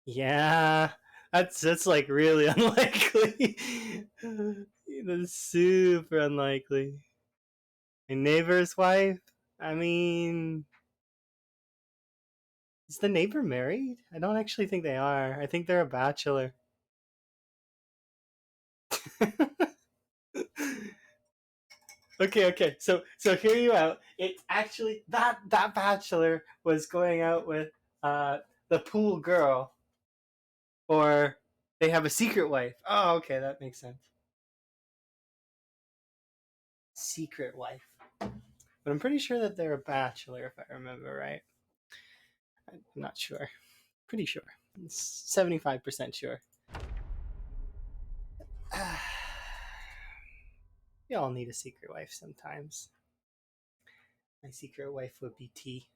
Yeah, that's like really unlikely. That's super unlikely. My neighbor's wife? I mean, is the neighbor married? I don't actually think they are. I think they're a bachelor. Okay. So hear you out. It's actually that bachelor was going out with uh the pool girl, or they have a secret wife. Oh, okay, that makes sense. Secret wife. But I'm pretty sure that they're a bachelor if I remember right. I'm not sure. Pretty sure. 75% sure. We all need a secret wife sometimes. My secret wife would be T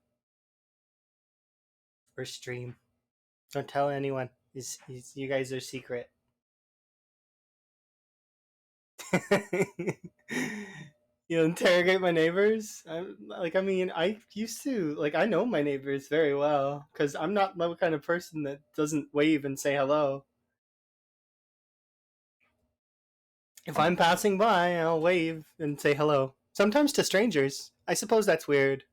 or Stream. Don't tell anyone. You guys are secret. You interrogate my neighbors. I mean, I used to like. I know my neighbors very well because I'm not the kind of person that doesn't wave and say hello. If I'm passing by, I'll wave and say hello. Sometimes to strangers. I suppose that's weird.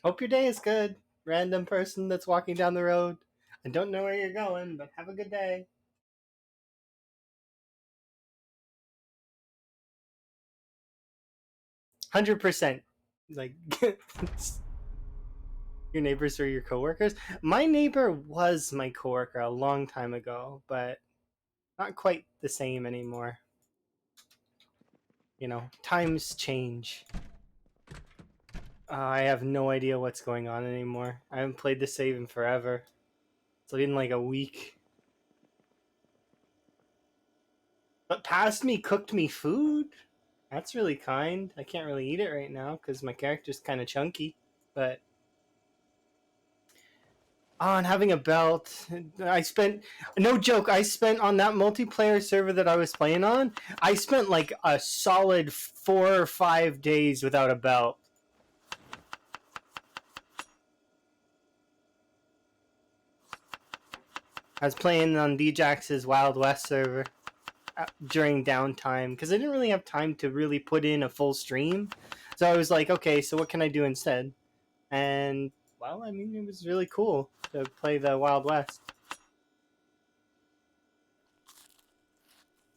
Hope your day is good. Random person that's walking down the road. I don't know where you're going, but have a good day. 100%. Like, your neighbors are your coworkers. My neighbor was my coworker a long time ago, but not quite the same anymore. You know, times change. I have no idea what's going on anymore. I haven't played the save in forever. It's been like a week. But past me cooked me food? That's really kind. I can't really eat it right now because my character's kind of chunky. But on having a belt, I spent no joke. I spent on that multiplayer server that I was playing on. I spent like a solid 4 or 5 days without a belt. I was playing on DJax's Wild West server during downtime because I didn't really have time to really put in a full stream. So I was like, okay, so what can I do instead? And well, I mean, it was really cool to play the Wild West.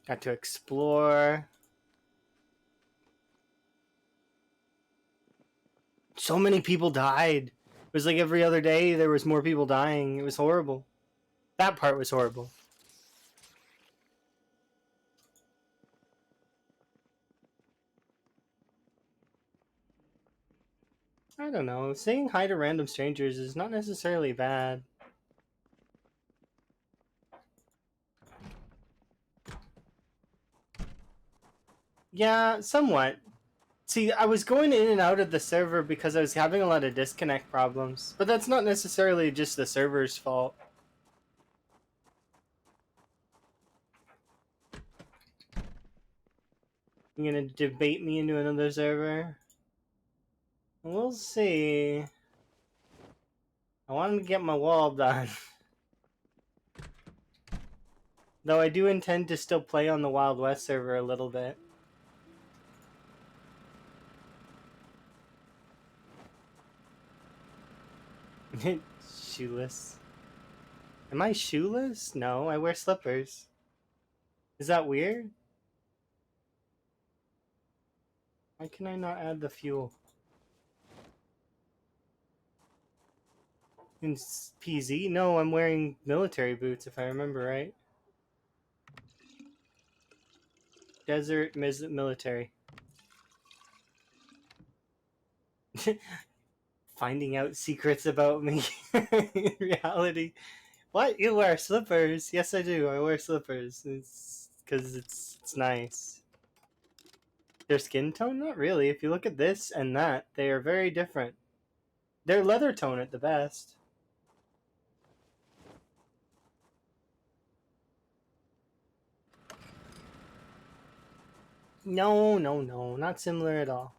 Got to explore. So many people died. It was like every other day there was more people dying. It was horrible. That part was horrible. I don't know. Saying hi to random strangers is not necessarily bad. Yeah, somewhat. See, I was going in and out of the server because I was having a lot of disconnect problems. But that's not necessarily just the server's fault. You're gonna debate me into another server? We'll see. I wanted to get my wall done. Though I do intend to still play on the Wild West server a little bit. Shoeless. Am I shoeless? No, I wear slippers. Is that weird? Why can I not add the fuel? In PZ? No, I'm wearing military boots if I remember right. Desert military. Finding out secrets about me in reality. What? You wear slippers? Yes, I do. I wear slippers. It's because it's nice. Their skin tone? Not really. If you look at this and that, they are very different. They're leather tone at the best. No, not similar at all.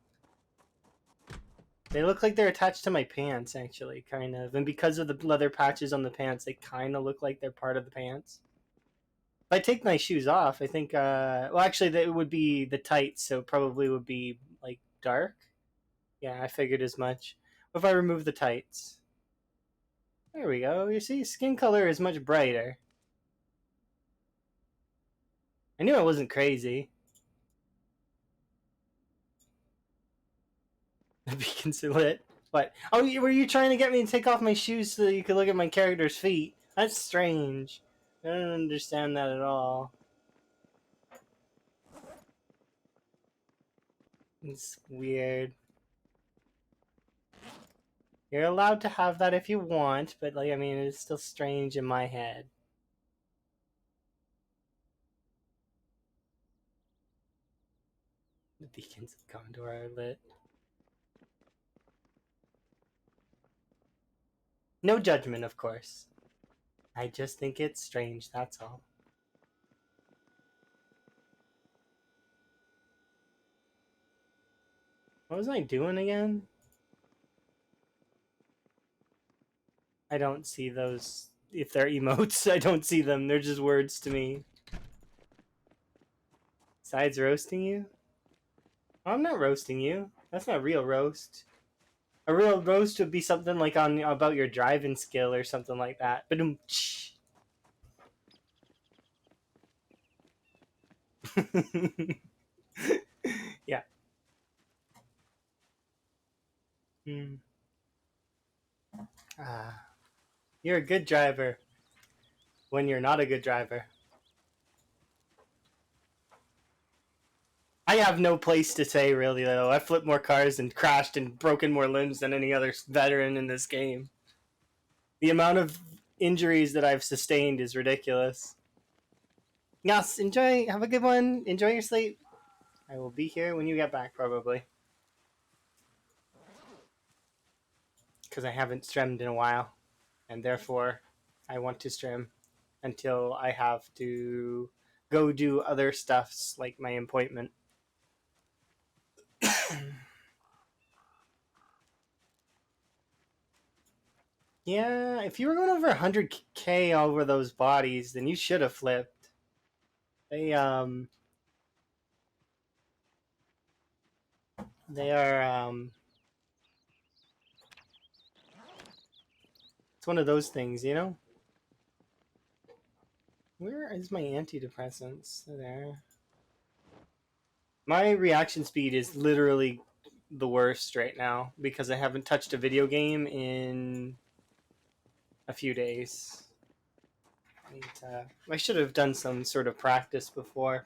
They look like they're attached to my pants, actually, kind of. And because of the leather patches on the pants, they kind of look like they're part of the pants. If I take my shoes off, I think, well, actually, it would be the tights, so probably would be, like, dark. Yeah, I figured as much. What if I remove the tights? There we go. You see, skin color is much brighter. I knew I wasn't crazy. The beacons are lit. What? Oh, were you trying to get me to take off my shoes so that you could look at my character's feet? That's strange. I don't understand that at all. It's weird. You're allowed to have that if you want, but, like, I mean, it's still strange in my head. The beacons of Gondor are lit. No judgment, of course. I just think it's strange, that's all. What was I doing again? I don't see those. If they're emotes, I don't see them. They're just words to me. Besides roasting you? Oh, I'm not roasting you. That's not real roast. A real roast would be something like on about your driving skill or something like that. But yeah. Mm. Ah, you're a good driver when you're not a good driver. I have no place to say really though. I flipped more cars and crashed and broken more limbs than any other veteran in this game. The amount of injuries that I've sustained is ridiculous. Yes, enjoy. Have a good one. Enjoy your sleep. I will be here when you get back, probably. Because I haven't streamed in a while. And therefore, I want to stream until I have to go do other stuffs like my appointment. Yeah, if you were going over 100k over those bodies, then you should have flipped. They are it's one of those things, you know. Where is my antidepressants? There. My reaction speed is literally the worst right now because I haven't touched a video game in a few days. I should have done some sort of practice before.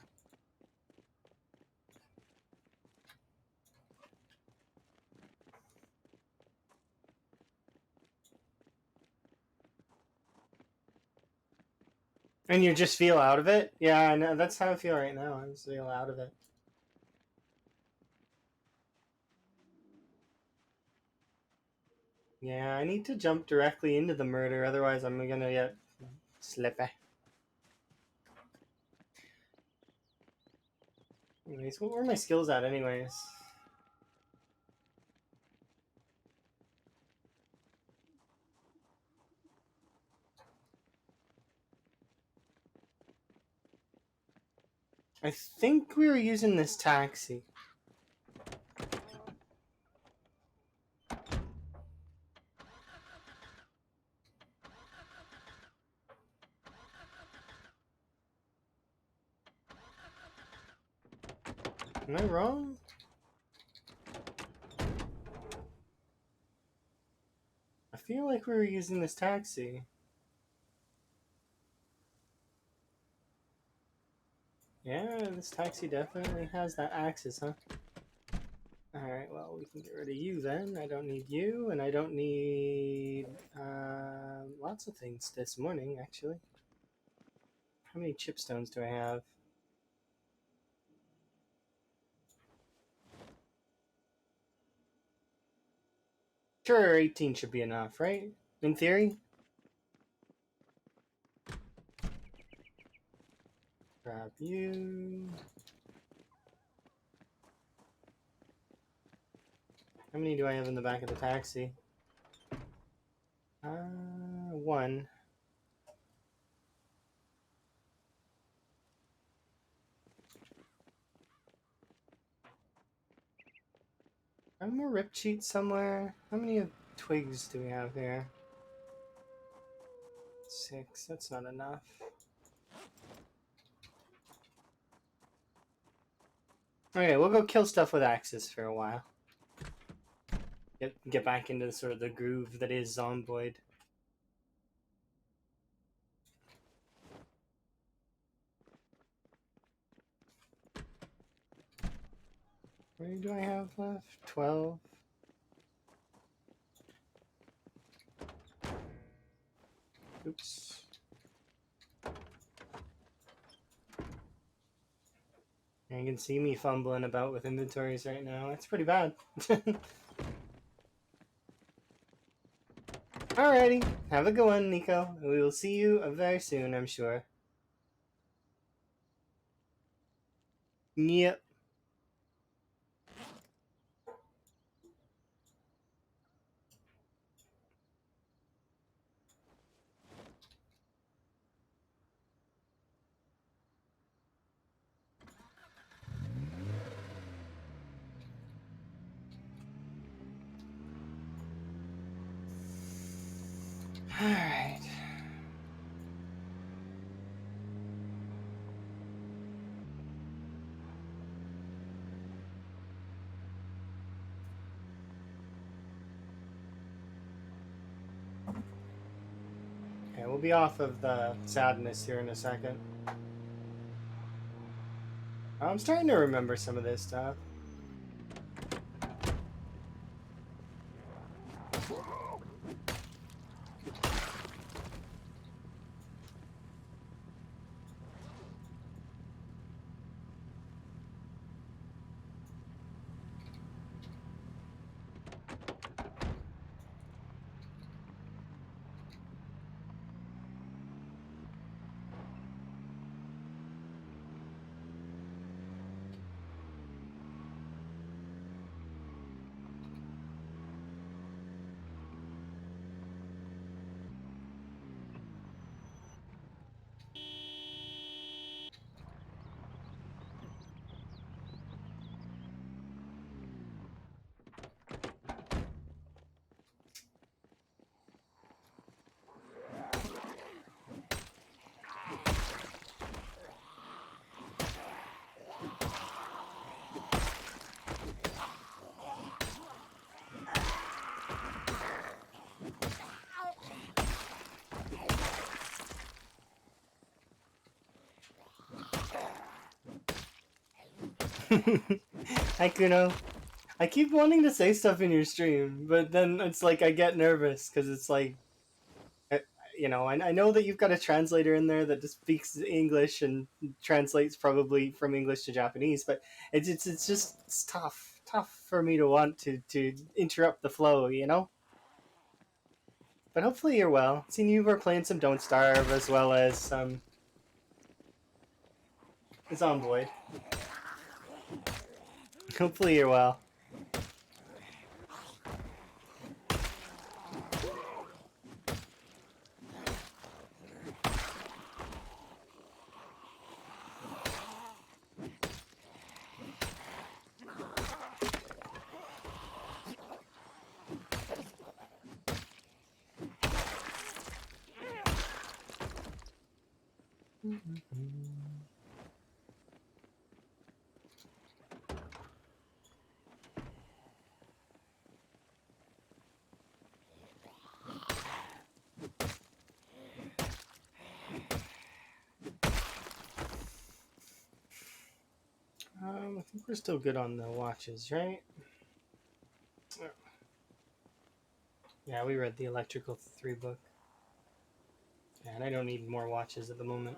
And you just feel out of it? Yeah, I know. That's how I feel right now. I just feel out of it. Yeah, I need to jump directly into the murder, otherwise I'm gonna get slippy. Anyways, what were my skills at anyways? I think we were using this taxi. Am I wrong? I feel like we were using this taxi. Yeah, this taxi definitely has that axis, huh? Alright, well, we can get rid of you then. I don't need you, and I don't need lots of things this morning, actually. How many chipstones do I have? Sure, 18 should be enough, right? In theory? Grab you. How many do I have in the back of the taxi? One. I have more rip sheets somewhere. How many twigs do we have here? 6. That's not enough. Okay, we'll go kill stuff with axes for a while. Get back into sort of the groove that is Zomboid. What do I have left? 12. Oops. And you can see me fumbling about with inventories right now. That's pretty bad. Alrighty. Have a good one, Nico. We will see you very soon, I'm sure. Yep. Alright. Okay, we'll be off of the sadness here in a second. I'm starting to remember some of this stuff. Hi, Kuno. I keep wanting to say stuff in your stream, but then it's like I get nervous because it's like, I know that you've got a translator in there that just speaks English and translates probably from English to Japanese, but it's tough for me to want to interrupt the flow, you know. But hopefully you're well. Seeing you were playing some Don't Starve as well as Zomboid. Hopefully you're well. I think we're still good on the watches, right? Yeah, we read the Electrical 3 book. Yeah, and I don't need more watches at the moment.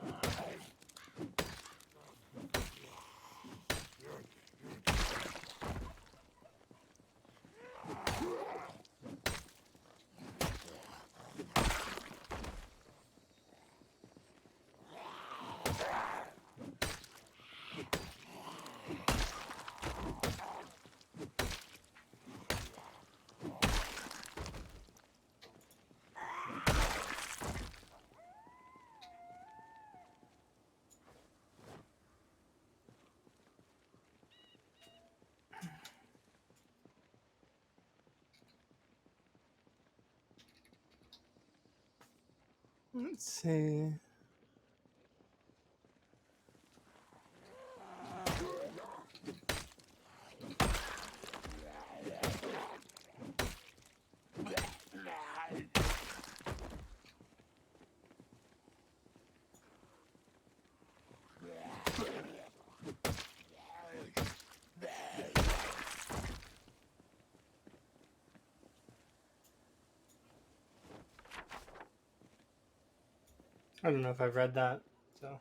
Let's see. I don't know if I've read that, so.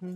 Here?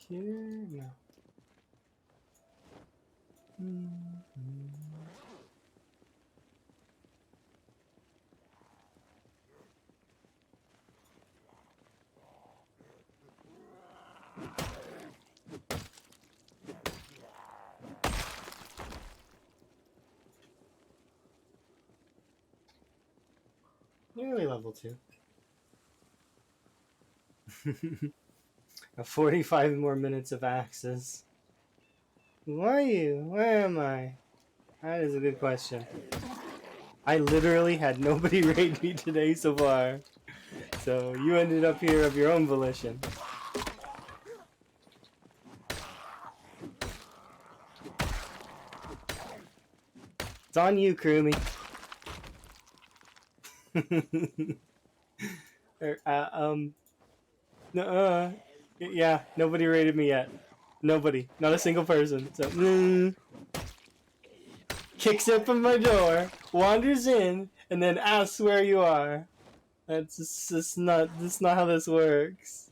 No. Nearly level 2. 45 more minutes of access. Who are you? Where am I? That is a good question. I literally had nobody raid me today so far. So you ended up here of your own volition. It's on you, Krumi. Yeah, nobody raided me yet. Nobody. Not a single person. So, kicks open my door, wanders in, and then asks where you are. That's just that's not how this works.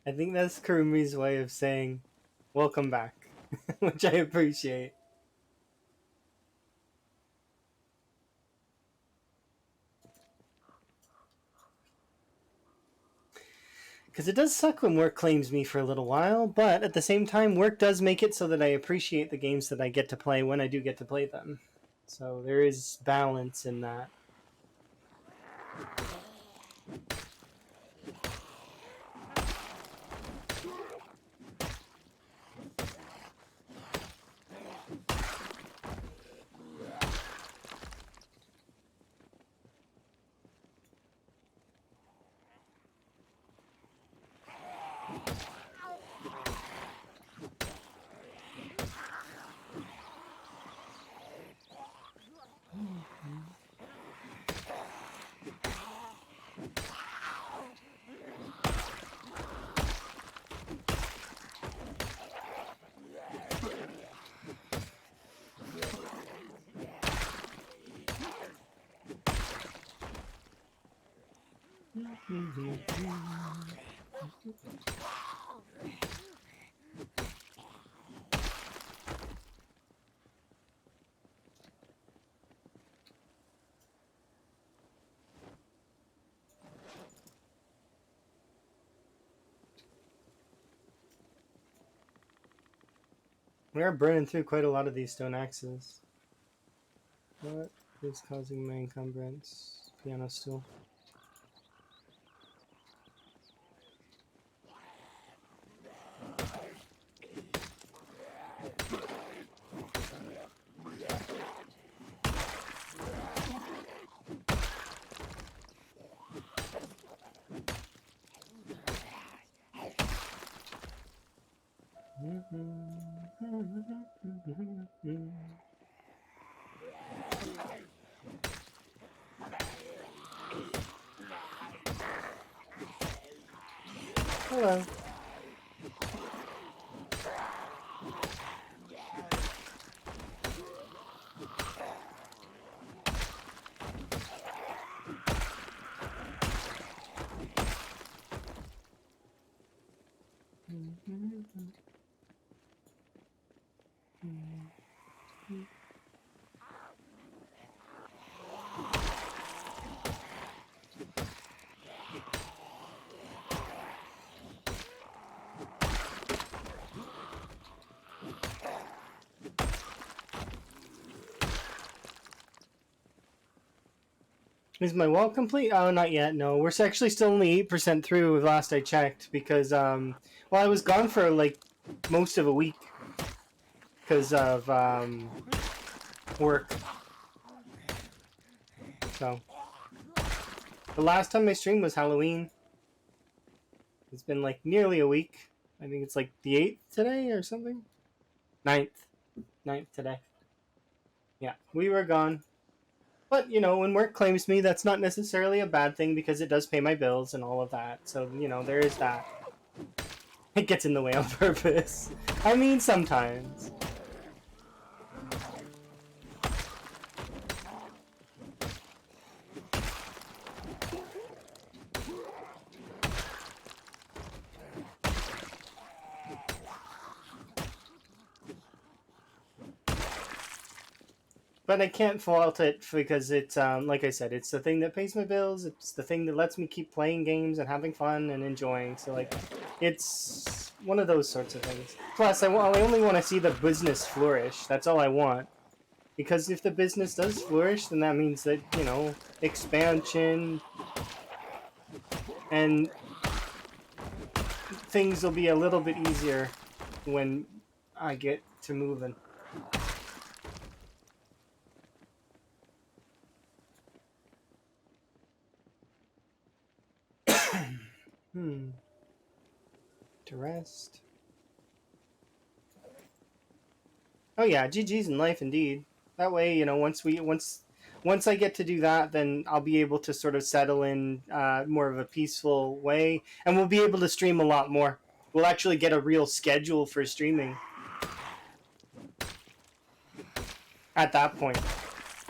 I think that's Kurumi's way of saying, welcome back, which I appreciate. Because it does suck when work claims me for a little while, but at the same time, work does make it so that I appreciate the games that I get to play when I do get to play them. So there is balance in that. We are burning through quite a lot of these stone axes. What is causing my encumbrance? Piano stool. Hello. Is my wall complete? Oh, not yet. No, we're actually still only 8% through. Last I checked, because well, I was gone for like most of a week because of work. So the last time I streamed was Halloween. It's been like nearly a week. I think it's like the 8th today or something. 9th today. Yeah, we were gone. But, you know, when work claims me, that's not necessarily a bad thing because it does pay my bills and all of that. So, you know, there is that. It gets in the way on purpose. I mean, sometimes. But I can't fault it because it's, like I said, it's the thing that pays my bills. It's the thing that lets me keep playing games and having fun and enjoying. So, like, it's one of those sorts of things. Plus, I only want to see the business flourish. That's all I want. Because if the business does flourish, then that means that, you know, expansion and things will be a little bit easier when I get to moving. To rest. Oh yeah, GG's in life indeed. That way, you know, once I get to do that, then I'll be able to sort of settle in more of a peaceful way, and we'll be able to stream a lot more. We'll actually get a real schedule for streaming at that point.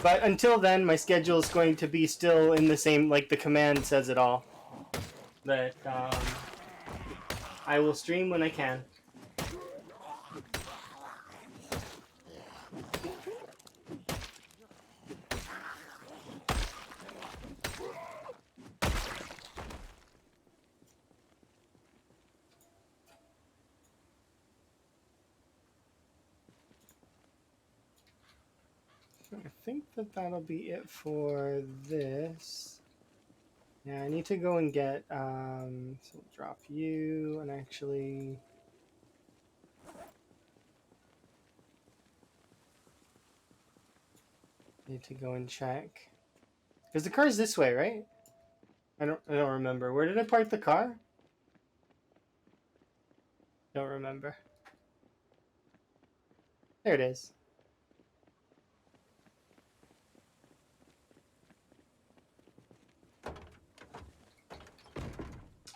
But until then, my schedule is going to be still in the same, like the command says it all. That I will stream when I can. I think that that'll be it for this. Yeah, I need to go and get, so we'll drop you, and actually... need to go and check. Because the car's this way, right? I don't remember. Where did I park the car? Don't remember. There it is.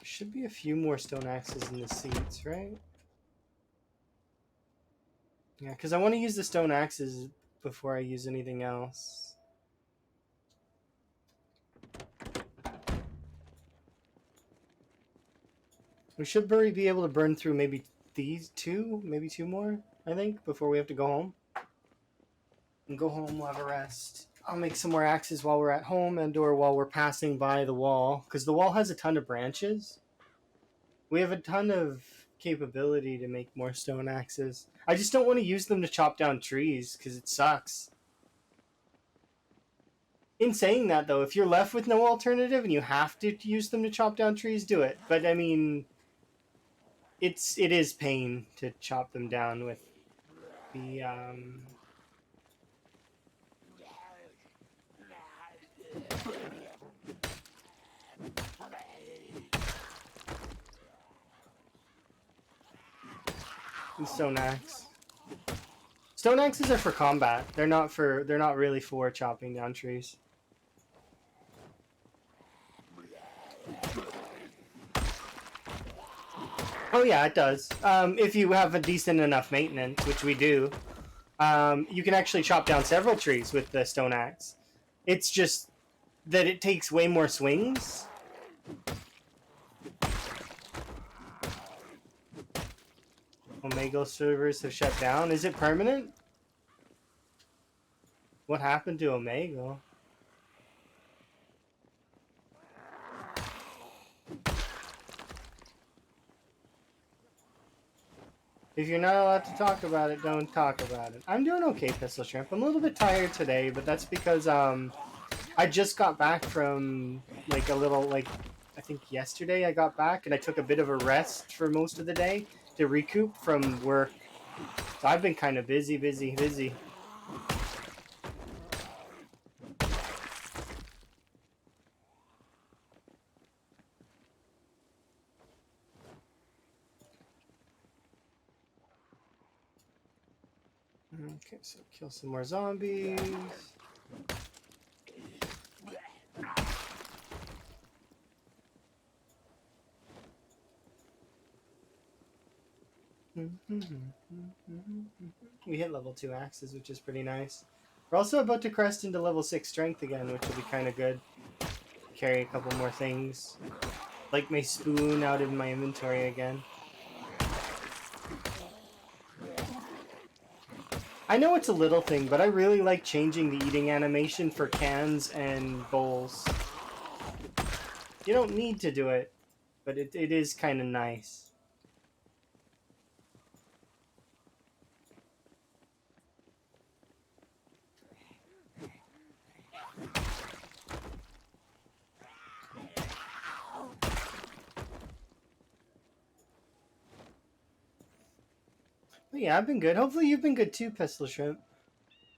Should be a few more stone axes in the seats, right? Yeah, because I want to use the stone axes before I use anything else. We should be able to burn through maybe these two, maybe two more, I think, before we have to go home. And go home, we'll have a rest. I'll make some more axes while we're at home and or while we're passing by the wall, because the wall has a ton of branches. We have a ton of capability to make more stone axes. I just don't want to use them to chop down trees, because it sucks. In saying that, though, if you're left with no alternative and you have to use them to chop down trees, do it. But I mean, it is pain to chop them down with the stone axe. Stone axes are for combat. They're not really for chopping down trees. Oh yeah, it does. If you have a decent enough maintenance, which we do, you can actually chop down several trees with the stone axe. It's just that it takes way more swings. Omegle servers have shut down. Is it permanent? What happened to Omegle? If you're not allowed to talk about it, don't talk about it. I'm doing okay, Pistol Shrimp. I'm a little bit tired today, but that's because I just got back from like a little like I think yesterday I got back and I took a bit of a rest for most of the day to recoup from work. So I've been kind of busy. Okay, so kill some more zombies. We hit level 2 axes, which is pretty nice. We're also about to crest into level 6 strength again, which will be kind of good. Carry a couple more things. Like my spoon out of my inventory again. I know it's a little thing, but I really like changing the eating animation for cans and bowls. You don't need to do it, but it is kind of nice. But yeah, I've been good. Hopefully you've been good too, Pistol Shrimp.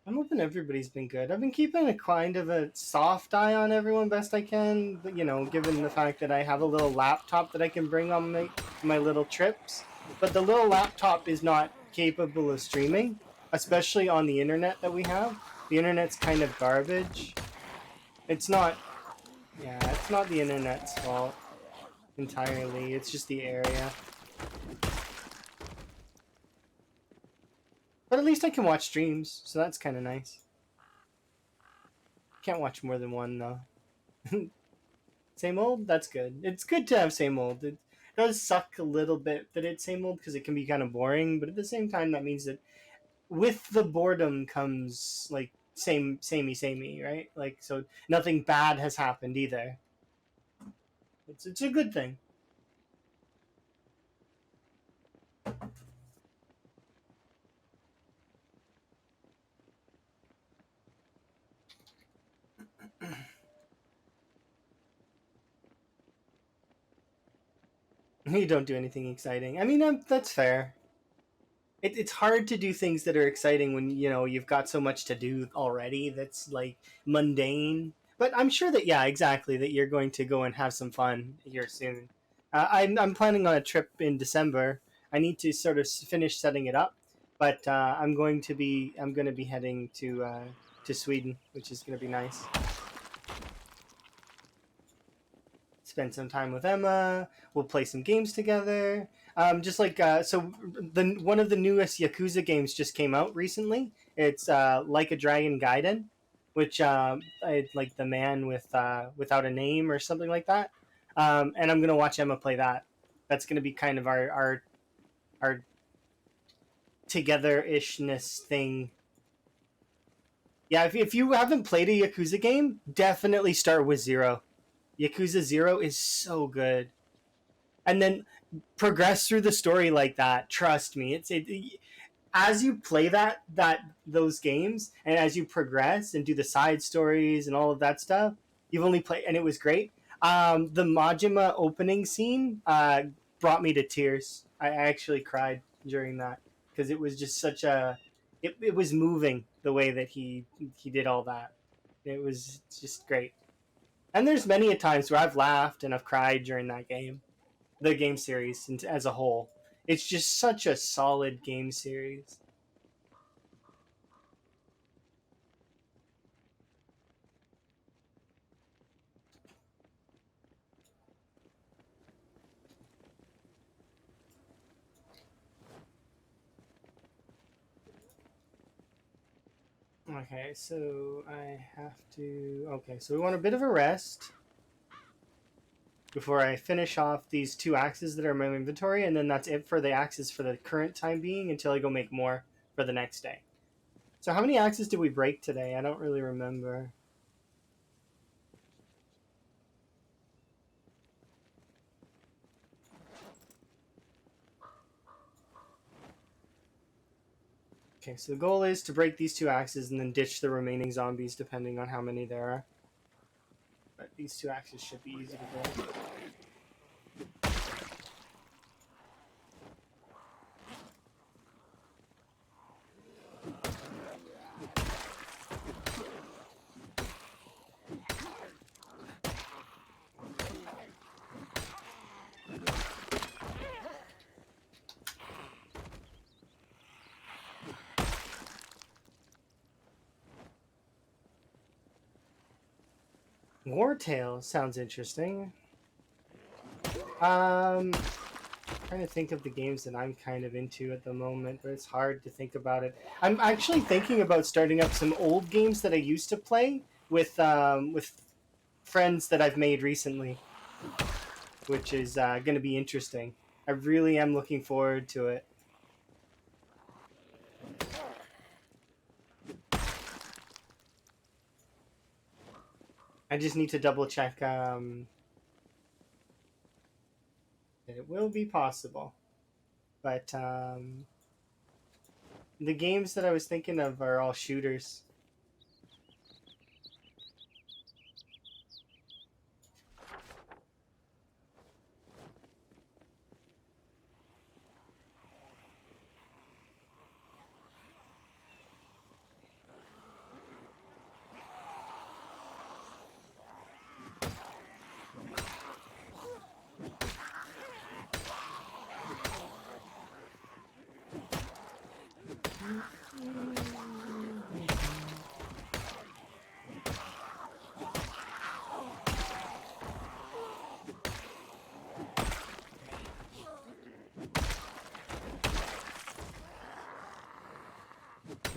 I'm hoping everybody's been good. I've been keeping a kind of a soft eye on everyone best I can, but you know, given the fact that I have a little laptop that I can bring on my little trips. But the little laptop is not capable of streaming, especially on the internet that we have. The internet's kind of garbage. It's not the internet's fault entirely. It's just the area. But at least I can watch streams, so that's kind of nice. Can't watch more than one, though. Same old? That's good. It's good to have same old. It does suck a little bit that it's same old because it can be kind of boring, but at the same time, that means that with the boredom comes, like, samey, right? Like, so nothing bad has happened either. It's a good thing. You don't do anything exciting. I mean, that's fair. It's hard to do things that are exciting when you know you've got so much to do already. That's like mundane. But I'm sure that yeah, exactly that you're going to go and have some fun here soon. I'm planning on a trip in December. I need to sort of finish setting it up, but I'm going to be heading to Sweden, which is going to be nice. Spend some time with Emma. We'll play some games together. Just like so, one of the newest Yakuza games just came out recently. It's Like a Dragon Gaiden, which like the man with without a name or something like that. And I'm gonna watch Emma play that That's going to be kind of our together-ishness thing. Yeah, if you haven't played a Yakuza game, definitely start with 0. Yakuza 0 is so good. And then progress through the story like that. Trust me, as you play those games and as you progress and do the side stories and all of that stuff, you've only played, and it was great. The Majima opening scene brought me to tears. I actually cried during that because it was just such a it was moving the way that he did all that. It was just great. And there's many a times where I've laughed and I've cried during that game, the game series as a whole. It's just such a solid game series. Okay, so I have to. Okay, so we want a bit of a rest before I finish off these 2 axes that are in my inventory, and then that's it for the axes for the current time being until I go make more for the next day. So, how many axes did we break today? I don't really remember. Okay, so the goal is to break these 2 axes and then ditch the remaining zombies depending on how many there are. But these 2 axes should be easy to break. Wartail sounds interesting. Trying to think of the games that I'm kind of into at the moment, but it's hard to think about it. I'm actually thinking about starting up some old games that I used to play with friends that I've made recently, which is going to be interesting. I really am looking forward to it. I just need to double check that it will be possible. But the games that I was thinking of are all shooters.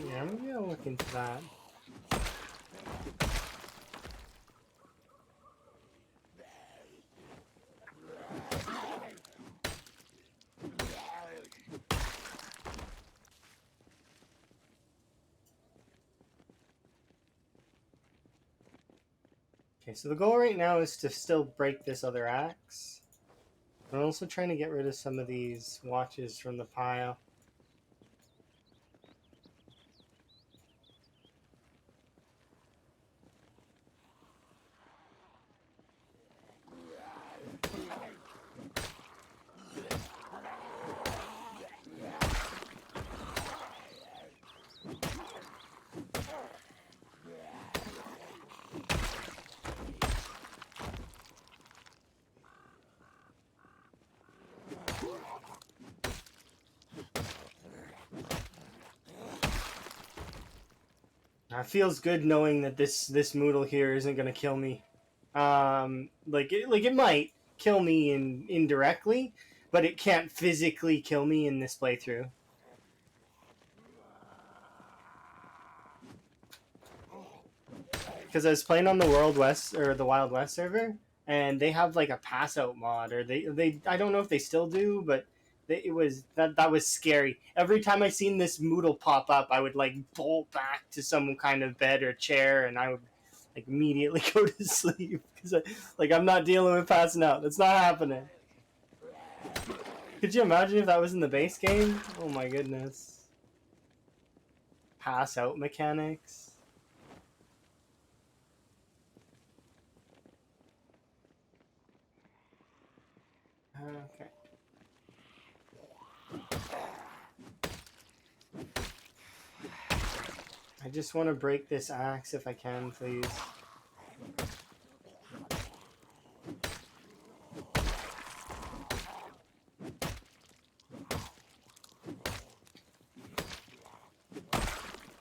Yeah, maybe I'll look into that. Okay, so the goal right now is to still break this other axe. I'm also trying to get rid of some of these watches from the pile. It feels good knowing that this Moodle here isn't gonna kill me. Like it might kill me indirectly, but it can't physically kill me in this playthrough. Because I was playing on the World West or the Wild West server, and they have like a pass out mod, or they I don't know if they still do, but it was that was scary. Every time I seen this Moodle pop up, I would like bolt back to some kind of bed or chair, and I would like immediately go to sleep because like I'm not dealing with passing out. That's not happening. Could you imagine if that was in the base game? Oh my goodness. Pass out mechanics. Okay. I just want to break this axe if I can, please.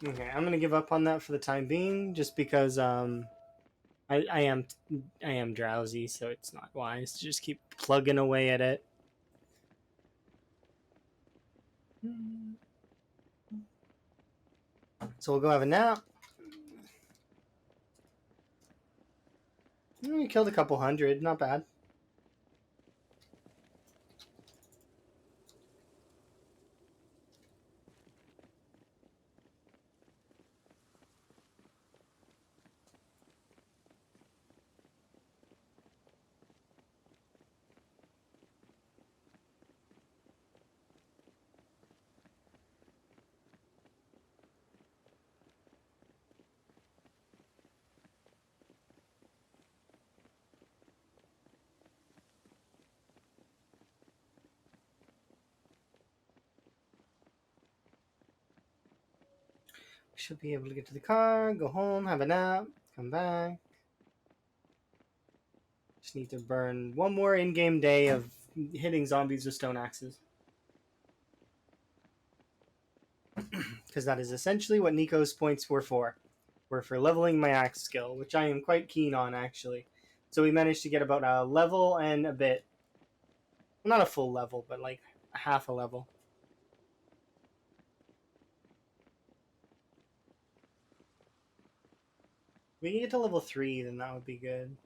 Okay, I'm gonna give up on that for the time being, just because I am drowsy, so it's not wise to just keep plugging away at it. So we'll go have a nap. We killed a couple hundred, not bad. We should be able to get to the car, go home, have a nap, come back. Just need to burn one more in-game day of hitting zombies with stone axes. Because that is essentially what Nico's points were for. Were for leveling my axe skill, which I am quite keen on, actually. So we managed to get about a level and a bit. Well, not a full level, but like a half a level. If we can get to level 3, then that would be good.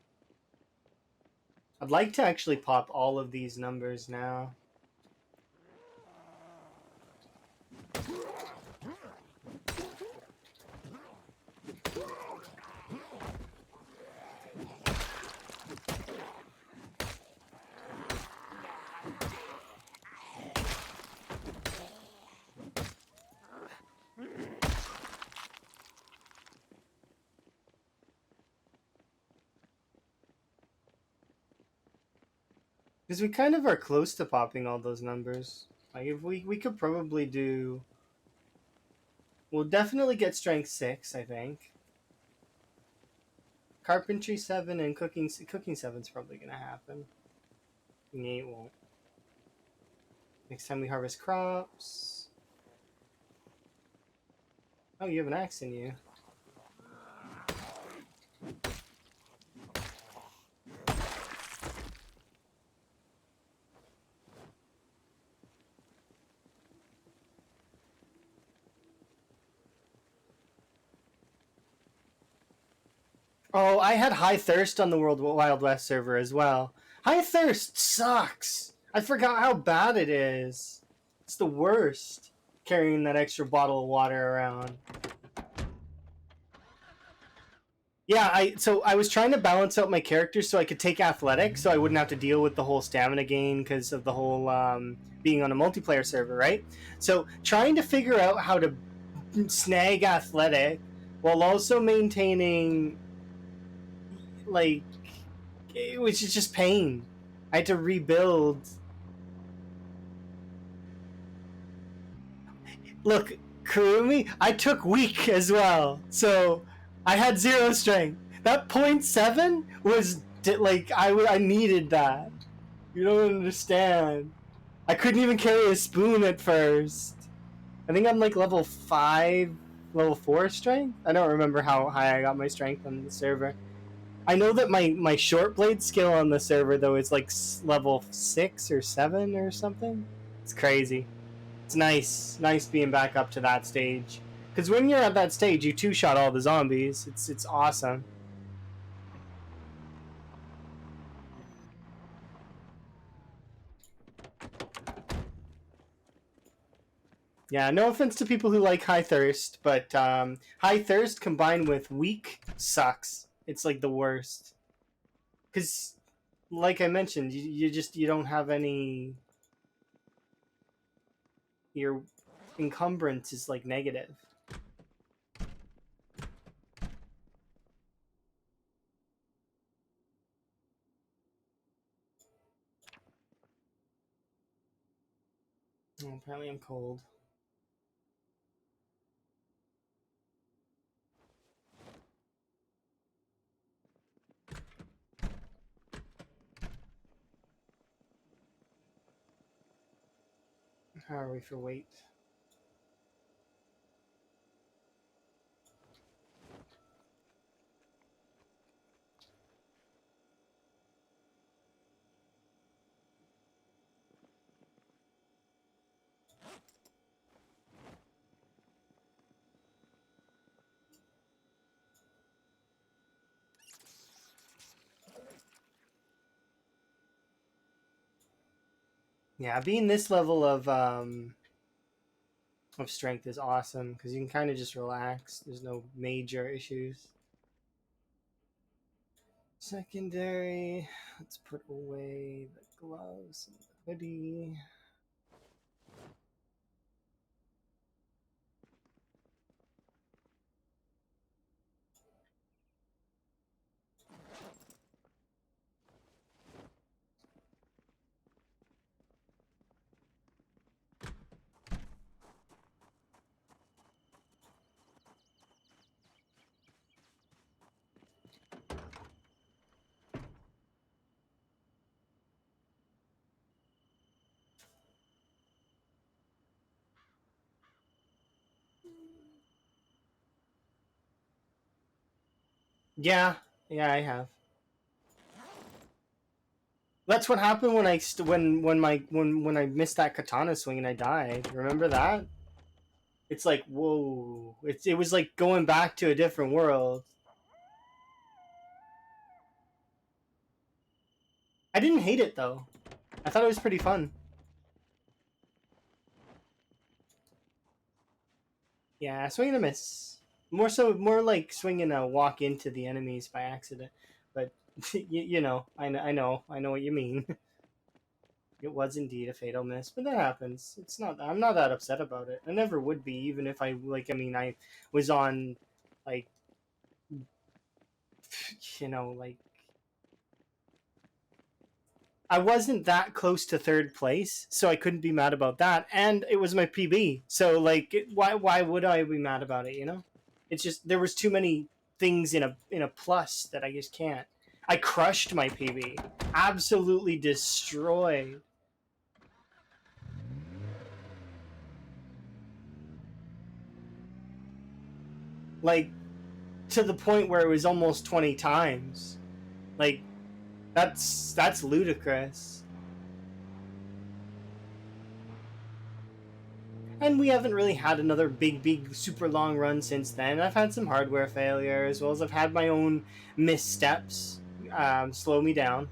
I'd like to actually pop all of these numbers now. Because we kind of are close to popping all those numbers. Like, if we could probably do... We'll definitely get strength 6, I think. Carpentry 7 and cooking 7's probably going to happen. Cooking 8 won't. Next time we harvest crops... Oh, you have an axe in you. Oh, I had High Thirst on the World Wild West server as well. High Thirst sucks! I forgot how bad it is. It's the worst, carrying that extra bottle of water around. Yeah, I was trying to balance out my characters so I could take athletics, so I wouldn't have to deal with the whole stamina gain because of the whole being on a multiplayer server, right? So trying to figure out how to snag athletic while also maintaining, like, which is just pain. I had to rebuild. Look, Kurumi, I took weak as well, so I had 0 strength. That 0.7 was like I needed that. You don't understand. I couldn't even carry a spoon at first. I think I'm like level 5, level 4 strength. I don't remember how high I got my strength on the server. I know that my short blade skill on the server though is like level 6 or 7 or something. It's crazy. It's nice being back up to that stage. Because when you're at that stage, you two-shot all the zombies. It's awesome. Yeah, no offense to people who like high thirst, but high thirst combined with weak sucks. It's like the worst. Because, like I mentioned, you don't have any. Your encumbrance is like negative. Oh, apparently I'm cold. How are we for weight? Yeah, being this level of strength is awesome because you can kind of just relax. There's no major issues. Secondary. Let's put away the gloves and the hoodie. Yeah, yeah, I have. That's what happened when when I missed that katana swing and I died. Remember that? It's like whoa! It was like going back to a different world. I didn't hate it though. I thought it was pretty fun. Yeah, swing and a miss. More like swinging a walk into the enemies by accident. But you know, I know what you mean. It was indeed a fatal miss, but that happens. It's not. I'm not that upset about it. I never would be, even if I like. I mean, I was on, like, like I wasn't that close to third place, so I couldn't be mad about that. And it was my PB, so like, why would I be mad about it? It's just there was too many things in a plus that I just can't. I crushed my PB, absolutely destroyed. Like to the point where it was almost 20 times. Like that's ludicrous. And we haven't really had another big, super long run since then. I've had some hardware failure, as well as I've had my own missteps slow me down.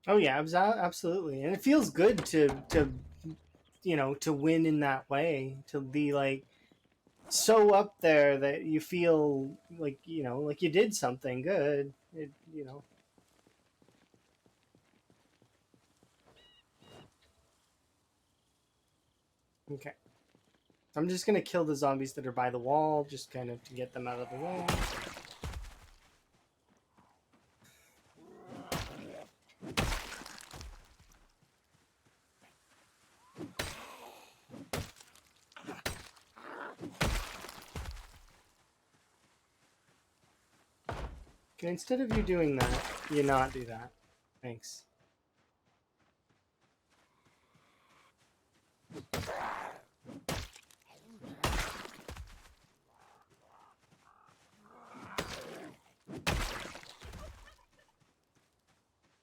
Oh yeah, absolutely, and it feels good to win in that way, to be like so up there that you feel like like you did something good. Okay. I'm just gonna kill the zombies that are by the wall, just kind of to get them out of the way. Okay, instead of you doing that, you not do that. Thanks.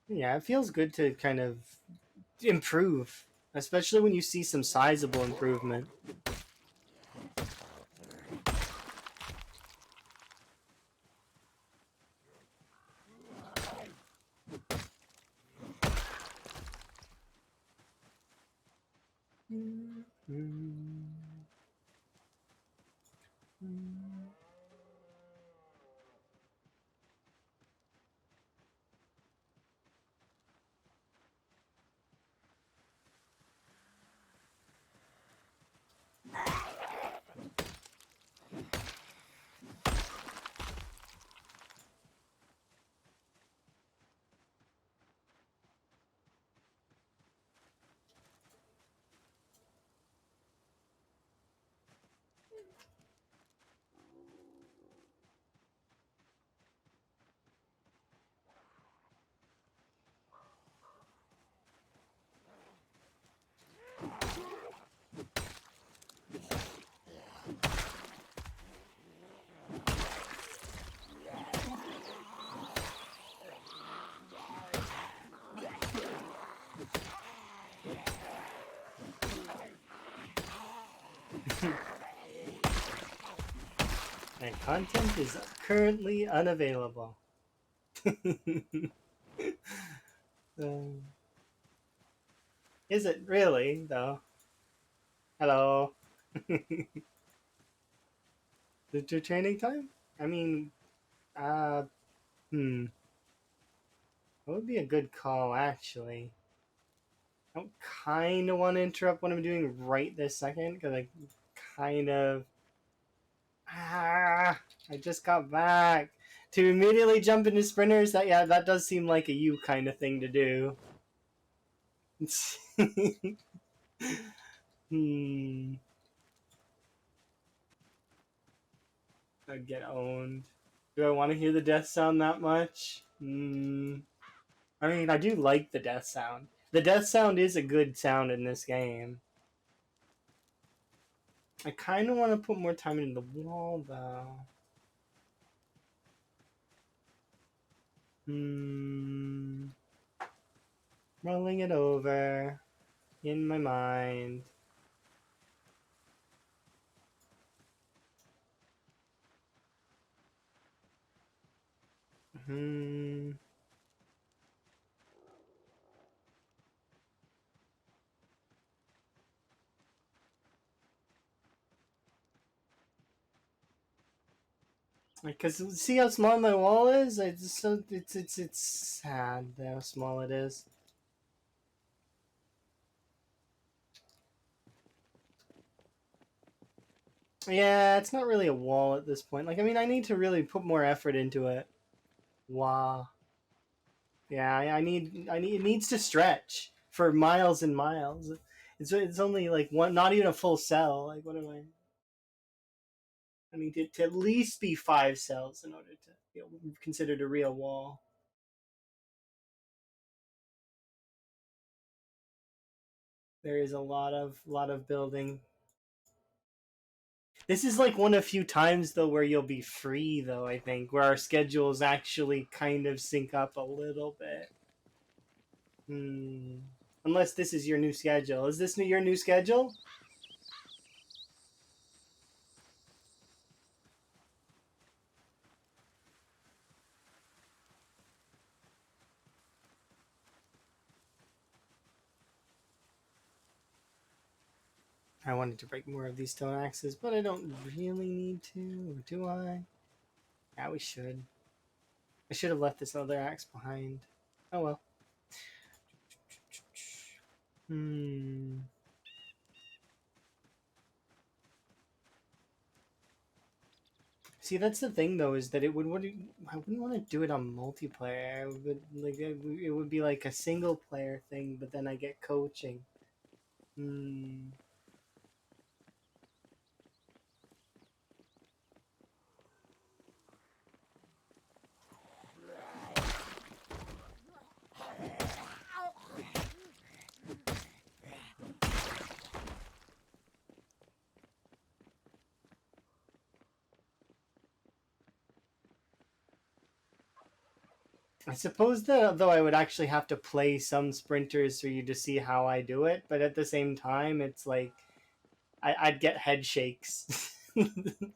Yeah, it feels good to kind of improve, especially when you see some sizable improvement. And content is currently unavailable. Is it really, though? Hello. Is it your training time? I mean, uh, hmm. That would be a good call, actually. I don't kind of want to interrupt what I'm doing right this second, because I kind of... Ah, I just got back. To immediately jump into sprinters, that does seem like a you kind of thing to do. Hmm. I'd get owned. Do I want to hear the death sound that much? Hmm. I mean, I do like the death sound. The death sound is a good sound in this game. I kind of want to put more time into the wall, though. Hmm. Rolling it over in my mind. Hmm. Because see how small my wall is? It's sad how small it is. Yeah, it's not really a wall at this point. Like, I mean, I need to really put more effort into it. Wow. Yeah, it needs to stretch for miles and miles. It's only like one, not even a full cell. Like, what am I? I need it to at least be 5 cells in order to be considered a real wall. There is a lot of building. This is like one of few times though where you'll be free though, I think, where our schedules actually kind of sync up a little bit. Hmm. Unless this is your new schedule. Is this your new schedule? I wanted to break more of these stone axes, but I don't really need to, or do I? Yeah, we should. I should have left this other axe behind. Oh well. Hmm. See, that's the thing though, is that I wouldn't want to do it on multiplayer. It would be like a single player thing, but then I get coaching. Hmm. I suppose that though I would actually have to play some sprinters for you to see how I do it, but at the same time, it's like I'd get head shakes.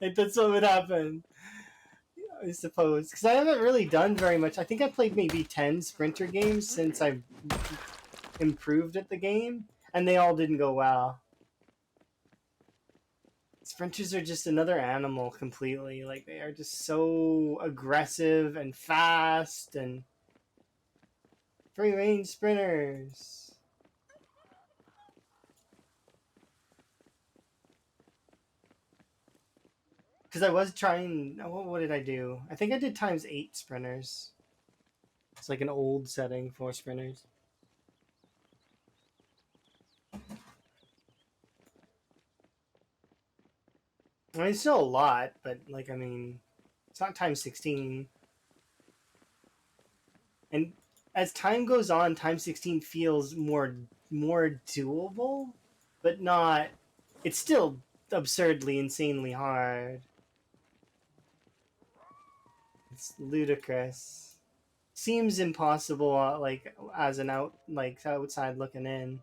Like, that's what would happen, I suppose, because I haven't really done very much. I think I played maybe 10 sprinter games since I've improved at the game, and they all didn't go well. Sprinters are just another animal completely. Like, they are just so aggressive and fast and free range sprinters. Because I was trying. What did I do? I think I did ×8 sprinters. It's like an old setting for sprinters. I mean, it's still a lot, but like, I mean, it's not ×16. And as time goes on, ×16 feels more doable, but not. It's still absurdly, insanely hard. It's ludicrous. Seems impossible, like as an outside looking in.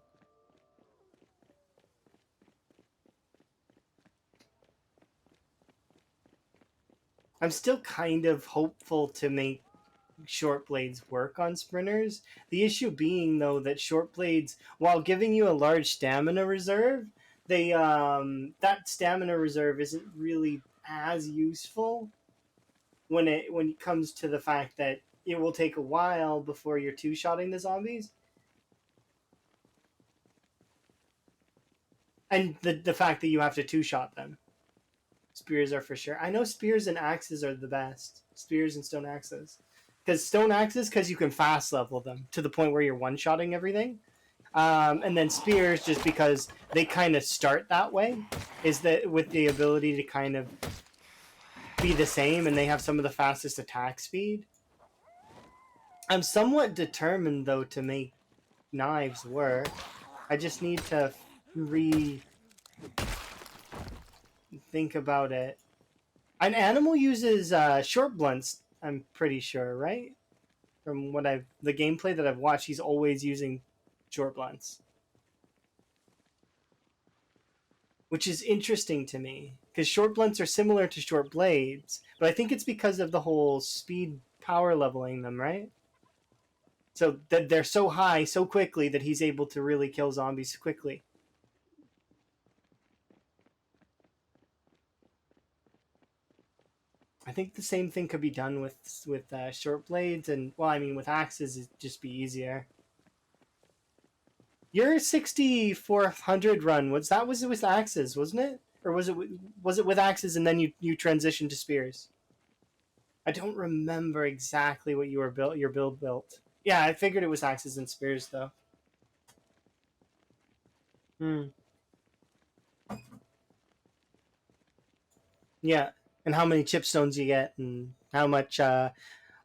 I'm still kind of hopeful to make short blades work on sprinters. The issue being though that short blades, while giving you a large stamina reserve, they that stamina reserve isn't really as useful when it comes to the fact that it will take a while before you're two-shotting the zombies. And the fact that you have to two-shot them. Spears are for sure. I know spears and axes are the best. Spears and stone axes. Because stone axes, because you can fast level them to the point where you're one-shotting everything. And then spears, just because they kind of start that way, is that with the ability to kind of be the same, and they have some of the fastest attack speed. I'm somewhat determined, though, to make knives work. I just need to think about it. An animal uses short blunts, I'm pretty sure, right? From the gameplay that I've watched, he's always using short blunts, which is interesting to me because short blunts are similar to short blades, but I think it's because of the whole speed power leveling them, right? So that they're so high so quickly that he's able to really kill zombies quickly. I think the same thing could be done with short blades, and well, I mean, with axes it'd just be easier. Your 6400 run was it with axes, wasn't it? Or was it with axes and then you transitioned to spears? I don't remember exactly what your build built. Yeah, I figured it was axes and spears though. Hmm. Yeah, and how many chipstones you get, and how much. Well,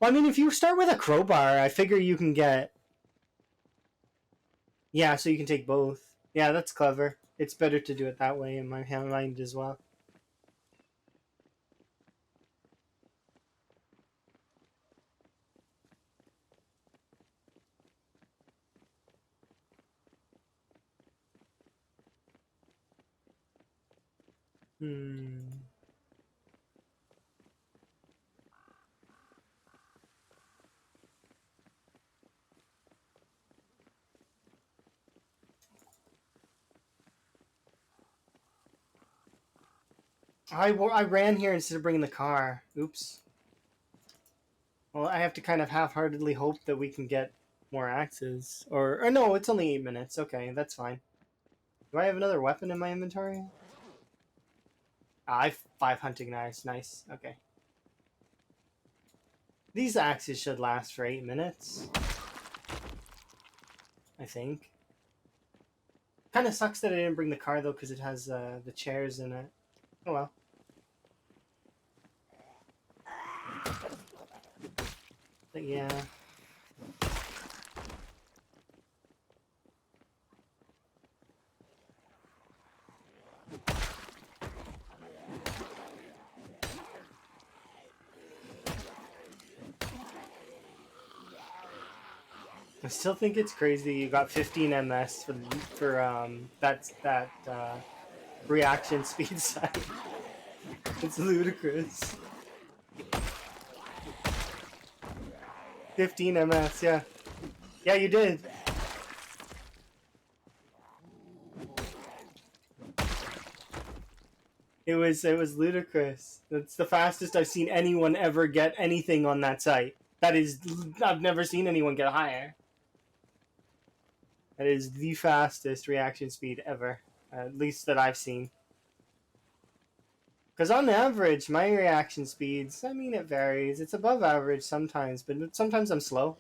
I mean, if you start with a crowbar, I figure you can get. Yeah, so you can take both. Yeah, that's clever. It's better to do it that way in my mind as well. Hmm. I ran here instead of bringing the car. Oops. Well, I have to kind of half-heartedly hope that we can get more axes. Or no, it's only 8 minutes. Okay, that's fine. Do I have another weapon in my inventory? I have 5 hunting knives. Nice. Okay. These axes should last for 8 minutes. I think. Kind of sucks that I didn't bring the car though, because it has the chairs in it. Oh well. But yeah. I still think it's crazy you got 15 ms for that reaction speed side. It's ludicrous. 15 ms, yeah. Yeah, you did. It was ludicrous. That's the fastest I've seen anyone ever get anything on that site. That is, I've never seen anyone get higher. That is the fastest reaction speed ever, at least that I've seen. Because on average, my reaction speeds, I mean, it varies. It's above average sometimes, but sometimes I'm slow.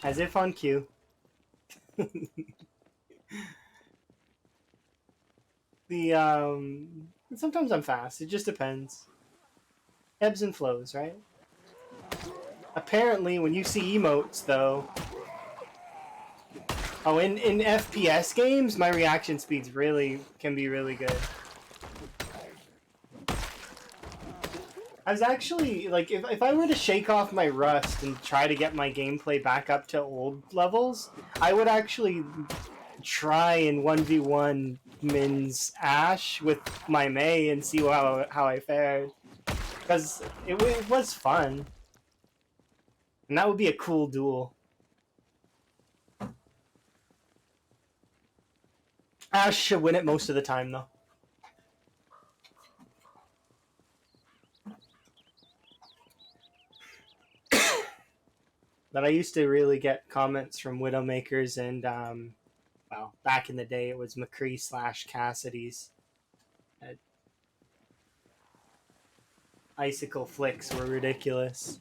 As if on cue. Sometimes I'm fast. It just depends. Ebbs and flows, right? Apparently, when you see emotes, though... Oh, in FPS games, my reaction speeds can be really good. I was actually, like, if I were to shake off my rust and try to get my gameplay back up to old levels, I would actually try and 1v1 Min's Ash with my Mei and see how I fared. Because it was fun. And that would be a cool duel. Ash should win it most of the time, though. But I used to really get comments from Widowmakers and, well, back in the day it was McCree / Cassidy's. Icicle flicks were ridiculous.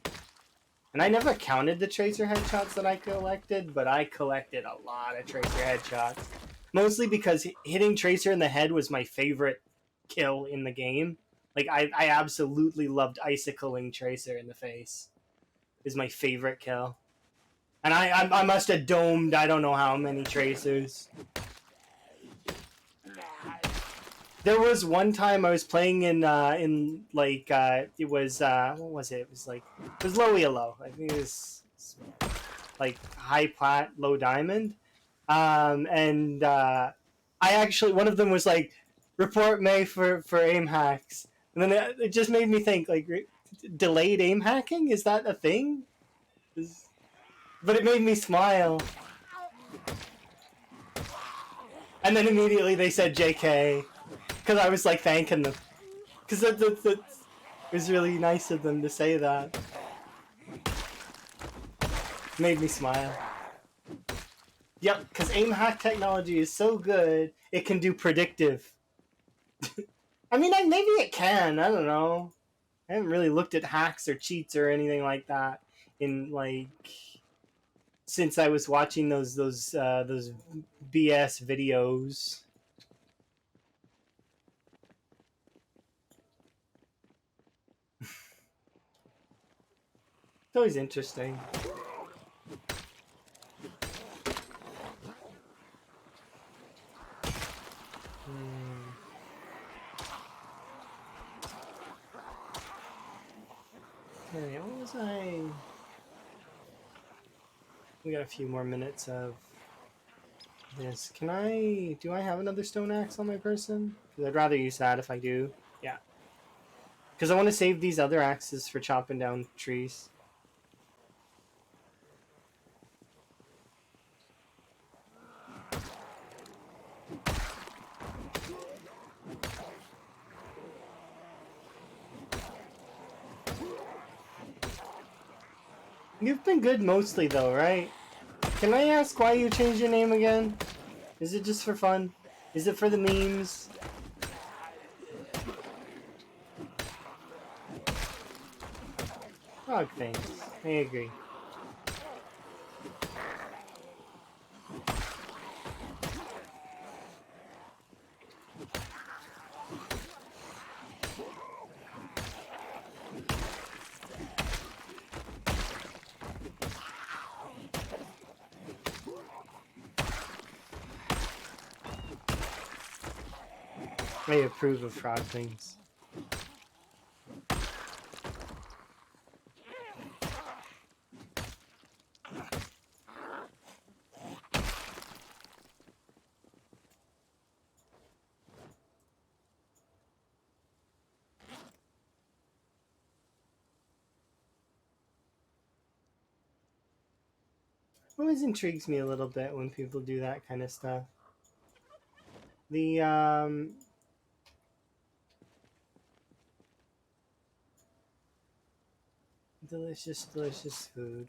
And I never counted the Tracer headshots that I collected, but I collected a lot of Tracer headshots. Mostly because hitting Tracer in the head was my favorite kill in the game. Like, I absolutely loved icicling Tracer in the face. It was my favorite kill. And I must have domed I don't know how many Tracers. There was one time I was playing in like it was what was it? It was like it was low elo. I think it was like high plat, low diamond. And I actually one of them was like report May for aim hacks, and then it just made me think like delayed aim hacking, is that a thing? But it made me smile. And then immediately they said JK. Because I was like thanking them. Because it was really nice of them to say that. Made me smile. Yep, because aim hack technology is so good, it can do predictive. I mean, maybe it can. I don't know. I haven't really looked at hacks or cheats or anything like that in like since I was watching those BS videos. It's always interesting. Okay, what was I? We got a few more minutes of this. Do I have another stone axe on my person? Because I'd rather use that if I do. Yeah. Because I want to save these other axes for chopping down trees. You've been good mostly though, right? Can I ask why you changed your name again? Is it just for fun? Is it for the memes? Frog things. I agree. I approve of frog things. Always intrigues me a little bit when people do that kind of stuff. The delicious, delicious food.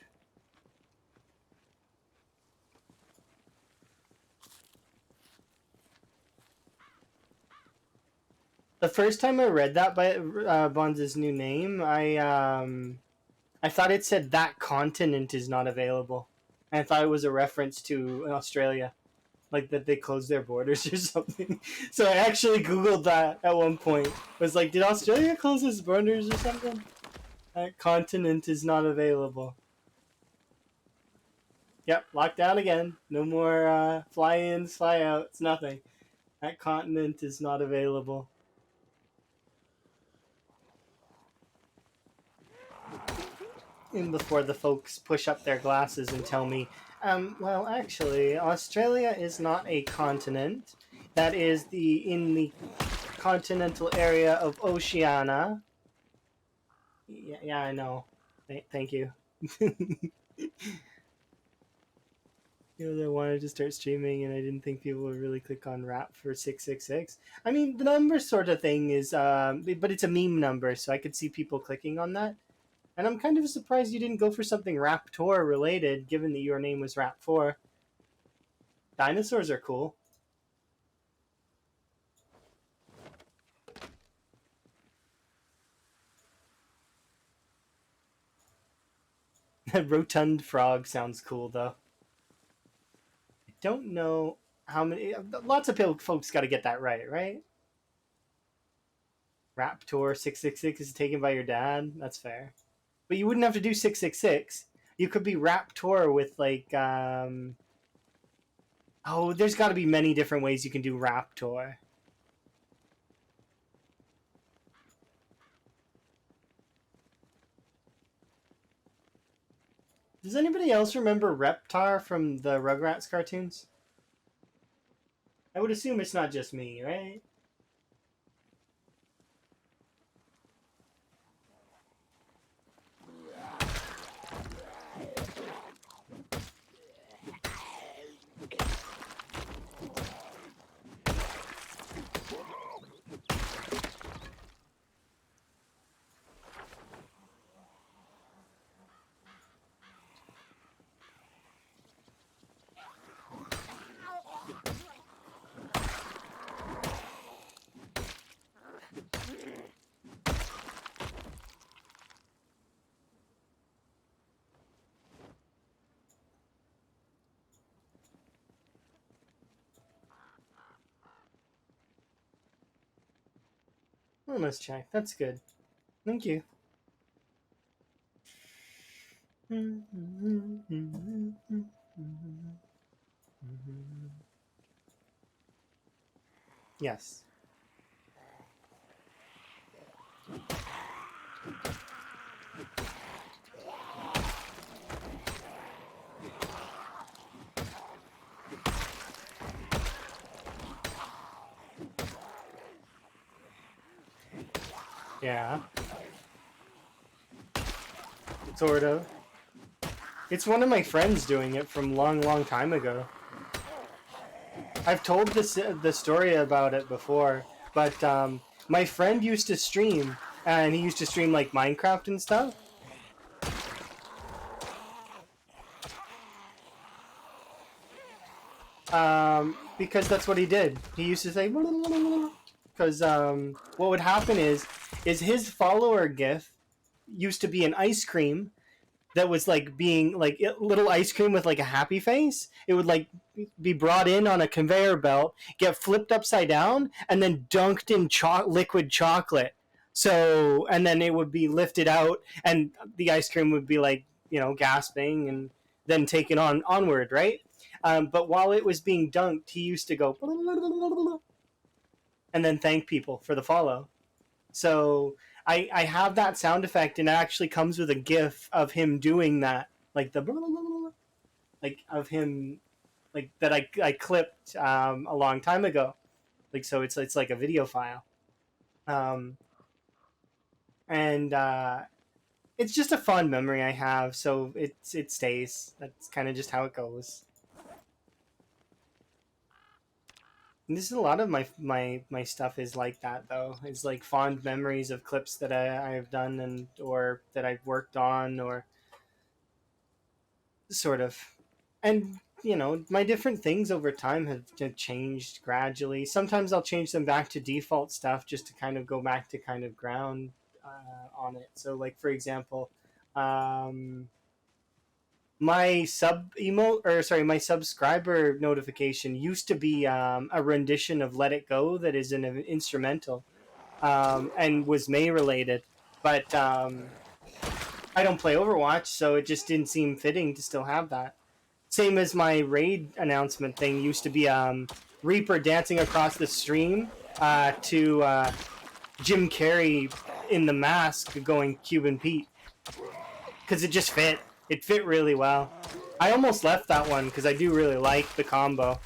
The first time I read that by Bonds' new name, I thought it said that continent is not available, and I thought it was a reference to Australia, like that they closed their borders or something. So I actually Googled that at one point. It was like, did Australia close its borders or something? That continent is not available. Yep, locked down again. No more fly-ins, fly-outs, nothing. That continent is not available. And before the folks push up their glasses and tell me, well, actually, Australia is not a continent. That is in the continental area of Oceania. Yeah, I know. Thank you. I wanted to start streaming, and I didn't think people would really click on rap for 666. I mean, the number sort of thing is, but it's a meme number, so I could see people clicking on that. And I'm kind of surprised you didn't go for something Raptor related, given that your name was Rap4. Dinosaurs are cool. Rotund frog sounds cool, though. I don't know how many. Lots of folks got to get that right? Raptor 666 is taken by your dad. That's fair. But you wouldn't have to do 666. You could be Raptor with like. Oh, there's got to be many different ways you can do Raptor. Does anybody else remember Reptar from the Rugrats cartoons? I would assume it's not just me, right? Well, let's check. That's good. Thank you. Yes. Yeah. Sort of. It's one of my friends doing it from long, long time ago. I've told the story about it before, but my friend used to stream, and he used to stream like Minecraft and stuff. Because that's what he did. He used to say because what would happen is his follower GIF used to be an ice cream that was like being like a little ice cream with like a happy face. It would like be brought in on a conveyor belt, get flipped upside down, and then dunked in liquid chocolate. So, and then it would be lifted out, and the ice cream would be like, gasping, and then taken onward, right? But while it was being dunked, he used to go and then thank people for the follow. So I have that sound effect, and it actually comes with a GIF of him doing that, like the like of him, like that I clipped a long time ago. Like, so it's like a video file, and it's just a fond memory I have, so it stays. That's kind of just how it goes. And this is a lot of my stuff is like that though. It's like fond memories of clips that I've done and or that I've worked on or sort of, and my different things over time have changed gradually. Sometimes I'll change them back to default stuff just to kind of go back to kind of ground on it. So like for example, um, my sub emote or sorry my subscriber notification used to be a rendition of Let It Go that is an instrumental, and was May related, but I don't play Overwatch, so it just didn't seem fitting to still have that. Same as my raid announcement thing used to be Reaper dancing across the stream to Jim Carrey in The Mask going Cuban Pete, because it just fit. It fit really well. I almost left that one because I do really like the combo.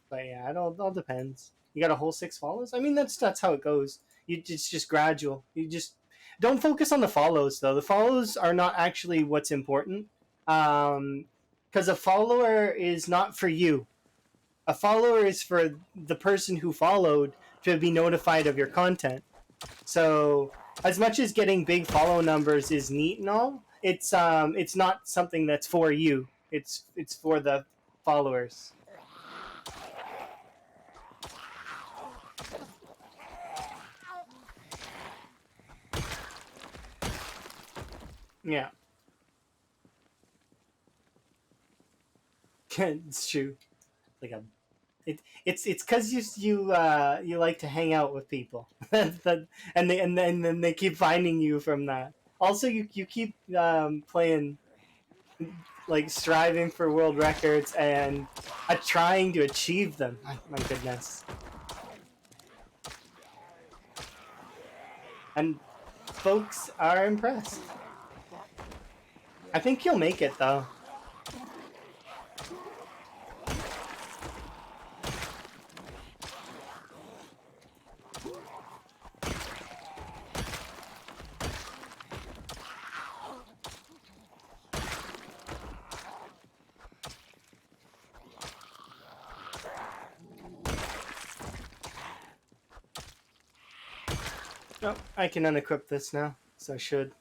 But yeah, it all depends. You got a whole 6 follows? I mean, that's how it goes. It's just gradual. You just don't focus on the follows though. The follows are not actually what's important. Because a follower is not for you. A follower is for the person who followed to be notified of your content. So as much as getting big follow numbers is neat and all, it's not something that's for you. It's for the followers. Yeah, it's true. Like a it's because you like to hang out with people that, and then they keep finding you from that. Also, you keep playing, like striving for world records and trying to achieve them. My goodness, and folks are impressed. I think you'll make it though. Oh, I can unequip this now, so I should.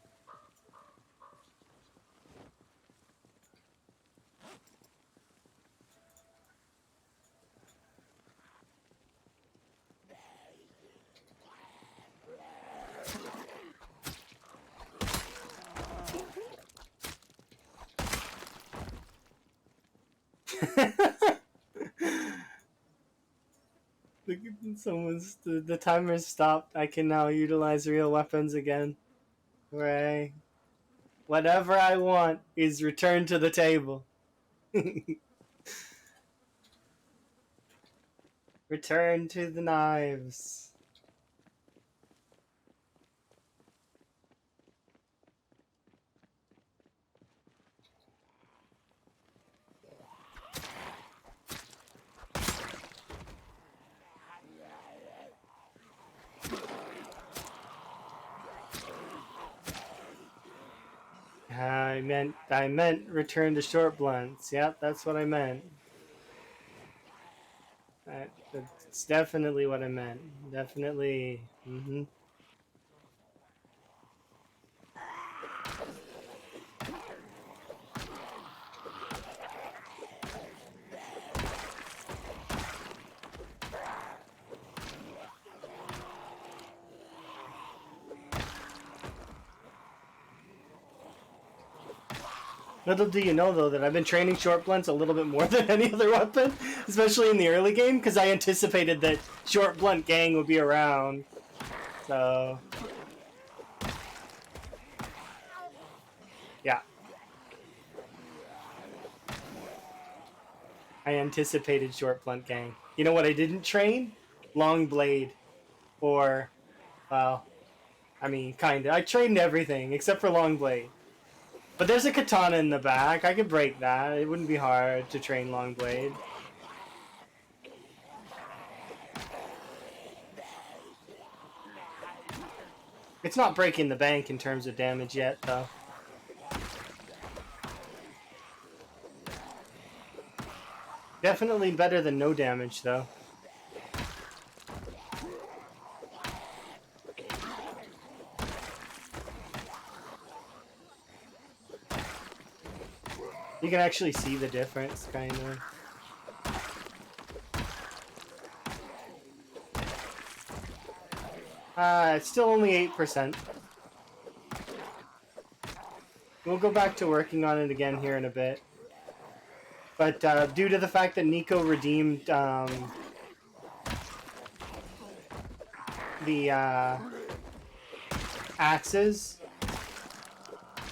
The timer's stopped. I can now utilize real weapons again. Hooray. Whatever I want is returned to the table. Return to the knives. I meant return to short blunts. Yep, that's what I meant. That's definitely what I meant. Definitely. Little do you know, though, that I've been training short blunts a little bit more than any other weapon, especially in the early game, because I anticipated that short blunt gang would be around. So, yeah. I anticipated short blunt gang. You know what I didn't train? Long blade. Or, well, I mean, kinda. I trained everything except for long blade. But there's a katana in the back. I could break that. It wouldn't be hard to train long blade. It's not breaking the bank in terms of damage yet, though. Definitely better than no damage, though. You can actually see the difference, kind of. It's still only 8%. We'll go back to working on it again here in a bit. But due to the fact that Nico redeemed the axes,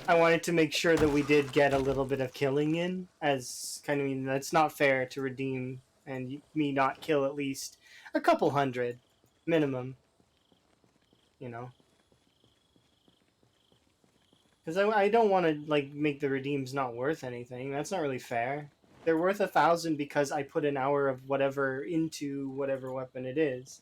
I wanted to make sure that we did get a little bit of killing in, as kind of, I mean, that's not fair to redeem and me not kill at least a couple hundred minimum, you know. Because I don't want to like make the redeems not worth anything. That's not really fair. They're worth 1,000 because I put an hour of whatever into whatever weapon it is.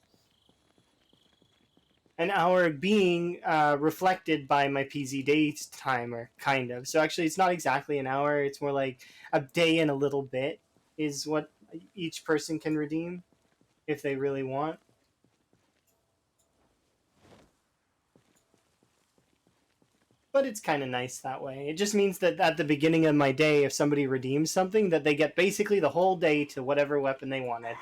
An hour being reflected by my PZ days timer, kind of. So actually, it's not exactly an hour. It's more like a day and a little bit is what each person can redeem if they really want. But it's kind of nice that way. It just means that at the beginning of my day, if somebody redeems something, that they get basically the whole day to whatever weapon they wanted.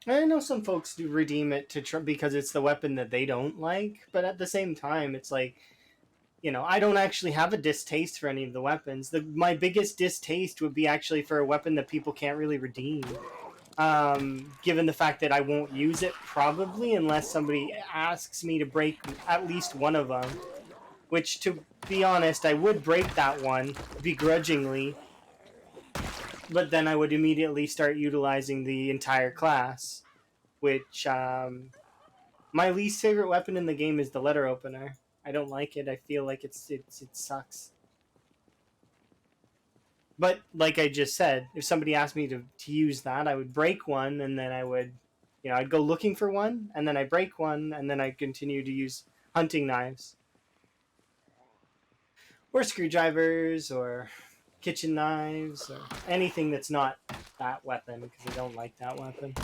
I know some folks do redeem it to because it's the weapon that they don't like, but at the same time, it's like, you know, I don't actually have a distaste for any of the weapons. My biggest distaste would be actually for a weapon that people can't really redeem. Given the fact that I won't use it probably unless somebody asks me to break at least one of them. Which, to be honest, I would break that one begrudgingly, but then I would immediately start utilizing the entire class. Which, my least favorite weapon in the game is the letter opener. I don't like it. I feel like it sucks. But like I just said, if somebody asked me to use that, I would break one, and then I would, you know, I'd go looking for one, and then I break one, and then I continue to use hunting knives or screwdrivers or kitchen knives or anything that's not that weapon, because I don't like that weapon.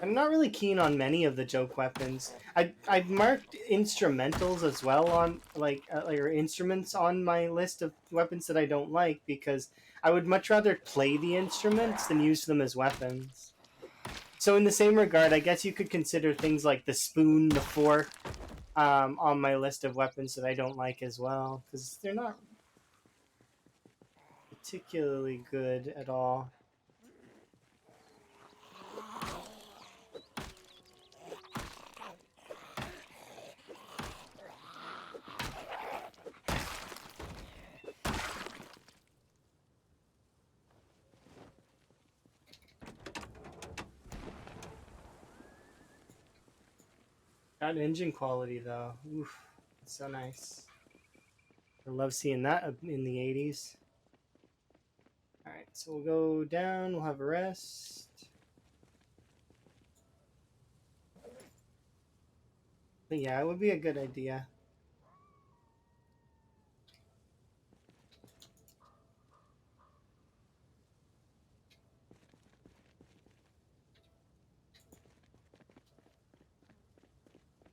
I'm not really keen on many of the joke weapons. I've marked instrumentals as well on or instruments on my list of weapons that I don't like, because I would much rather play the instruments than use them as weapons. So in the same regard, I guess you could consider things like the spoon, the fork, on my list of weapons that I don't like as well, because they're not particularly good at all. That engine quality though, oof, it's so nice. I love seeing that in the 80s. Alright, so we'll go down, we'll have a rest. But yeah, it would be a good idea.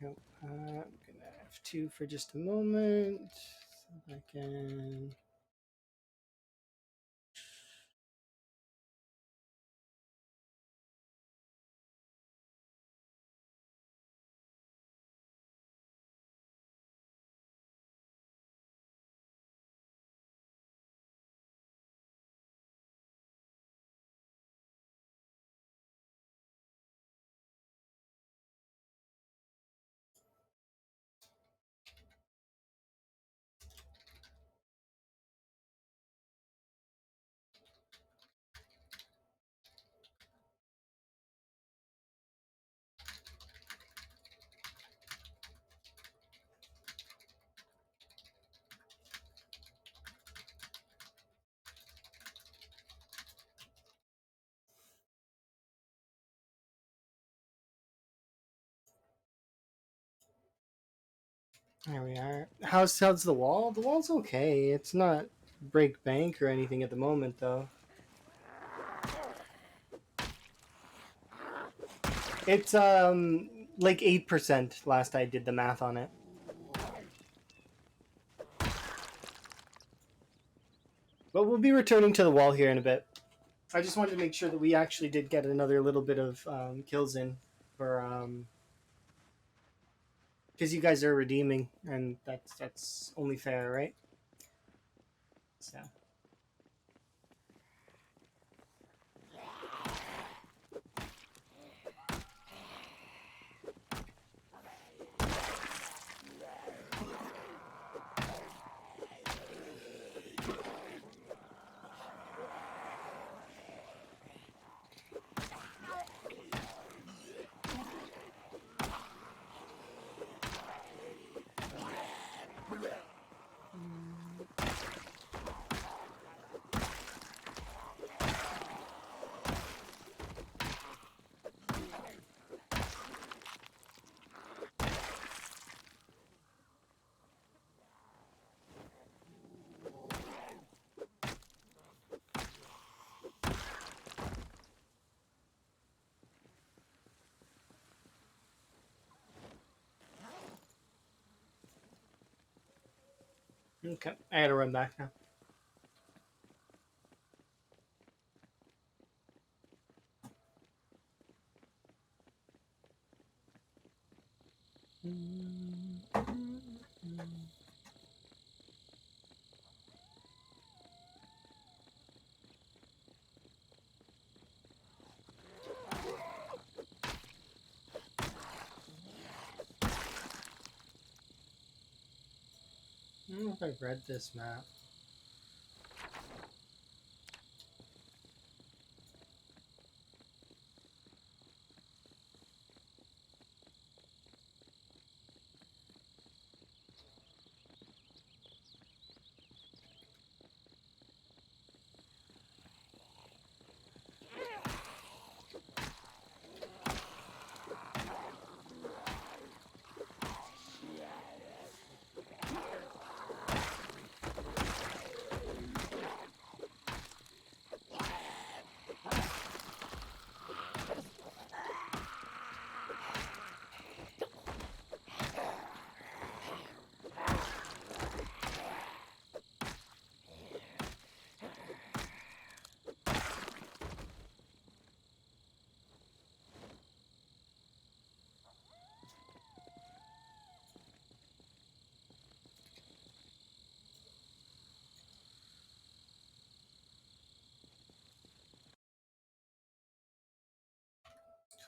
Nope. I'm gonna F2 for just a moment. So I can. There we are. How's the wall? The wall's okay. It's not break bank or anything at the moment, though. It's like 8% last I did the math on it. But we'll be returning to the wall here in a bit. I just wanted to make sure that we actually did get another little bit of kills in for because you guys are redeeming, and that's only fair, right? So. Okay, I gotta run back now. I don't know if I've read this map.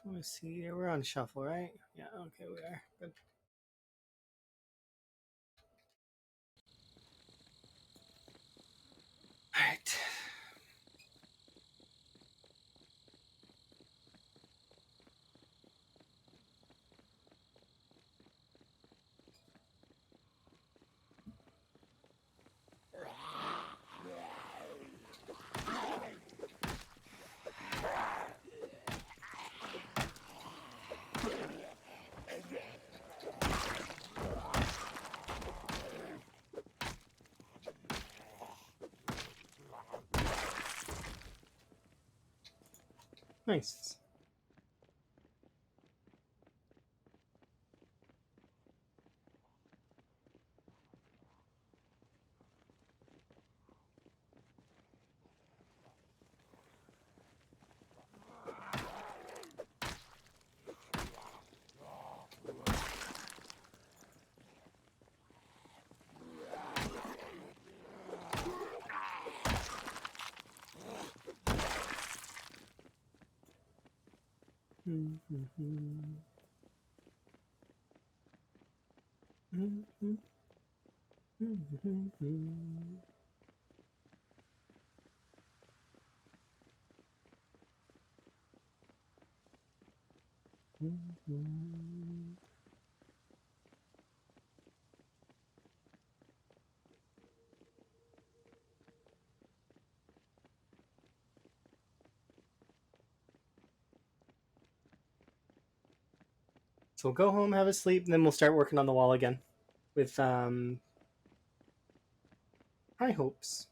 Let me see. We're on shuffle, right? Yeah. Okay, we are. Good. All right. Nice. So we'll go home, have a sleep, and then we'll start working on the wall again. with high hopes.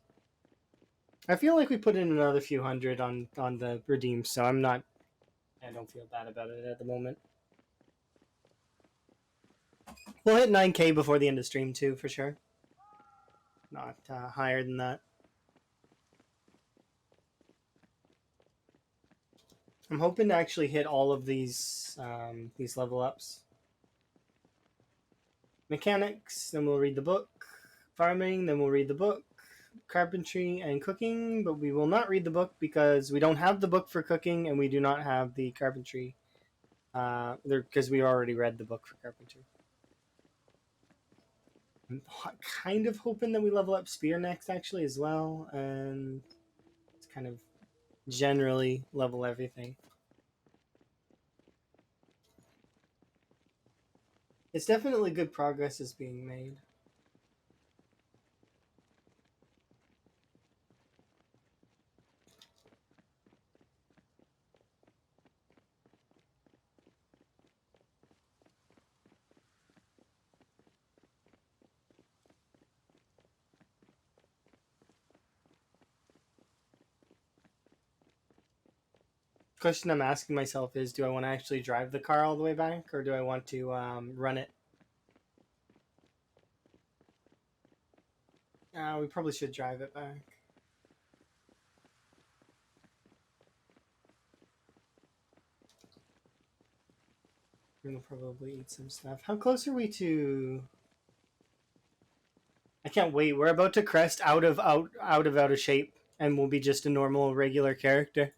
I feel like we put in another few hundred on the redeem, so I don't feel bad about it at the moment. We'll hit 9K before the end of stream too, for sure. Not higher than that. I'm hoping to actually hit all of these level ups. Mechanics, then we'll read the book. Farming, then we'll read the book. Carpentry and cooking, but we will not read the book because we don't have the book for cooking and we do not have the carpentry. Because we already read the book for carpentry. I'm kind of hoping that we level up spear next actually as well, and it's kind of generally level everything. It's definitely good progress is being made. Question I'm asking myself is, do I want to actually drive the car all the way back, or do I want to run it? We probably should drive it back. We're gonna probably eat some stuff. How close are we to? I can't wait. We're about to crest out of shape, and we'll be just a normal regular character.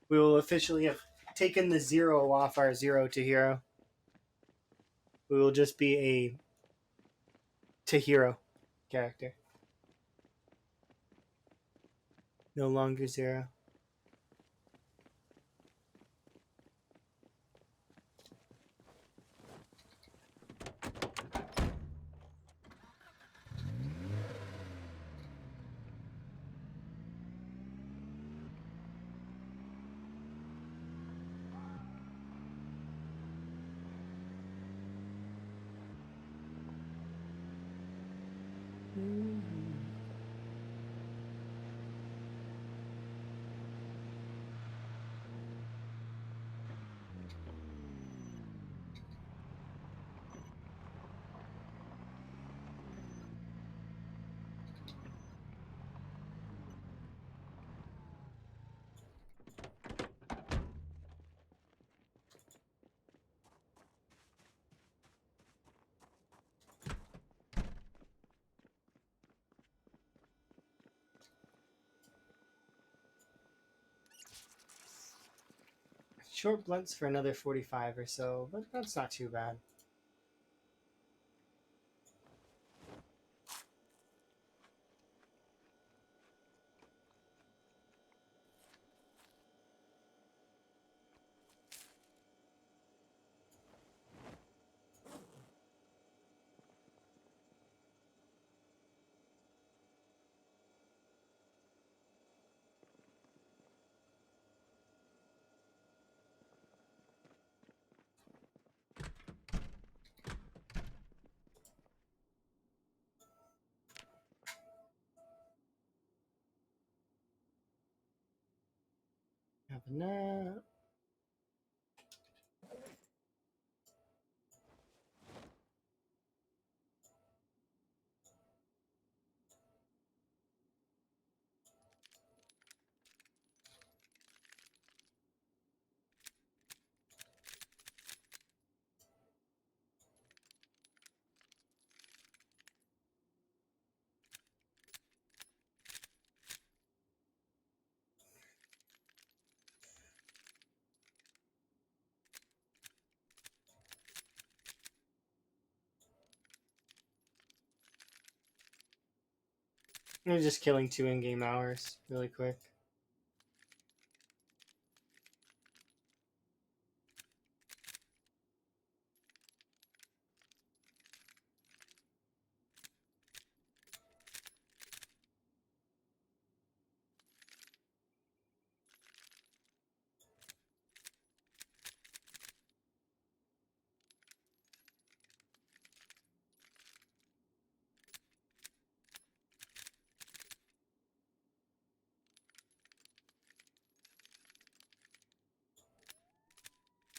We will officially have taken the 0 off our 0 to hero. We will just be a to hero character. No longer 0. Short blunts for another 45 or so, but that's not too bad. Have a nap. I'm just killing 2 in-game hours really quick.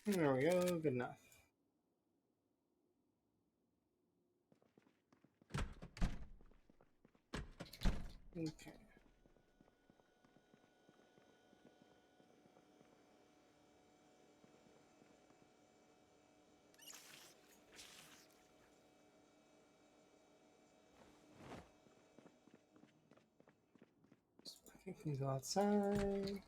There we go. Good enough. Okay. I can go outside.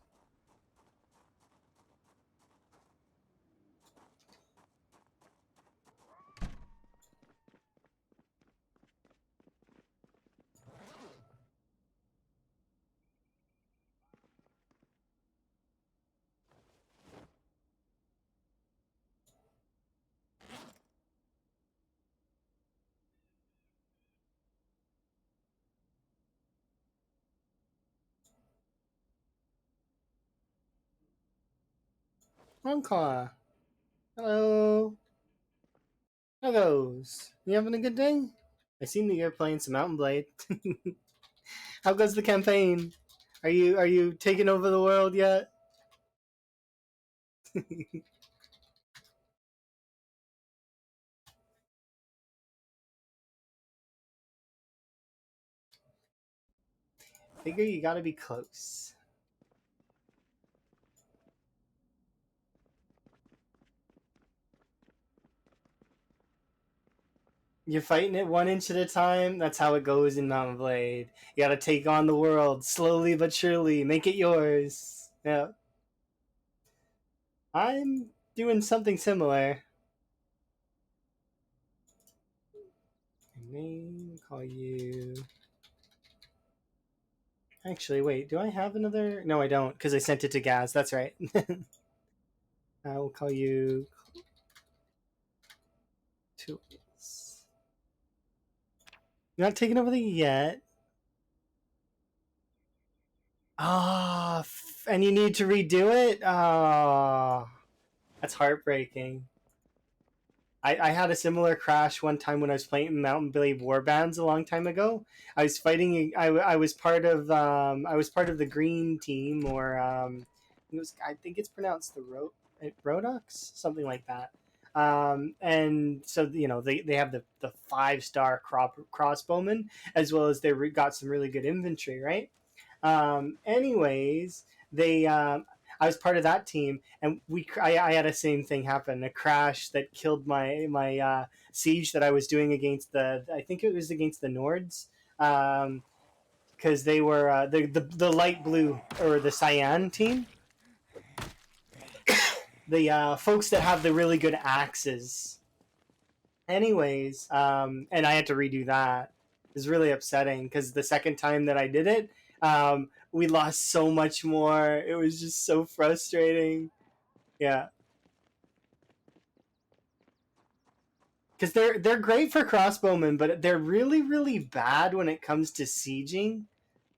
Honka. Hello. How goes? You having a good day? I seen that you're playing some Mountain Blade. How goes the campaign? Are you taking over the world yet? Figure you gotta be close. You're fighting it 1 inch at a time. That's how it goes in Mountain Blade. You gotta take on the world slowly but surely. Make it yours. Yeah. I'm doing something similar. Name, call you. Actually, wait. Do I have another? No, I don't, because I sent it to Gaz. That's right. I will call you Tools. You're not taking over the yet. Ah, and you need to redo it. Ah, that's heartbreaking. I had a similar crash one time when I was playing Mountain Blade Warbands a long time ago. I was fighting. I was part of. I was part of the green team, or it was. I think it's pronounced the Rodux, something like that. And so they have the 5-star crossbowmen, as well as got some really good infantry, right? Anyways, they I was part of that team, and I had the same thing happen, a crash that killed my siege that I was doing against I think it was against the Nords, because they were the light blue, or the cyan team, the folks that have the really good axes. Anyways, and I had to redo that. It was really upsetting because the second time that I did it, we lost so much more. It was just so frustrating. Yeah, because they're great for crossbowmen, but they're really bad when it comes to sieging.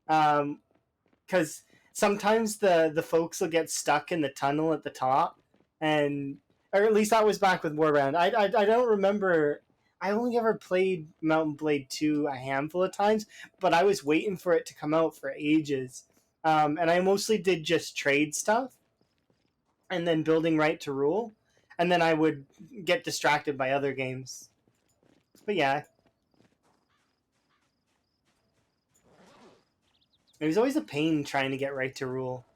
Because sometimes the folks will get stuck in the tunnel at the top, and or at least that was back with Warband. I don't remember. I only ever played Mountain Blade 2 a handful of times, but I was waiting for it to come out for ages. And I mostly did just trade stuff and then building right to rule, and then I would get distracted by other games. But yeah, it was always a pain trying to get right to rule.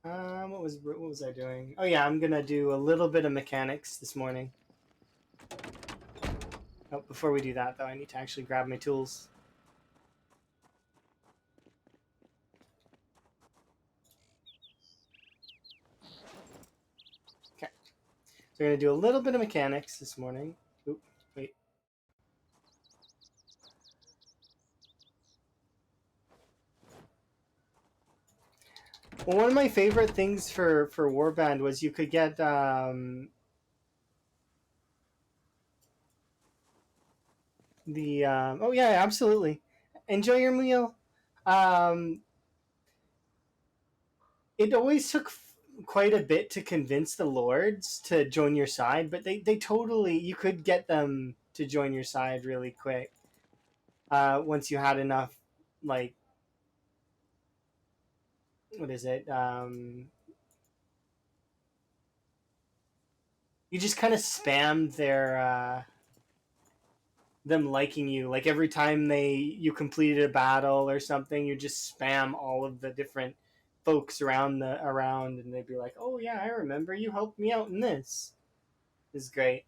What was I doing? Oh yeah, I'm gonna do a little bit of mechanics this morning. Oh, before we do that though, I need to actually grab my tools. Okay, so we're gonna do a little bit of mechanics this morning. Oop, wait. Well, one of my favorite things for Warband was you could get the oh yeah, absolutely. Enjoy your meal. Um, it always took quite a bit to convince the lords to join your side, but they totally, you could get them to join your side really quick, once you had enough, like, what is it, You just kind of spam their them liking you. Like every time you completed a battle or something, you just spam all of the different folks around, and they'd be like, "Oh yeah, I remember you helped me out in this." It's great.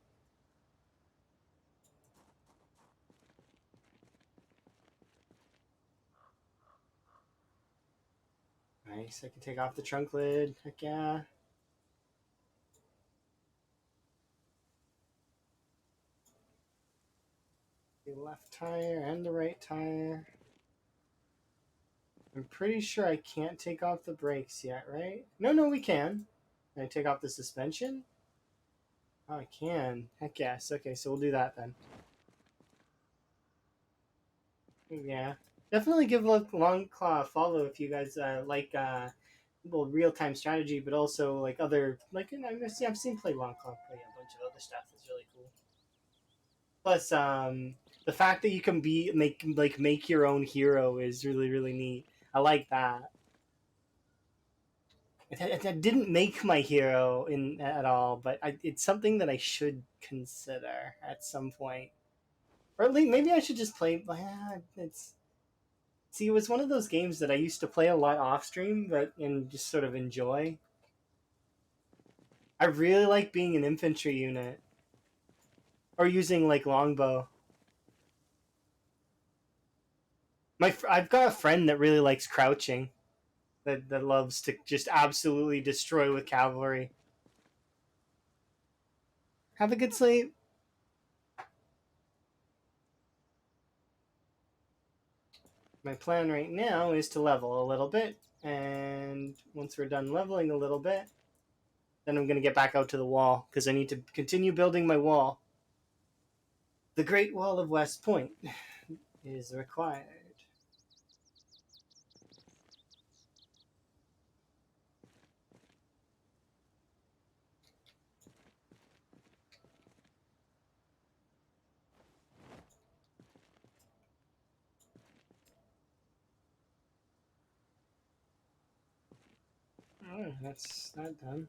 Nice. I can take off the trunk lid. Heck yeah. The left tire and the right tire. I'm pretty sure I can't take off the brakes yet, right? No, we can. Can I take off the suspension? Oh, I can. Heck yes. Okay, so we'll do that then. Yeah. Definitely give Long Claw a follow if you guys like well, real time strategy, but also like other like I've seen play Long Claw play a bunch of other stuff that's really cool. Plus, the fact that you can make your own hero is really neat. I like that. I didn't make my hero in at all, but it's something that I should consider at some point. Or at least maybe I should just play. It's see, it was one of those games that I used to play a lot off stream, but and just sort of enjoy. I really like being an infantry unit or using like longbow. I've got a friend that really likes crouching, that loves to just absolutely destroy with cavalry. Have a good sleep. My plan right now is to level a little bit, and once we're done leveling a little bit, then I'm going to get back out to the wall because I need to continue building my wall. The Great Wall of West Point is required. Oh, that's not done.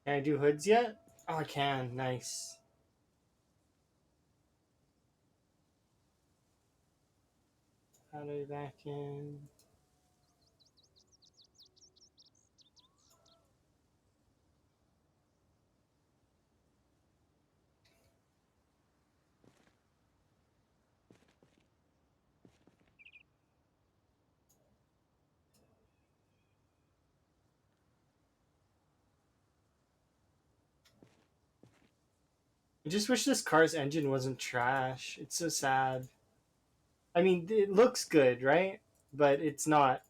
Can I do hoods yet? Oh, I can. Nice. How do I back in? I just wish this car's engine wasn't trash. It's so sad. I mean, it looks good, right? But it's not.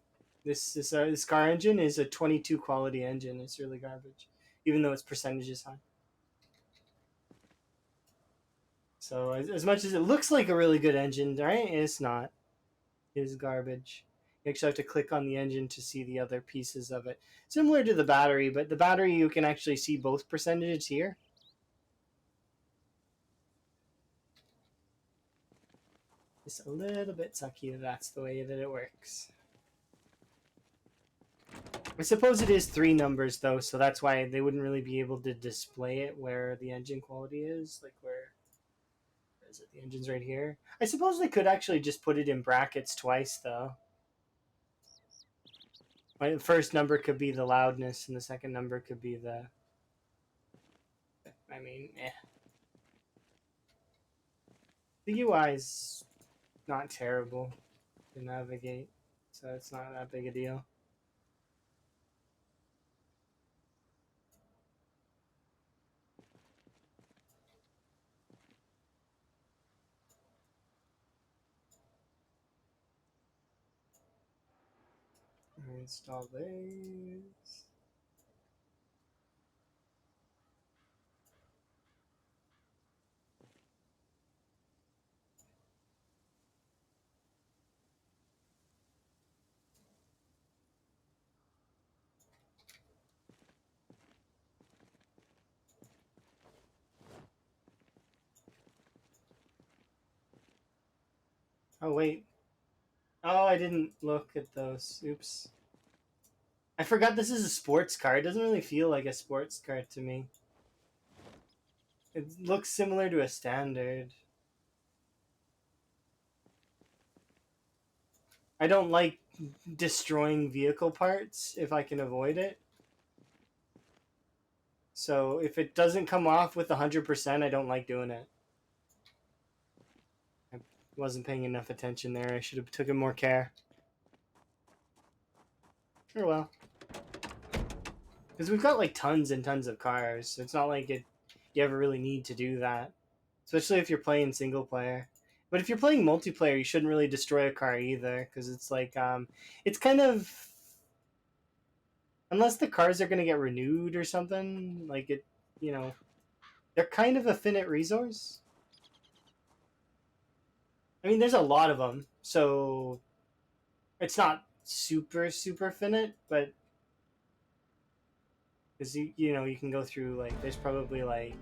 This car engine is a 22 quality engine. It's really garbage, even though its percentage is high. So as much as it looks like a really good engine, right? It's not. It's garbage. You actually have to click on the engine to see the other pieces of it. Similar to the battery, but the battery you can actually see both percentages here. It's a little bit sucky. That's the way that it works. I suppose it is three numbers though, so that's why they wouldn't really be able to display it where the engine quality is. Like where is it? The engine's right here. I suppose they could actually just put it in brackets twice though. The first number could be the loudness, and the second number could be the. I mean, the UI's not terrible to navigate, so it's not that big a deal. Install this. Oh, wait. Oh, I didn't look at those. Oops. I forgot this is a sports car. It doesn't really feel like a sports car to me. It looks similar to a standard. I don't like destroying vehicle parts if I can avoid it. So if it doesn't come off with 100%, I don't like doing it. I wasn't paying enough attention there. I should have taken more care. Oh well. Because we've got like tons and tons of cars. So it's not like you ever really need to do that. Especially if you're playing single player. But if you're playing multiplayer, you shouldn't really destroy a car either. Because it's like, it's kind of... Unless the cars are going to get renewed or something, like it, you know, they're kind of a finite resource. I mean, there's a lot of them, so it's not super finite, but because you can go through like there's probably like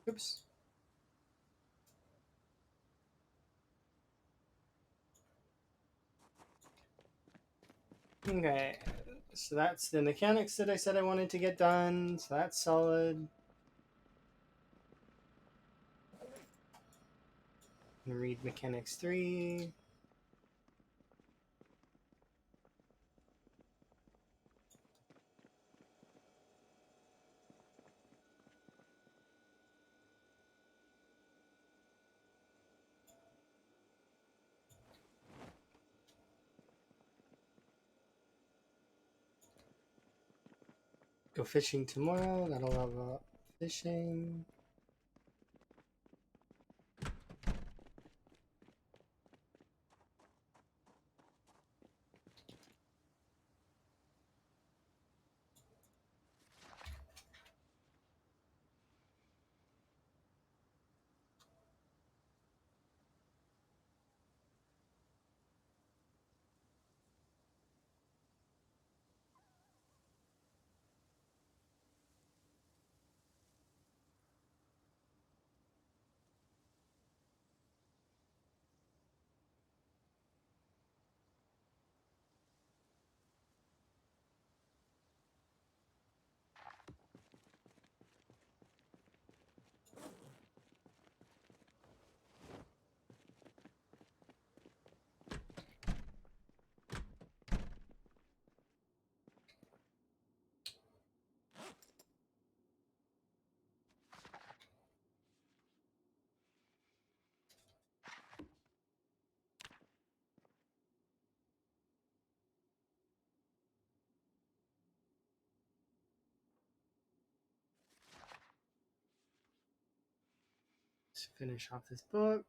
oops. Okay, so that's the mechanics that I said I wanted to get done. So that's solid. Read mechanics 3. Go fishing tomorrow. Got a lot of fishing. Let's finish off this book.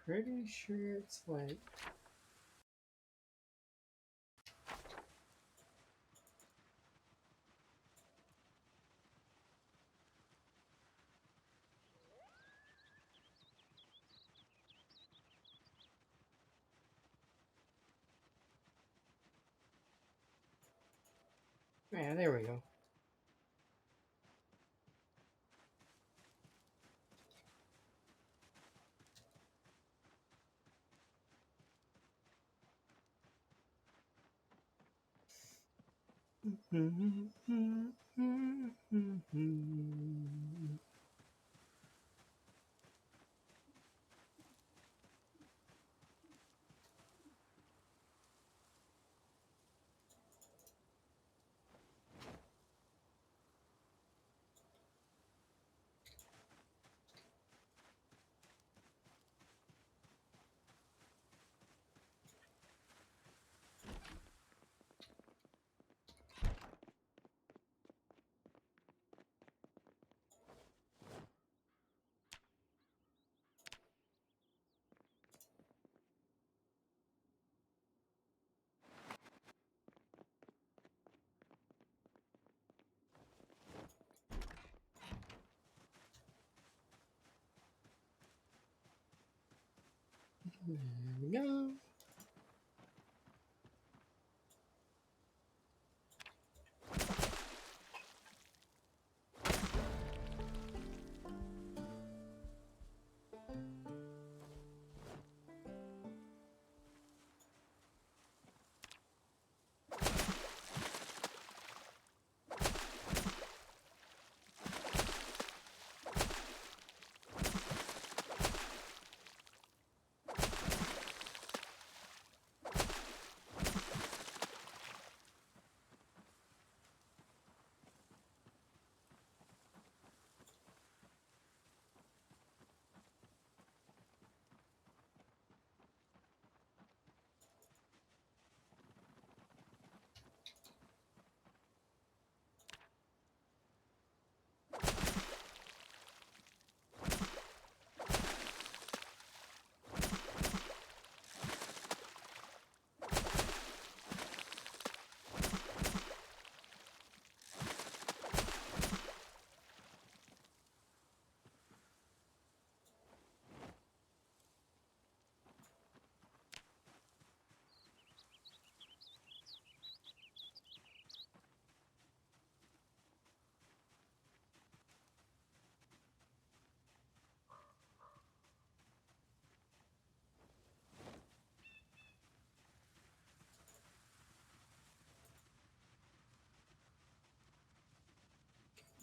pretty sure it's white. Yeah, there we go. There we go.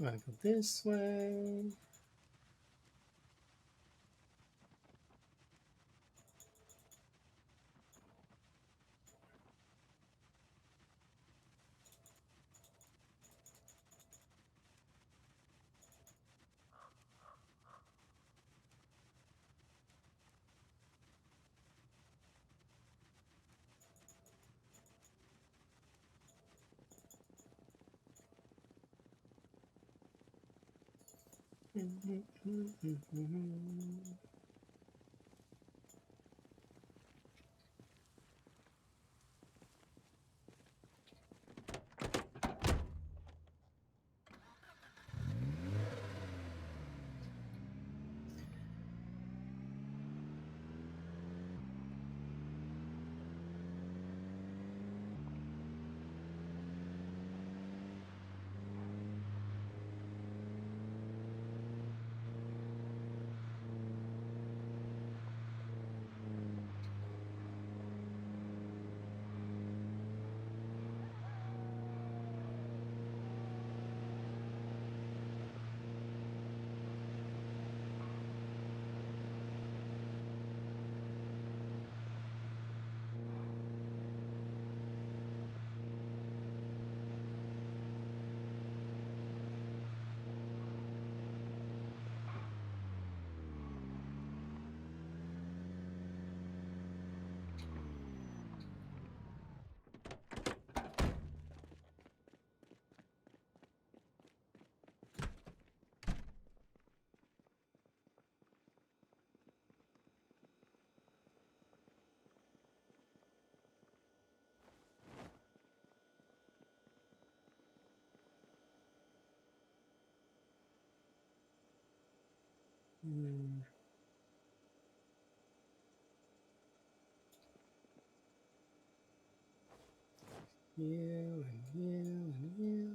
I'm gonna go this way. Hmm. You and you and you.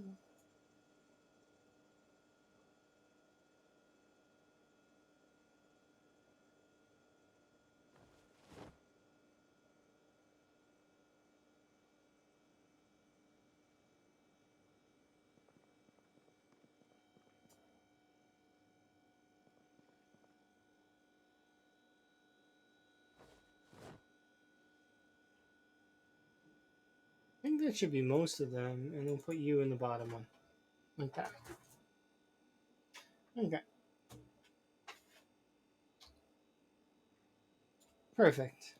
I think that should be most of them, and we'll put you in the bottom one. Like that. Okay. Perfect.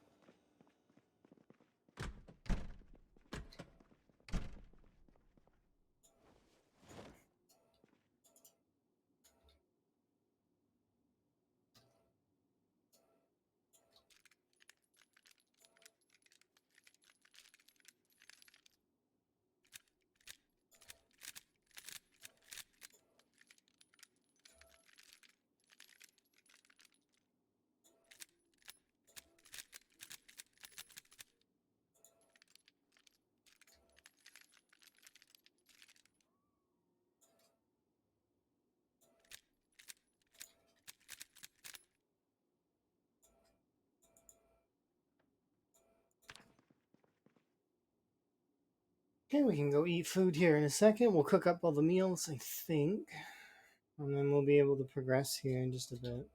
Okay, we can go eat food here in a second. We'll cook up all the meals, I think. And then we'll be able to progress here in just a bit.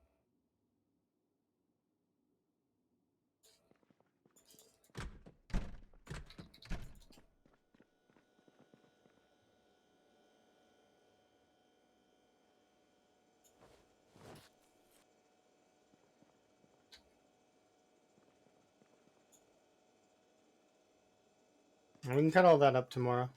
We can cut all that up tomorrow.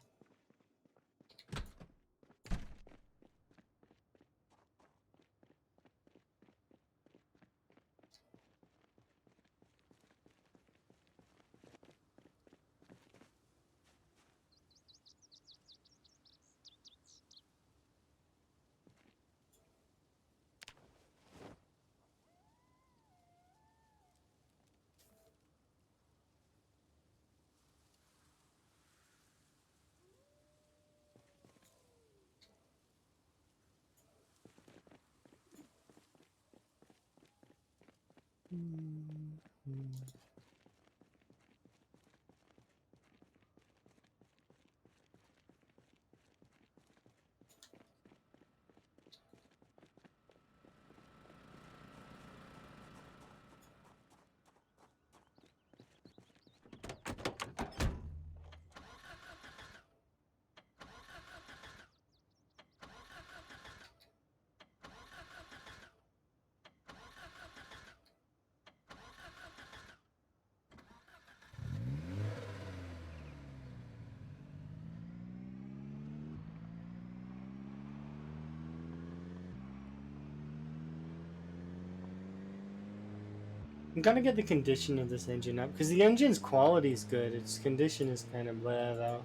I'm gonna get the condition of this engine up because the engine's quality is good. Its condition is kind of blah though.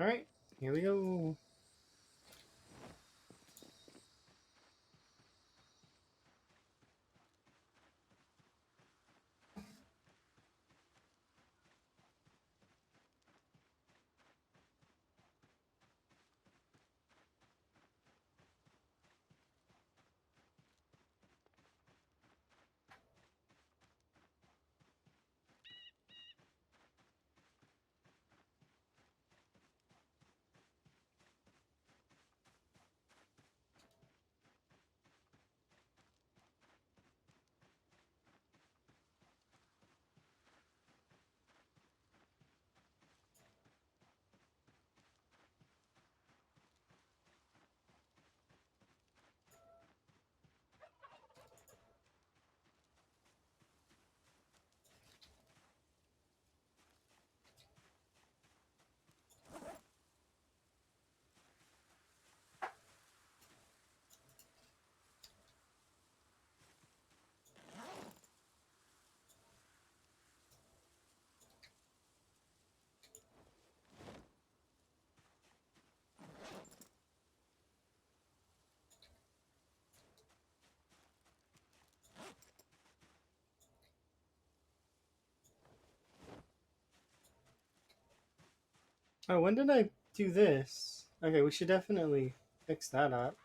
All right, here we go. Oh, when did I do this? Okay, we should definitely fix that up.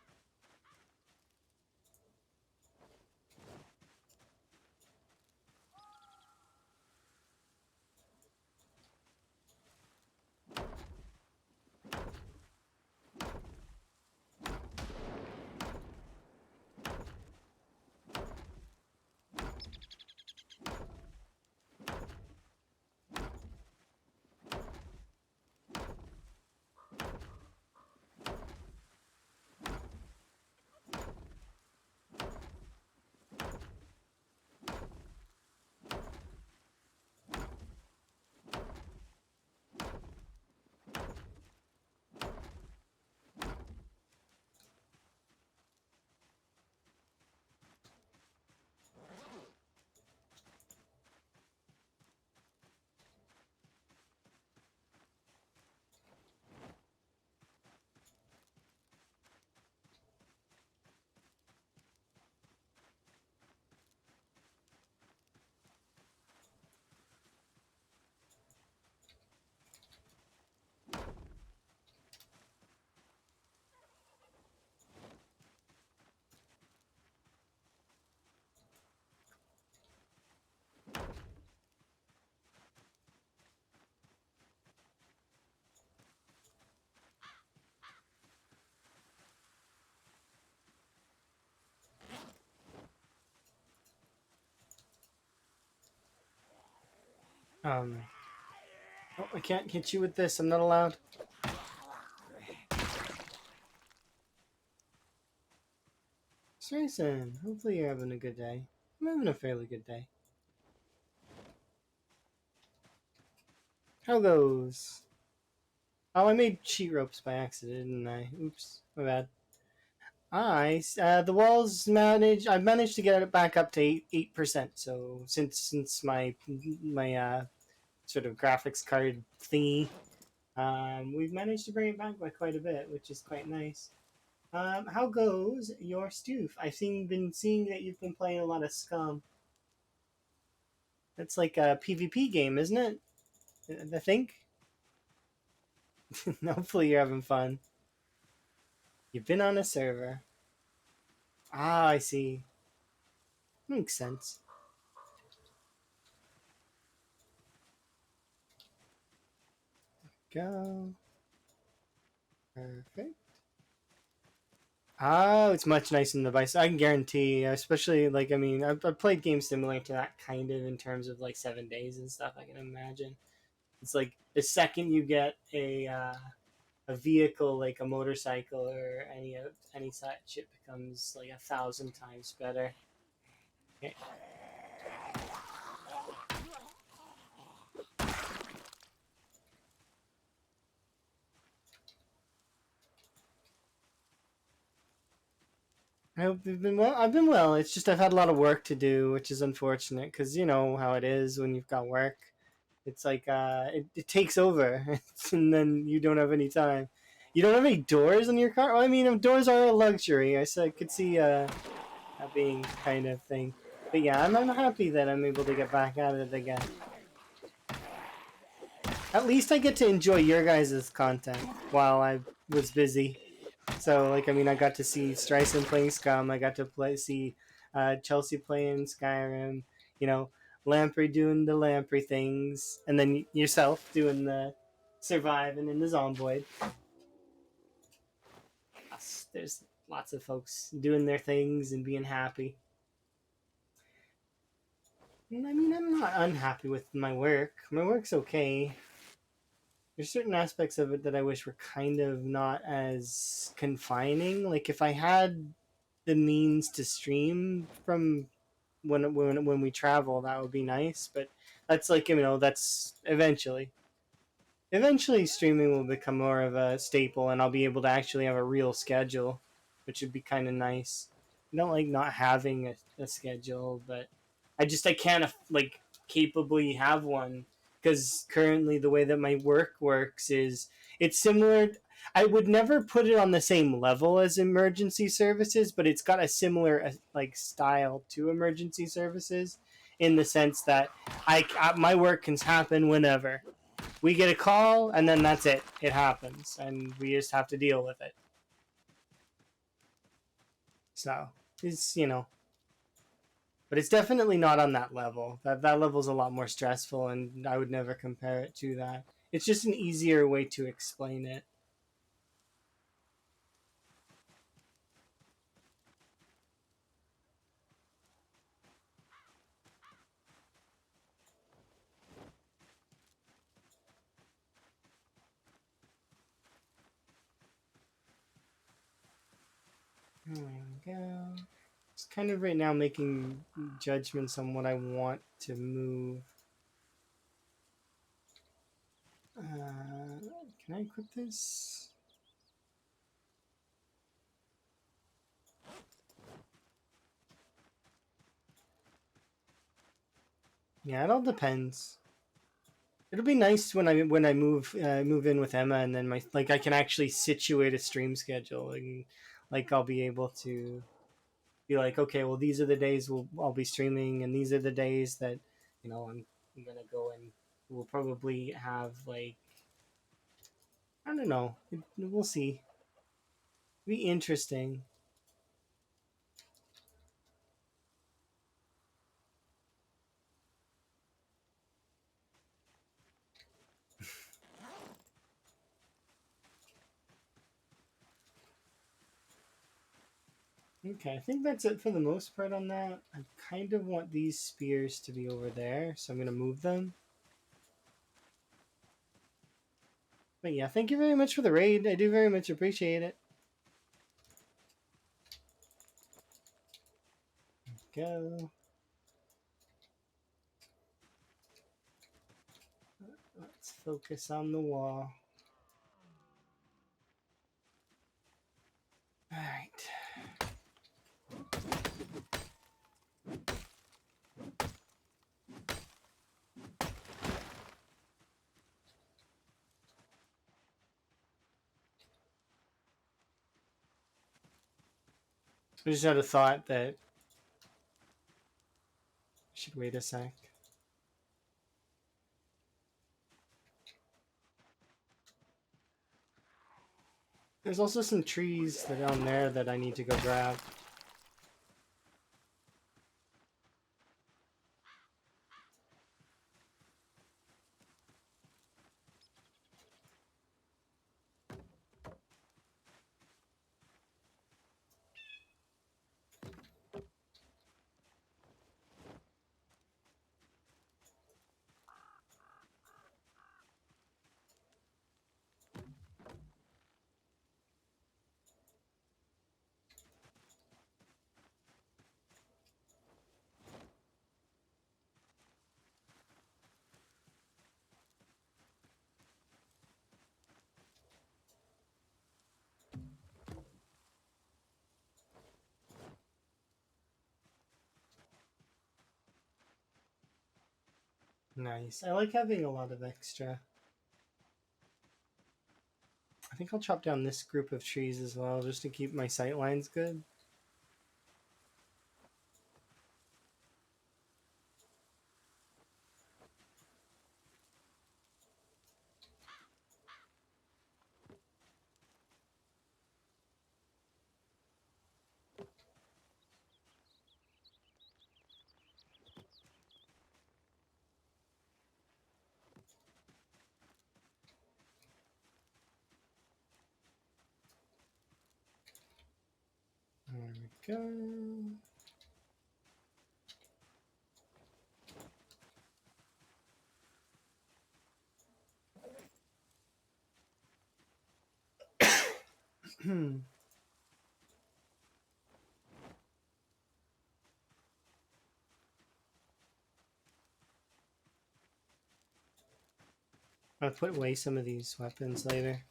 Um, oh, I can't hit you with this. I'm not allowed. Jason, hopefully you're having a good day. I'm having a fairly good day. How goes? Oh, I made sheet ropes by accident, didn't I? Oops, my bad. The walls managed. I managed to get it back up to 8%. So since my sort of graphics card thingy, we've managed to bring it back by quite a bit, which is quite nice. How goes your stoof? Been seeing that you've been playing a lot of Scum. That's like a PvP game, isn't it? I think. Hopefully you're having fun. You've been on a server. Ah, I see. Makes sense. Go. Perfect. Oh, it's much nicer than the device. I can guarantee, especially like I've played games similar to that kind of in terms of like 7 days and stuff. I can imagine it's like the second you get a vehicle like a motorcycle or any such, it becomes like 1,000 times better. Okay. I hope you've been well. I've been well. It's just I've had a lot of work to do, which is unfortunate because you know how it is when you've got work. It's like it takes over, and then you don't have any time. You don't have any doors on your car. Well, I mean, doors are a luxury. I could see that being kind of thing. But yeah, I'm happy that I'm able to get back at it again. At least I get to enjoy your guys' content while I was busy. So I got to see Streisand playing Scum. I got to see Chelsea playing Skyrim. You know, Lamprey doing the Lamprey things, and then yourself doing the surviving in the Zomboid. There's lots of folks doing their things and being happy. And I'm not unhappy with my work. My work's okay. There's certain aspects of it that I wish were kind of not as confining. Like if I had the means to stream from when we travel, that would be nice. But that's that's eventually streaming will become more of a staple, and I'll be able to actually have a real schedule, which would be kind of nice. I don't like not having a schedule, but I can't like capably have one because currently the way that my work works is it's similar. I would never put it on the same level as emergency services, but it's got a similar like style to emergency services in the sense that my work can happen whenever. We get a call, and then that's it. It happens, and we just have to deal with it. So it's, you know, but it's definitely not on that level. That level's a lot more stressful, and I would never compare it to that. It's just an easier way to explain it. There we go. It's kind of right now making judgments on what I want to move. Can I equip this? Yeah, it all depends. It'll be nice when I move in with Emma, and then my like I can actually situate a stream schedule, and like I'll be able to be like, okay, well these are the days I'll be streaming, and these are the days that, you know, I'm gonna go, and we'll probably have like, I don't know, we'll see. It'll be interesting. Okay, I think that's it for the most part on that. I kind of want these spears to be over there, so I'm gonna move them. But yeah, thank you very much for the raid. I do very much appreciate it. Go. Let's focus on the wall. Alright. I just had a thought that I should wait a sec. There's also some trees that are down there that I need to go grab. Nice. I like having a lot of extra. I think I'll chop down this group of trees as well, just to keep my sight lines good. There we go. I'll put away some of these weapons later.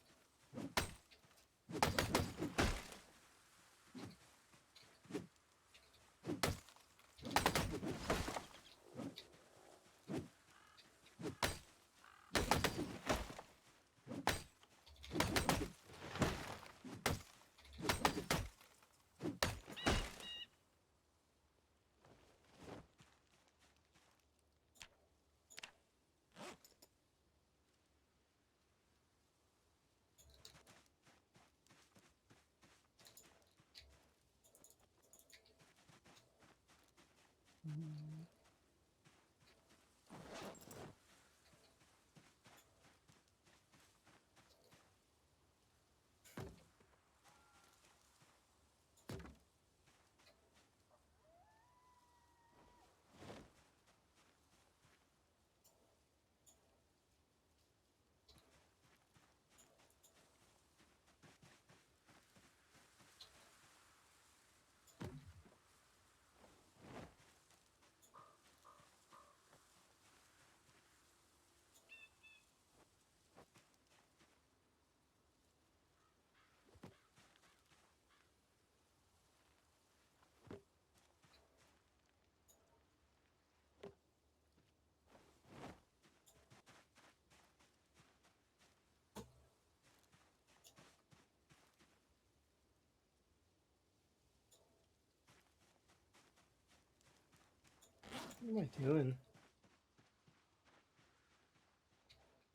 What am I doing?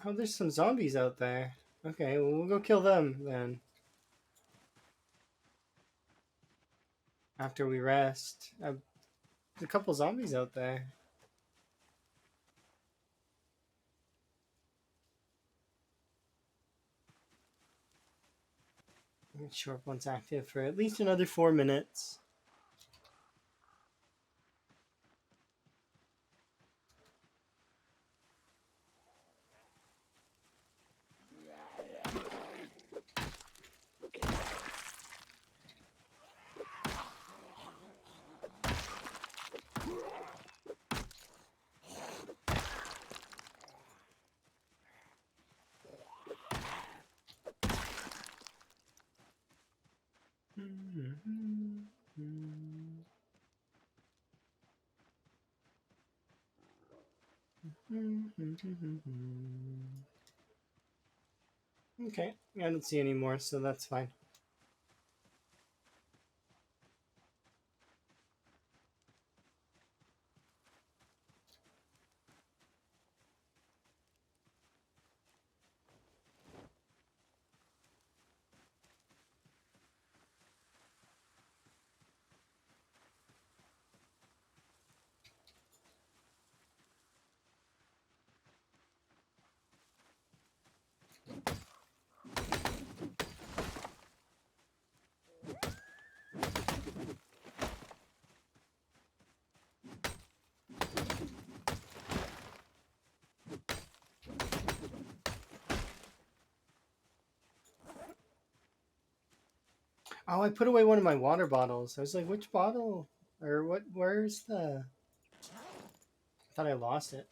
Oh, there's some zombies out there. Okay, well, we'll go kill them then. After we rest. There's a couple zombies out there. Short one's active for at least another 4 minutes. Okay, I don't see any more, so that's fine. Oh, I put away one of my water bottles. I was like, which bottle? Or what? Where's the... I thought I lost it.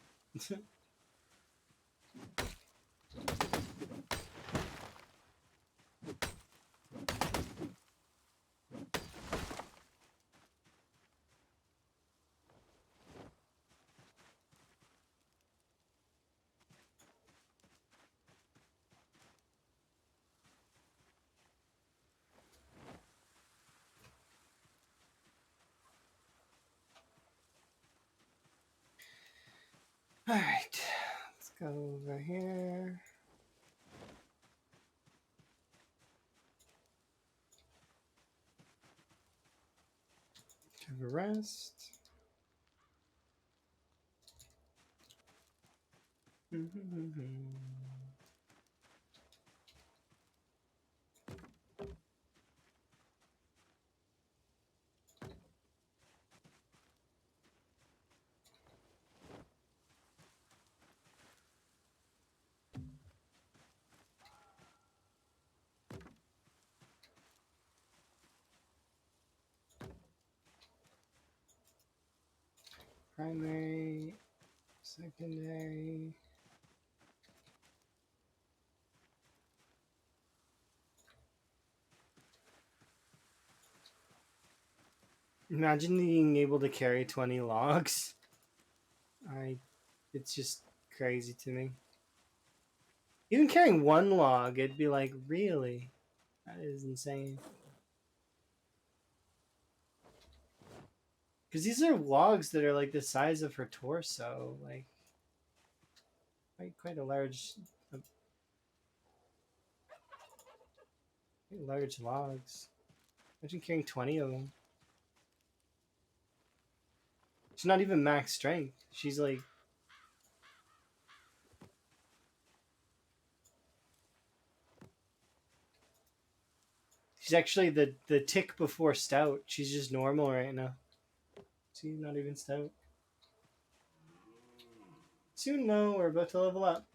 Alright, let's go over here. Have a rest. Primary, secondary. Imagine being able to carry 20 logs. It's just crazy to me. Even carrying one log, it'd be like, really? That is insane. Because these are logs that are like the size of her torso, like quite a large, quite large logs. Imagine carrying 20 of them. She's not even max strength. She's like, she's actually the tick before stout. She's just normal right now. She's not even stout. Soon, no, we're about to level up.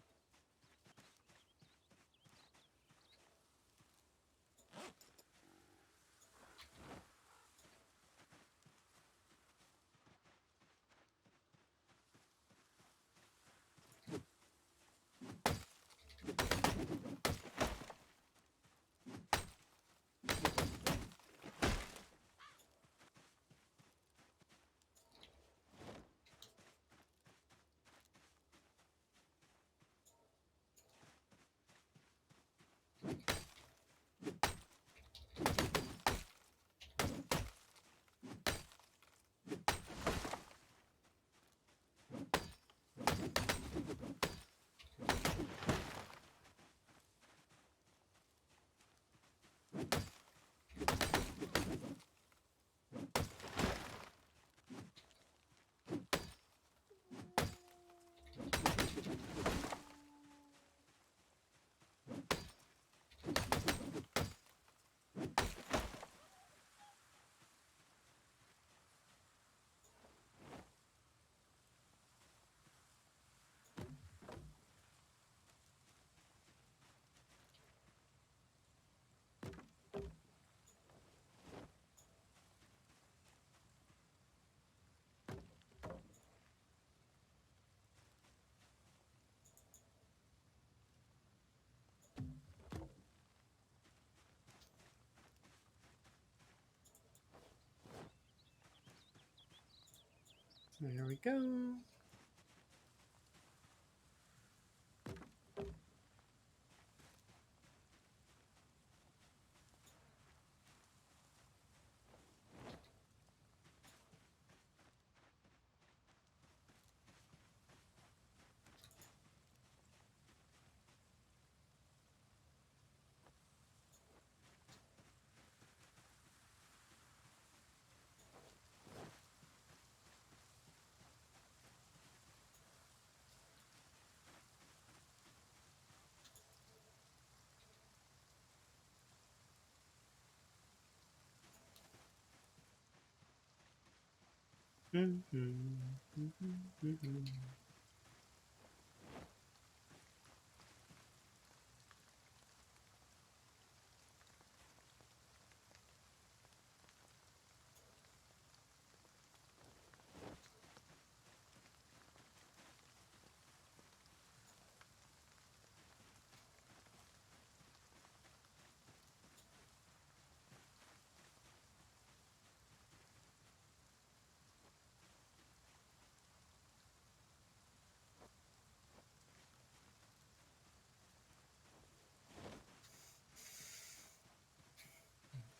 There we go.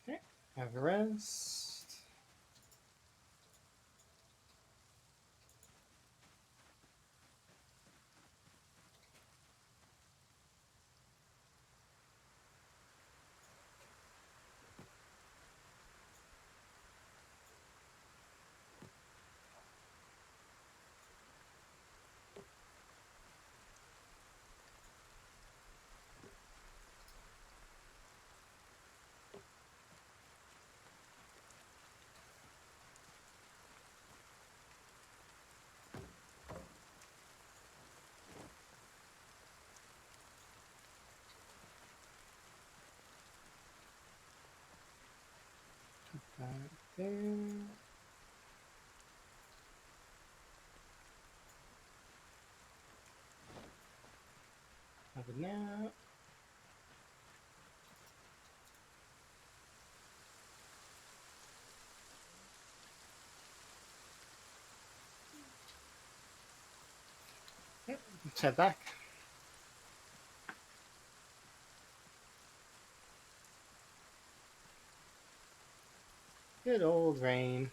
Okay, have a rest. Put that there. Have a nap. Yep, let's head back. Good old rain.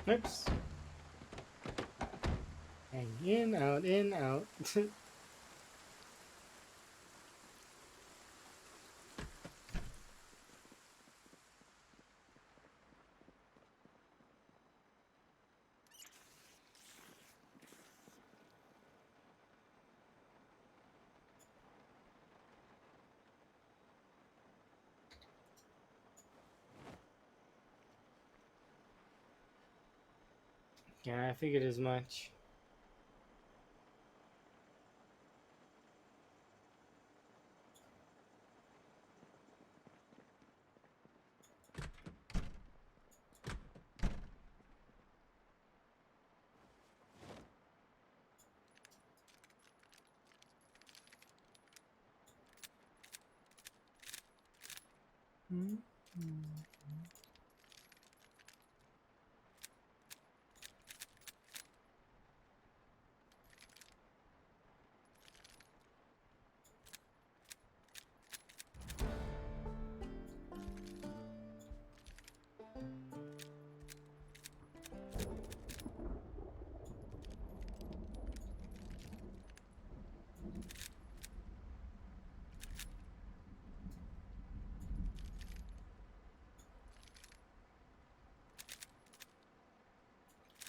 Oops. And in, out, in, out. Yeah, I figured as much.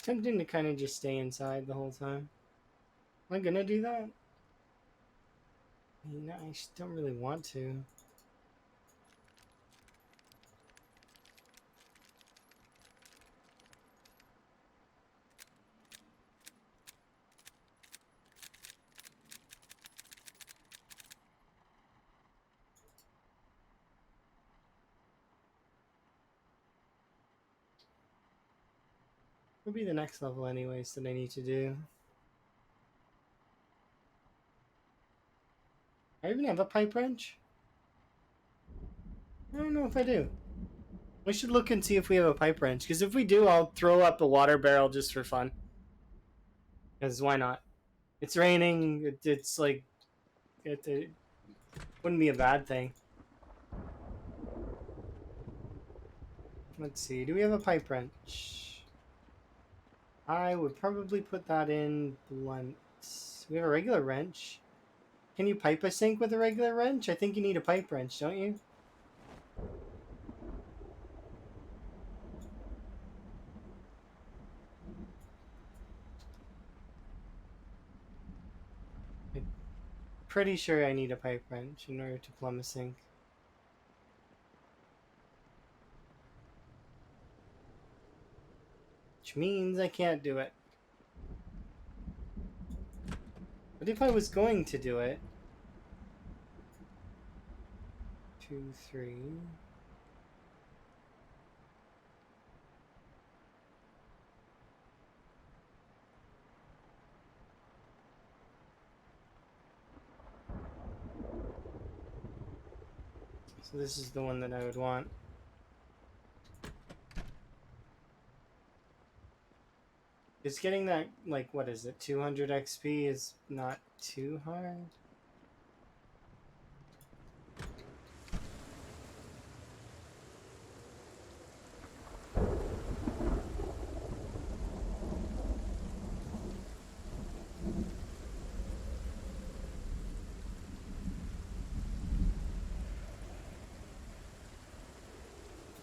Tempting to kind of just stay inside the whole time. Am I gonna do that? I mean, I just don't really want to. It'll be the next level anyways that I need to do. I even have a pipe wrench? I don't know if I do. We should look and see if we have a pipe wrench, because if we do, I'll throw up a water barrel just for fun. Because why not? It's raining. It's like it wouldn't be a bad thing. Let's see. Do we have a pipe wrench? I would probably put that in blunt. We have a regular wrench. Can you pipe a sink with a regular wrench? I think you need a pipe wrench, don't you? I'm pretty sure I need a pipe wrench in order to plumb a sink. Which means I can't do it. But if I was going to do it... 2, 3... So this is the one that I would want. Just getting that, like, what is it, 200 XP is not too hard.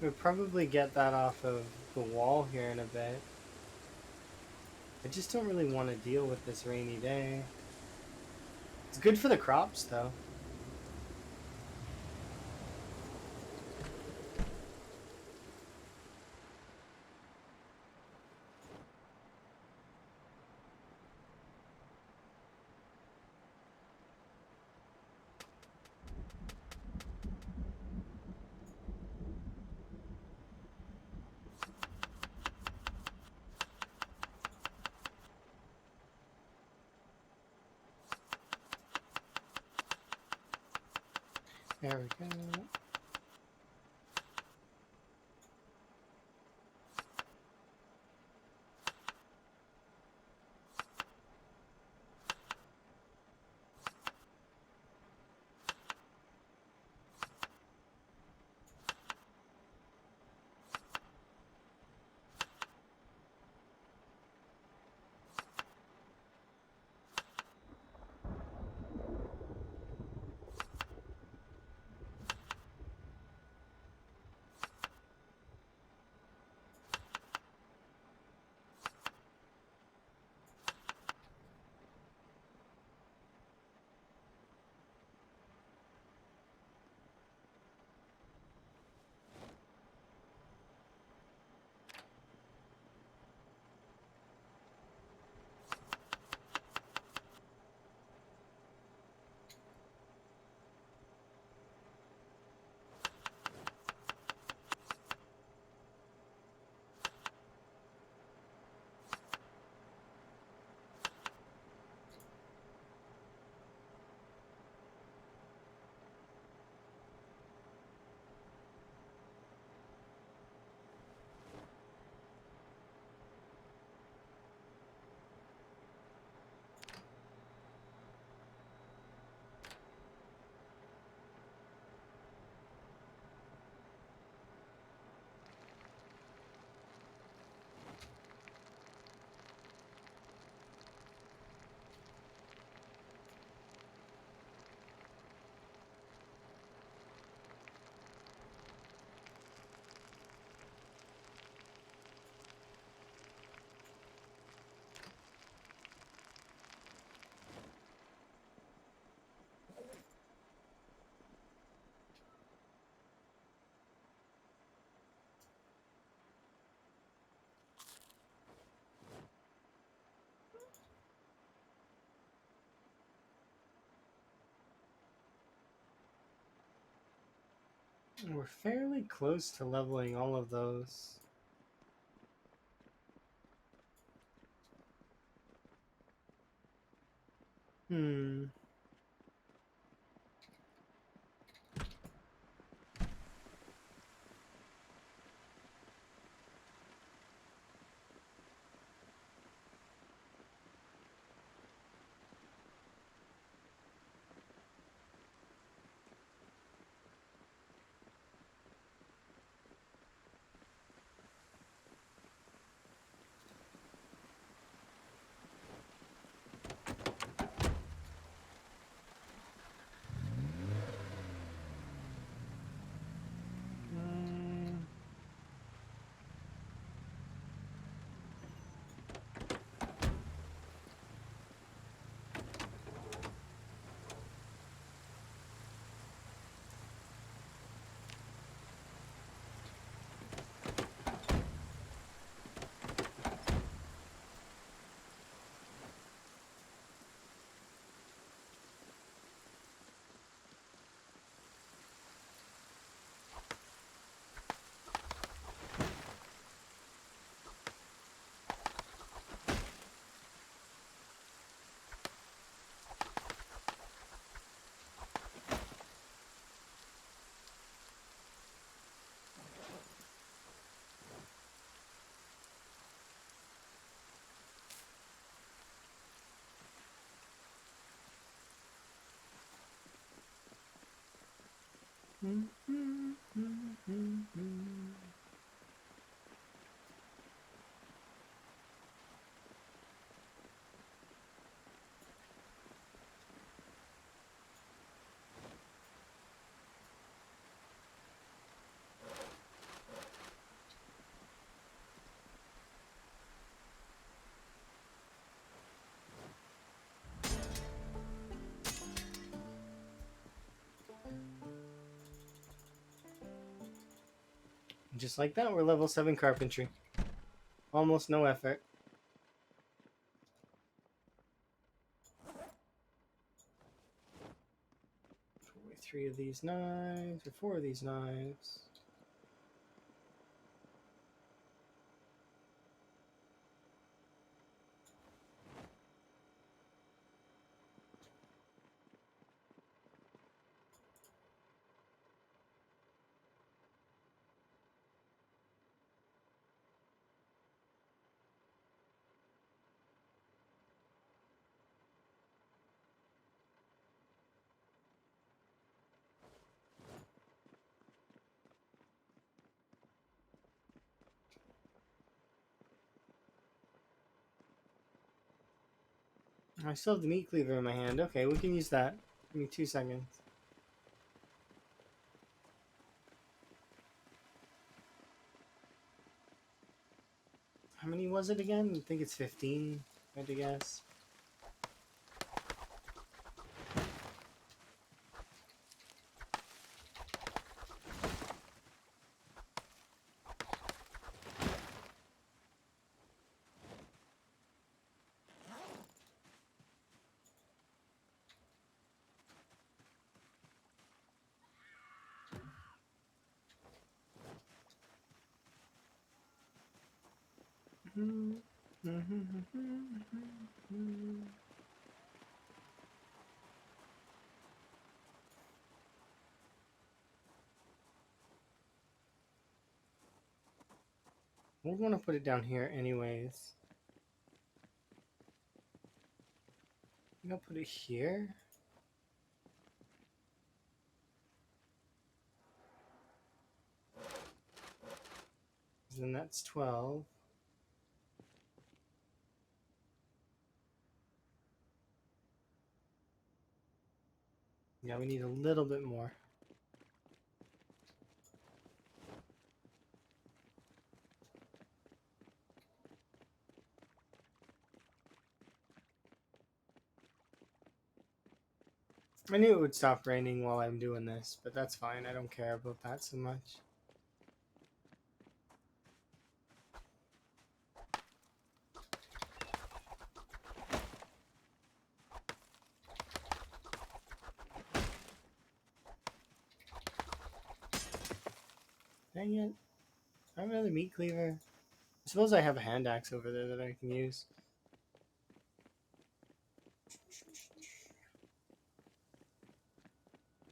We'll probably get that off of the wall here in a bit. I just don't really want to deal with this rainy day. It's good for the crops, though. There we go. We're fairly close to leveling all of those. Hmm. Just like that, we're level 7 carpentry. Almost no effort. 3 of these knives, or 4 of these knives. I still have the meat cleaver in my hand. Okay, we can use that. Give me 2 seconds. How many was it again? I think it's 15, I had to guess. We're going to put it down here anyways. I'm going to put it here. Then that's 12. Yeah, we need a little bit more. I knew it would stop raining while I'm doing this, but that's fine. I don't care about that so much. Dang it. I have another meat cleaver. I suppose I have a hand axe over there that I can use.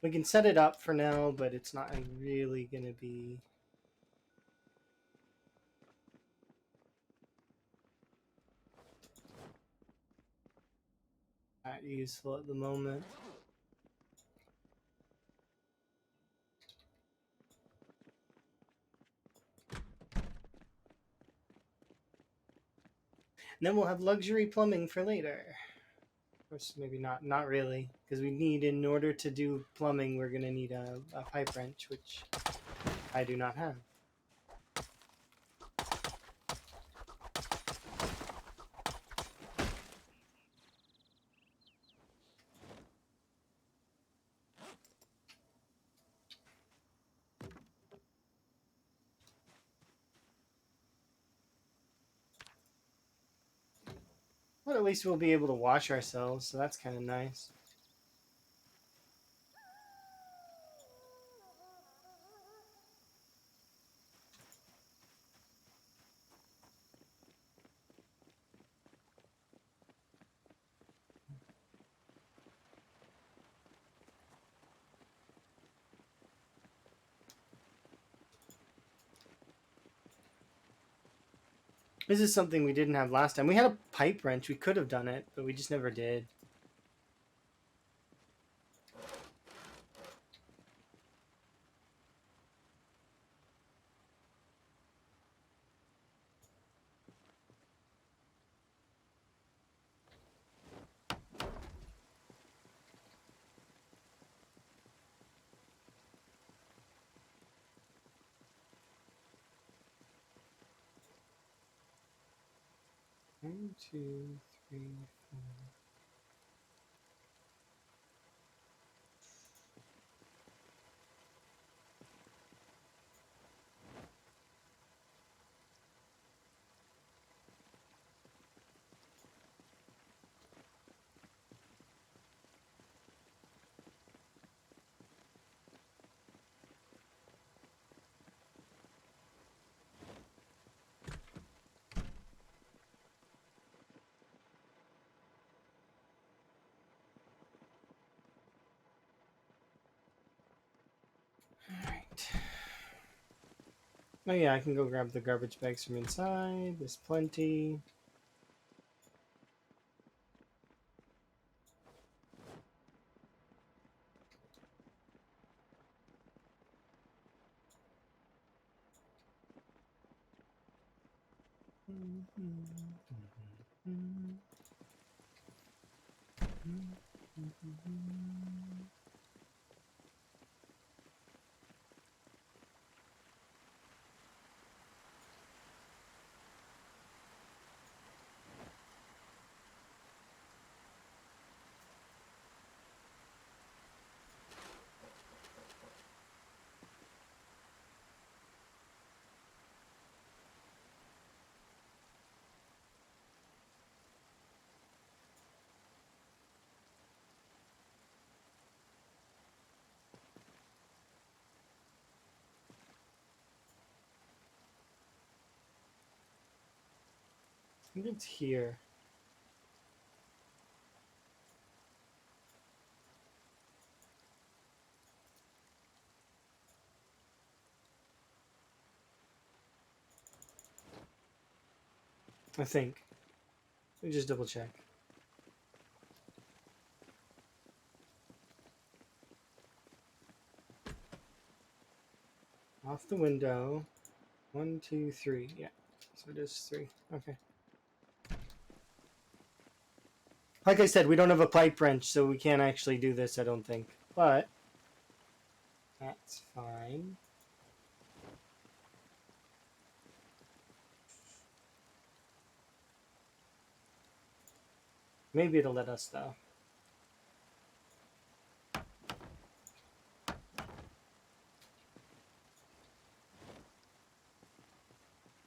We can set it up for now, but it's not really going to be that useful at the moment. And then we'll have luxury plumbing for later. Of course, maybe not really, because we need, in order to do plumbing, we're going to need a pipe wrench, which I do not have. But at least we'll be able to wash ourselves, so that's kind of nice. This is something we didn't have last time. We had a pipe wrench. We could have done it, but we just never did. One, two, three, four. Oh yeah, I can go grab the garbage bags from inside. There's plenty. I think it's here. I think. Let me just double check. Off the window. 1, 2, 3. Yeah. So it is 3. Okay. Like I said, we don't have a pipe wrench, so we can't actually do this, I don't think. But that's fine. Maybe it'll let us, though.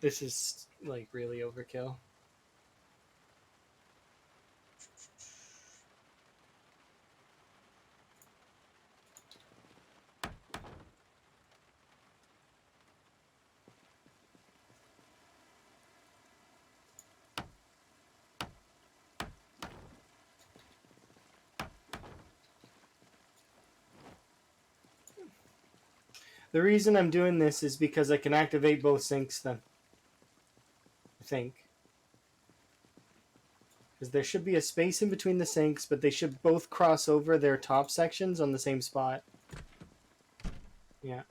This is, like, really overkill. The reason I'm doing this is because I can activate both sinks then. I think. Because there should be a space in between the sinks, but they should both cross over their top sections on the same spot. Yeah.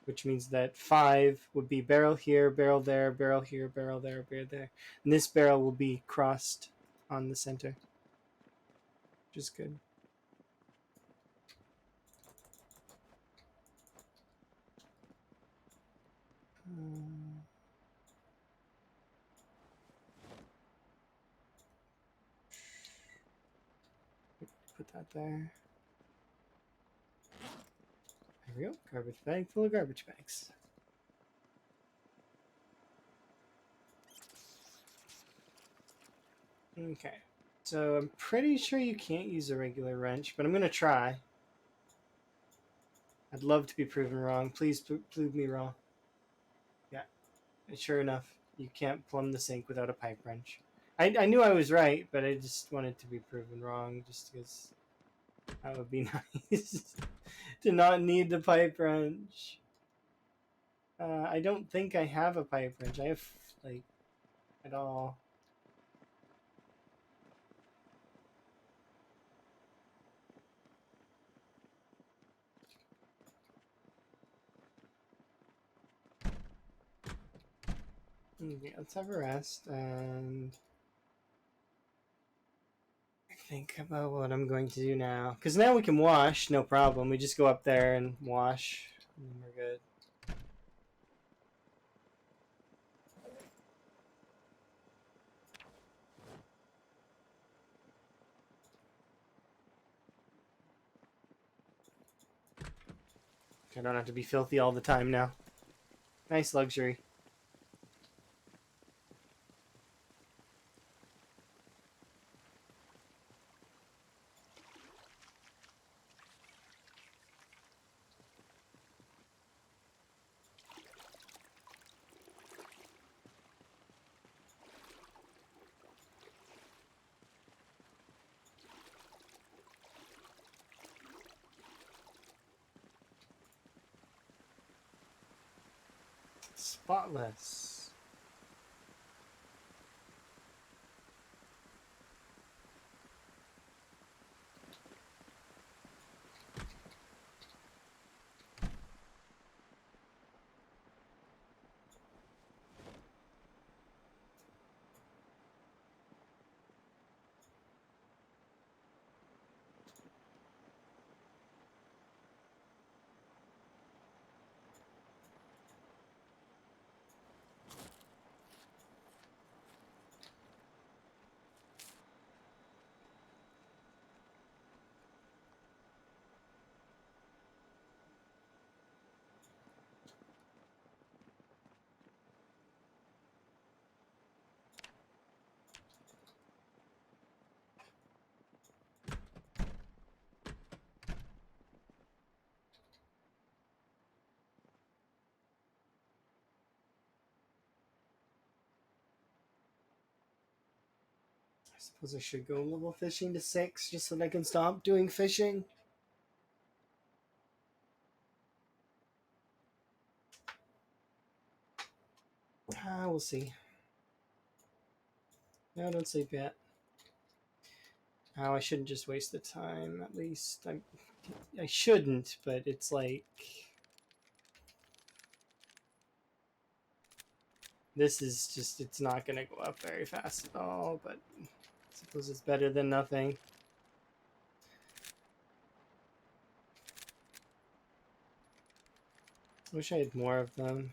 Which means that 5 would be barrel here, barrel there, barrel here, barrel there, barrel there. And this barrel will be crossed on the center. Which is good. Put that there. There we go. Garbage bag full of garbage bags. Okay. So I'm pretty sure you can't use a regular wrench, but I'm going to try. I'd love to be proven wrong. Please prove me wrong. Yeah. And sure enough, you can't plumb the sink without a pipe wrench. I knew I was right, but I just wanted to be proven wrong just because that would be nice to not need the pipe wrench. I don't think I have a pipe wrench. I have, like, at all. Okay, let's have a rest and think about what I'm going to do now. Because now we can wash, no problem. We just go up there and wash, and then we're good. I don't have to be filthy all the time now. Nice luxury. spotless. I suppose I should go level fishing to 6 just so that I can stop doing fishing. We'll see. No, don't sleep yet. Oh, I shouldn't just waste the time. At least I shouldn't, but it's like this is just, it's not gonna go up very fast at all, but I suppose it's better than nothing. I wish I had more of them.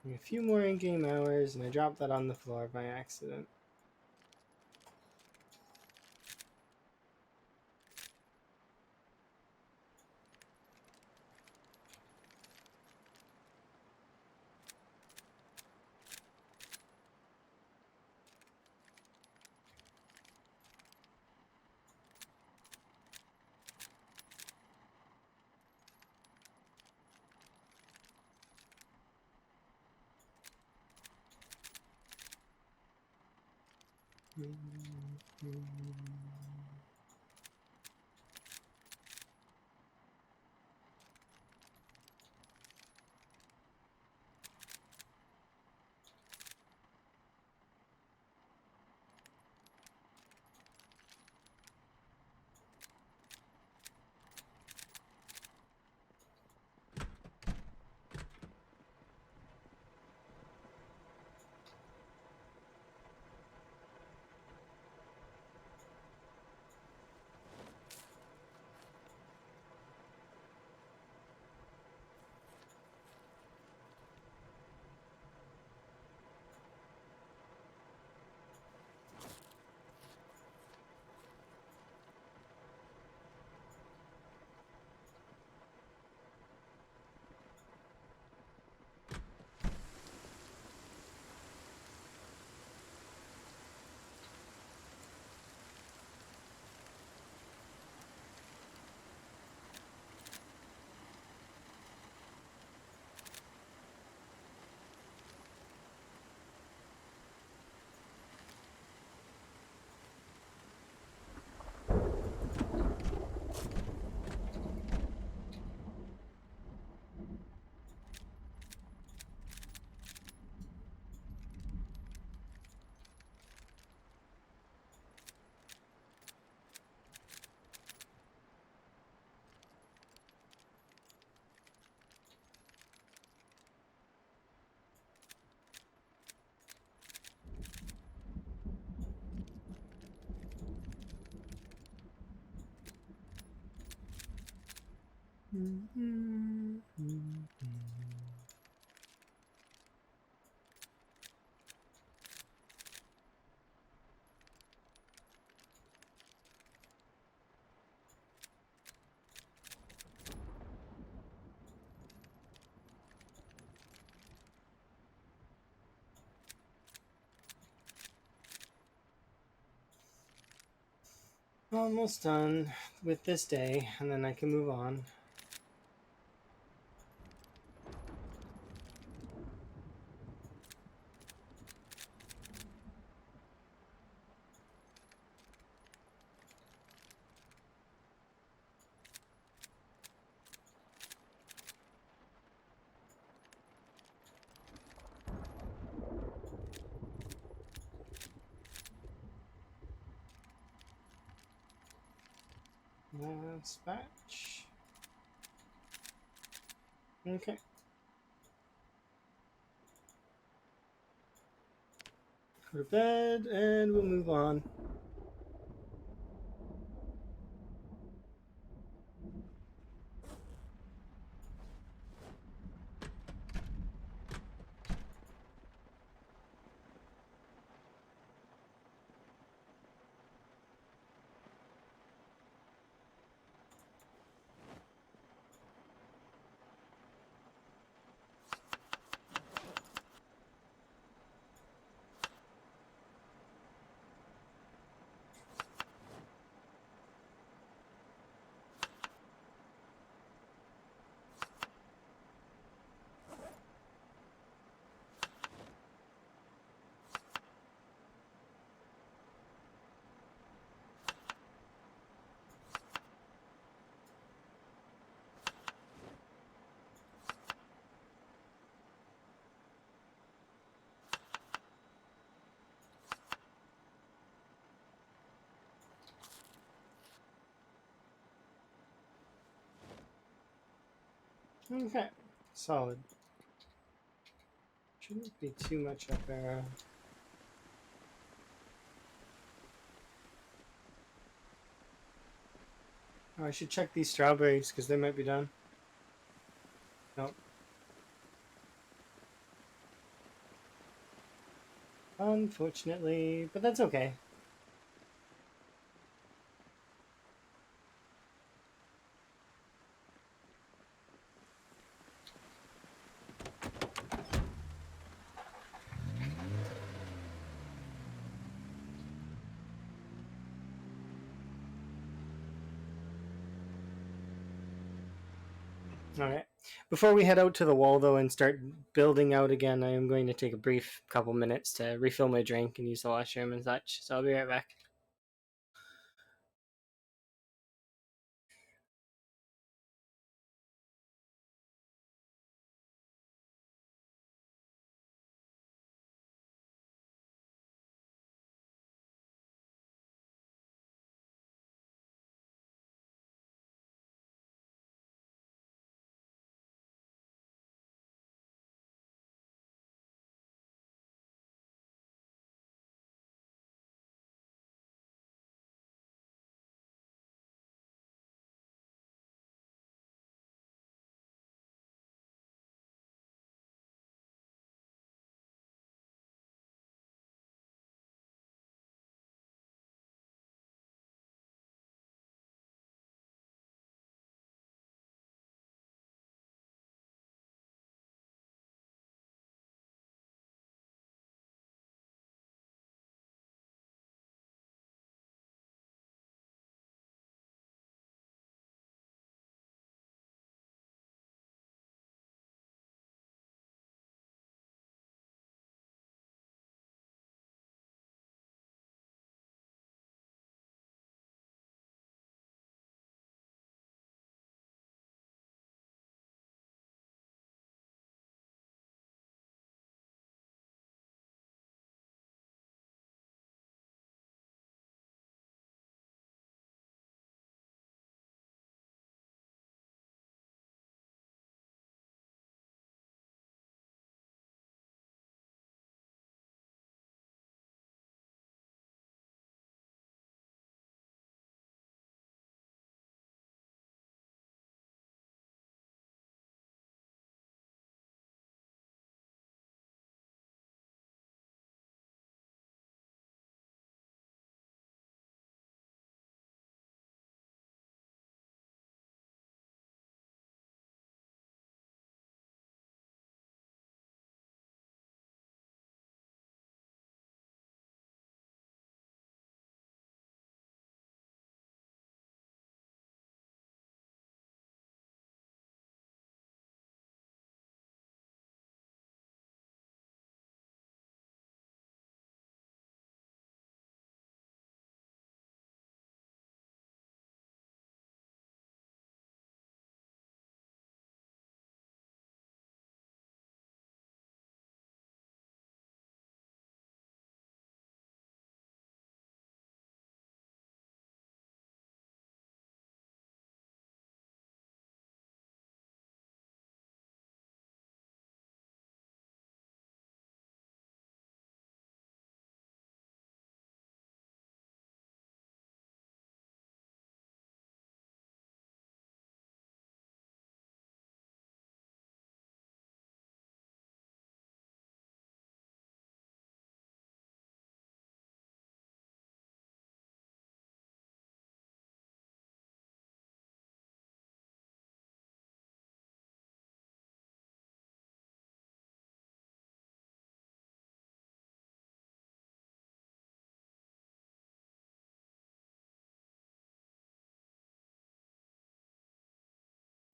A few more in-game hours, and I dropped that on the floor by accident. Almost done with this day, and then I can move on. Dispatch. Okay. Go to bed, and we'll move on. Okay. Solid. Shouldn't be too much up there. Oh, I should check these strawberries because they might be done. Nope. Unfortunately, but that's okay. All right. Before we head out to the wall, though, and start building out again, I am going to take a brief couple minutes to refill my drink and use the washroom and such. So I'll be right back.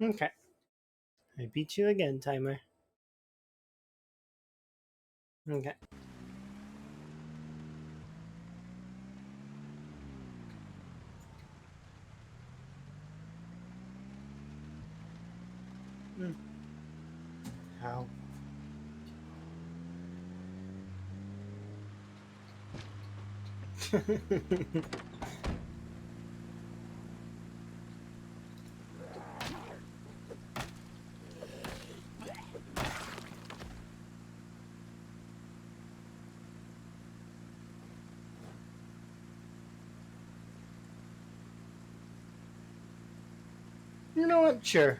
Okay. I beat you again, timer. Okay. How? You know what? Sure.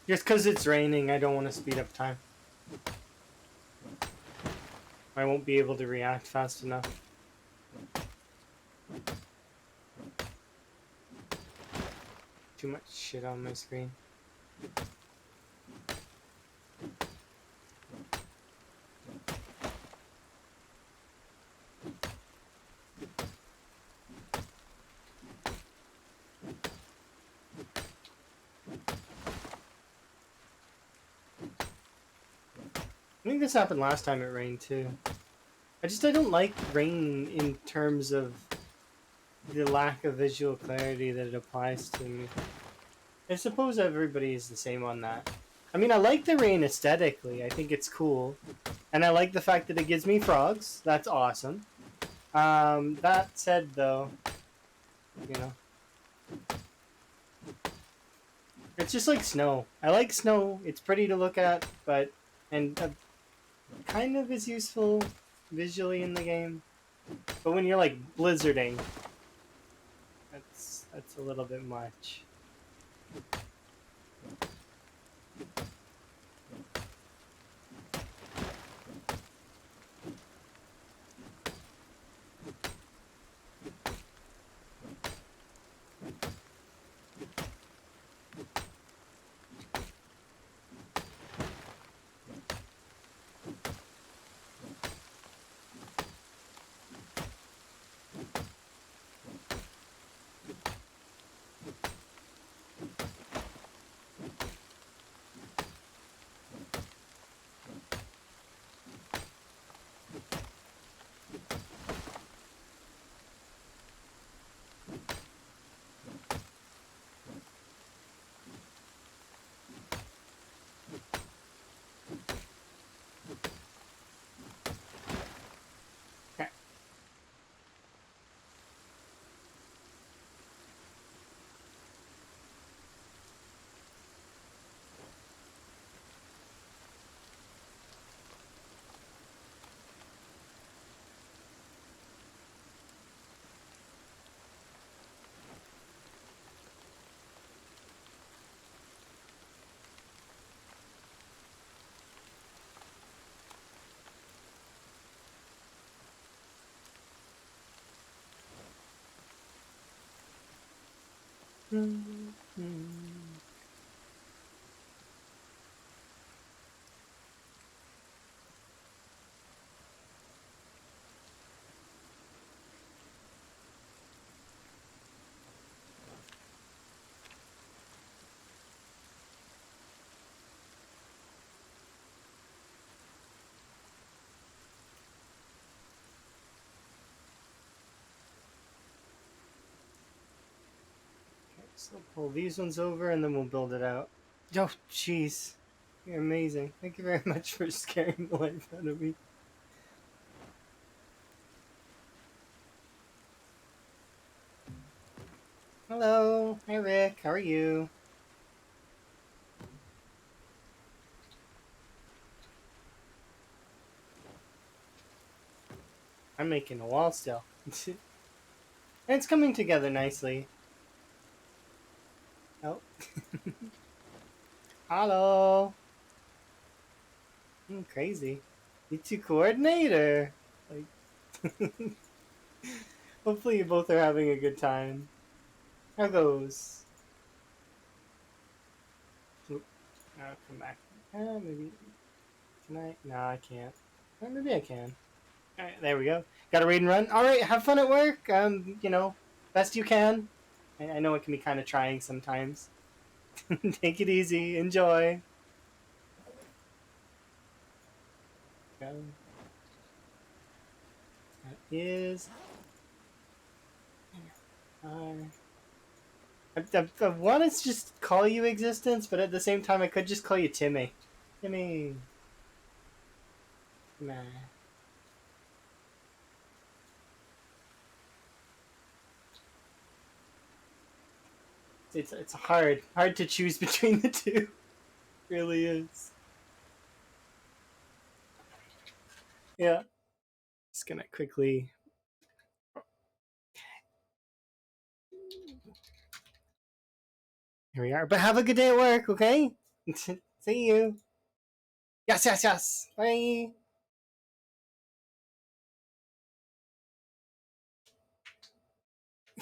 Just because it's raining, I don't want to speed up time. I won't be able to react fast enough. Too much shit on my screen. I think this happened last time it rained too. I don't like rain in terms of the lack of visual clarity that it applies to me. I suppose everybody is the same on that. I mean, I like the rain aesthetically. I think it's cool. And I like the fact that it gives me frogs. That's awesome. That said, though, you know, it's just like snow. I like snow. It's pretty to look at, but and kind of is useful visually in the game. But when you're like blizzarding, that's a little bit much. Okay. So pull these ones over and then we'll build it out. Oh, jeez. You're amazing. Thank you very much for scaring the life out of me. Hello. Hi, Rick. How are you? I'm making a wall still. And it's coming together nicely. Oh. Hello. Crazy. You two coordinator. Like, hopefully you both are having a good time. How goes? I'll come back. Maybe. Can I? No, I can't. Maybe I can. Alright, there we go. Got to read and run. Alright, have fun at work. Best you can. I know it can be kind of trying sometimes. Take it easy. Enjoy. That is. I want to just call you Existence, but at the same time, I could just call you Timmy. Timmy. Nah. It's hard to choose between the two. It really is. Yeah. Just gonna quickly. Here we are. But have a good day at work, okay? See you. Yes, yes, yes. Bye.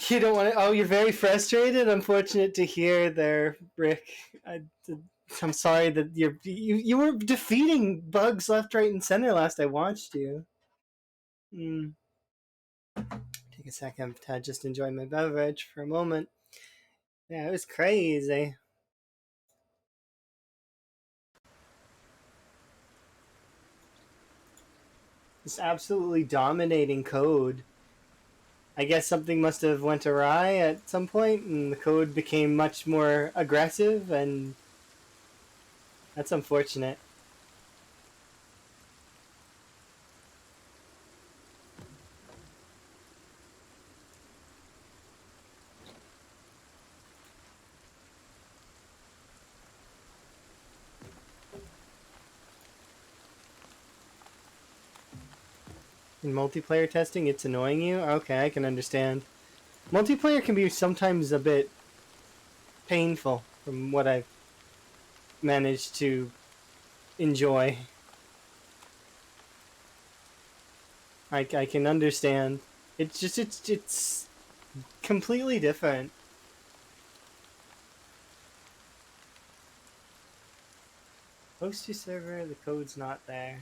You don't want to. Oh, you're very frustrated. Unfortunate to hear, there, Rick. I, I'm sorry that you were defeating bugs left, right, and center last I watched you. Mm. Take a second to just enjoy my beverage for a moment. Yeah, it was crazy. Just absolutely dominating code. I guess something must have went awry at some point, and the code became much more aggressive, and that's unfortunate. In multiplayer testing, it's annoying you? Okay, I can understand. Multiplayer can be sometimes a bit painful from what I've managed to enjoy. I can understand. It's completely different. Host your server, the code's not there.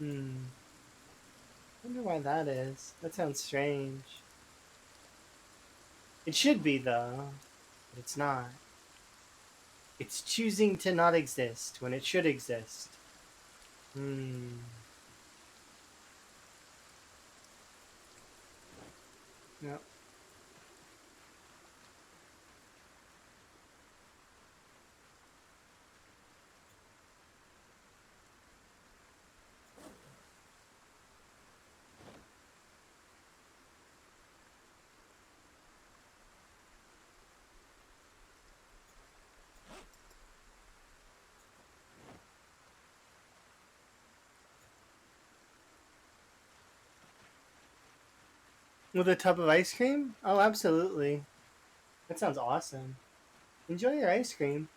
Wonder why that is. That sounds strange. It should be though, but it's not. It's choosing to not exist when it should exist. No. With a tub of ice cream? Oh, absolutely. That sounds awesome. Enjoy your ice cream.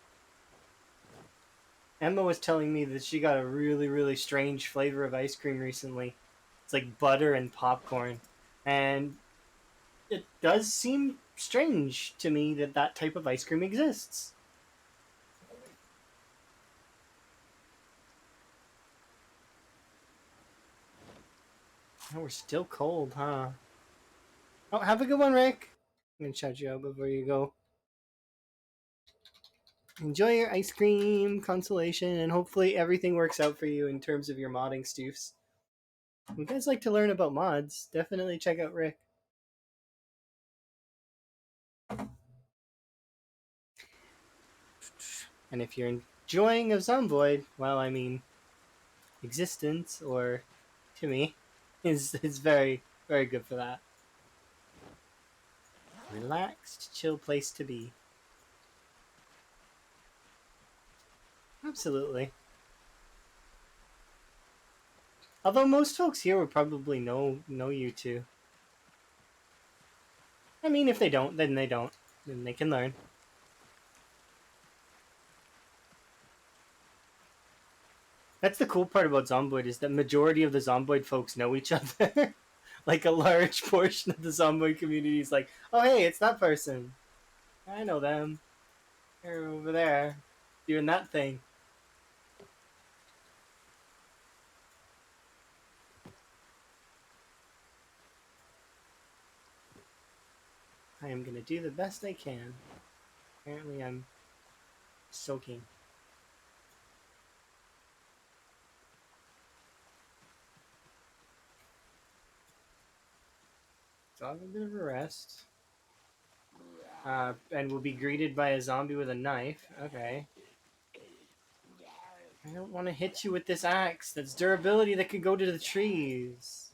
Emma was telling me that she got a really, really strange flavor of ice cream recently. It's like butter and popcorn. And it does seem strange to me that that type of ice cream exists. Oh, we're still cold, huh? Oh, have a good one, Rick. I'm gonna shout you out before you go. Enjoy your ice cream consolation, and hopefully everything works out for you in terms of your modding, Stoofs. If you guys like to learn about mods, definitely check out Rick. And if you're enjoying a Zomboid, well, I mean, existence, or to me, is very, very good for that. Relaxed, chill place to be. Absolutely. Although most folks here would probably know you too. I mean, if they don't, then they don't. Then they can learn. That's the cool part about Zomboid is that majority of the Zomboid folks know each other. Like a large portion of the Zomboid community is like, oh hey, it's that person. I know them. They're over there doing that thing. I am gonna do the best I can. Apparently I'm soaking. So I'll have a bit of a rest. And we'll be greeted by a zombie with a knife. Okay. I don't want to hit you with this axe. That's durability that could go to the trees.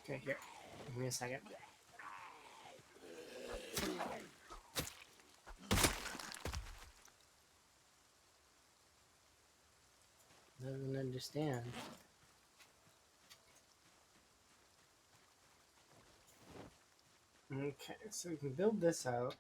Okay, here. Give me a second. Doesn't understand. Okay, so we can build this out.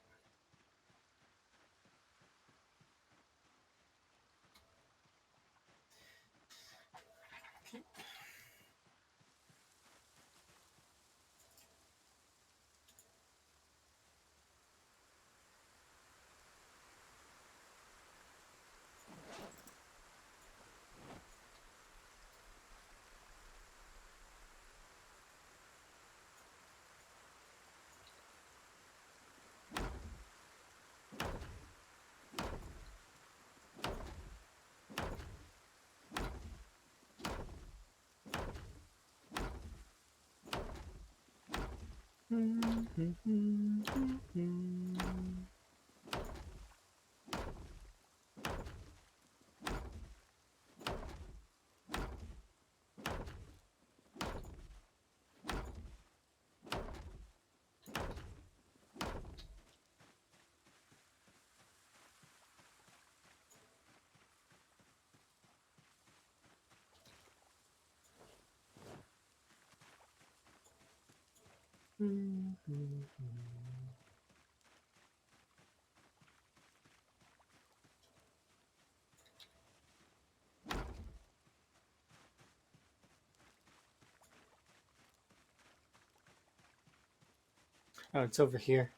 Oh, it's over here.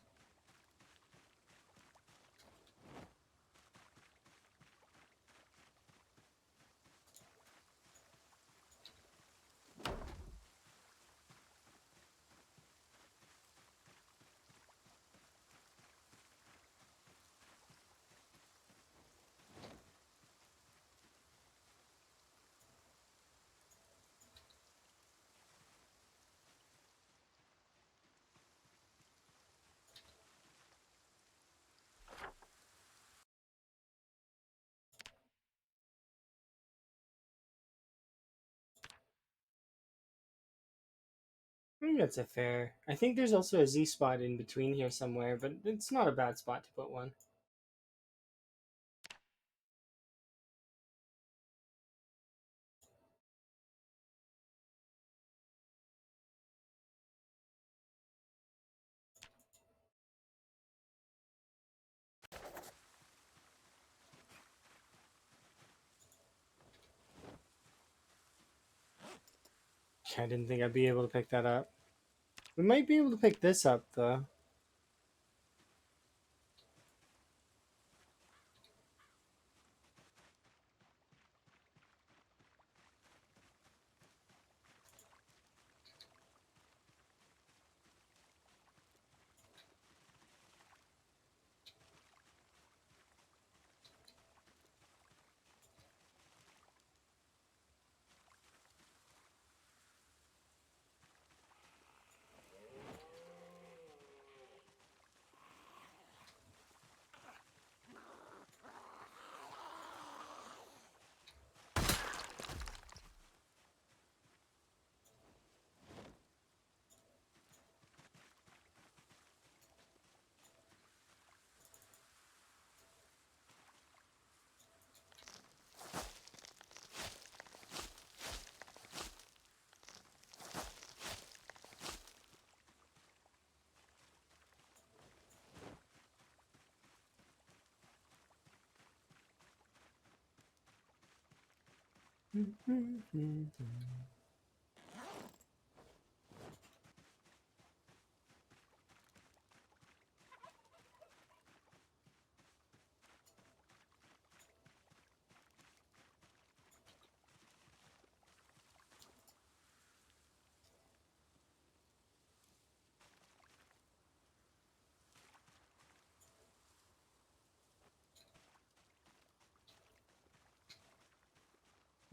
I think that's a fair. I think there's also a Z spot in between here somewhere, but it's not a bad spot to put one. I didn't think I'd be able to pick that up. We might be able to pick this up, though.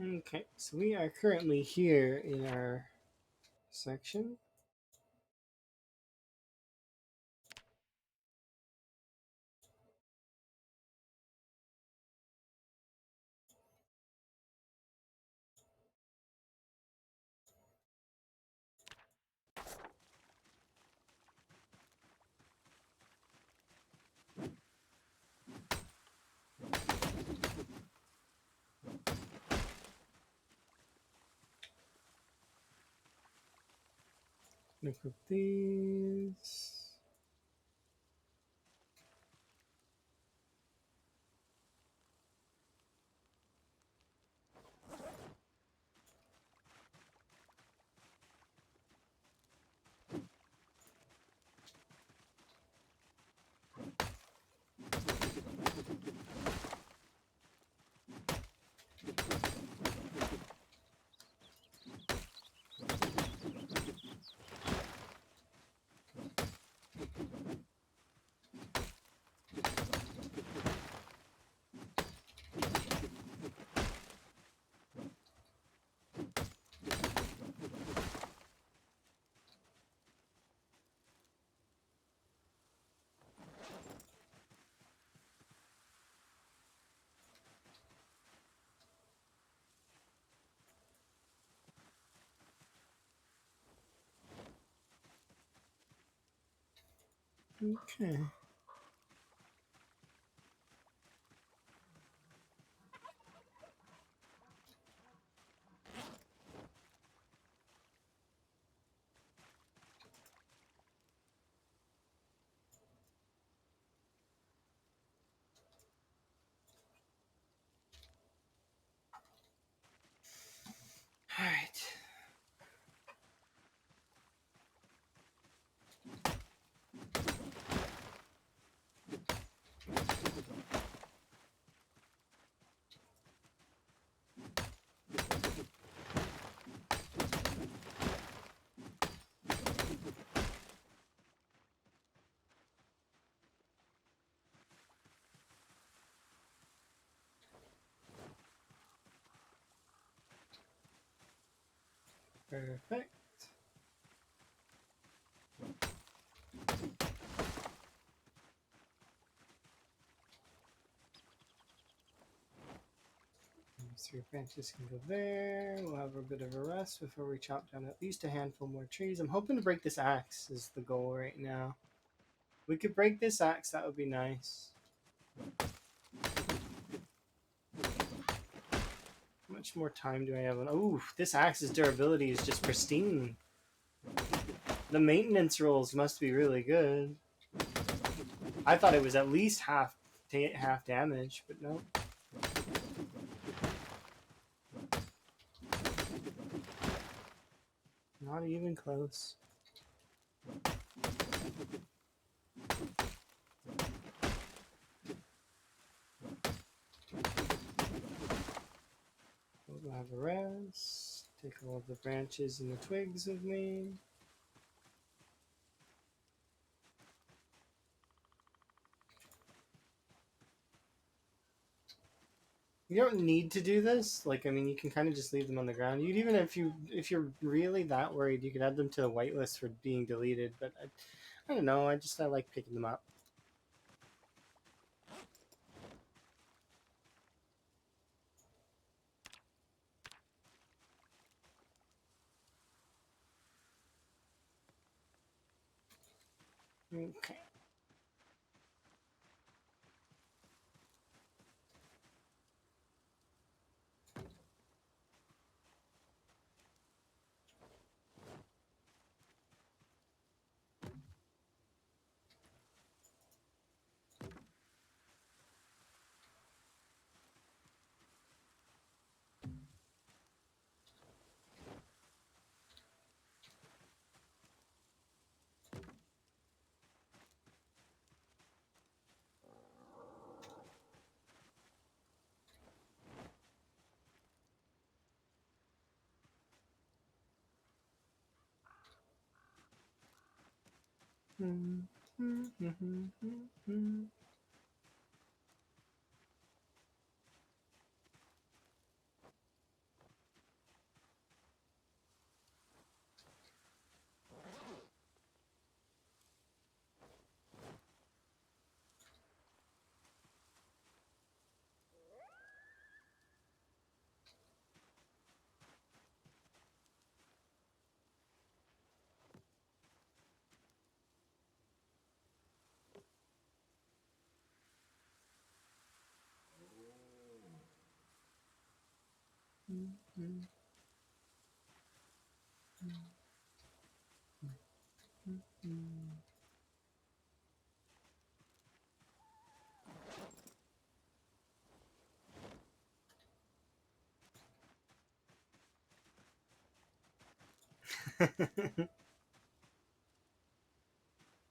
Okay, so we are currently here in our section. Equip these. Okay. All right. Perfect. So your branches can go there. We'll have a bit of a rest before we chop down at least a handful more trees. I'm hoping to break this axe is the goal right now. We could break this axe, that would be nice. How much more time do I have? Oh, this axe's durability is just pristine. The maintenance rolls must be really good. I thought it was at least half damage, but no. Not even close. We'll have a rest. Take all of the branches and the twigs with me. You don't need to do this. Like, I mean, you can kind of just leave them on the ground. You'd even if you're really that worried, you could add them to the whitelist for being deleted. But I don't know. I like picking them up. Okay.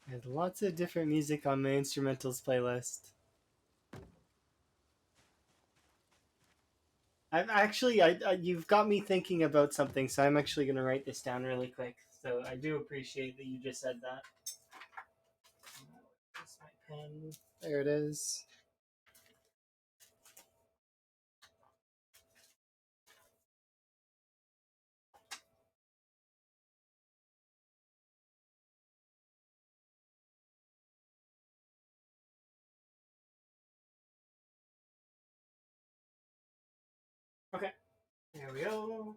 There's lots of different music on my instrumentals playlist. I've actually, you've got me thinking about something, so I'm actually going to write this down really quick. So I do appreciate that you just said that. Where's my pen? There it is. Okay, there we go.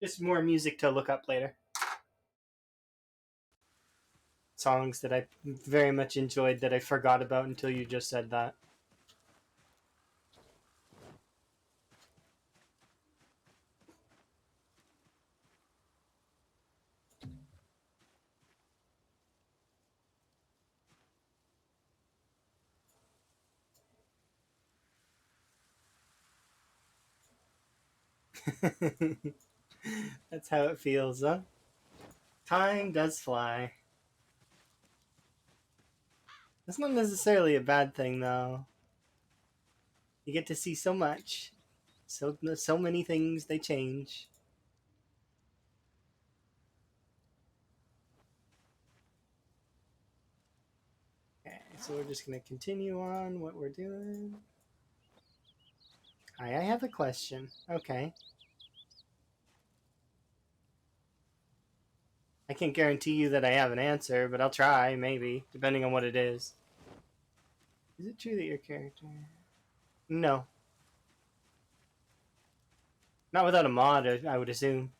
Just more music to look up later. songs that I very much enjoyed that I forgot about until you just said that. That's how it feels, huh? Time does fly. That's not necessarily a bad thing, though. You get to see so much. So many things they change. Okay, so we're just gonna continue on what we're doing. Hi, I have a question. Okay. I can't guarantee you that I have an answer, but I'll try, maybe, depending on what it is. Is it true that your character... No. Not without a mod, I would assume.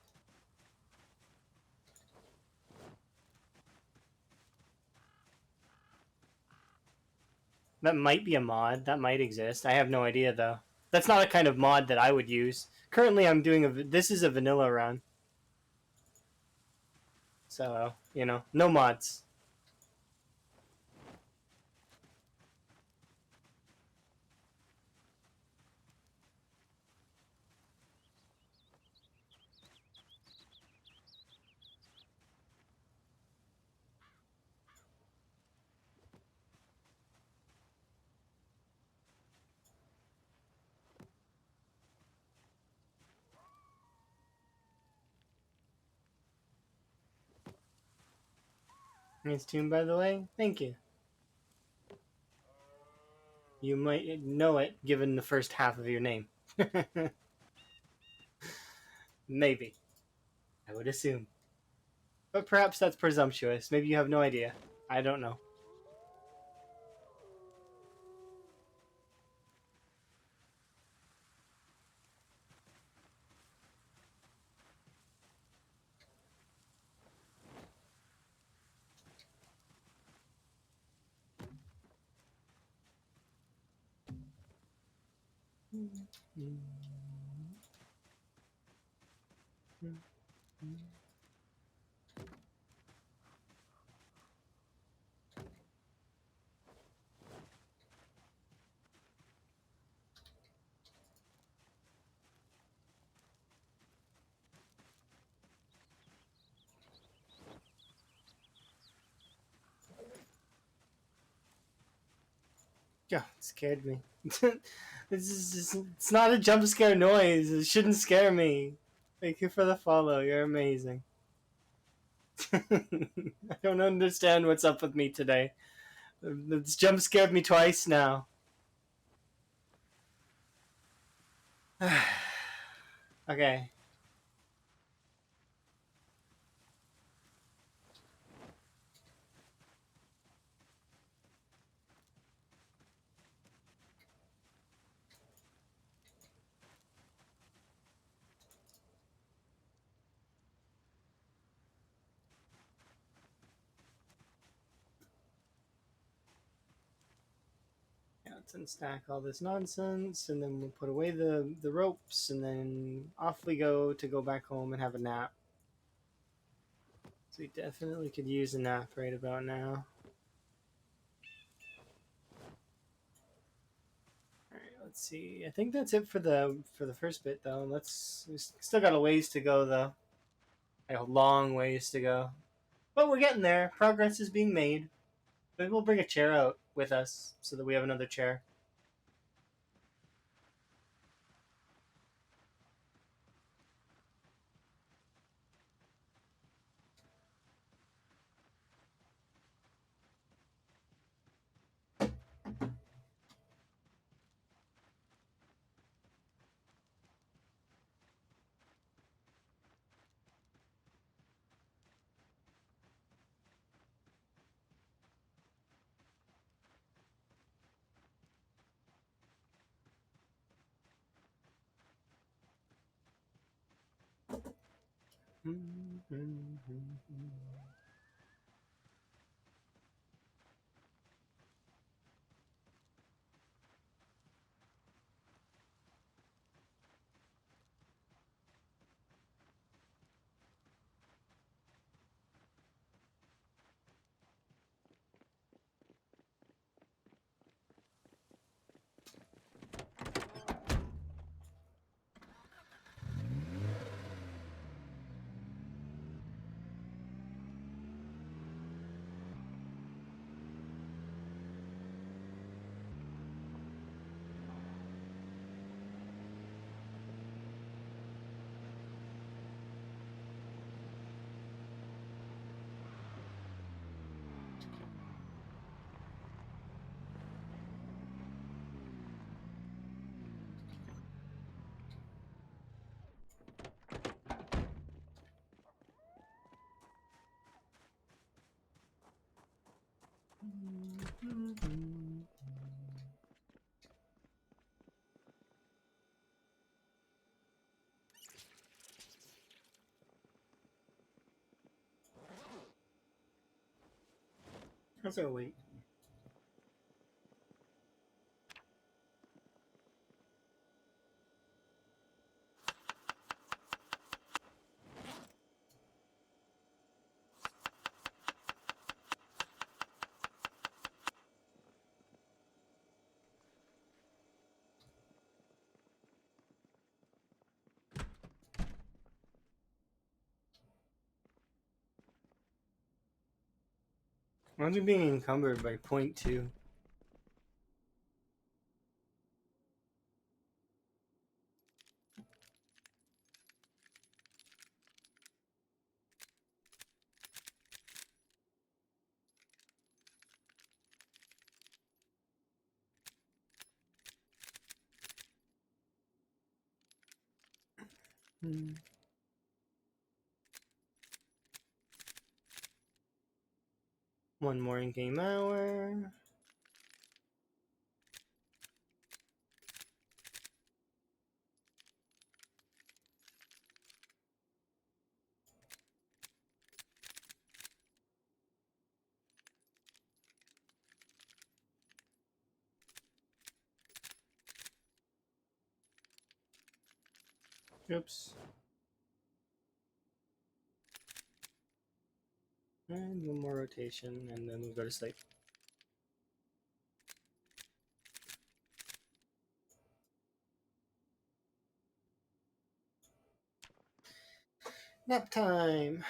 That might be a mod. That might exist. I have no idea, though. That's not a kind of mod that I would use. Currently, I'm doing a... This is a vanilla run. So, no mods. Nice tune, by the way. Thank you. You might know it given the first half of your name. Maybe. I would assume. But perhaps that's presumptuous. Maybe you have no idea. I don't know. Yeah, it scared me. It's not a jump scare noise. It shouldn't scare me. Thank you for the follow. You're amazing. I don't understand what's up with me today. It's jump scared me twice now. Okay. Yeah, let's unstack all this nonsense, and then we'll put away the ropes, and then off we go to go back home and have a nap. So we definitely could use a nap right about now. All right, let's see. I think that's it for the first bit, though. We still got a ways to go, though. A long ways to go, but we're getting there. Progress is being made. Maybe we'll bring a chair out with us so that we have another chair. How's our weight? Imagine being encumbered by 0.2. One more in-game hour. Oops. And one more rotation, and then we'll go to sleep. Nap time!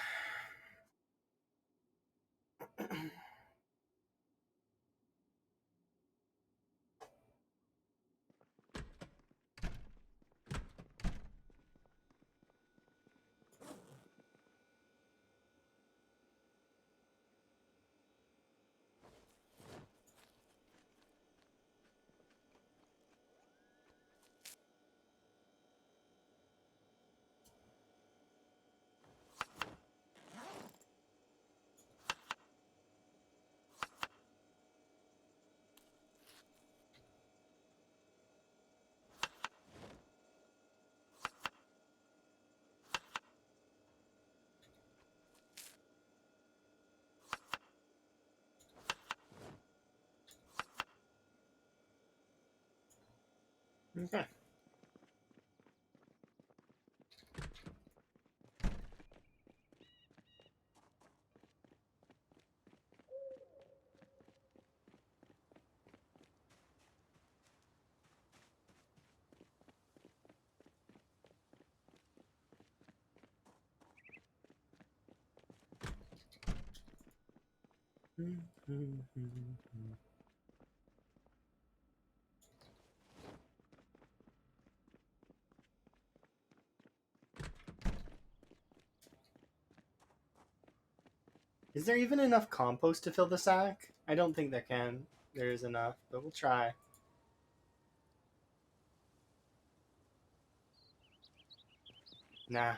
Okay. Is there even enough compost to fill the sack? I don't think there is enough, but we'll try. Nah.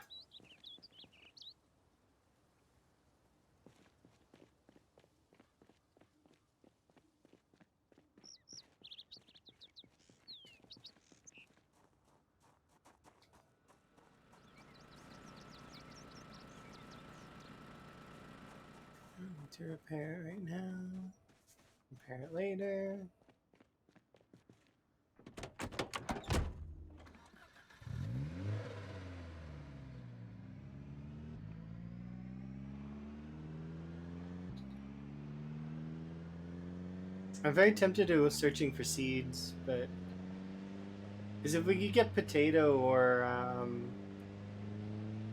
To repair it right now. Repair it later. I'm very tempted to go searching for seeds, but because if we could get potato or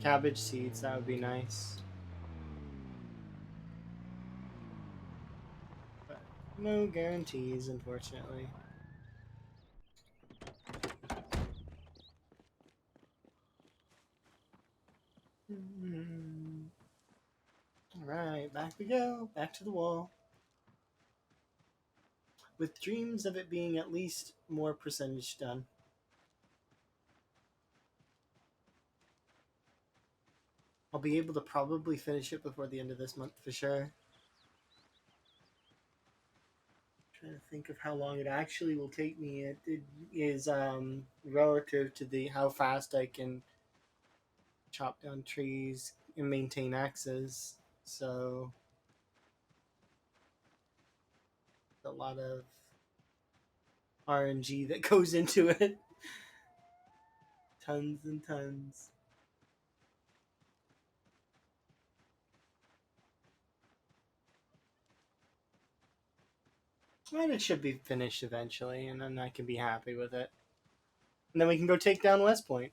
cabbage seeds, that would be nice. But no guarantees, unfortunately. Alright, back we go. Back to the wall. With dreams of it being at least more percentage done. I'll be able to probably finish it before the end of this month for sure. trying to think of how long it actually will take me. It is relative to the how fast I can chop down trees and maintain axes. So a lot of RNG that goes into it. Tons and tons. And it should be finished eventually, and then I can be happy with it. And then we can go take down West Point.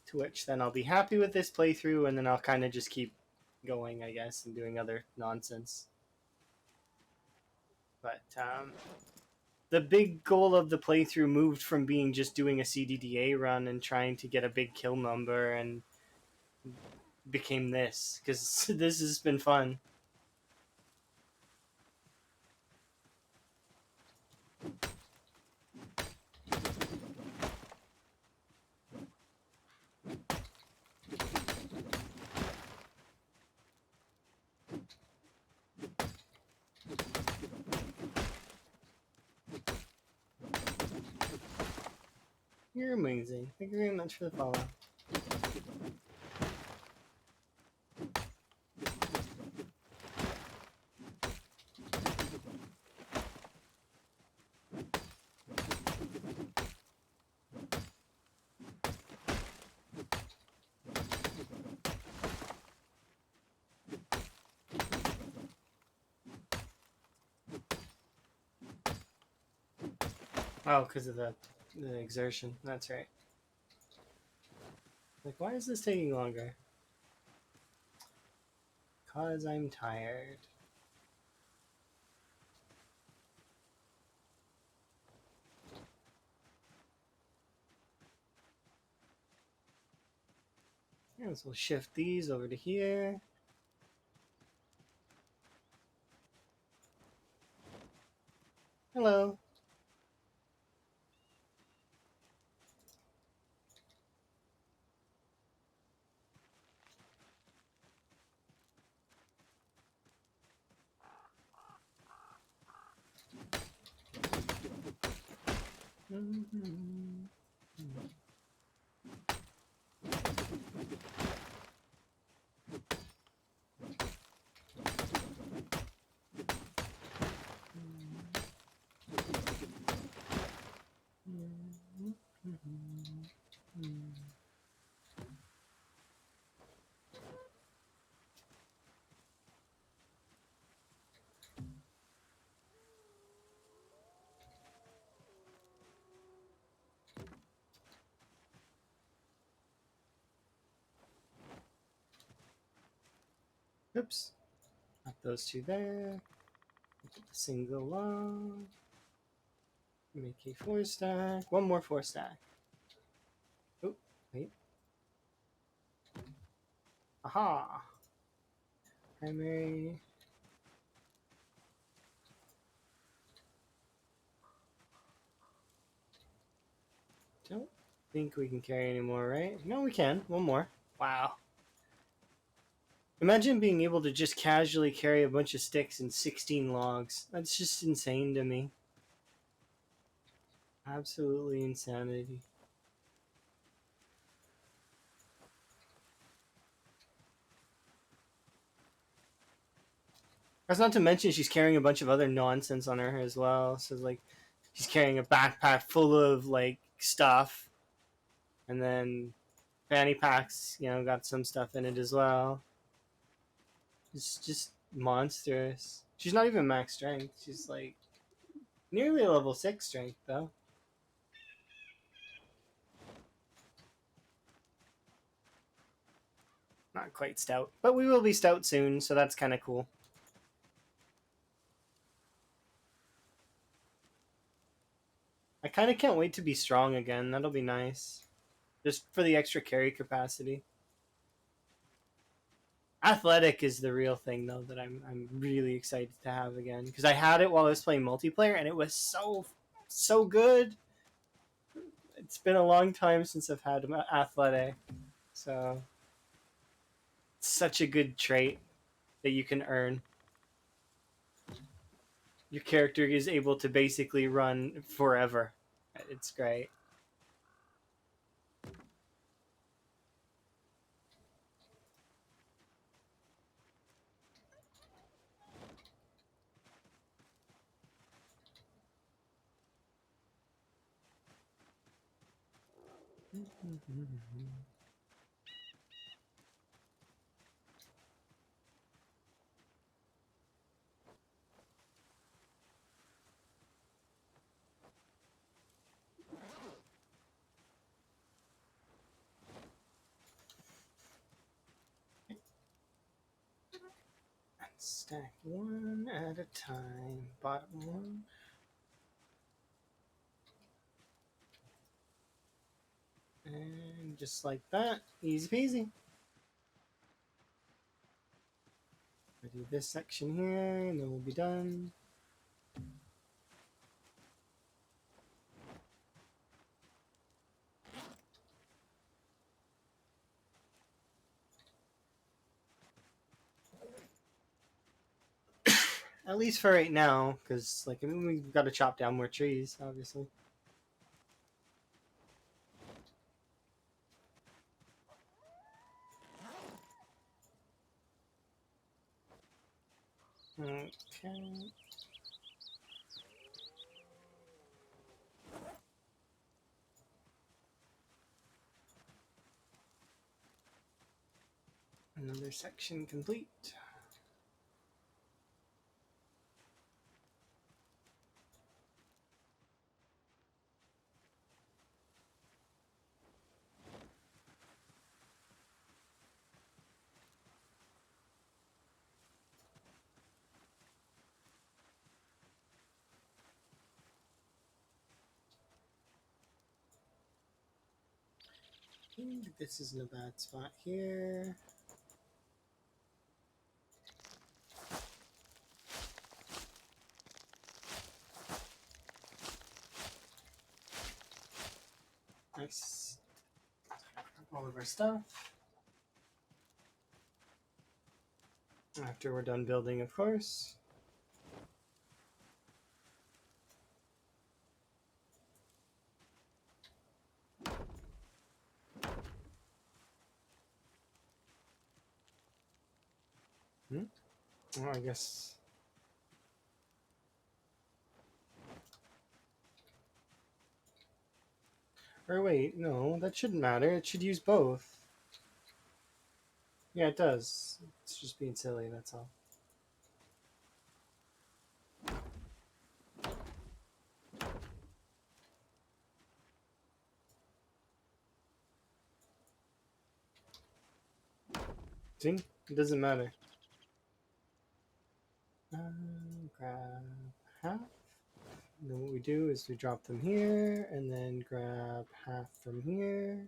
To which then I'll be happy with this playthrough, and then I'll kind of just keep going, I guess, and doing other nonsense. But the big goal of the playthrough moved from being just doing a CDDA run and trying to get a big kill number and became this, because this has been fun. You're amazing. Thank you very much for the follow. Oh, because of the exertion. That's right. Like, why is this taking longer? Because I'm tired. Yeah, so we'll shift these over to here. Hello. Oops. Put those two there. Put the single log. Make a 4-stack. One more 4-stack. Oh, wait. Aha! Primary. Don't think we can carry any more, right? No, we can. One more. Wow. Imagine being able to just casually carry a bunch of sticks and 16 logs. That's just insane to me. Absolutely insanity. That's not to mention she's carrying a bunch of other nonsense on her as well. So like, she's carrying a backpack full of like stuff, and then fanny packs, got some stuff in it as well. It's just monstrous. She's not even max strength. She's like nearly a level 6 strength though. Not quite stout, but we will be stout soon, so that's kind of cool. I kind of can't wait to be strong again. That'll be nice. Just for the extra carry capacity. Athletic is the real thing though that I'm really excited to have again, because I had it while I was playing multiplayer and it was so good. It's been a long time since I've had athletic, so such a good trait that you can earn. Your character is able to basically run forever. It's great. Stack one at a time. Bottom one. And just like that, easy peasy. I do this section here, and then we'll be done. At least for right now, because like I mean we've got to chop down more trees, obviously. Okay. Another section complete. This isn't a bad spot here. Nice. All of our stuff. After we're done building, of course. Well, I guess. Or wait, no, that shouldn't matter. It should use both. Yeah, it does. It's just being silly, that's all. See? It doesn't matter. Grab half. And then what we do is we drop them here, and then grab half from here.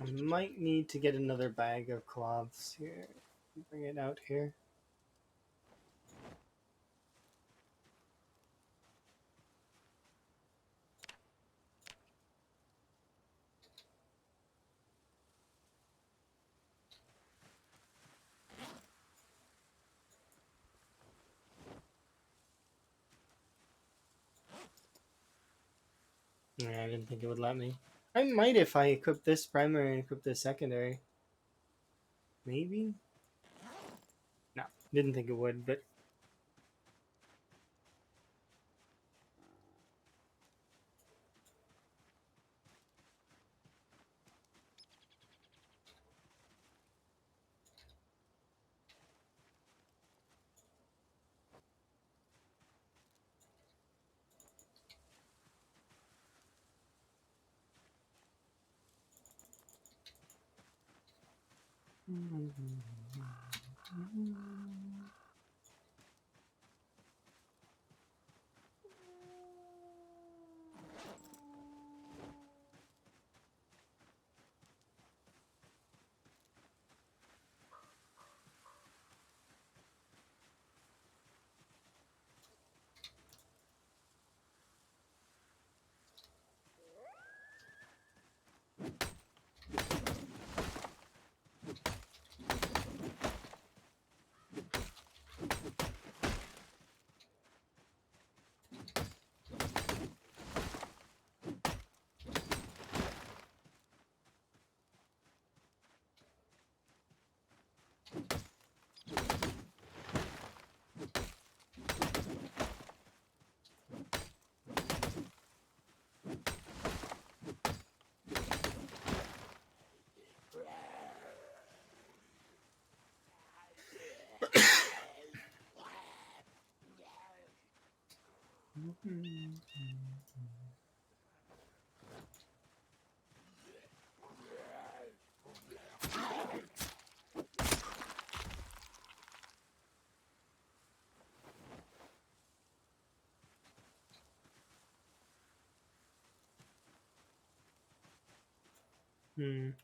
I might need to get another bag of cloths here. Bring it out here. Yeah, I didn't think it would let me. I might if I equip this primary and equip this secondary. Maybe? No, didn't think it would, but...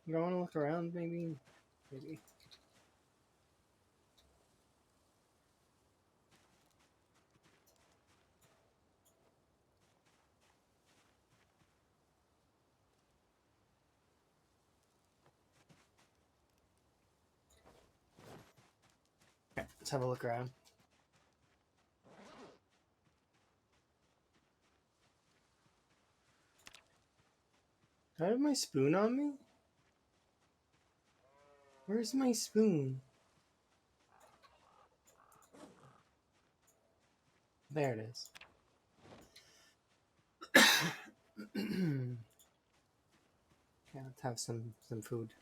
You want to look around, maybe? Maybe. Okay, let's have a look around. Do I have my spoon on me? Where's my spoon? There it is. Yeah, let's have some food.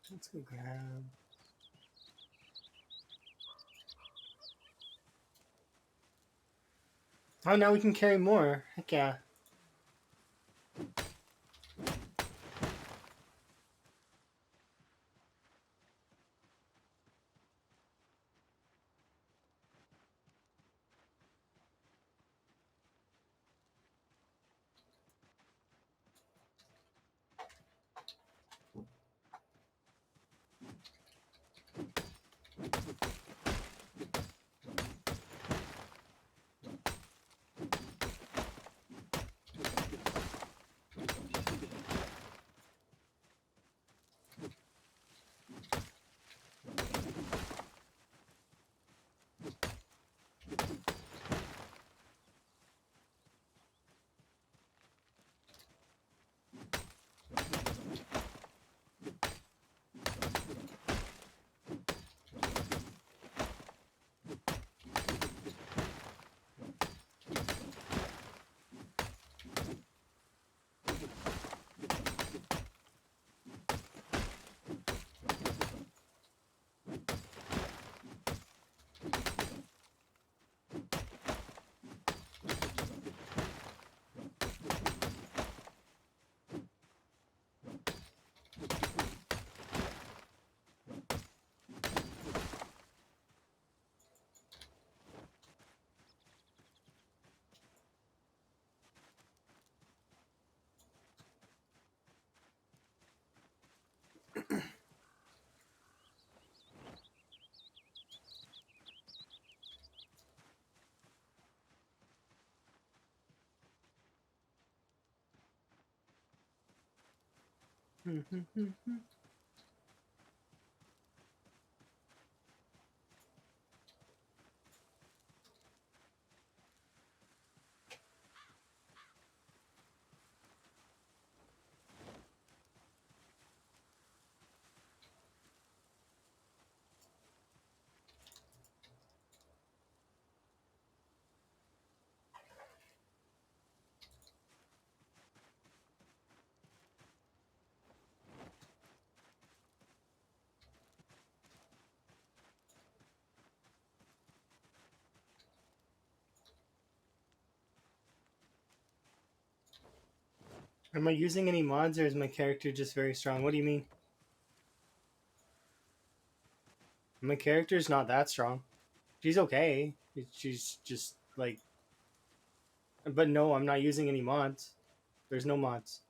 Let's go grab. Oh, now we can carry more. Heck yeah. Am I using any mods or is my character just very strong? What do you mean? My character's not that strong. She's okay. She's just like. But no, I'm not using any mods. There's no mods.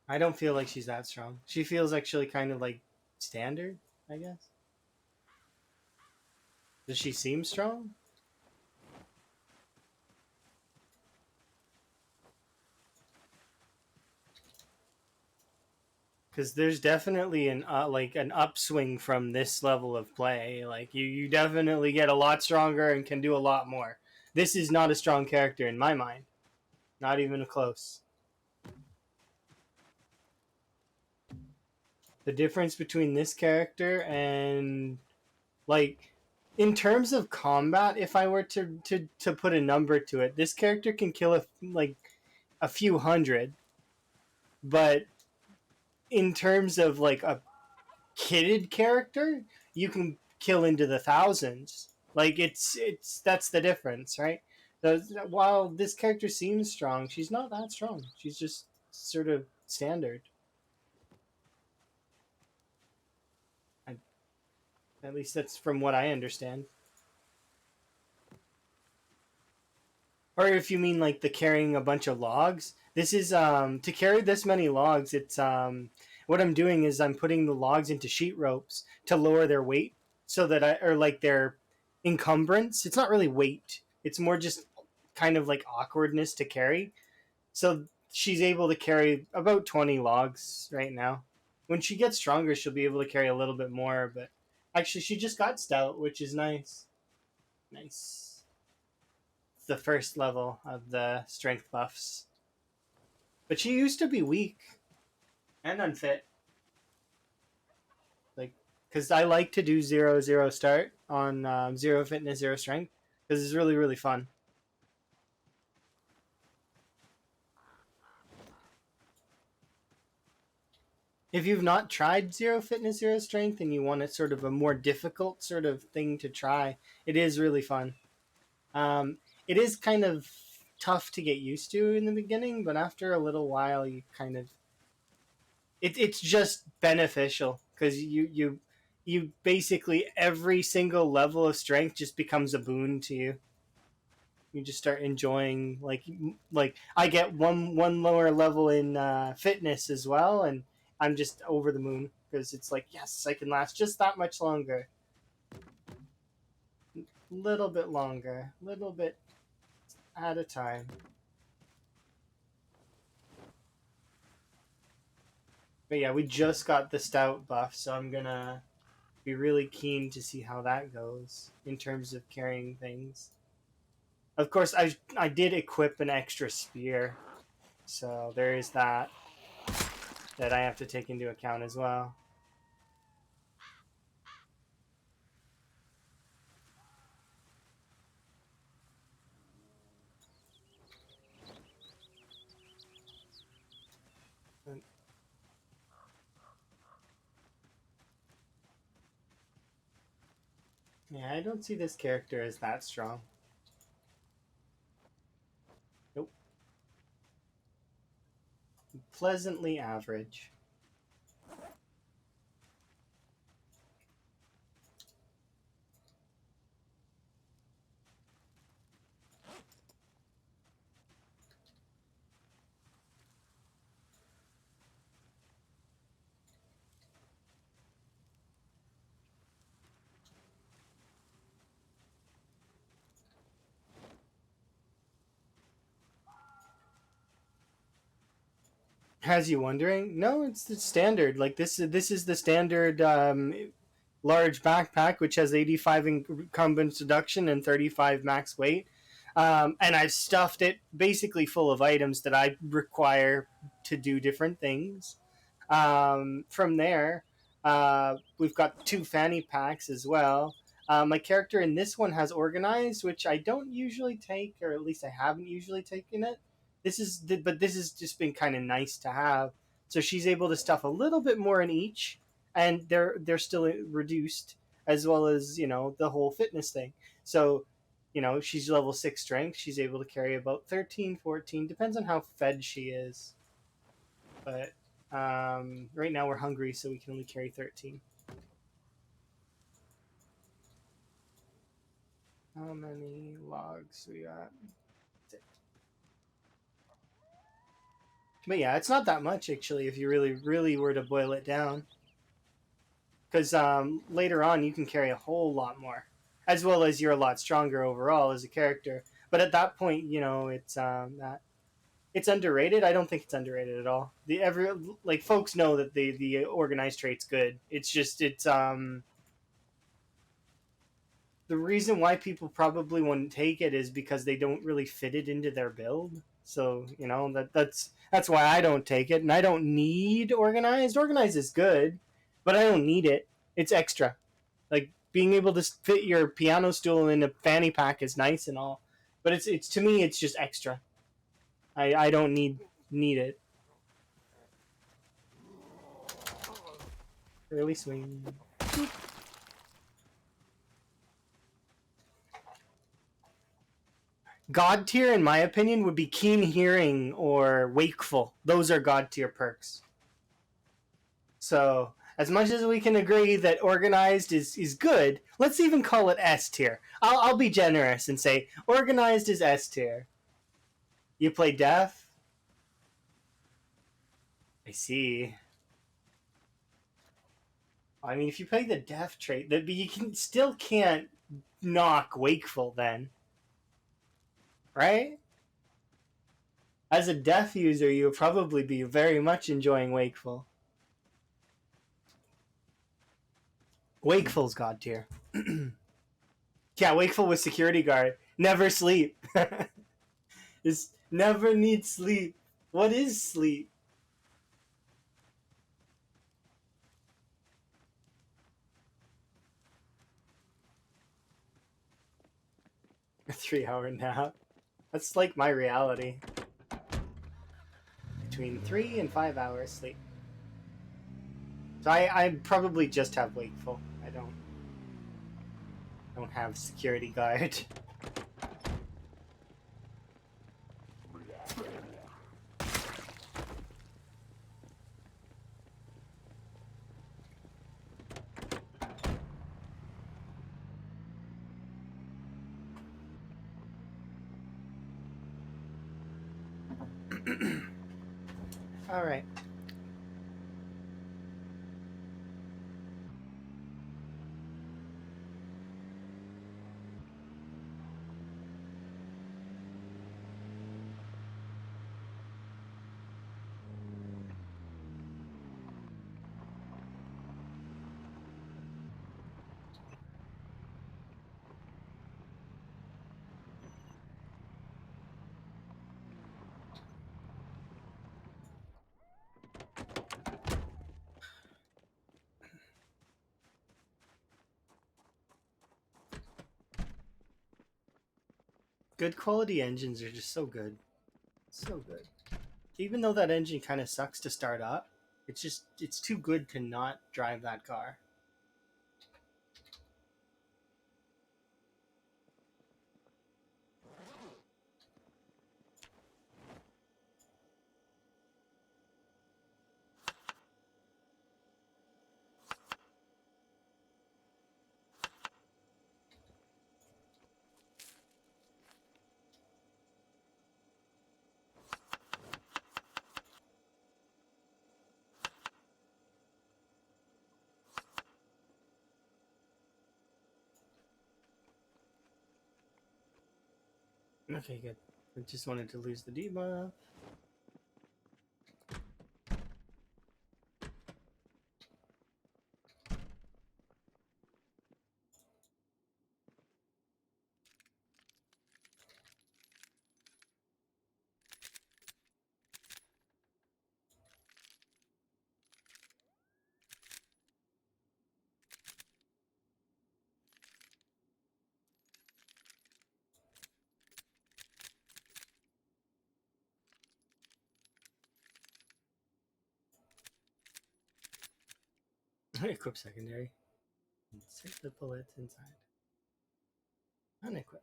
I don't feel like she's that strong. She feels actually kind of like standard, I guess. Does she seem strong? Because there's definitely an like an upswing from this level of play. Like you definitely get a lot stronger and can do a lot more. This is not a strong character in my mind. Not even close. The difference between this character and like in terms of combat, if I were to put a number to it, this character can kill a few hundred, but in terms of like a kitted character, you can kill into the thousands. Like it's that's the difference, right? While this character seems strong, she's not that strong. She's just sort of standard. I, at least that's from what I understand. Or if you mean like the carrying a bunch of logs, this is to carry this many logs. It's what I'm doing is I'm putting the logs into sheet ropes to lower their weight, so that I or like their encumbrance. It's not really weight. It's more just kind of like awkwardness to carry. So she's able to carry about 20 logs right now. When she gets stronger, she'll be able to carry a little bit more. But actually, she just got stout, which is nice. Nice. The first level of the strength buffs. But she used to be weak and unfit. Like, because I like to do 0-0 start on zero fitness, zero strength, because it's really, really fun. If you've not tried zero fitness, zero strength, and you want a sort of a more difficult sort of thing to try, it is really fun. It is kind of tough to get used to in the beginning, but after a little while, you kind of it's just beneficial because you basically every single level of strength just becomes a boon to you. You just start enjoying like I get one lower level in fitness as well, and I'm just over the moon because it's like yes, I can last just that much longer, little bit longer, little bit at a time. But yeah, we just got the stout buff, so I'm gonna be really keen to see how that goes in terms of carrying things. Of course, I did equip an extra spear, so there is that I have to take into account as well. Yeah, I don't see this character as that strong. Nope. Pleasantly average. Has you wondering? No, it's the standard. Like this is the standard large backpack, which has 85 incumbent seduction and 35 max weight. And I've stuffed it basically full of items that I require to do different things. From there, we've got two fanny packs as well. My character in this one has organized, which I don't usually take, or at least I haven't usually taken it. But this has just been kind of nice to have. So she's able to stuff a little bit more in each, and they're still reduced, as well as the whole fitness thing. So she's level 6 strength. She's able to carry about 13, 14, depends on how fed she is. But right now we're hungry, so we can only carry 13. How many logs we got? But yeah, it's not that much actually if you really, really were to boil it down. Because later on you can carry a whole lot more, as well as you're a lot stronger overall as a character. But at that point, it's underrated. I don't think it's underrated at all. Folks know that the organized trait's good. It's just the reason why people probably wouldn't take it is because they don't really fit it into their build. So that's why I don't take it, and I don't need organized. Organized is good, but I don't need it. It's extra. Like being able to fit your piano stool in a fanny pack is nice and all, but it's to me it's just extra. I don't need it. Early swing. God tier, in my opinion, would be keen hearing or wakeful. Those are God tier perks. So as much as we can agree that organized is good, let's even call it S tier. I'll be generous and say organized is S tier. You play deaf? I see. I mean, if you play the deaf trait, but you can't knock wakeful then, right? As a deaf user, you'll probably be very much enjoying wakeful. Wakeful's God tier. Yeah, wakeful with security guard. Never sleep. Just never need sleep. What is sleep? A 3 hour nap. That's like my reality. Between 3 and 5 hours sleep. So I probably just have wakeful. I don't have security guard. All right. Good quality engines are just so good. So good. Even though that engine kind of sucks to start up, it's too good to not drive that car. Okay, good. I just wanted to lose the debuff. Unequip secondary. Insert the bullets inside. Unequip.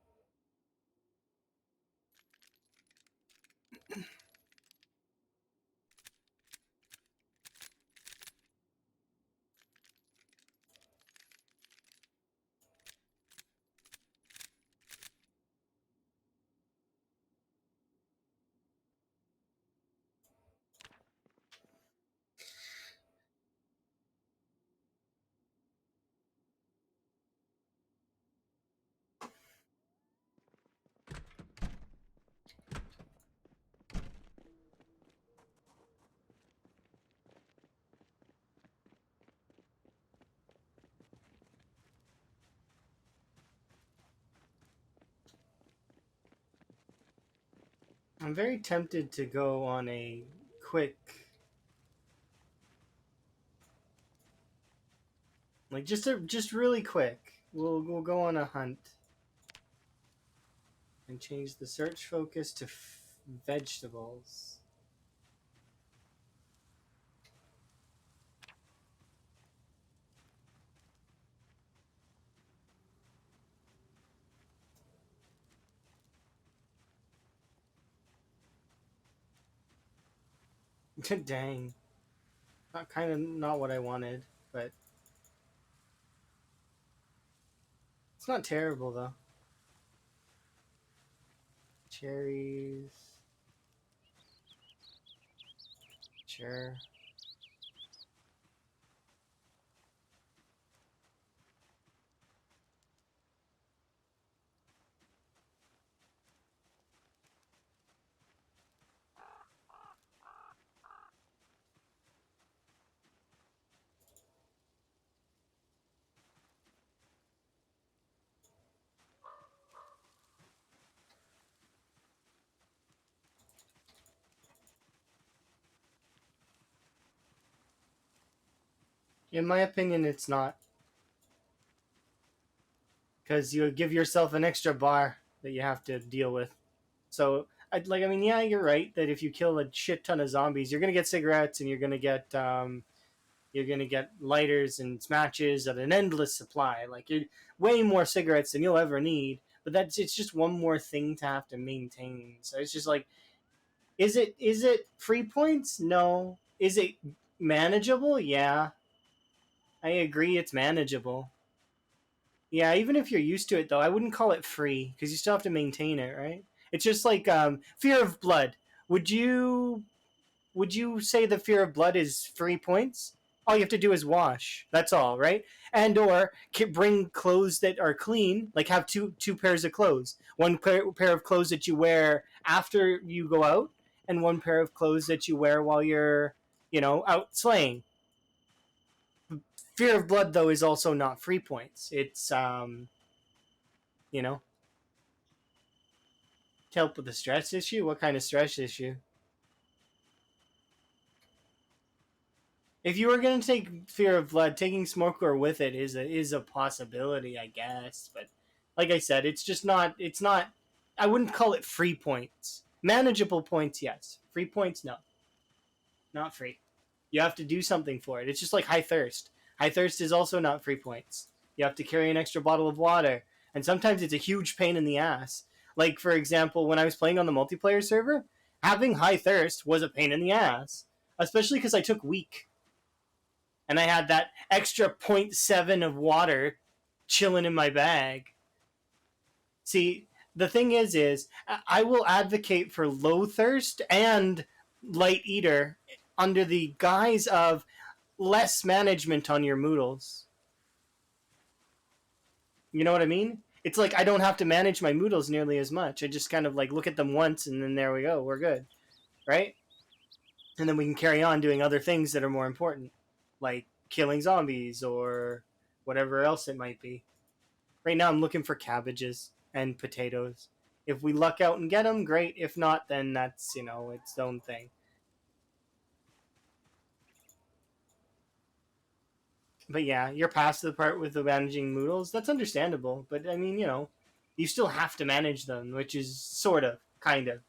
I'm very tempted to go on a quick, like just really quick. We'll go on a hunt and change the search focus to vegetables. Dang, not kind of not what I wanted, but it's not terrible though. Cherries, sure. In my opinion, it's not, because you give yourself an extra bar that you have to deal with. So, I mean, yeah, you're right that if you kill a shit ton of zombies, you're gonna get cigarettes and you're gonna get lighters and matches at an endless supply. Like you're way more cigarettes than you'll ever need. But it's just one more thing to have to maintain. So it's just like, is it free points? No. Is it manageable? Yeah, I agree. It's manageable. Yeah, even if you're used to it though, I wouldn't call it free because you still have to maintain it, right? It's just like fear of blood. Would you would you say the fear of blood is free points? All you have to do is wash. That's all, right? And or bring clothes that are clean, like have two pairs of clothes. One pair of clothes that you wear after you go out, and one pair of clothes that you wear while you're, out slaying. Fear of blood though is also not free points. It's you know, to help with the stress issue. What kind of stress issue? If you were gonna take Fear of Blood, taking Smoker with it is a possibility, I guess. But like I said, it's just not. It's not. I wouldn't call it free points. Manageable points, yes. Free points, no. Not free. You have to do something for it. It's just like High Thirst. High Thirst is also not free points. You have to carry an extra bottle of water, and sometimes it's a huge pain in the ass. Like for example, when I was playing on the multiplayer server, having High Thirst was a pain in the ass, especially because I took weak and I had that extra zero point 0.7 of water chilling in my bag. See, the thing is I will advocate for low thirst and light eater under the guise of less management on your moodles. You know what I mean? It's like I don't have to manage my moodles nearly as much. I just kind of like look at them once and then there we go, we're good, right? And then we can carry on doing other things that are more important, like killing zombies or whatever else it might be. Right now, I'm looking for cabbages and potatoes. If we luck out and get them, great. If not, then that's its own thing. But yeah, you're past the part with the managing moodles. That's understandable. But I mean, you still have to manage them, which is sort of, kind of.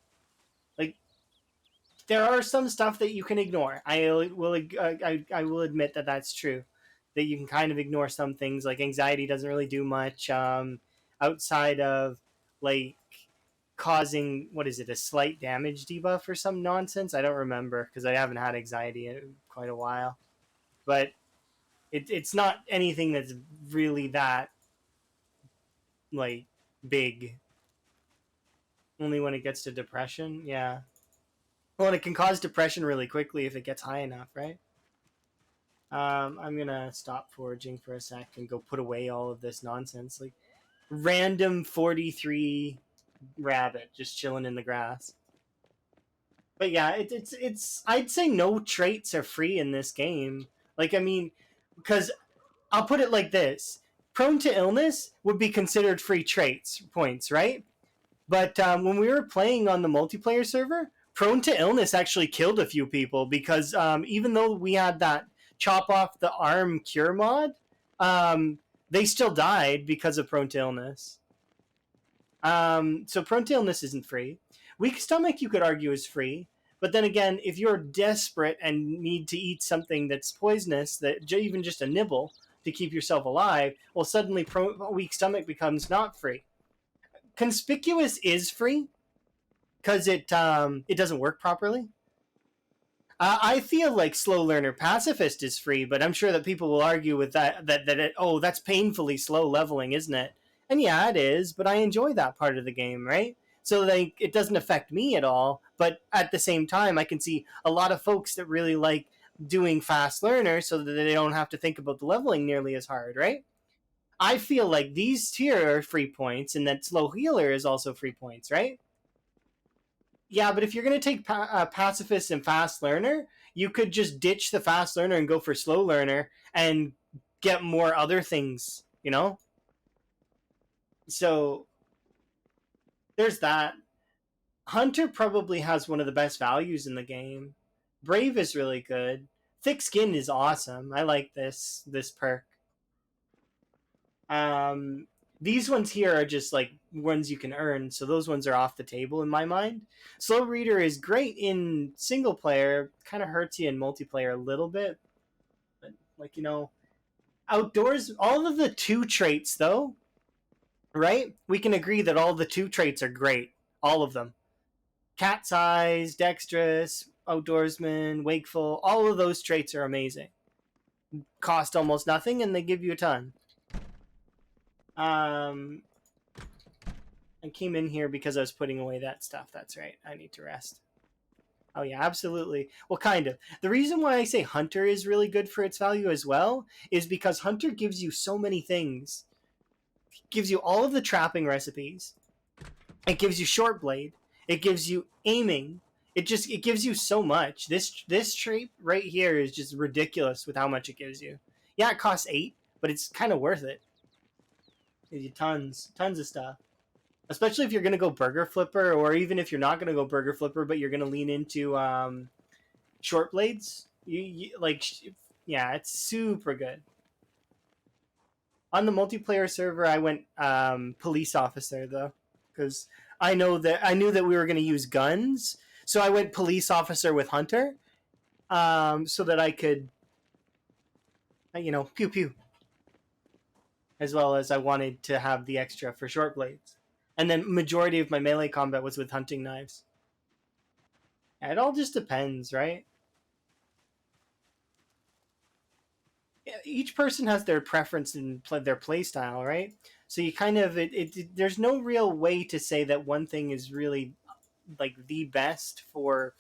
Like there are some stuff that you can ignore. I will admit that that's true. that you can kind of ignore some things. Like anxiety doesn't really do much outside of like causing, what is it, a slight damage debuff or some nonsense. I don't remember because I haven't had anxiety in quite a while. But it's not anything that's really that like big. Only when it gets to depression, yeah. Well, and it can cause depression really quickly if it gets high enough, right? I'm gonna stop foraging for a sec and go put away all of this nonsense. Like random 43 rabbit just chilling in the grass. But yeah, it's. I'd say no traits are free in this game. Like I mean, because I'll put it like this: prone to illness would be considered free traits points, right? But when we were playing on the multiplayer server, prone to illness actually killed a few people because even though we had that chop off the arm cure mod, they still died because of prone to illness. So prone to illness isn't free. Weak stomach, you could argue, is free. But then again, if you're desperate and need to eat something that's poisonous, that even just a nibble to keep yourself alive, well, suddenly weak stomach becomes not free. Conspicuous is free because it doesn't work properly. I feel like slow learner pacifist is free, but I'm sure that people will argue with that that's painfully slow leveling, isn't it? And yeah, it is, but I enjoy that part of the game, right? So like it doesn't affect me at all, but at the same time I can see a lot of folks that really like doing fast learner so that they don't have to think about the leveling nearly as hard, right? I feel like these tier are free points and that slow healer is also free points, right? Yeah, but if you're going to take pacifist and fast learner, you could just ditch the fast learner and go for slow learner and get more other things, you know? So there's that. Hunter probably has one of the best values in the game. Brave is really good. Thick skin is awesome. I like this perk. Um, these ones here are just like ones you can earn, so those ones are off the table in my mind. Slow Reader is great in single player, kind of hurts you in multiplayer a little bit, but like outdoors, all of the two traits though, right? We can agree that all the two traits are great, all of them. Cat's eyes, dexterous, outdoorsman, wakeful, all of those traits are amazing. Cost almost nothing, and they give you a ton. I came in here because I was putting away that stuff. That's right. I need to rest. Oh yeah, absolutely. Well, kind of. The reason why I say Hunter is really good for its value as well is because Hunter gives you so many things. It gives you all of the trapping recipes. It gives you short blade. It gives you aiming. It gives you so much. This trait right here is just ridiculous with how much it gives you. Yeah, it costs 8, but it's kind of worth it. It gives you tons of stuff. Especially if you're going to go burger flipper, or even if you're not going to go burger flipper, but you're going to lean into short blades. Yeah, it's super good. On the multiplayer server, I went police officer though, because I knew that we were going to use guns, so I went police officer with Hunter, so that I could, pew pew, as well as I wanted to have the extra for short blades. And then majority of my melee combat was with hunting knives. Yeah, it all just depends, right? Each person has their preference and their play style, right? So you kind of there's no real way to say that one thing is really like the best for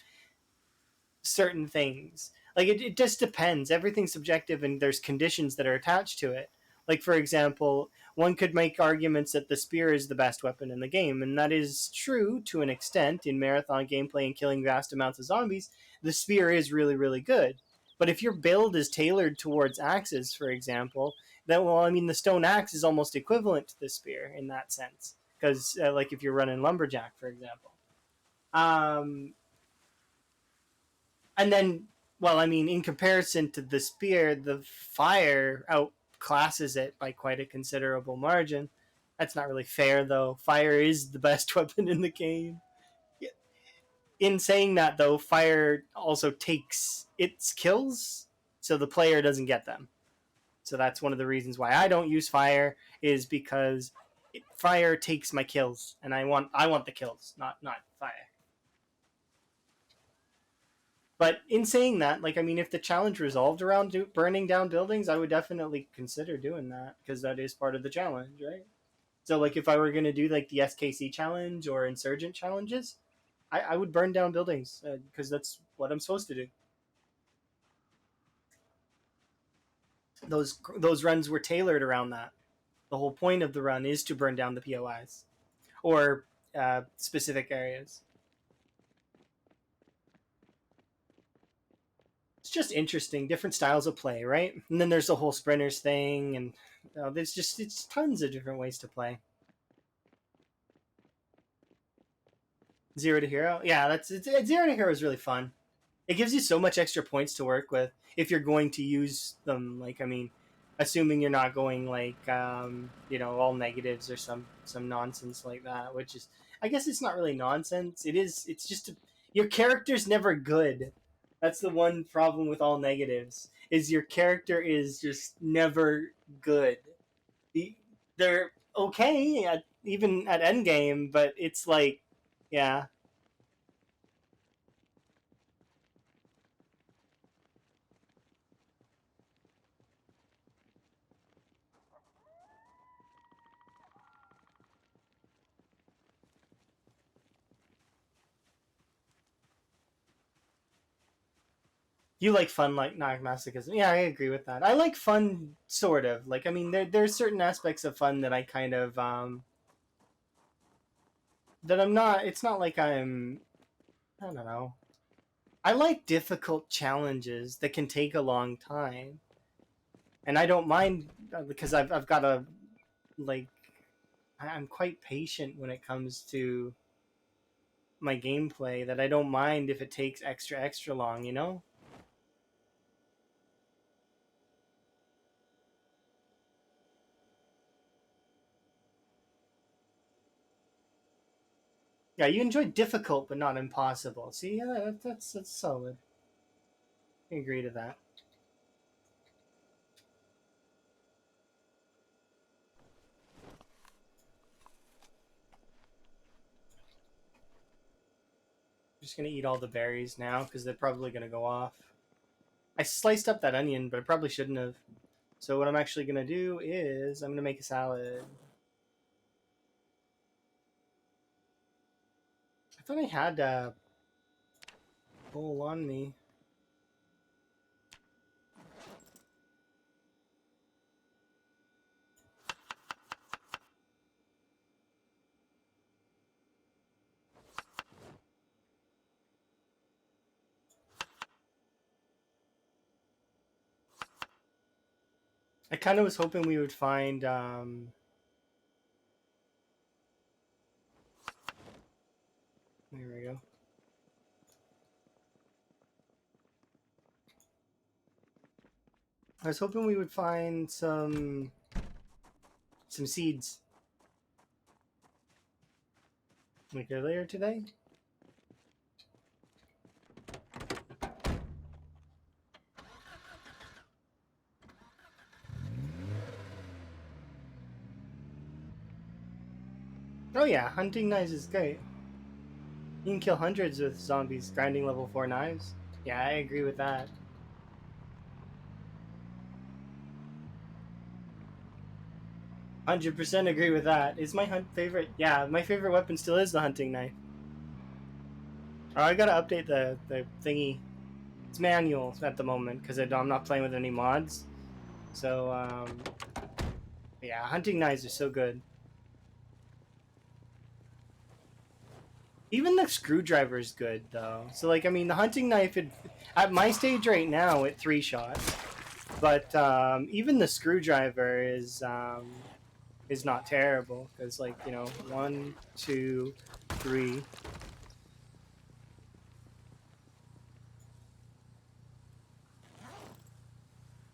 certain things. Like it just depends. Everything's subjective, and there's conditions that are attached to it. Like for example, one could make arguments that the spear is the best weapon in the game, and that is true to an extent. In marathon gameplay and killing vast amounts of zombies, the spear is really, really good. But if your build is tailored towards axes, for example, then the stone axe is almost equivalent to the spear in that sense. Because like if you're running lumberjack, for example. Um, and then, in comparison to the spear, the fire outclasses it by quite a considerable margin. That's not really fair, though. Fire is the best weapon in the game. In saying that, though, fire also takes its kills, so the player doesn't get them. So that's one of the reasons why I don't use fire, is because fire takes my kills, and I want the kills, not fire. But in saying that, like, I mean, if the challenge resolved around burning down buildings, I would definitely consider doing that, because that is part of the challenge, right? So, like, if I were gonna do like the SKC challenge or insurgent challenges, I would burn down buildings, because that's what I'm supposed to do. Those runs were tailored around that. The whole point of the run is to burn down the POIs or specific areas. It's just interesting, different styles of play, right? And then there's the whole sprinters thing, and there's just it's tons of different ways to play. Zero to hero, yeah, zero to hero is really fun. It gives you so much extra points to work with if you're going to use them. Like, I mean, assuming you're not going like all negatives or some nonsense like that, which is, I guess it's not really nonsense. It's just your character's never good. That's the one problem with all negatives, is your character is just never good. They're okay even at endgame, but it's like, yeah. You like fun, like not masochism. Yeah, I agree with that. I like fun, sort of. Like, I mean, there's certain aspects of fun that I kind of that I'm not. It's not like I don't know. I like difficult challenges that can take a long time, and I don't mind, because I've got a, like, I'm quite patient when it comes to my gameplay. That I don't mind if it takes extra long. You know. Yeah, you enjoy difficult but not impossible. See, yeah, that's solid. I agree to that. I'm just gonna eat all the berries now because they're probably gonna go off. I sliced up that onion, but I probably shouldn't have. So what I'm actually gonna do is I'm gonna make a salad. I thought I had a bowl on me. I kind of was hoping we would find. There we go. I was hoping we would find some seeds like earlier today. Oh yeah, hunting knives is great. You can kill hundreds with zombies grinding level 4 knives. Yeah, I agree with that. 100% agree with that. Is my favorite? Yeah, my favorite weapon still is the hunting knife. Oh, I gotta update the thingy. It's manual at the moment because I'm not playing with any mods. So yeah, hunting knives are so good. Even the screwdriver is good though. So, like, I mean, the hunting knife, at my stage right now at 3 shots, but even the screwdriver is not terrible because, like, 1, 2, 3.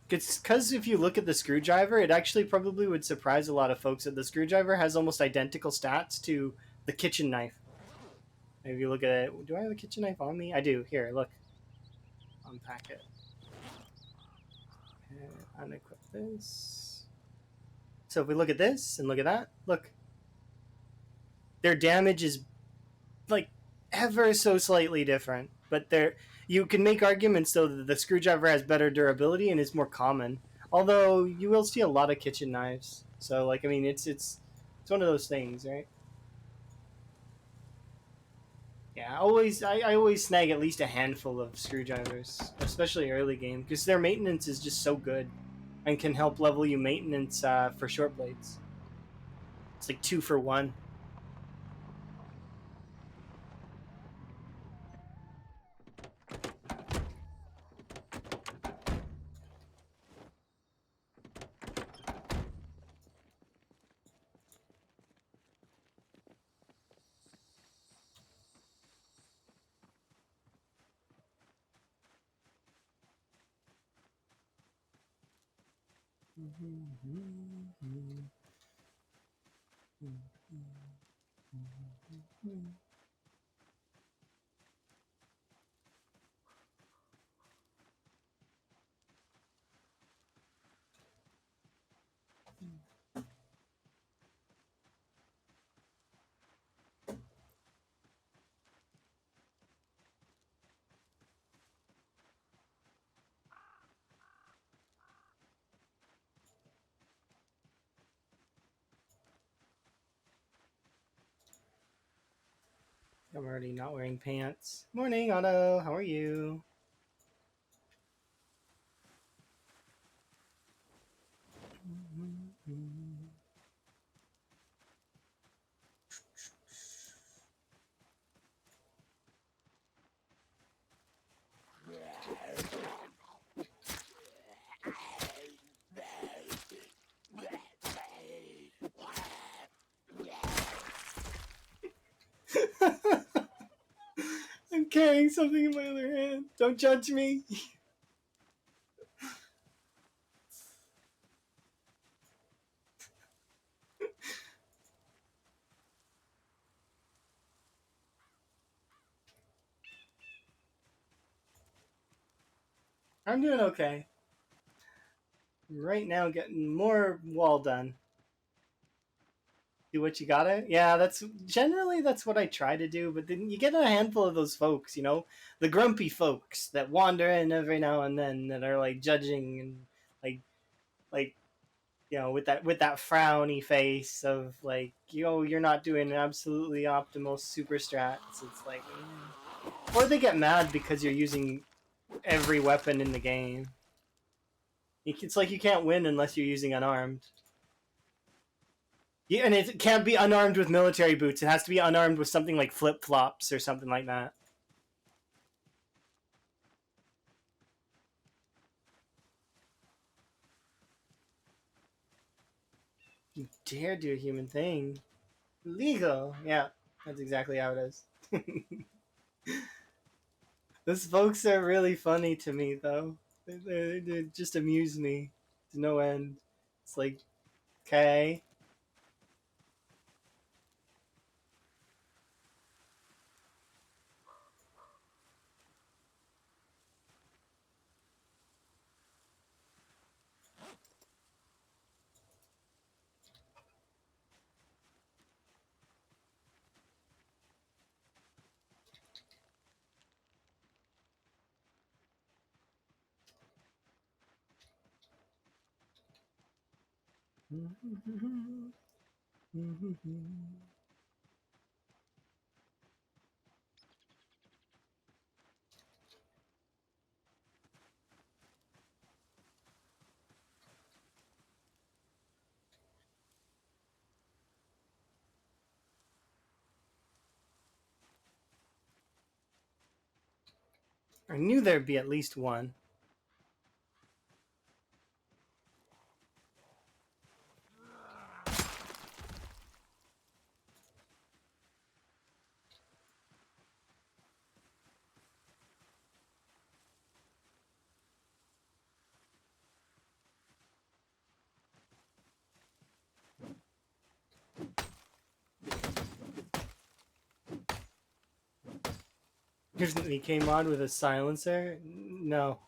It's because if you look at the screwdriver, it actually probably would surprise a lot of folks that the screwdriver has almost identical stats to the kitchen knife. If you look at it, do I have a kitchen knife on me? I do. Here, look. Unpack it. And unequip this. So if we look at this and look at that, look, their damage is like ever so slightly different, but there you can make arguments though that the screwdriver has better durability and is more common. Although you will see a lot of kitchen knives, so like I mean it's one of those things, right? Yeah, I always snag at least a handful of screwdrivers, especially early game, because their maintenance is just so good, and can help level you maintenance for short blades. It's like 2 for 1. I'm already not wearing pants. Morning, Otto. How are you? I'm carrying something in my other hand. Don't judge me. I'm doing okay. Right now, getting more wall done. Do what you gotta. Yeah, that's what I try to do. But then you get a handful of those folks, the grumpy folks that wander in every now and then that are like judging and like like with that frowny face of like you're not doing absolutely optimal super strats. It's like, or they get mad because you're using every weapon in the game. It's like you can't win unless you're using unarmed. Yeah, and it can't be unarmed with military boots. It has to be unarmed with something like flip flops or something like that. You dare do a human thing? Legal. Yeah, that's exactly how it is. Those folks are really funny to me, though. They just amuse me to no end. It's like, okay. I knew there'd be at least one. He came on with a silencer. No,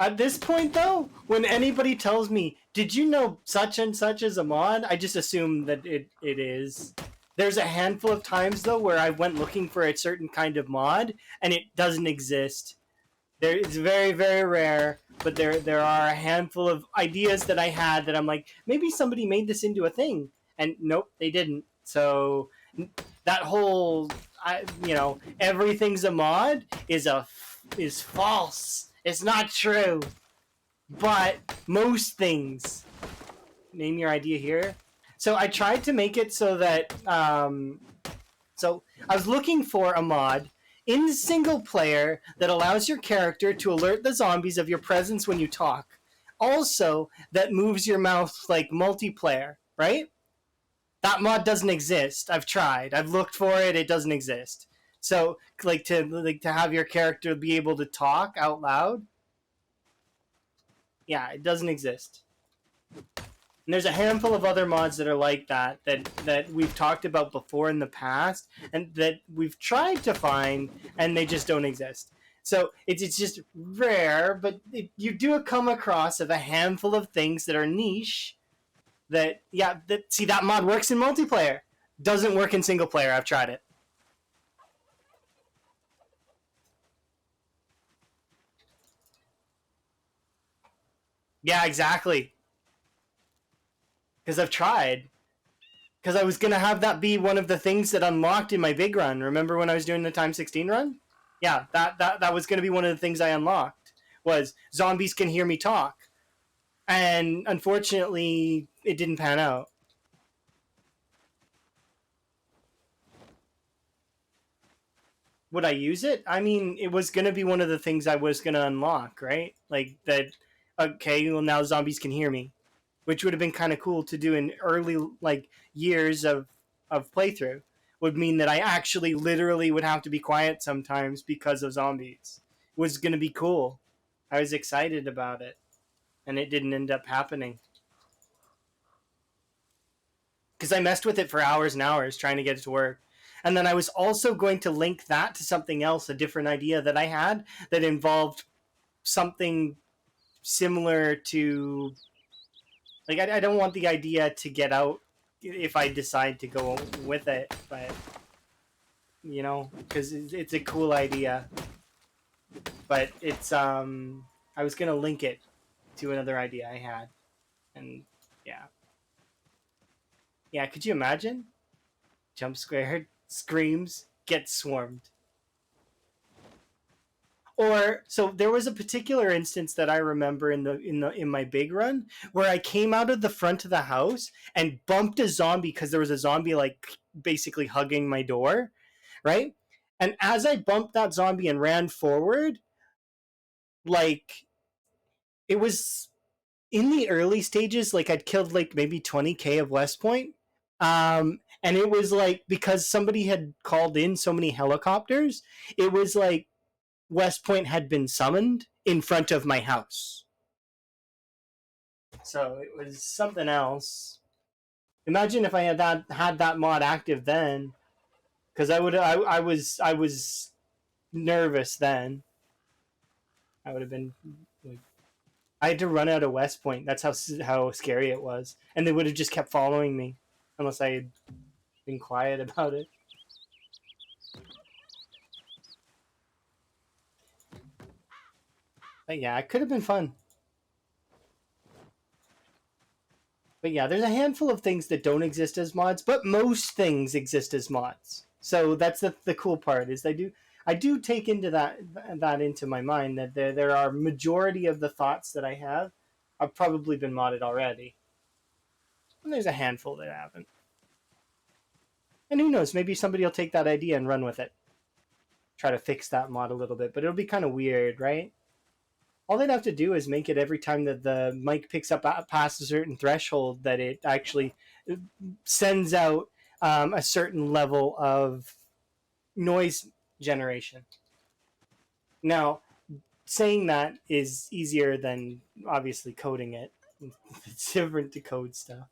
At this point, though, when anybody tells me, "Did you know such and such is a mod?" I just assume that it is. There's a handful of times though where I went looking for a certain kind of mod and it doesn't exist. It's very very rare, but there are a handful of ideas that I had that I'm like, maybe somebody made this into a thing, and nope, they didn't. So that whole, everything's a mod is false. It's not true. But most things, name your idea here. So I tried to make it so that so I was looking for a mod in single player that allows your character to alert the zombies of your presence when you talk. Also, that moves your mouth like multiplayer, right? That mod doesn't exist. I've tried. I've looked for it. It doesn't exist. So, like to have your character be able to talk out loud. Yeah, it doesn't exist. And there's a handful of other mods that are like that we've talked about before in the past, and that we've tried to find, and they just don't exist. So it's just rare, but you do come across of a handful of things that are niche. That mod works in multiplayer, doesn't work in single player. I've tried it. Yeah, exactly. Because I've tried. Because I was gonna have that be one of the things that unlocked in my big run. Remember when I was doing the time 16 run? Yeah, that was gonna be one of the things I unlocked. Was zombies can hear me talk, and unfortunately, it didn't pan out. Would I use it? I mean, it was gonna be one of the things I was gonna unlock, right? Like that. Okay, well now zombies can hear me, which would have been kind of cool to do in early years of playthrough. Would mean that I actually literally would have to be quiet sometimes because of zombies. It was gonna be cool. I was excited about it, and it didn't end up happening because I messed with it for hours and hours trying to get it to work. And then I was also going to link that to something else, a different idea that I had that involved something similar to, like, I don't want the idea to get out if I decide to go with it, but because it's a cool idea. But I was gonna link it to another idea I had, and yeah, yeah. Could you imagine? Jump squared, screams, get swarmed. Or so there was a particular instance that I remember in my big run where I came out of the front of the house and bumped a zombie because there was a zombie like basically hugging my door, right? And as I bumped that zombie and ran forward, like it was in the early stages, like I'd killed like maybe 20k of West Point. And it was like because somebody had called in so many helicopters, it was like West Point had been summoned in front of my house. So it was something else. Imagine if I had that mod active then, because I was nervous then. I would have been like, I had to run out of West Point. That's how scary it was, and they would have just kept following me unless I had been quiet about it. But yeah, it could have been fun. But yeah, there's a handful of things that don't exist as mods, but most things exist as mods. So that's the cool part is I do take into that into my mind that there are majority of the thoughts that I have probably been modded already. And there's a handful that haven't. And who knows, maybe somebody will take that idea and run with it. Try to fix that mod a little bit, but it'll be kind of weird, right? All they'd have to do is make it every time that the mic picks up past a certain threshold that it actually sends out a certain level of noise generation. Now, saying that is easier than obviously coding it. It's different to code stuff.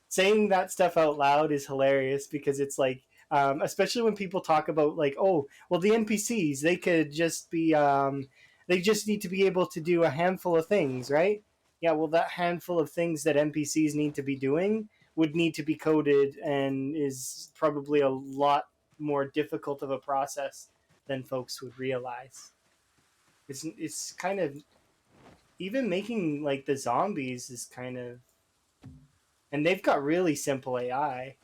Saying that stuff out loud is hilarious because it's like, especially when people talk about like, oh, well, the NPCs they could just be They just need to be able to do a handful of things, right? Yeah, well, that handful of things that NPCs need to be doing would need to be coded and is probably a lot more difficult of a process than folks would realize. It's kind of, even making like the zombies is kind of, and they've got really simple AI.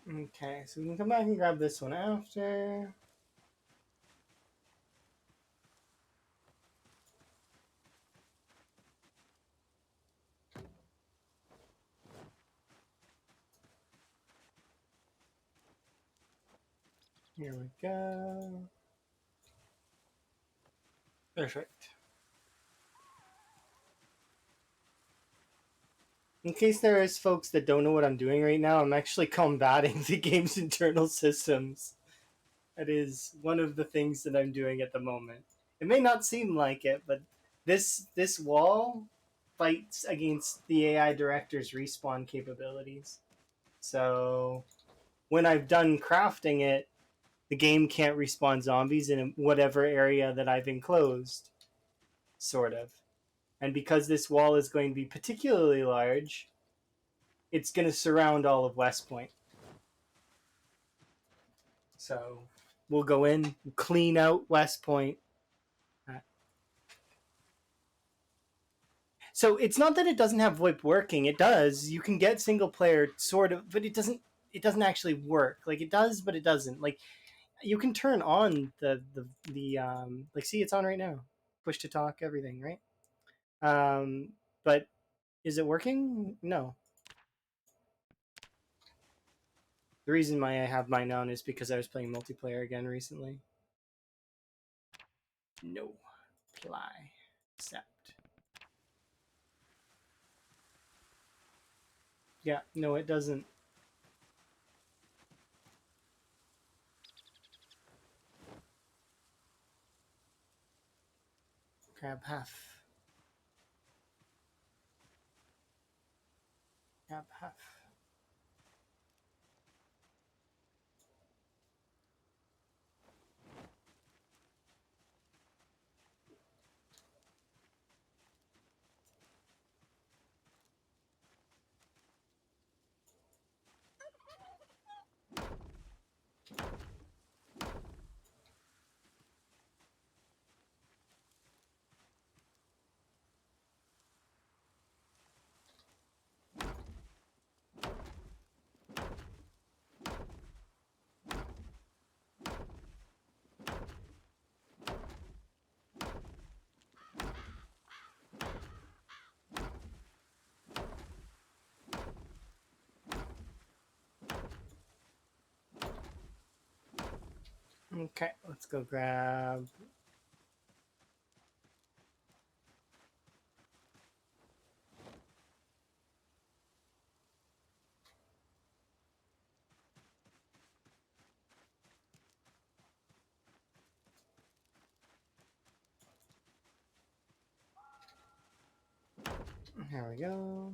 Okay, so we can come back and grab this one after. Here we go. Perfect. In case there is folks that don't know what I'm doing right now, I'm actually combating the game's internal systems. That is one of the things that I'm doing at the moment. It may not seem like it, but this wall fights against the AI director's respawn capabilities. So when I've done crafting it, the game can't respawn zombies in whatever area that I've enclosed, sort of. And because this wall is going to be particularly large, it's going to surround all of West Point. So we'll go in, clean out West Point. So it's not that it doesn't have VoIP working. It does. You can get single player sort of, but it doesn't. It doesn't actually work. Like it does, but it doesn't. Like you can turn on the like see it's on right now. Push to talk, everything, right? But is it working? No. The reason why I have mine on is because I was playing multiplayer again recently. No. Apply. Accept. Yeah, no, it doesn't. Grab half. Grab half. Okay, let's go grab. Here we go.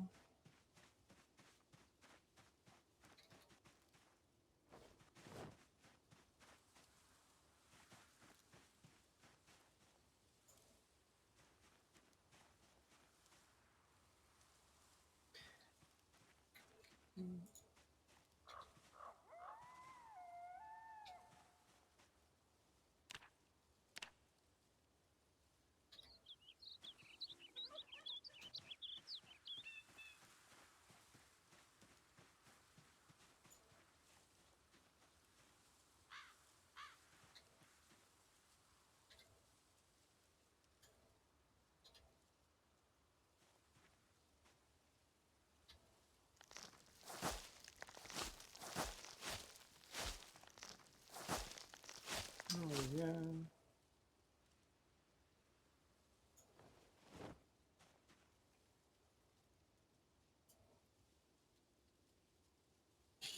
Oh, yeah.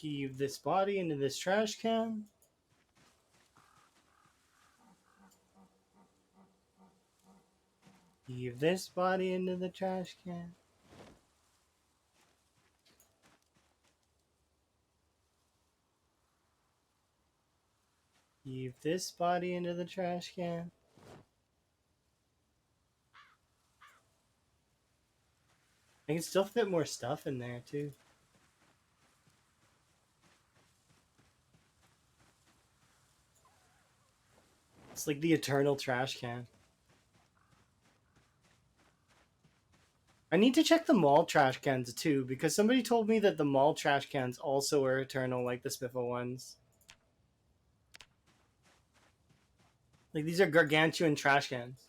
Heave this body into this trash can. Heave this body into the trash can. Heave this body into the trash can. I can still fit more stuff in there too. It's like the eternal trash can. I need to check the mall trash cans too, because somebody told me that the mall trash cans also are eternal like the Spiffle ones. Like these are gargantuan trash cans.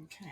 Okay.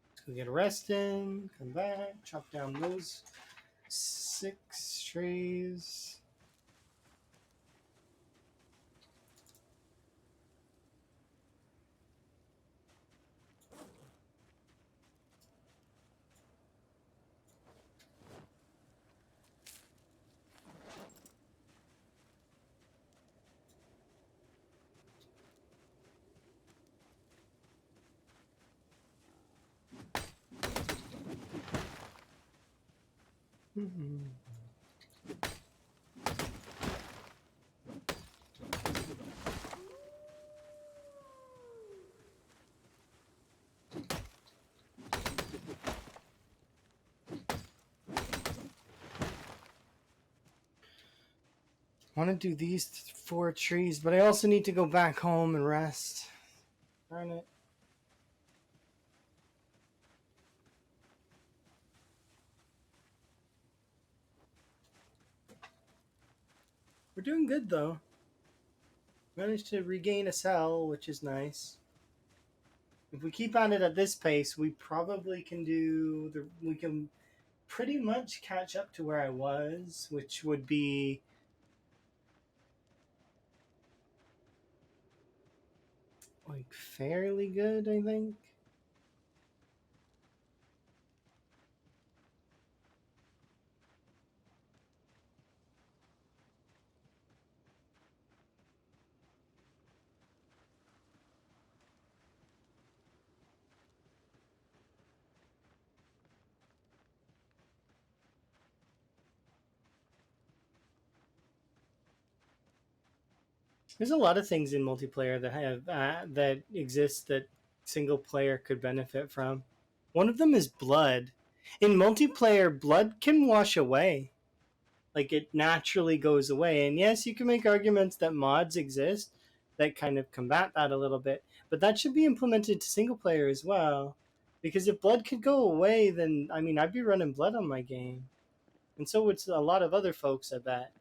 Let's go get a rest in, come back, chop down those 6 trees. I want to do these 4 trees, but I also need to go back home and rest. Darn it. We're doing good though. Managed to regain a cell, which is nice. If we keep on it at this pace, we probably can we can pretty much catch up to where I was, which would be like fairly good, I think. There's a lot of things in multiplayer that have that exist that single player could benefit from. One of them is blood. In multiplayer, blood can wash away. Like it naturally goes away. And yes, you can make arguments that mods exist that kind of combat that a little bit, but that should be implemented to single player as well. Because if blood could go away, then I mean I'd be running blood on my game. And so would a lot of other folks, I bet.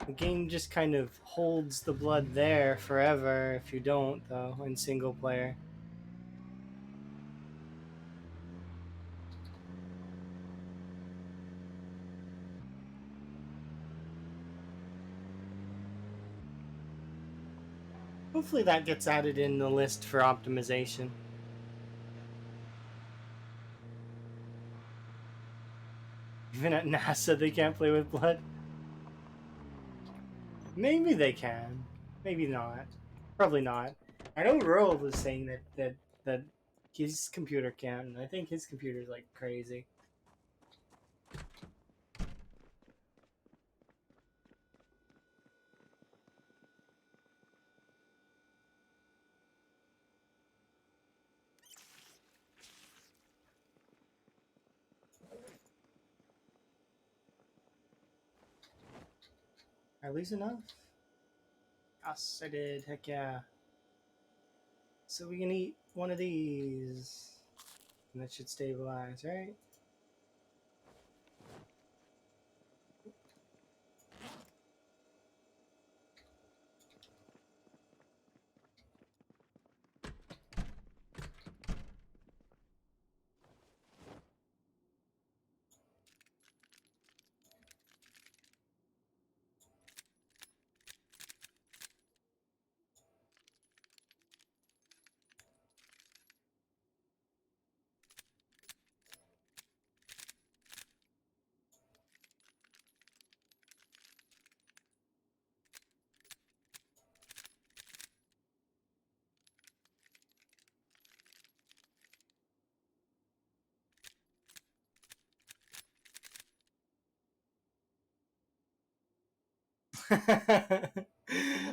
The game just kind of holds the blood there forever if you don't, though, in single player. Hopefully that gets added in the list for optimization. Even at NASA, they can't play with blood. Maybe they can. Maybe not. Probably not. I know Rural was saying that his computer can. I think his computer's like crazy. At least enough. Yes, I did. Heck yeah. So we can eat one of these. And that should stabilize, right?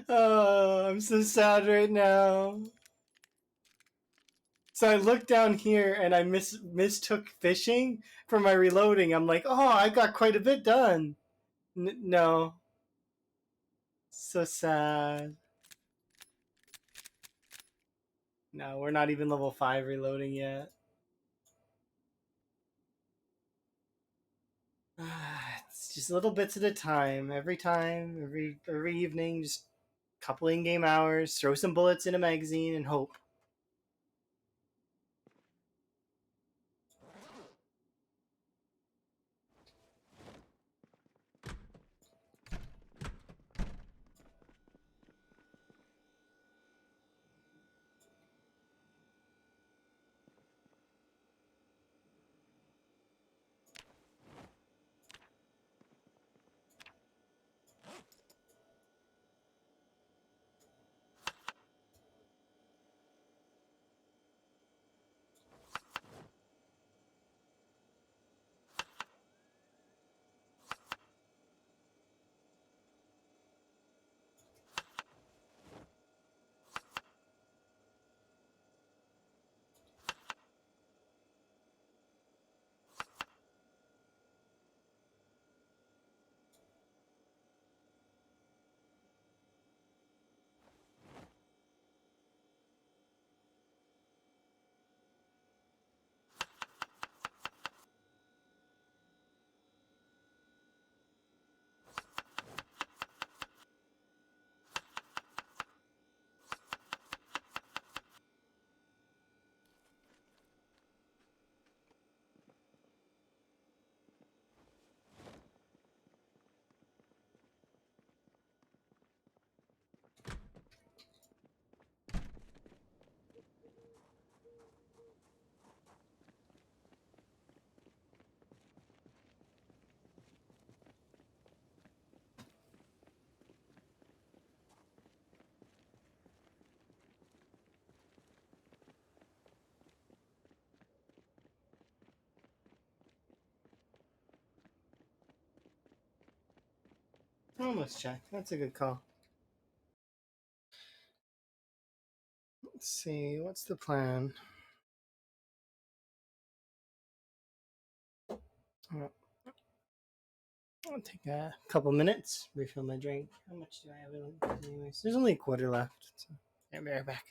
Oh, I'm so sad right now. So I looked down here and I mistook fishing for my reloading. I'm like, oh, I got quite a bit done. No, so sad. No, we're not even level 5 reloading yet. It's just little bits at a time. Every time, every evening, just a couple in-game hours. Throw some bullets in a magazine and hope. Almost check. That's a good call. Let's see. What's the plan? Uh, I'll take a couple minutes, refill my drink. How much do I have? Anyways, there's only a quarter left. So I'll be right back.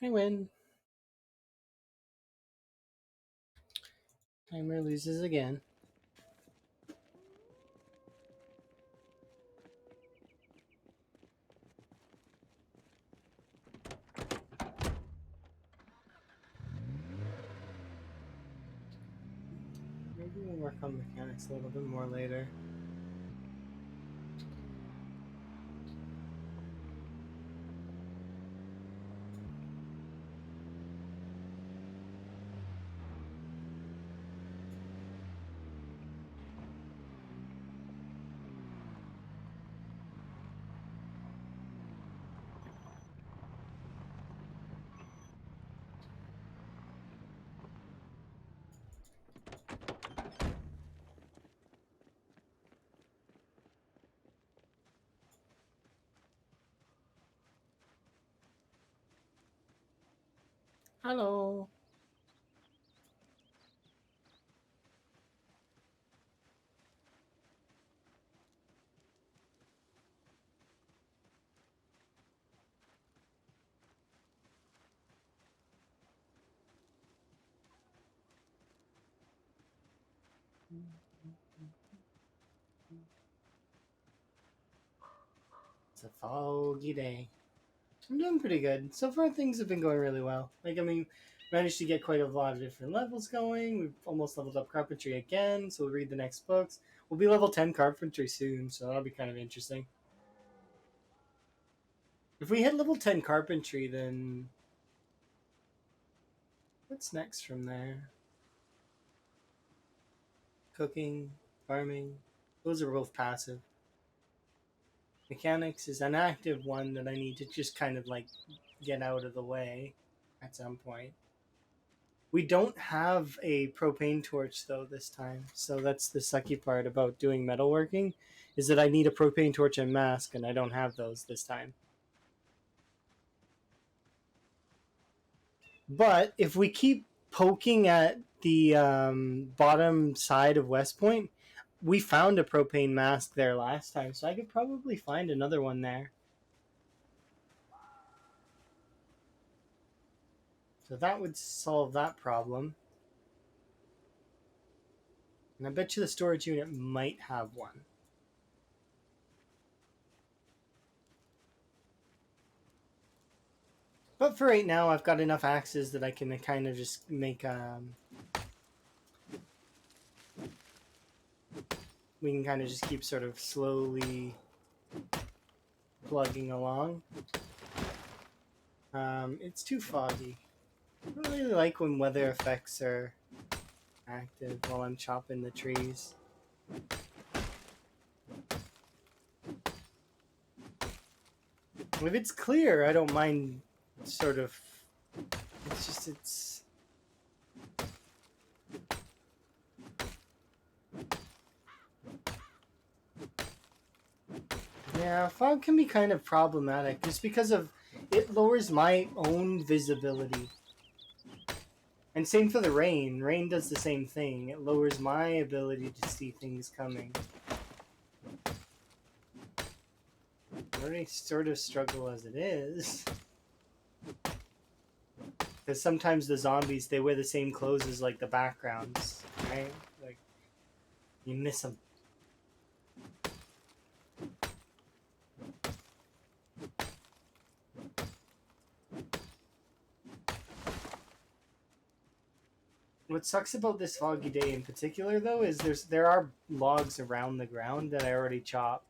I win. Timer loses again. Maybe we'll work on mechanics a little bit more later. Hello. It's a foggy day. I'm doing pretty good. So far, things have been going really well. Like, I mean, managed to get quite a lot of different levels going. We've almost leveled up carpentry again, so we'll read the next books. We'll be level 10 carpentry soon, so that'll be kind of interesting. If we hit level 10 carpentry, then what's next from there? Cooking, farming, those are both passive. Mechanics is an active one that I need to just kind of like get out of the way at some point. We don't have a propane torch though this time, so that's the sucky part about doing metalworking, is that I need a propane torch and mask, and I don't have those this time. But if we keep poking at the bottom side of West Point, we found a propane mask there last time, so I could probably find another one there. So that would solve that problem. And I bet you the storage unit might have one. But for right now, I've got enough axes that I can kind of just make we can kind of just keep sort of slowly plugging along. It's too foggy. I don't really like when weather effects are active while I'm chopping the trees. If it's clear, I don't mind sort of... It's just, it's... Yeah, fog can be kind of problematic just because of... It lowers my own visibility. And same for the rain. Rain does the same thing. It lowers my ability to see things coming. I already sort of struggle as it is. Because sometimes the zombies, they wear the same clothes as like the backgrounds, right? Like, you miss them. What sucks about this foggy day in particular, though, is there are logs around the ground that I already chopped.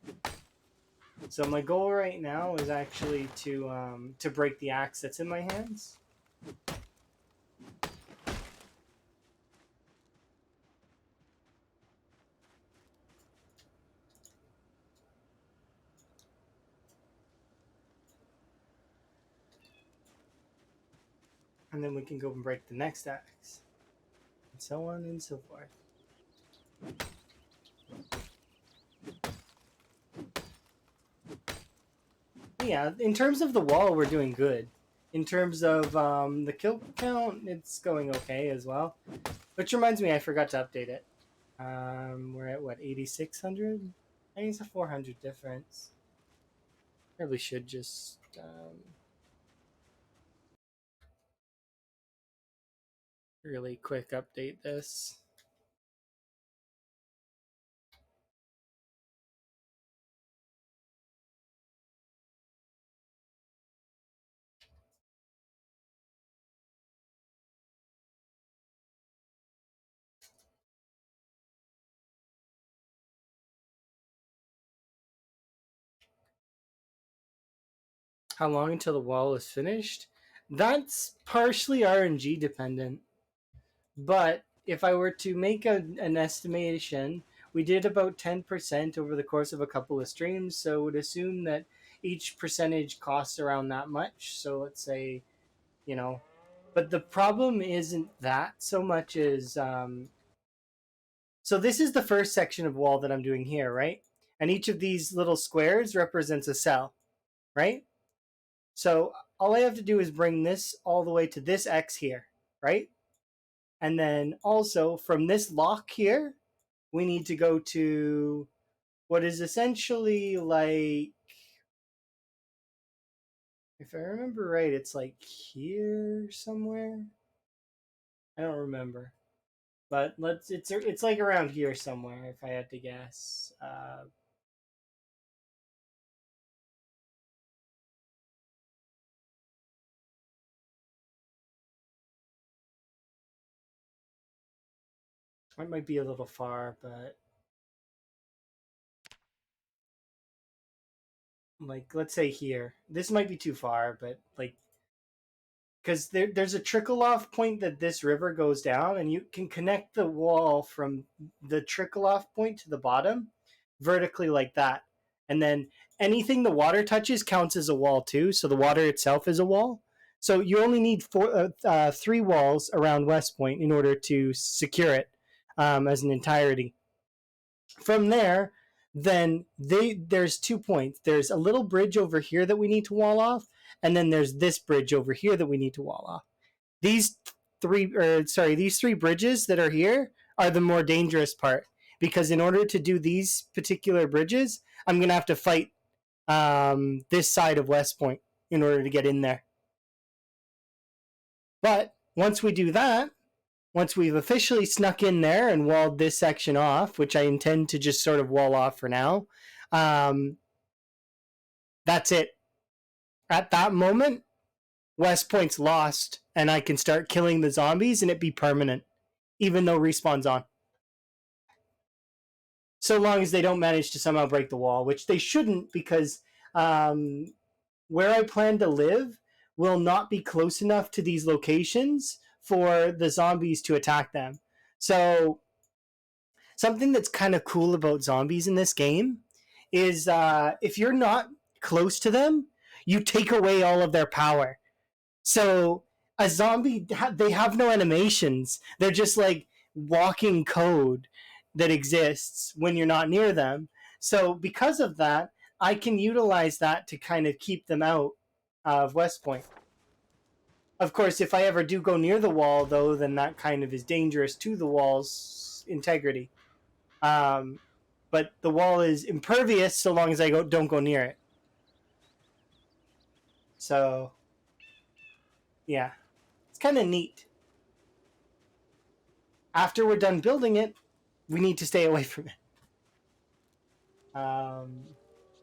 So my goal right now is actually to break the axe that's in my hands. And then we can go and break the next axe. And so on and so forth. Yeah, in terms of the wall, we're doing good. In terms of the kill count, it's going okay as well. Which reminds me, I forgot to update it. We're at what, 8,600? I think it's a 400 difference. Probably should just really quick update this. How long until the wall is finished? That's partially RNG dependent. But if I were to make an estimation, we did about 10% over the course of a couple of streams, so would assume that each percentage costs around that much. So let's say, you know, but the problem isn't that so much as so this is the first section of wall that I'm doing here, right? And each of these little squares represents a cell, right? So all I have to do is bring this all the way to this X here, right? And then also from this lock here, we need to go to what is essentially like, if I remember right, it's like here somewhere. I don't remember, but it's like around here somewhere if I had to guess. It might be a little far, but like let's say here. This might be too far, but like because there's a trickle off point that this river goes down, and you can connect the wall from the trickle off point to the bottom vertically like that. And then anything the water touches counts as a wall too. So the water itself is a wall. So you only need three walls around West Point in order to secure it as an entirety. From there, then there's 2 points. There's a little bridge over here that we need to wall off, and then there's this bridge over here that we need to wall off. These three bridges that are here are the more dangerous part, because in order to do these particular bridges, I'm gonna have to fight this side of West Point in order to get in there. But once we do that, once we've officially snuck in there and walled this section off, which I intend to just sort of wall off for now, that's it. At that moment, West Point's lost, and I can start killing the zombies and it be permanent, even though respawn's on. So long as they don't manage to somehow break the wall, which they shouldn't, because where I plan to live will not be close enough to these locations for the zombies to attack them. So something that's kind of cool about zombies in this game is if you're not close to them, you take away all of their power. So a zombie, they have no animations. They're just like walking code that exists when you're not near them. So because of that, I can utilize that to kind of keep them out of West Point. Of course, if I ever do go near the wall, though, then that kind of is dangerous to the wall's integrity. But the wall is impervious so long as I don't go near it. So, yeah, it's kind of neat. After we're done building it, we need to stay away from it.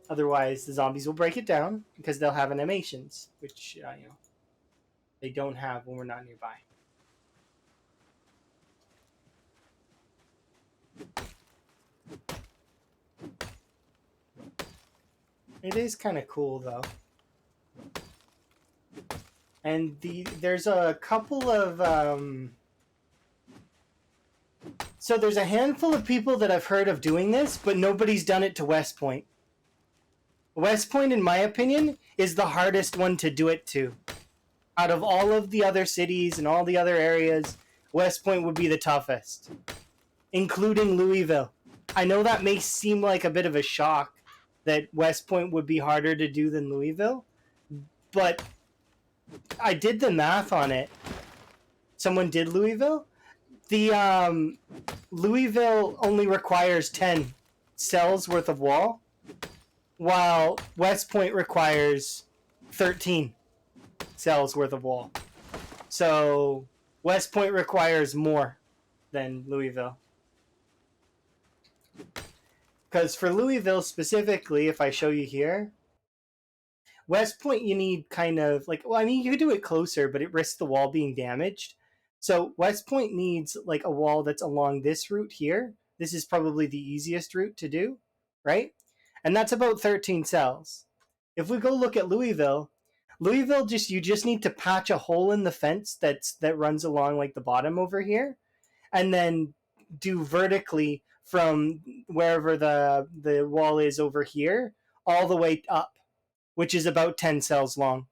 Otherwise, the zombies will break it down because they'll have animations, which they don't have when we're not nearby. It is kind of cool, though. And there's a couple of... So there's a handful of people that I've heard of doing this, but nobody's done it to West Point. West Point, in my opinion, is the hardest one to do it to. Out of all of the other cities and all the other areas, West Point would be the toughest, including Louisville. I know that may seem like a bit of a shock that West Point would be harder to do than Louisville, but I did the math on it. Someone did Louisville. The Louisville only requires 10 cells worth of wall, while West Point requires 13 cells worth of wall. So West Point requires more than Louisville. Because for Louisville specifically, if I show you here, West Point you need kind of like, well, I mean, you could do it closer, but it risks the wall being damaged. So West Point needs like a wall that's along this route here. This is probably the easiest route to do, right? And that's about 13 cells. If we go look at Louisville you just need to patch a hole in the fence that runs along like the bottom over here, and then do vertically from wherever the wall is over here all the way up, which is about 10 cells long.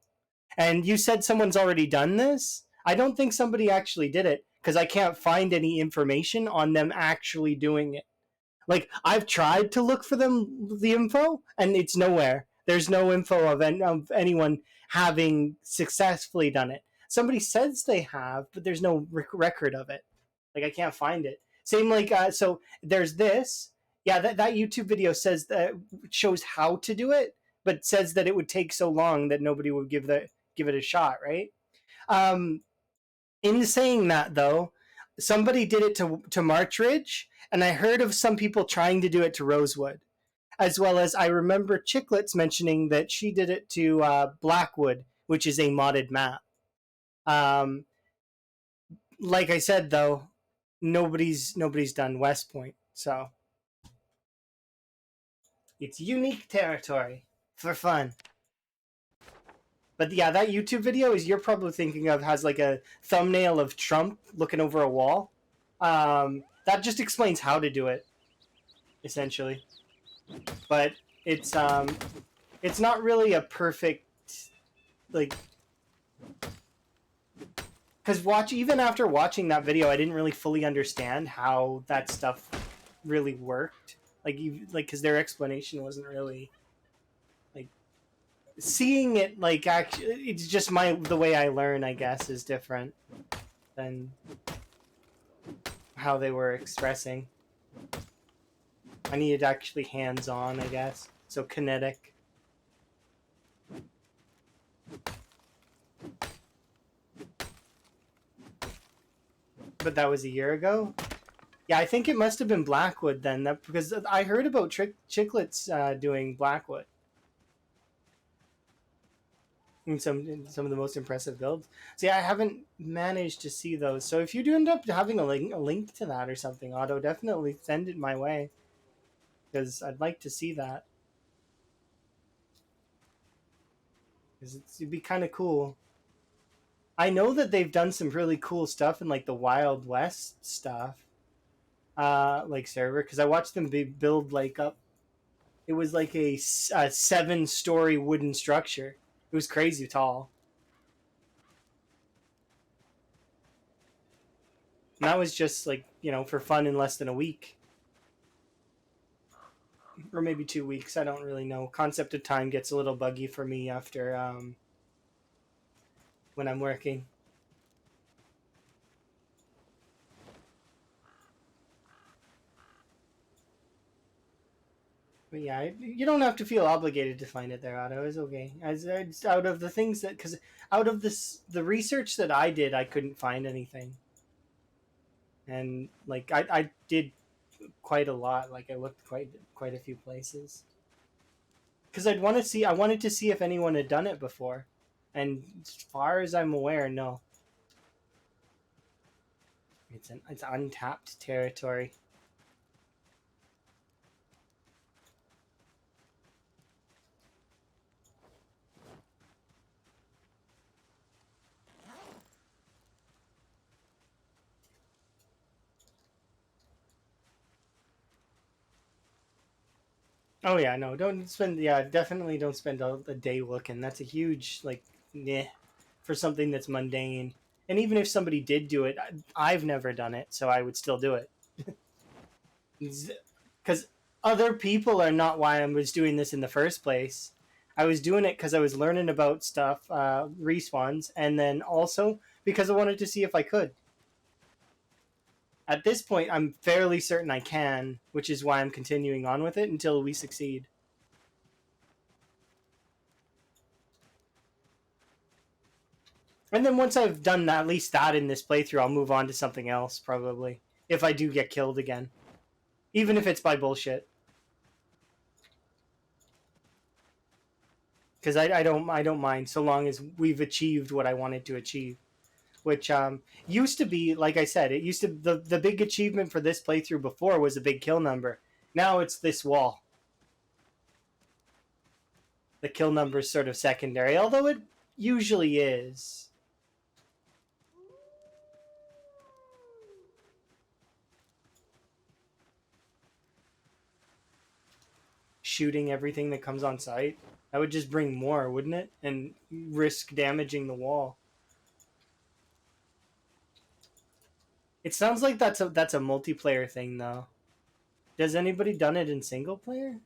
And you said someone's already done this. I don't think somebody actually did it because I can't find any information on them actually doing it. Like, I've tried to look for the info, and it's nowhere. There's no info of anyone having successfully done it. Somebody says they have, but there's no record of it. Like, I can't find it. Same like, so there's this. Yeah, that YouTube video says that shows how to do it, but says that it would take so long that nobody would give it a shot, right? In saying that, though, somebody did it to March Ridge, and I heard of some people trying to do it to Rosewood, as well as I remember Chicklets mentioning that she did it to Blackwood, which is a modded map. Like I said, though, nobody's done West Point, so it's unique territory for fun. But yeah, that YouTube video is you're probably thinking of has like a thumbnail of Trump looking over a wall. That just explains how to do it, essentially. But it's it's not really a perfect like because even after watching that video, I didn't really fully understand how that stuff really worked. Because their explanation wasn't really like seeing it like actually. It's just the way I learn, I guess, is different than how they were expressing. I needed actually hands-on, I guess. So kinetic. But that was a year ago. Yeah, I think it must have been Blackwood then, because I heard about Chiclets doing Blackwood in some of the most impressive builds. See, I haven't managed to see those. So if you do end up having a link to that or something, Otto, definitely send it my way because I'd like to see that. Because it'd be kind of cool. I know that they've done some really cool stuff in like the Wild West stuff, like server, because I watched them build like up. It was like a 7-story wooden structure. It was crazy tall. And that was just like, for fun in less than a week. Or maybe 2 weeks. I don't really know. Concept of time gets a little buggy for me after when I'm working. But yeah, you don't have to feel obligated to find it there, Otto. It's okay. It's out of the things that, because out of the research that I did, I couldn't find anything. And like I did quite a lot. Like I looked quite a few places. Because I wanted to see if anyone had done it before. And as far as I'm aware, no. It's untapped territory. Oh yeah, no, don't spend. Yeah, definitely don't spend a day looking. That's a huge for something that's mundane. And even if somebody did do it, I've never done it, so I would still do it. Because other people are not why I was doing this in the first place. I was doing it because I was learning about stuff, respawns, and then also because I wanted to see if I could. At this point, I'm fairly certain I can, which is why I'm continuing on with it until we succeed. And then once I've done at least that in this playthrough, I'll move on to something else, probably. If I do get killed again. Even if it's by bullshit. Because I don't mind, so long as we've achieved what I wanted to achieve. Which used to be, like I said, the big achievement for this playthrough before was a big kill number. Now it's this wall. The kill number is sort of secondary, although it usually is. Shooting everything that comes on sight. That would just bring more, wouldn't it? And risk damaging the wall. It sounds like that's a multiplayer thing, though. Has anybody done it in single player?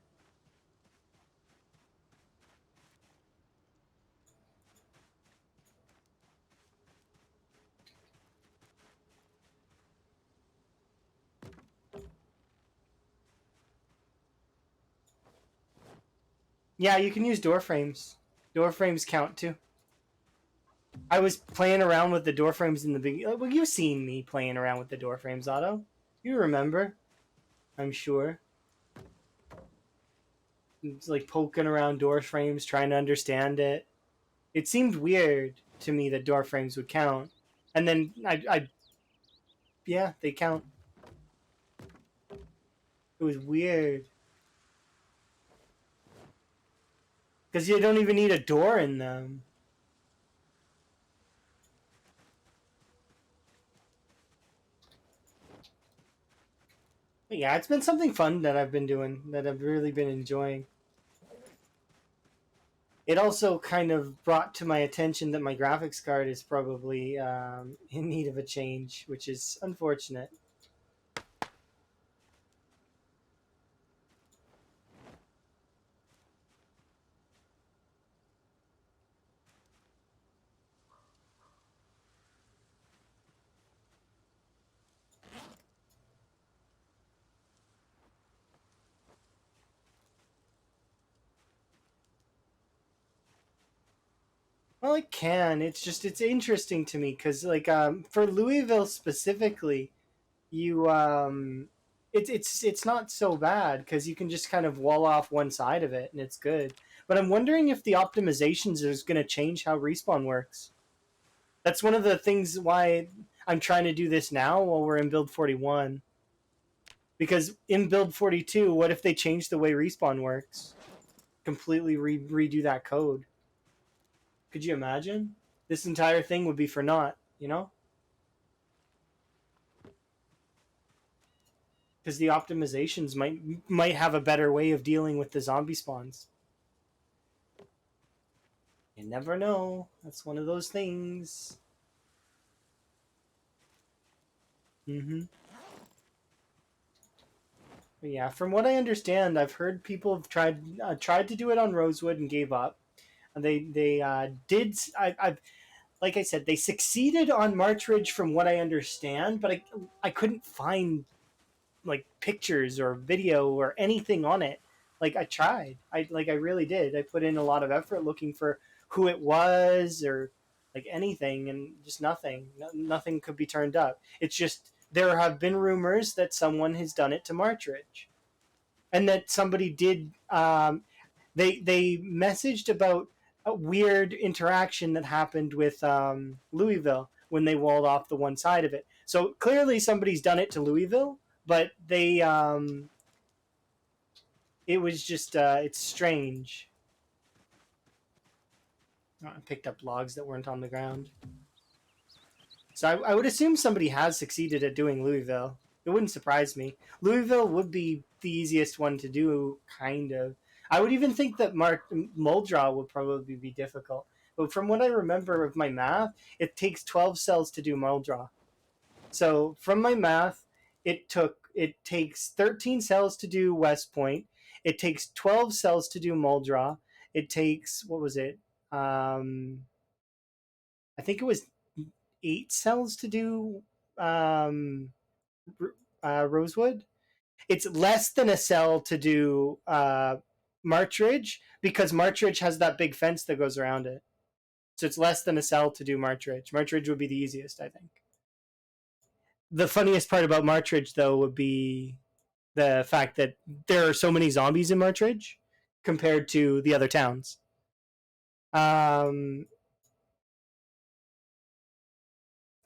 Yeah, you can use door frames. Door frames count too. I was playing around with the door frames in the beginning. Well, you've seen me playing around with the door frames, Otto. You remember, I'm sure. It's like poking around door frames, trying to understand it. It seemed weird to me that door frames would count, and then I Yeah, they count. It was weird. Because you don't even need a door in them. But yeah, it's been something fun that I've been doing, that I've really been enjoying. It also kind of brought to my attention that my graphics card is probably in need of a change, which is unfortunate. Well, it can. It's just it's interesting to me because like for Louisville specifically, you it's not so bad because you can just kind of wall off one side of it and it's good. But I'm wondering if the optimizations is going to change how respawn works. That's one of the things why I'm trying to do this now while we're in build 41. Because in build 42, what if they change the way respawn works? Completely redo that code. Could you imagine? This entire thing would be for naught, you know? Because the optimizations might have a better way of dealing with the zombie spawns. You never know. That's one of those things. Mm-hmm. But yeah, from what I understand, I've heard people have tried to do it on Rosewood and gave up. And they did. I've like I said, they succeeded on Marchridge from what I understand, but I couldn't find like pictures or video or anything on it. Like I tried, I really did. I put in a lot of effort looking for who it was or like anything, and just nothing. Nothing could be turned up. It's just there have been rumors that someone has done it to Marchridge, and that somebody did. They messaged about a weird interaction that happened with Louisville when they walled off the one side of it. So clearly somebody's done it to Louisville, but they it was just it's strange. Oh, I picked up logs that weren't on the ground. So I would assume somebody has succeeded at doing Louisville. It wouldn't surprise me. Louisville would be the easiest one to do, kind of. I would even think that Muldra would probably be difficult. But from what I remember of my math, it takes 12 cells to do Muldra. So from my math, it takes 13 cells to do West Point. It takes 12 cells to do Muldra. It takes what was it? I think it was 8 cells to do um, Rosewood. It's less than a cell to do Marchridge because Marchridge has that big fence that goes around it. So it's less than a cell to do Marchridge. Marchridge would be the easiest, I think. The funniest part about Marchridge, though, would be the fact that there are so many zombies in Marchridge compared to the other towns. Um,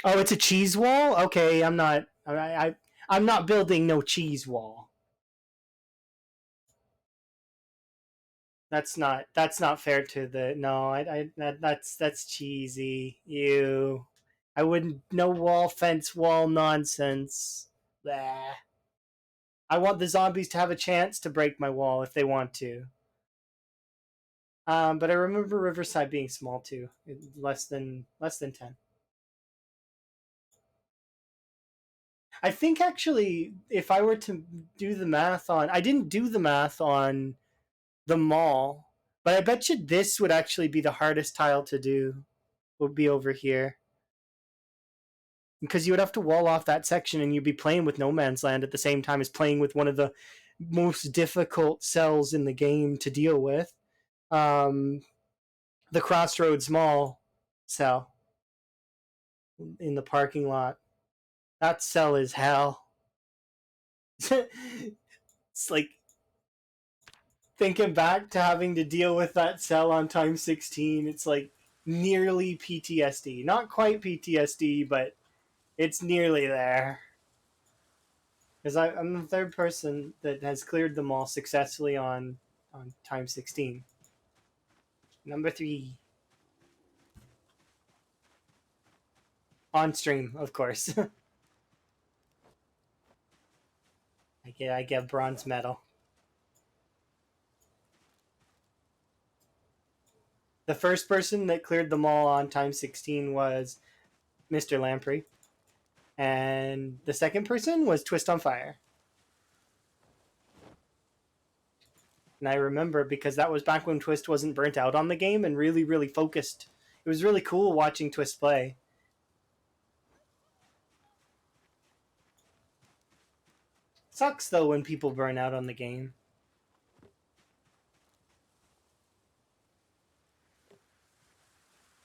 oh, it's a cheese wall. Okay, I'm not building no cheese wall. That's not fair to the no. That's cheesy. You, I wouldn't no wall fence wall nonsense. Blah. I want the zombies to have a chance to break my wall if they want to. But I remember Riverside being small too, less than 10. I think actually, if I were to do the math on, I didn't do the math on the mall, but I bet you this would actually be the hardest tile to do. Would be over here because you would have to wall off that section, and you'd be playing with No Man's Land at the same time as playing with one of the most difficult cells in the game to deal with. Um, the Crossroads Mall cell in the parking lot. That cell is hell. It's like thinking back to having to deal with that cell on time 16. It's like nearly PTSD. Not quite PTSD, but it's nearly there. Because I'm the third person that has cleared them all successfully on time 16. Number 3 on stream, of course. I get bronze medal. The first person that cleared them all on time 16 was Mr. Lamprey, and the second person was Twist on Fire. And I remember because that was back when Twist wasn't burnt out on the game and really, really focused. It was really cool watching Twist play. Sucks though when people burn out on the game.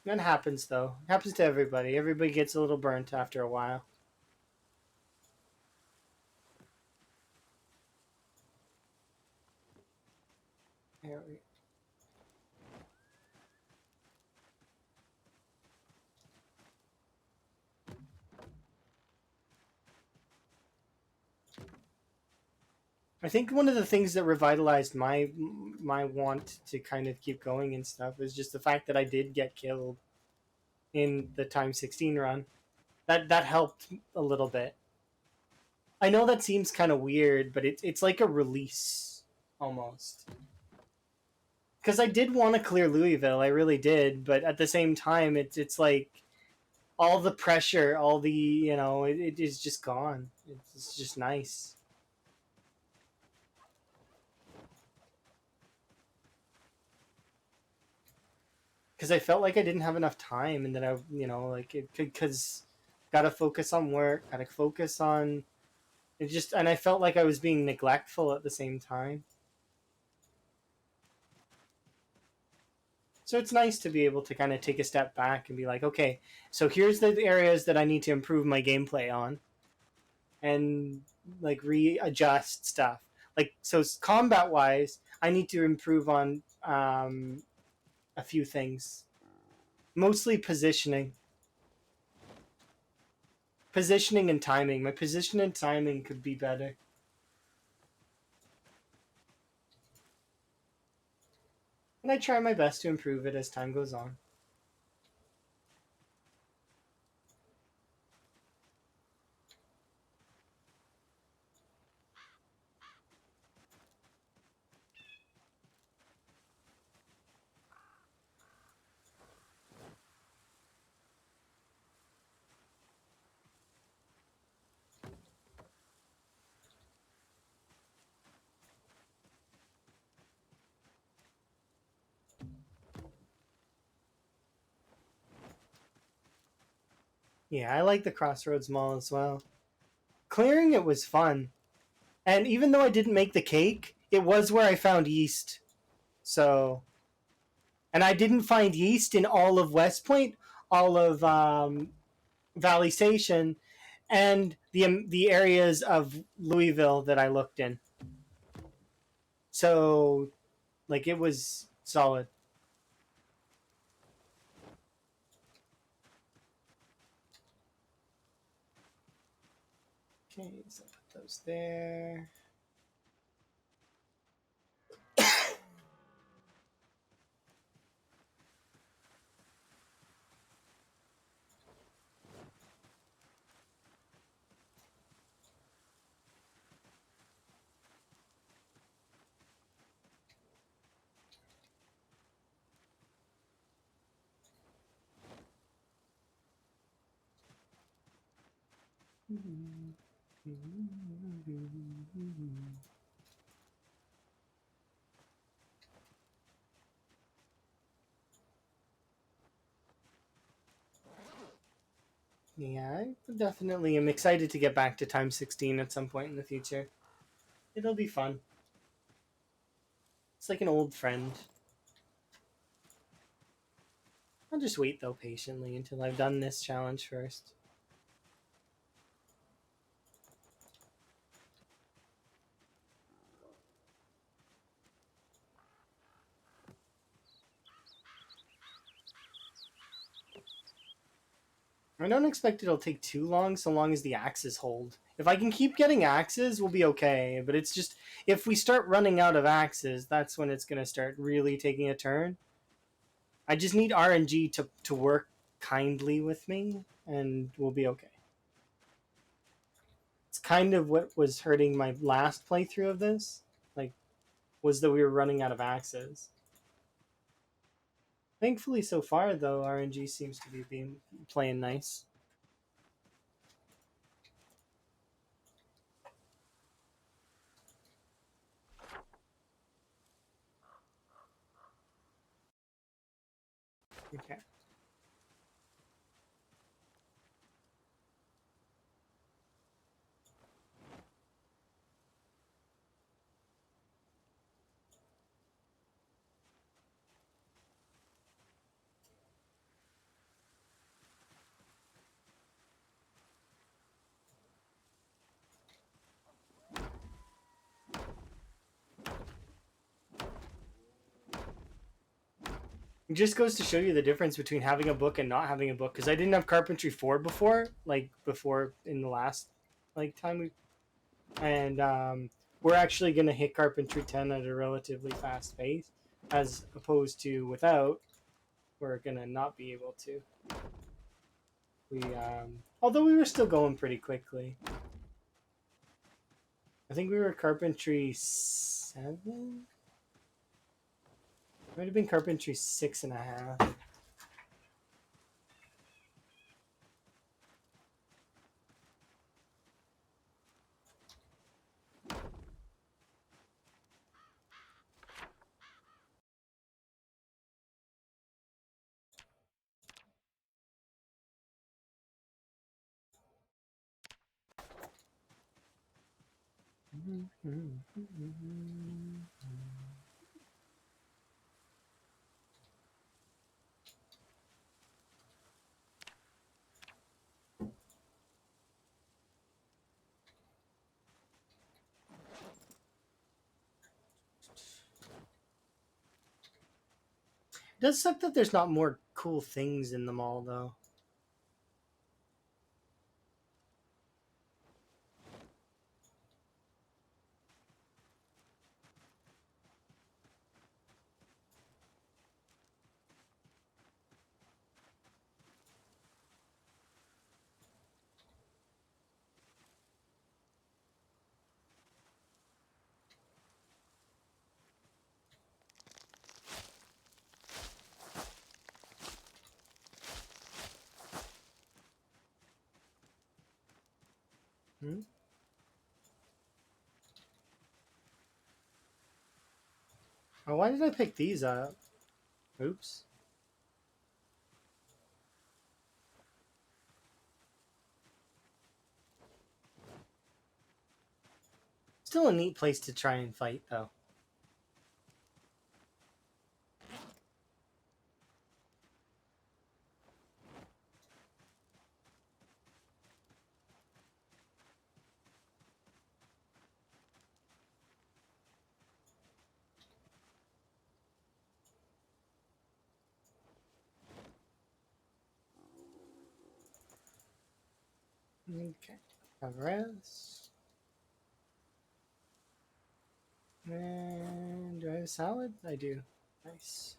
That happens though. It happens to everybody. Everybody gets a little burnt after a while. There we I think one of the things that revitalized my want to kind of keep going and stuff is just the fact that I did get killed in the time 16 run. That helped a little bit. I know that seems kind of weird, but it's like a release almost. Because I did want to clear Louisville, I really did, but at the same time, it's like all the pressure, all the it is just gone. It's just nice. Because I felt like I didn't have enough time, and that I like it because gotta focus on work, gotta focus on it just, and I felt like I was being neglectful at the same time. So it's nice to be able to kind of take a step back and be like, okay, so here's the areas that I need to improve my gameplay on, and like readjust stuff. Like so, combat wise, I need to improve on a few things, mostly positioning and timing. My position and timing could be better. And I try my best to improve it as time goes on. Yeah, I like the Crossroads Mall as well. Clearing it was fun. And even though I didn't make the cake, it was where I found yeast. So, and I didn't find yeast in all of West Point, all of Valley Station, and the areas of Louisville that I looked in. So, like, it was solid. Okay, so put those there. Yeah, I definitely am excited to get back to time 16 at some point in the future. It'll be fun. It's like an old friend. I'll just wait though patiently until I've done this challenge first. I don't expect it'll take too long so long as the axes hold. If I can keep getting axes, we'll be okay. But it's just if we start running out of axes, that's when it's gonna start really taking a turn. I just need RNG to work kindly with me, and we'll be okay. It's kind of what was hurting my last playthrough of this, like, was that we were running out of axes. Thankfully, so far though, RNG seems to be playing nice. Okay. It just goes to show you the difference between having a book and not having a book. Because I didn't have Carpentry 4 before, like before in the last time we, and we're actually gonna hit Carpentry 10 at a relatively fast pace, as opposed to without, we're gonna not be able to. We although we were still going pretty quickly. I think we were Carpentry 7. Might have been Carpentry 6.5. It does suck that there's not more cool things in the mall, though. Hmm? Oh, why did I pick these up? Oops. Still a neat place to try and fight, though. Okay. Progress. And do I have a salad? I do. Nice.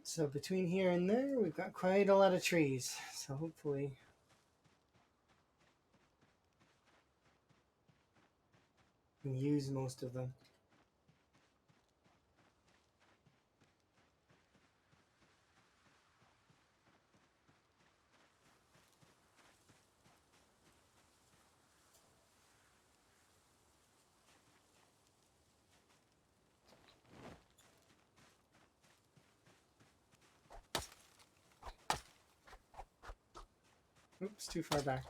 So between here and there, we've got quite a lot of trees. So hopefully we can use most of them. Oops, too far back.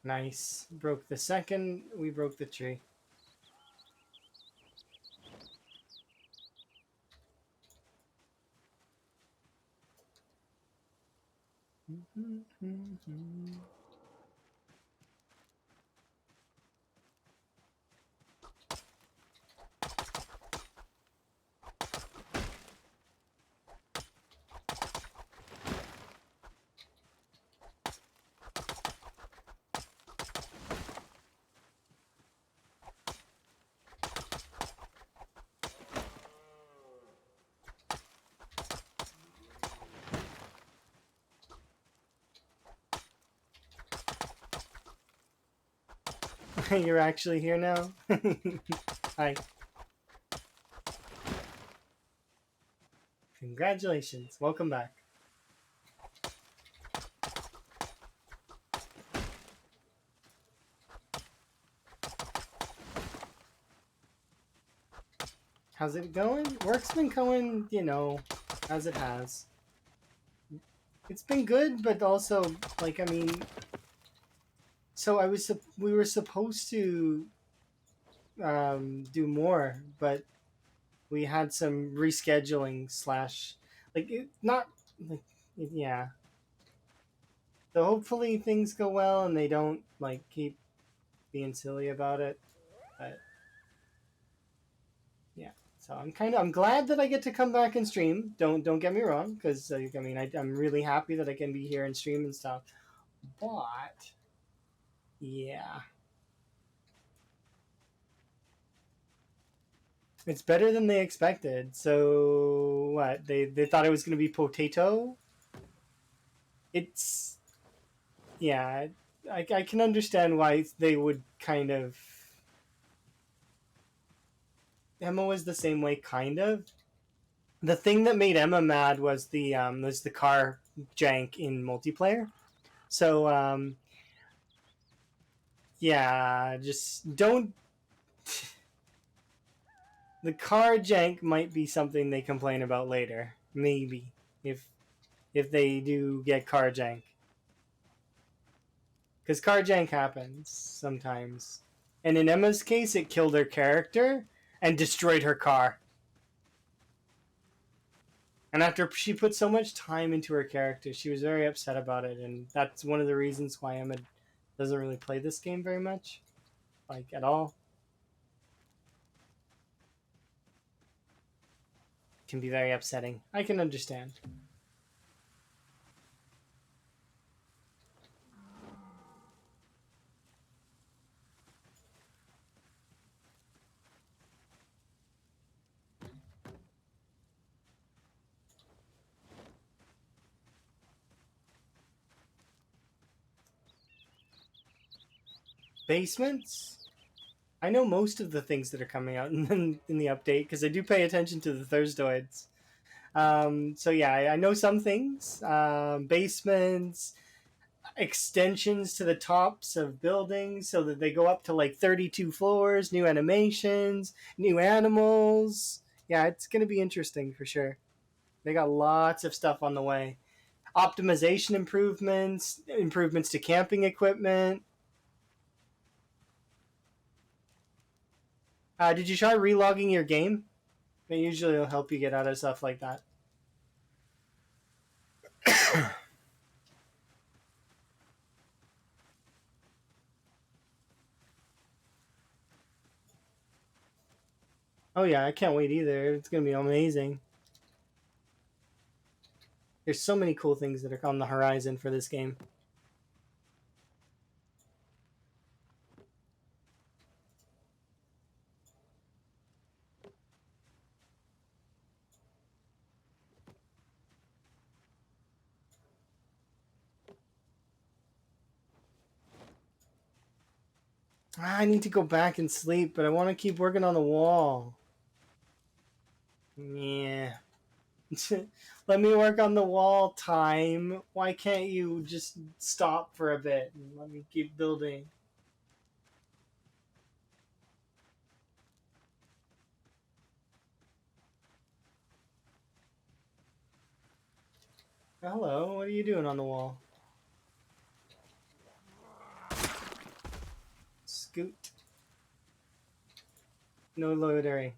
Nice. Broke the second. We broke the tree. You're actually here now? Hi. Congratulations. Welcome back. How's it going? Work's been going, you know, as it has. It's been good, but also, like, I mean, so we were supposed to do more, but we had some rescheduling slash, like, not, like, yeah. So hopefully things go well and they don't, like, keep being silly about it, but yeah. So I'm glad that I get to come back and stream. Don't get me wrong, because I mean I'm really happy that I can be here and stream and stuff. But yeah, it's better than they expected. So what? They thought it was going to be potato. It's yeah. I can understand why they would kind of. Emma was the same way, kind of. The thing that made Emma mad was the car jank in multiplayer. So yeah, just don't. The car jank might be something they complain about later, maybe if they do get car jank, because car jank happens sometimes. And in Emma's case, it killed her character and destroyed her car. And after she put so much time into her character, she was very upset about it, and that's one of the reasons why Emma doesn't really play this game very much, like at all. It can be very upsetting. I can understand. Basements? I know most of the things that are coming out in the update because I do pay attention to the Thursdoids. So yeah, I know some things. Basements, extensions to the tops of buildings so that they go up to like 32 floors, new animations, new animals. Yeah, it's going to be interesting for sure. They got lots of stuff on the way. Optimization improvements, improvements to camping equipment. Did you try relogging your game? It usually will help you get out of stuff like that. Oh yeah, I can't wait either. It's gonna be amazing. There's so many cool things that are on the horizon for this game. I need to go back and sleep, but I want to keep working on the wall. Yeah. Let me work on the wall, time. Why can't you just stop for a bit and let me keep building? Hello, what are you doing on the wall? Scoot. No loitering.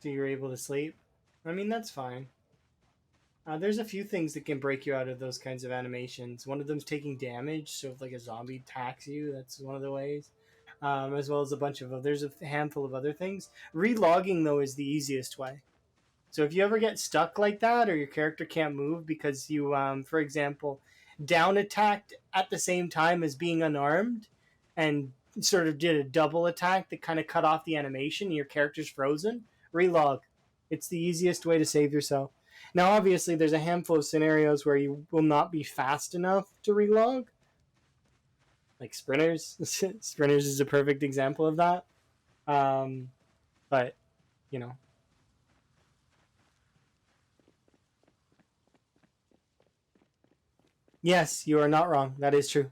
So you're able to sleep? I mean, that's fine. There's a few things that can break you out of those kinds of animations. One of them's taking damage, so if like a zombie attacks you, that's one of the ways. As well as a bunch of there's a handful of other things. Relogging though is the easiest way. So if you ever get stuck like that, or your character can't move because you, for example, down attacked at the same time as being unarmed, and sort of did a double attack that kind of cut off the animation, and your character's frozen, relog. It's the easiest way to save yourself. Now, obviously, there's a handful of scenarios where you will not be fast enough to relog, like sprinters. Sprinters is a perfect example of that. Um, but you know, yes, you are not wrong. That is true.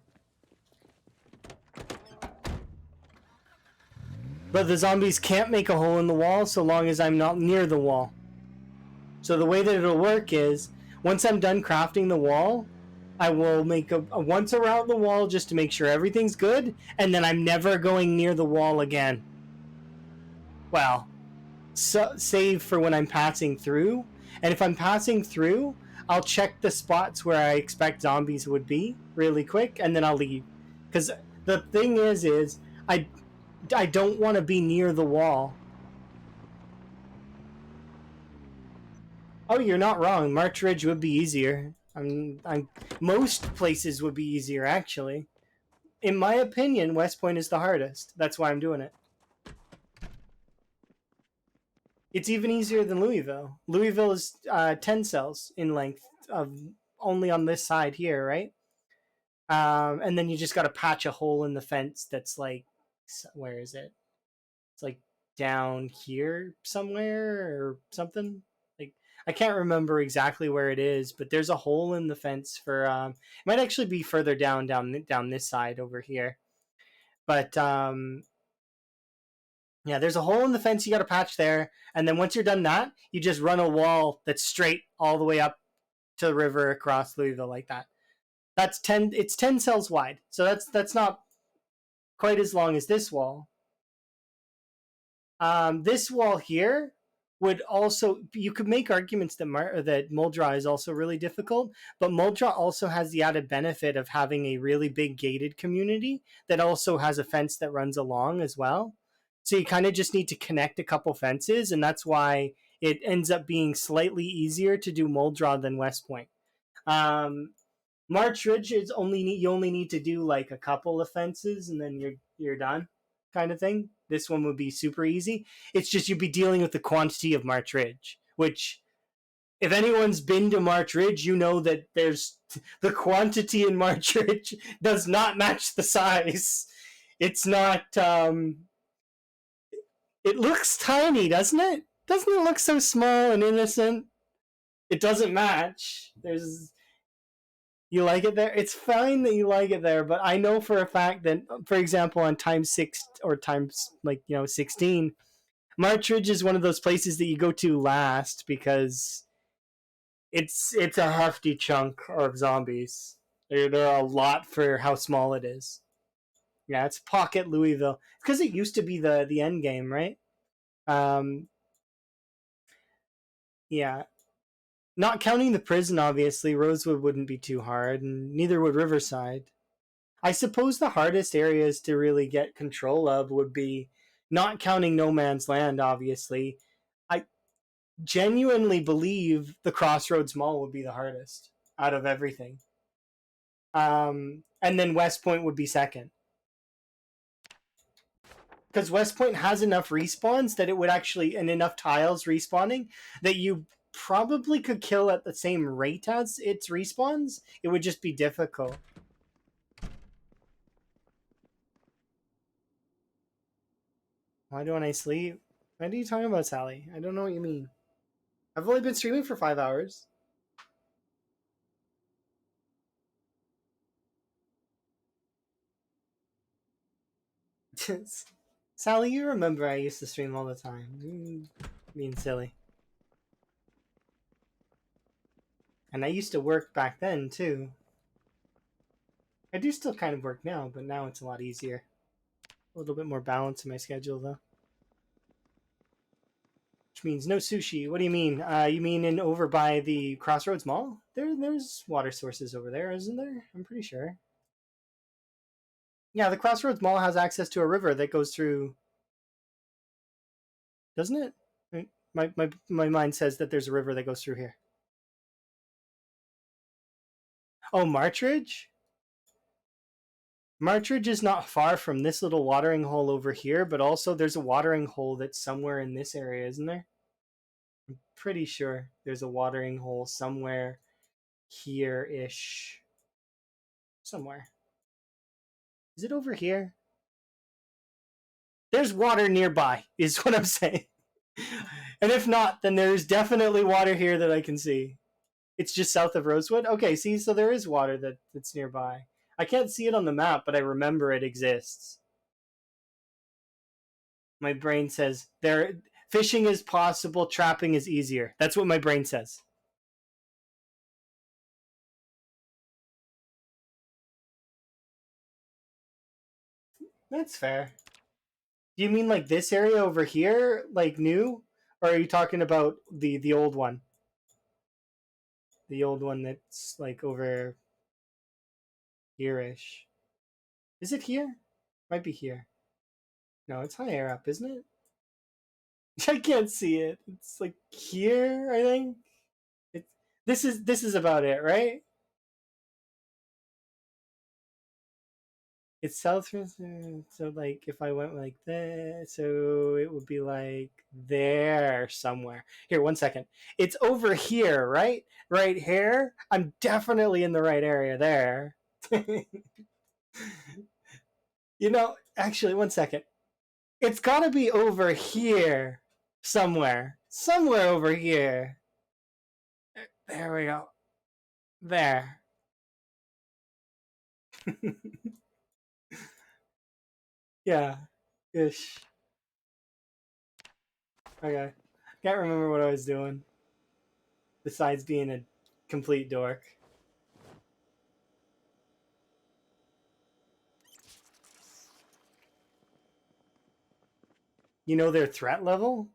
But the zombies can't make a hole in the wall so long as I'm not near the wall. So the way that it'll work is, once I'm done crafting the wall, I will make a once around the wall just to make sure everything's good, and then I'm never going near the wall again. Well, save for when I'm passing through. And if I'm passing through, I'll check the spots where I expect zombies would be really quick, and then I'll leave. Because the thing is I I don't want to be near the wall. Oh, you're not wrong. March Ridge would be easier. Most places would be easier, actually. In my opinion, West Point is the hardest. That's why I'm doing it. It's even easier than Louisville. Louisville is 10 cells in length, of only on this side here, right? And then you just got to patch a hole in the fence that's like, where is it? It's like down here somewhere or something. Like, I can't remember exactly where it is, but there's a hole in the fence for. It might actually be further down this side over here. But yeah, there's a hole in the fence you got to patch there, and then once you're done that, you just run a wall that's straight all the way up to the river across Louisville like that. That's 10. It's 10 cells wide, so that's not quite as long as this wall. This wall here would also, you could make arguments that that Muldra is also really difficult, but Muldra also has the added benefit of having a really big gated community that also has a fence that runs along as well. So you kind of just need to connect a couple fences, and that's why it ends up being slightly easier to do Muldra than West Point. Um, March Ridge is you only need to do like a couple of fences, and then you're done, kind of thing. This one would be super easy. It's just you'd be dealing with the quantity of March Ridge, which, if anyone's been to March Ridge, you know that there's the quantity in March Ridge does not match the size. It's not. It looks tiny, doesn't it? Doesn't it look so small and innocent? It doesn't match. There's You like it there? It's fine that you like it there, but I know for a fact that, for example, on times 6 or times 16, Martridge is one of those places that you go to last because it's a hefty chunk of zombies. There are a lot for how small it is. Yeah, it's pocket Louisville because it used to be the end game, right? Um, yeah, not counting the prison, obviously, Rosewood wouldn't be too hard, and neither would Riverside. I suppose the hardest areas to really get control of would be, not counting No Man's Land, obviously. I genuinely believe the Crossroads Mall would be the hardest out of everything. And then West Point would be second. because West Point has enough respawns that it would actually, and enough tiles respawning that you probably could kill at the same rate as its respawns. It would just be difficult. Why don't I sleep? What are you talking about, Sally? I don't know what you mean. I've only been streaming for 5 hours. Sally, you remember I used to stream all the time. Being silly. And I used to work back then, too. I do still kind of work now, but now it's a lot easier. A little bit more balance in my schedule, though. Which means no sushi. What do you mean? You mean in over by the Crossroads Mall? There's water sources over there, isn't there? I'm pretty sure. Yeah, the Crossroads Mall has access to a river that goes through. Doesn't it? My mind says that there's a river that goes through here. Oh, Martridge? Martridge is not far from this little watering hole over here, but also there's a watering hole that's somewhere in this area, isn't there? I'm pretty sure there's a watering hole somewhere here-ish. Somewhere. Is it over here? There's water nearby, is what I'm saying. And if not, then there's definitely water here that I can see. It's just south of Rosewood? Okay, see, so there is water that's nearby. I can't see it on the map, but I remember it exists. My brain says there fishing is possible, trapping is easier. That's what my brain says. That's fair. Do you mean like this area over here, like new? Or are you talking about the old one? The old one that's like over here-ish. Is it here? Might be here. No, it's higher up, isn't it? I can't see it. It's like here, I think. It's this is about it, right? It's south from, so like if I went like that, so it would be like there somewhere. Here, 1 second. It's over here, right? Right here. I'm definitely in the right area there. You know, actually, 1 second. It's got to be over here somewhere. Somewhere over here. There we go. There. Yeah. Ish. Okay. Can't remember what I was doing. Besides being a complete dork. You know their threat level?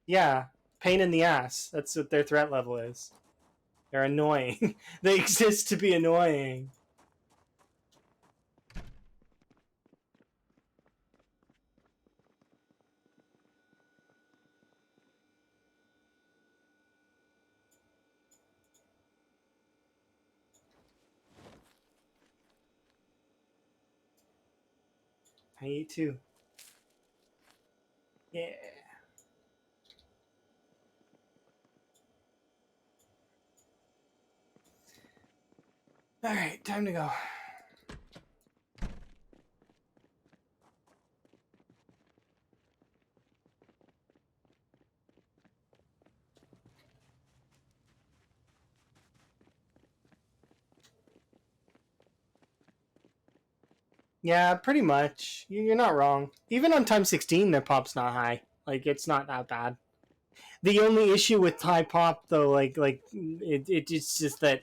Yeah. Pain in the ass. That's what their threat level is. They're annoying. They exist to be annoying. I eat too. Yeah. Alright, time to go. Yeah, pretty much. You're not wrong. Even on time 16, their pop's not high. Like, it's not that bad. The only issue with high pop, though, it's just that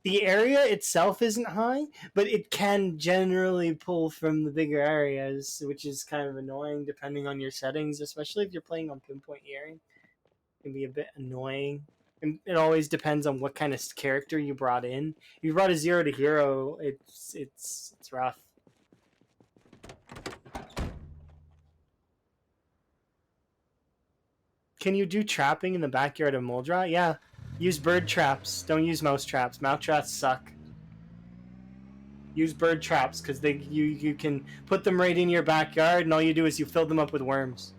the area itself isn't high, but it can generally pull from the bigger areas, which is kind of annoying depending on your settings, especially if you're playing on pinpoint hearing. It can be a bit annoying. And it always depends on what kind of character you brought in. If you brought a 0 to hero, it's rough. Can you do trapping in the backyard of Moldra? Yeah. Use bird traps. Don't use mouse traps. Mouse traps suck. Use bird traps because you can put them right in your backyard, and all you do is you fill them up with worms.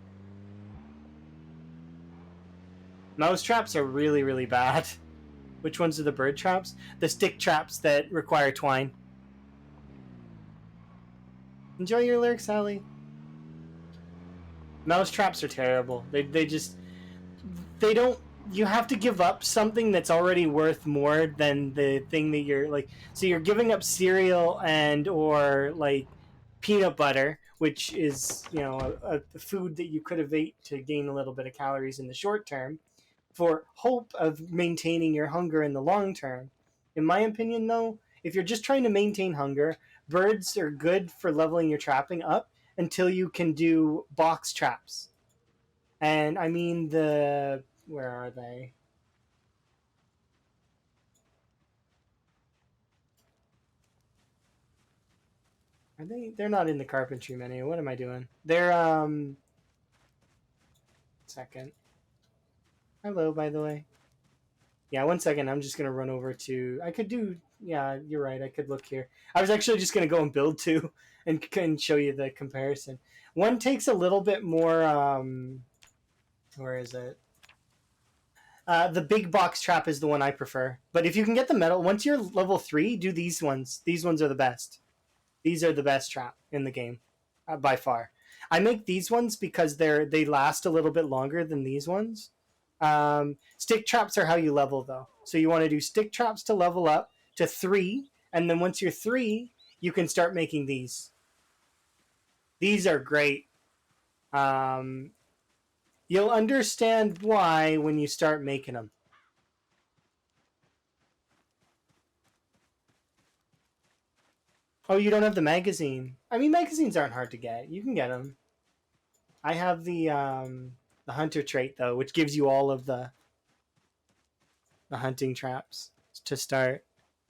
Mouse traps are really, really bad. Which ones are the bird traps? The stick traps that require twine. Enjoy your lyrics, Sally. Mouse traps are terrible. They just they don't. You have to give up something that's already worth more than the thing that you're like. So you're giving up cereal and or like peanut butter, which is a food that you could have ate to gain a little bit of calories in the short term, for hope of maintaining your hunger in the long term. In my opinion, though, if you're just trying to maintain hunger, birds are good for leveling your trapping up until you can do box traps. And I mean the where are they? Are they? They're not in the carpentry menu. What am I doing? They're second. Hello, by the way. Yeah, 1 second. I'm just gonna run over to. I could do. Yeah, you're right. I could look here. I was actually just gonna go and build two, and show you the comparison. One takes a little bit more. Where is it? The big box trap is the one I prefer. But if you can get the metal, once you're level 3, do these ones. These ones are the best. These are the best trap in the game, by far. I make these ones because they last a little bit longer than these ones. Stick traps are how you level though. So you want to do stick traps to level up to 3, and then once you're 3, you can start making these. These are great. Um, you'll understand why when you start making them. Oh, you don't have the magazine. I mean, magazines aren't hard to get. You can get them. I have the hunter trait though, which gives you all of the hunting traps to start.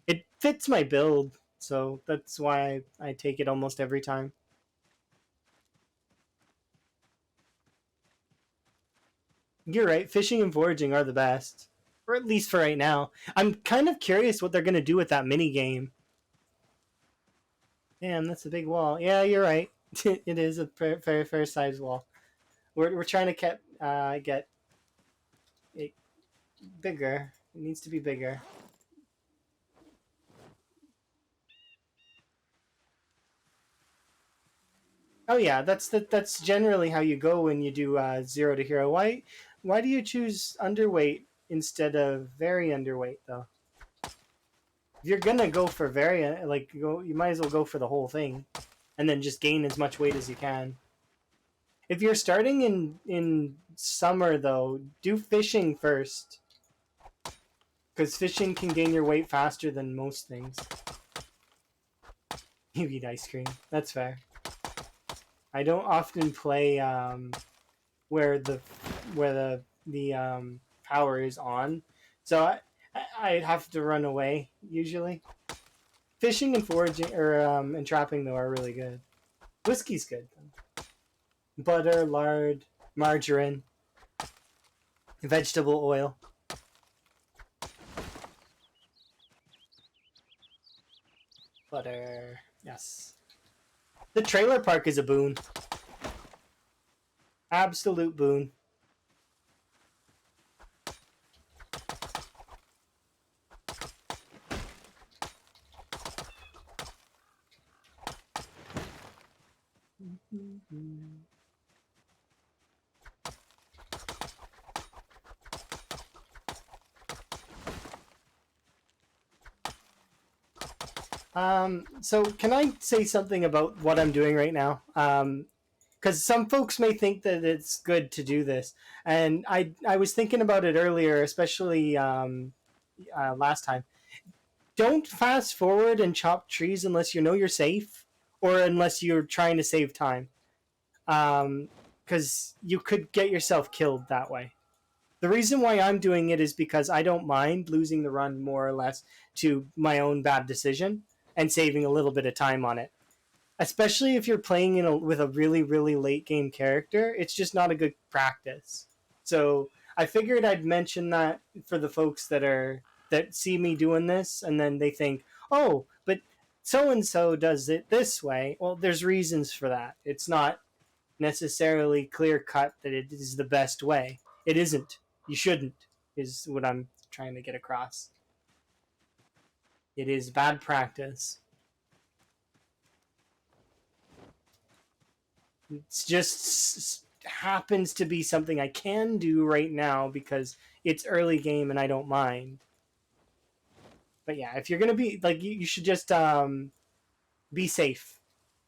It fits my build, so that's why I take it almost every time. You're right, fishing and foraging are the best. Or at least for right now. I'm kind of curious what they're going to do with that mini game. Damn, that's a big wall. Yeah, you're right. It is a very fair sized wall. We're trying to get it bigger. It needs to be bigger. Oh yeah, that's generally how you go when you do zero to hero. Why do you choose underweight instead of very underweight though? If you're gonna go for very you might as well go for the whole thing, and then just gain as much weight as you can. If you're starting in summer though, do fishing first, because fishing can gain your weight faster than most things. You eat ice cream. That's fair. I don't often play where the power is on, so I'd have to run away usually. Fishing and foraging or and trapping though are really good. Whiskey's good though. Butter, lard, margarine, vegetable oil. Butter, yes. The trailer park is a boon. Absolute boon. So can I say something about what I'm doing right now? Because some folks may think that it's good to do this, and I was thinking about it earlier, especially last time. Don't fast forward and chop trees unless you know you're safe, or unless you're trying to save time. Because you could get yourself killed that way. The reason why I'm doing it is because I don't mind losing the run more or less to my own bad decision and saving a little bit of time on it. Especially if you're playing with a really, really late game character, it's just not a good practice. So I figured I'd mention that for the folks that see me doing this and then they think, oh, but so and so does it this way. Well, there's reasons for that. It's not necessarily clear cut that it is the best way. It isn't. You shouldn't, is what I'm trying to get across. It is bad practice. It's just happens to be something I can do right now because it's early game and I don't mind. But yeah, if you're gonna be like, you should just be safe.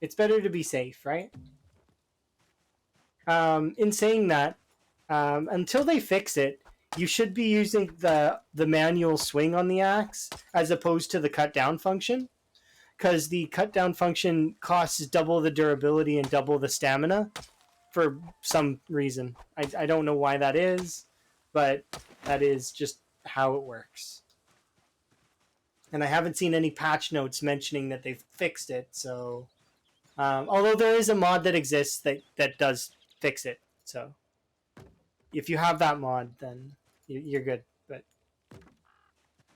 It's better to be safe, right? In saying that, until they fix it, you should be using the manual swing on the axe as opposed to the cut down function, because the cut down function costs double the durability and double the stamina for some reason. I don't know why that is, but that is just how it works. And I haven't seen any patch notes mentioning that they've fixed it. So, although there is a mod that exists that does fix it. So, if you have that mod, then you're good. But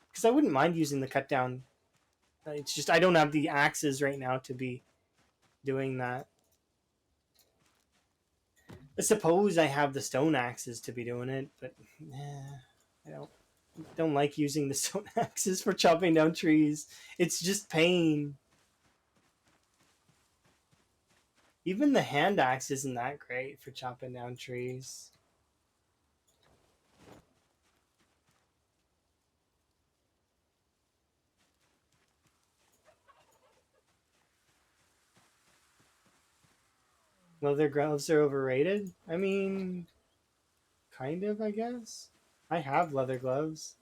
because I wouldn't mind using the cut down, it's just I don't have the axes right now to be doing that. I suppose I have the stone axes to be doing it, but I don't like using the stone axes for chopping down trees. It's just pain. Even the hand axe isn't that great for chopping down trees. Leather gloves are overrated? I mean, kind of, I guess. I have leather gloves.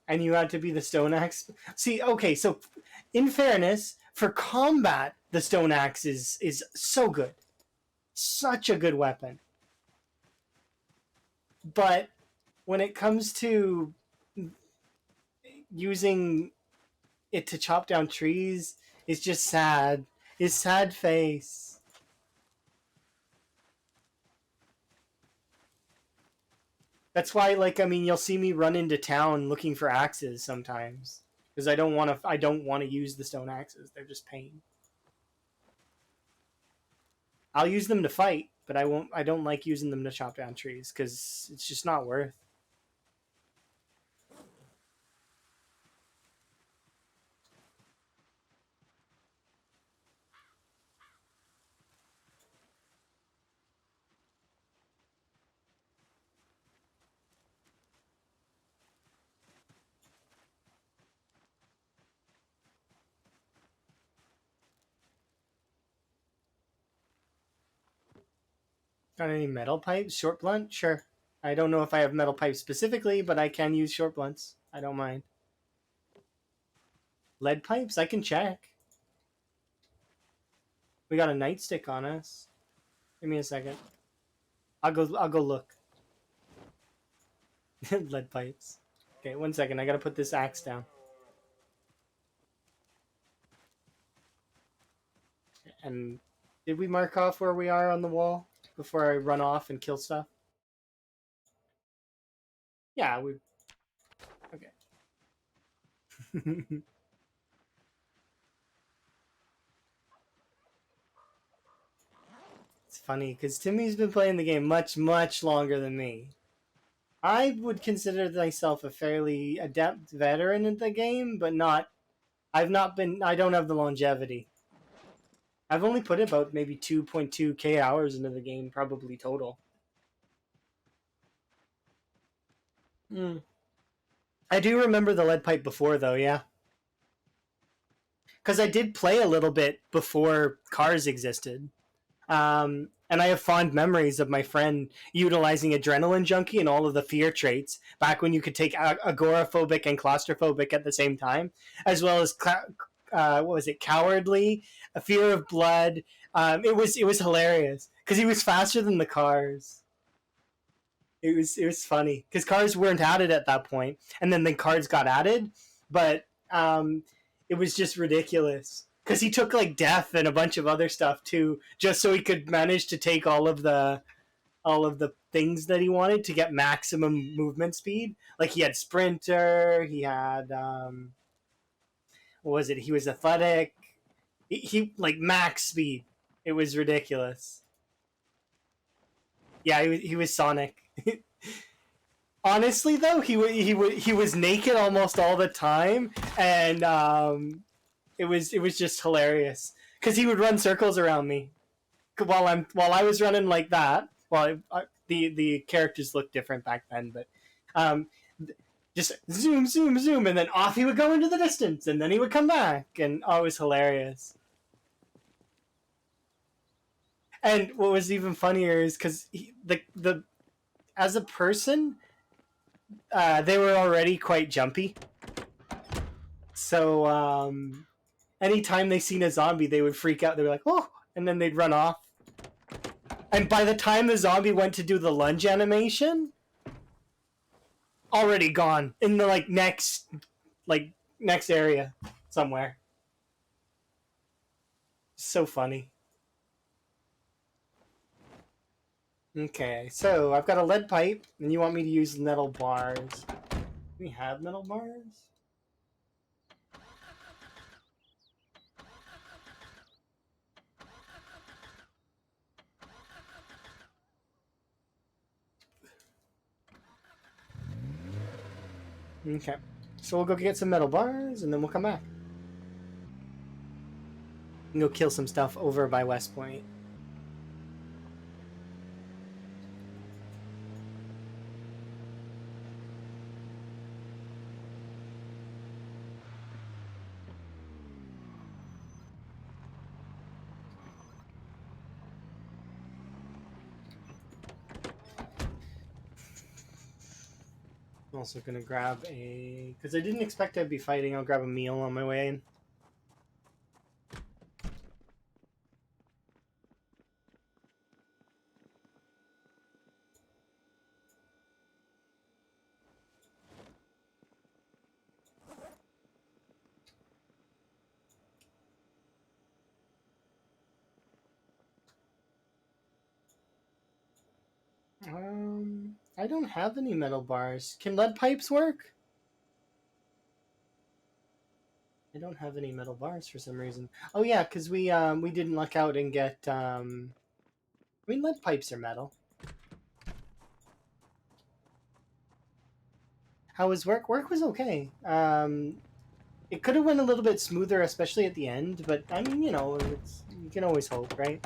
And you had to be the stone axe. See, okay, so in fairness, for combat, the stone axe is so good. Such a good weapon. But when it comes to using it to chop down trees, it's just sad. His sad face. That's why, like, I mean, you'll see me run into town looking for axes sometimes because I don't want to. I don't want to use the stone axes. They're just pain. I'll use them to fight, but I won't. I don't like using them to chop down trees because it's just not worth. Got any metal pipes? Short blunt? Sure. I don't know if I have metal pipes specifically, but I can use short blunts. I don't mind. Lead pipes? I can check. We got a nightstick on us. Give me a second. I'll go look. Lead pipes. Okay, 1 second. I gotta put this axe down. And did we mark off where we are on the wall before I run off and kill stuff? Yeah, we. Okay. It's funny because Timmy's been playing the game much, much longer than me. I would consider myself a fairly adept veteran in the game, but not. I've not been. I don't have the longevity. I've only put about maybe 2.2k hours into the game, probably total. Mm. I do remember the lead pipe before, though, yeah. Because I did play a little bit before cars existed. And I have fond memories of my friend utilizing Adrenaline Junkie and all of the fear traits back when you could take agoraphobic and claustrophobic at the same time, as well as what was it, cowardly, a fear of blood. It was hilarious because he was faster than the cars. It was funny because cars weren't added at that point, and then the cars got added, but it was just ridiculous because he took like death and a bunch of other stuff too, just so he could manage to take all of the all of the things that he wanted to get maximum movement speed. Like he had sprinter, he had what was it? He was athletic. He like max speed. It was ridiculous. Yeah, he was Sonic. Honestly, though, he was naked almost all the time, and it was just hilarious because he would run circles around me while I was running like that. Well, the characters looked different back then, but um, just zoom, zoom, zoom, and then off he would go into the distance, and then he would come back, and oh, it was hilarious. And what was even funnier is because the as a person, they were already quite jumpy. So anytime they seen a zombie, they would freak out. They were like, "Oh!" and then they'd run off. And by the time the zombie went to do the lunge animation, already gone in the like next area somewhere. So funny. Okay, so I've got a lead pipe, and you want me to use metal bars. Do we have metal bars? Okay, so we'll go get some metal bars, and then we'll come back and go kill some stuff over by West Point. I'm also gonna grab a because I didn't expect I'd be fighting. I'll grab a meal on my way in. I don't have any metal bars. Can lead pipes work? I don't have any metal bars for some reason. Oh yeah, because we didn't luck out and get I mean lead pipes are metal. How was work? Work was okay. It could have went a little bit smoother, especially at the end. But I mean, you can always hope, right?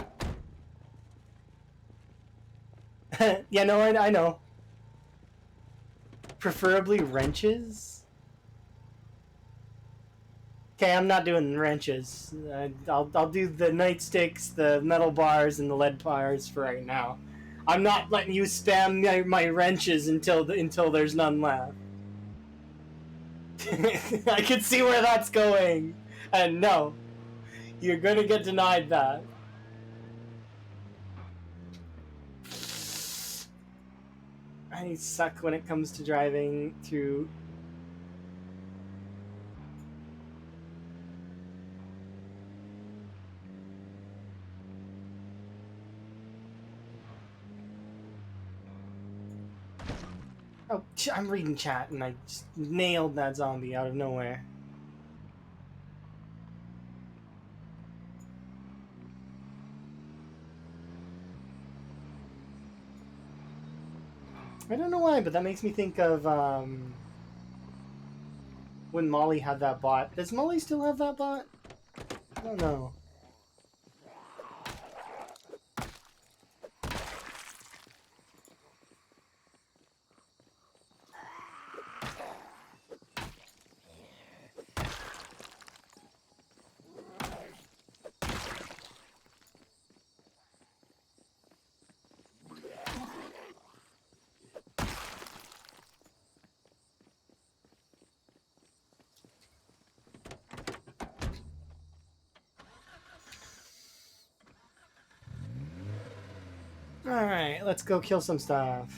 Yeah, no, I know. Preferably wrenches. Okay, I'm not doing wrenches. I'll do the nightsticks, the metal bars, and the lead bars for right now. I'm not letting you spam my wrenches until there's none left. I can see where that's going, and no, you're gonna get denied that. I suck when it comes to driving through. Oh, I'm reading chat and I just nailed that zombie out of nowhere. I don't know why, but that makes me think of when Molly had that bot. Does Molly still have that bot? I don't know. Alright, let's go kill some stuff.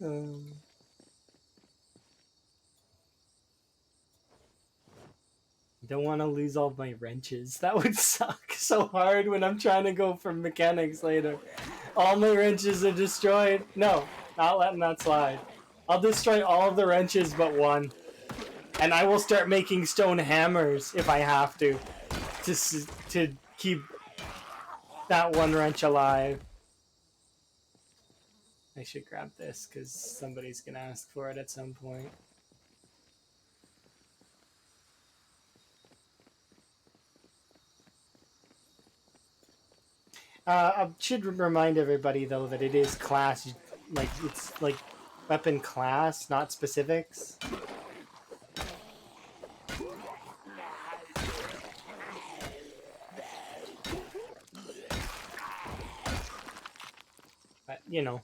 um, don't want to lose all my wrenches. That would suck so hard when I'm trying to go for mechanics later. All my wrenches are destroyed. No, not letting that slide. I'll destroy all of the wrenches but one. And I will start making stone hammers if I have to keep that one wrench alive. I should grab this because somebody's going to ask for it at some point. I should remind everybody though that it is class, like it's like weapon class, not specifics. But you know,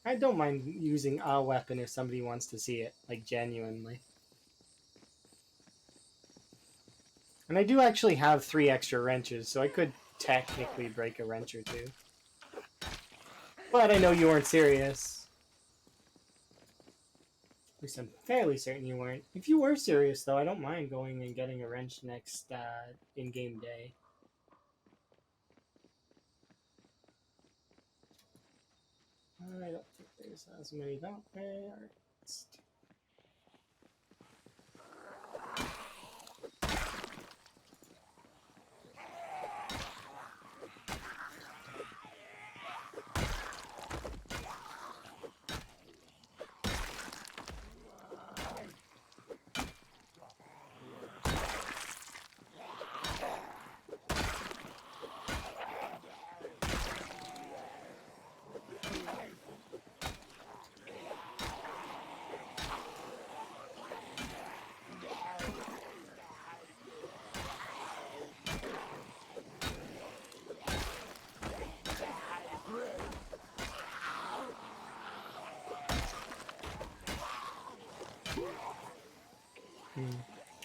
I don't mind using a weapon if somebody wants to see it, like genuinely. And I do actually have 3 extra wrenches, so I could technically break a wrench or two. But I know you weren't serious. At least I'm fairly certain you weren't. If you were serious, though, I don't mind going and getting a wrench next in-game day. I don't think there's as many that way.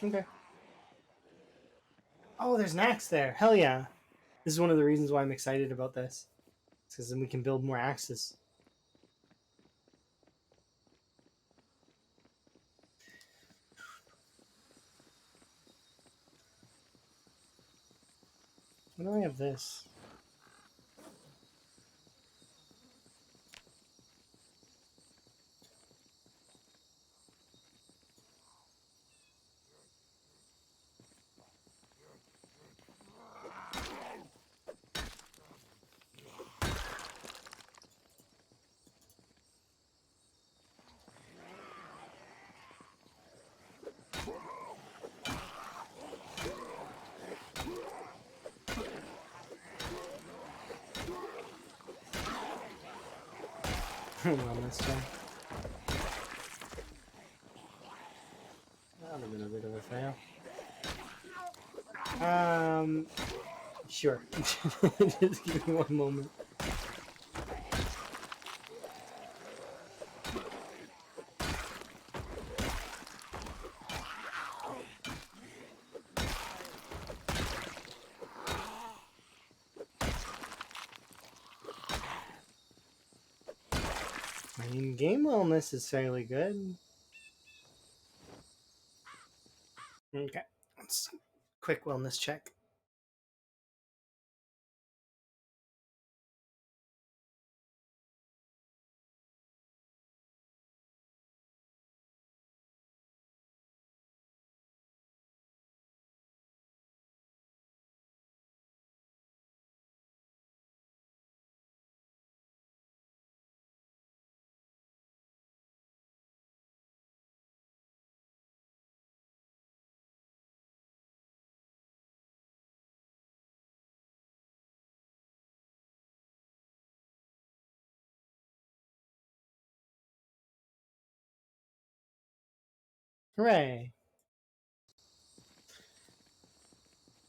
Okay. Oh, there's an axe there. Hell yeah. This is one of the reasons why I'm excited about this. It's because then we can build more axes. Why do I have this? Wellness check. That would have been a bit of a fail. Sure. Just give me one moment. I mean, game wellness is fairly good. Okay, let's quick wellness check. Hooray!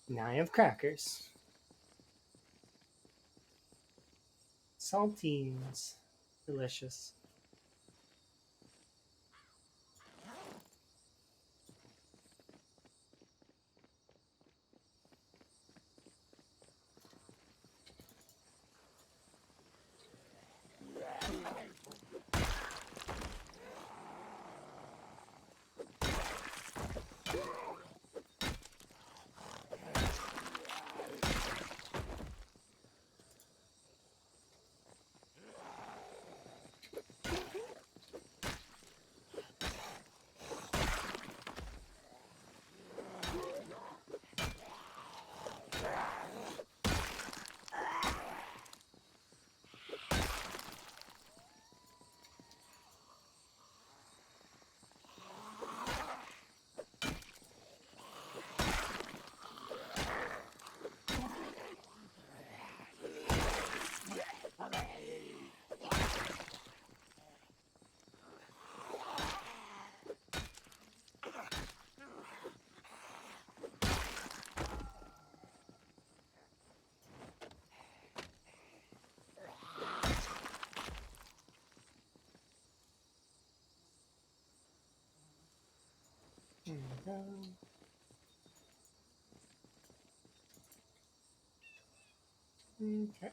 Now I have crackers. Saltines. Delicious. There we go. Okay.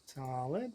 Solid.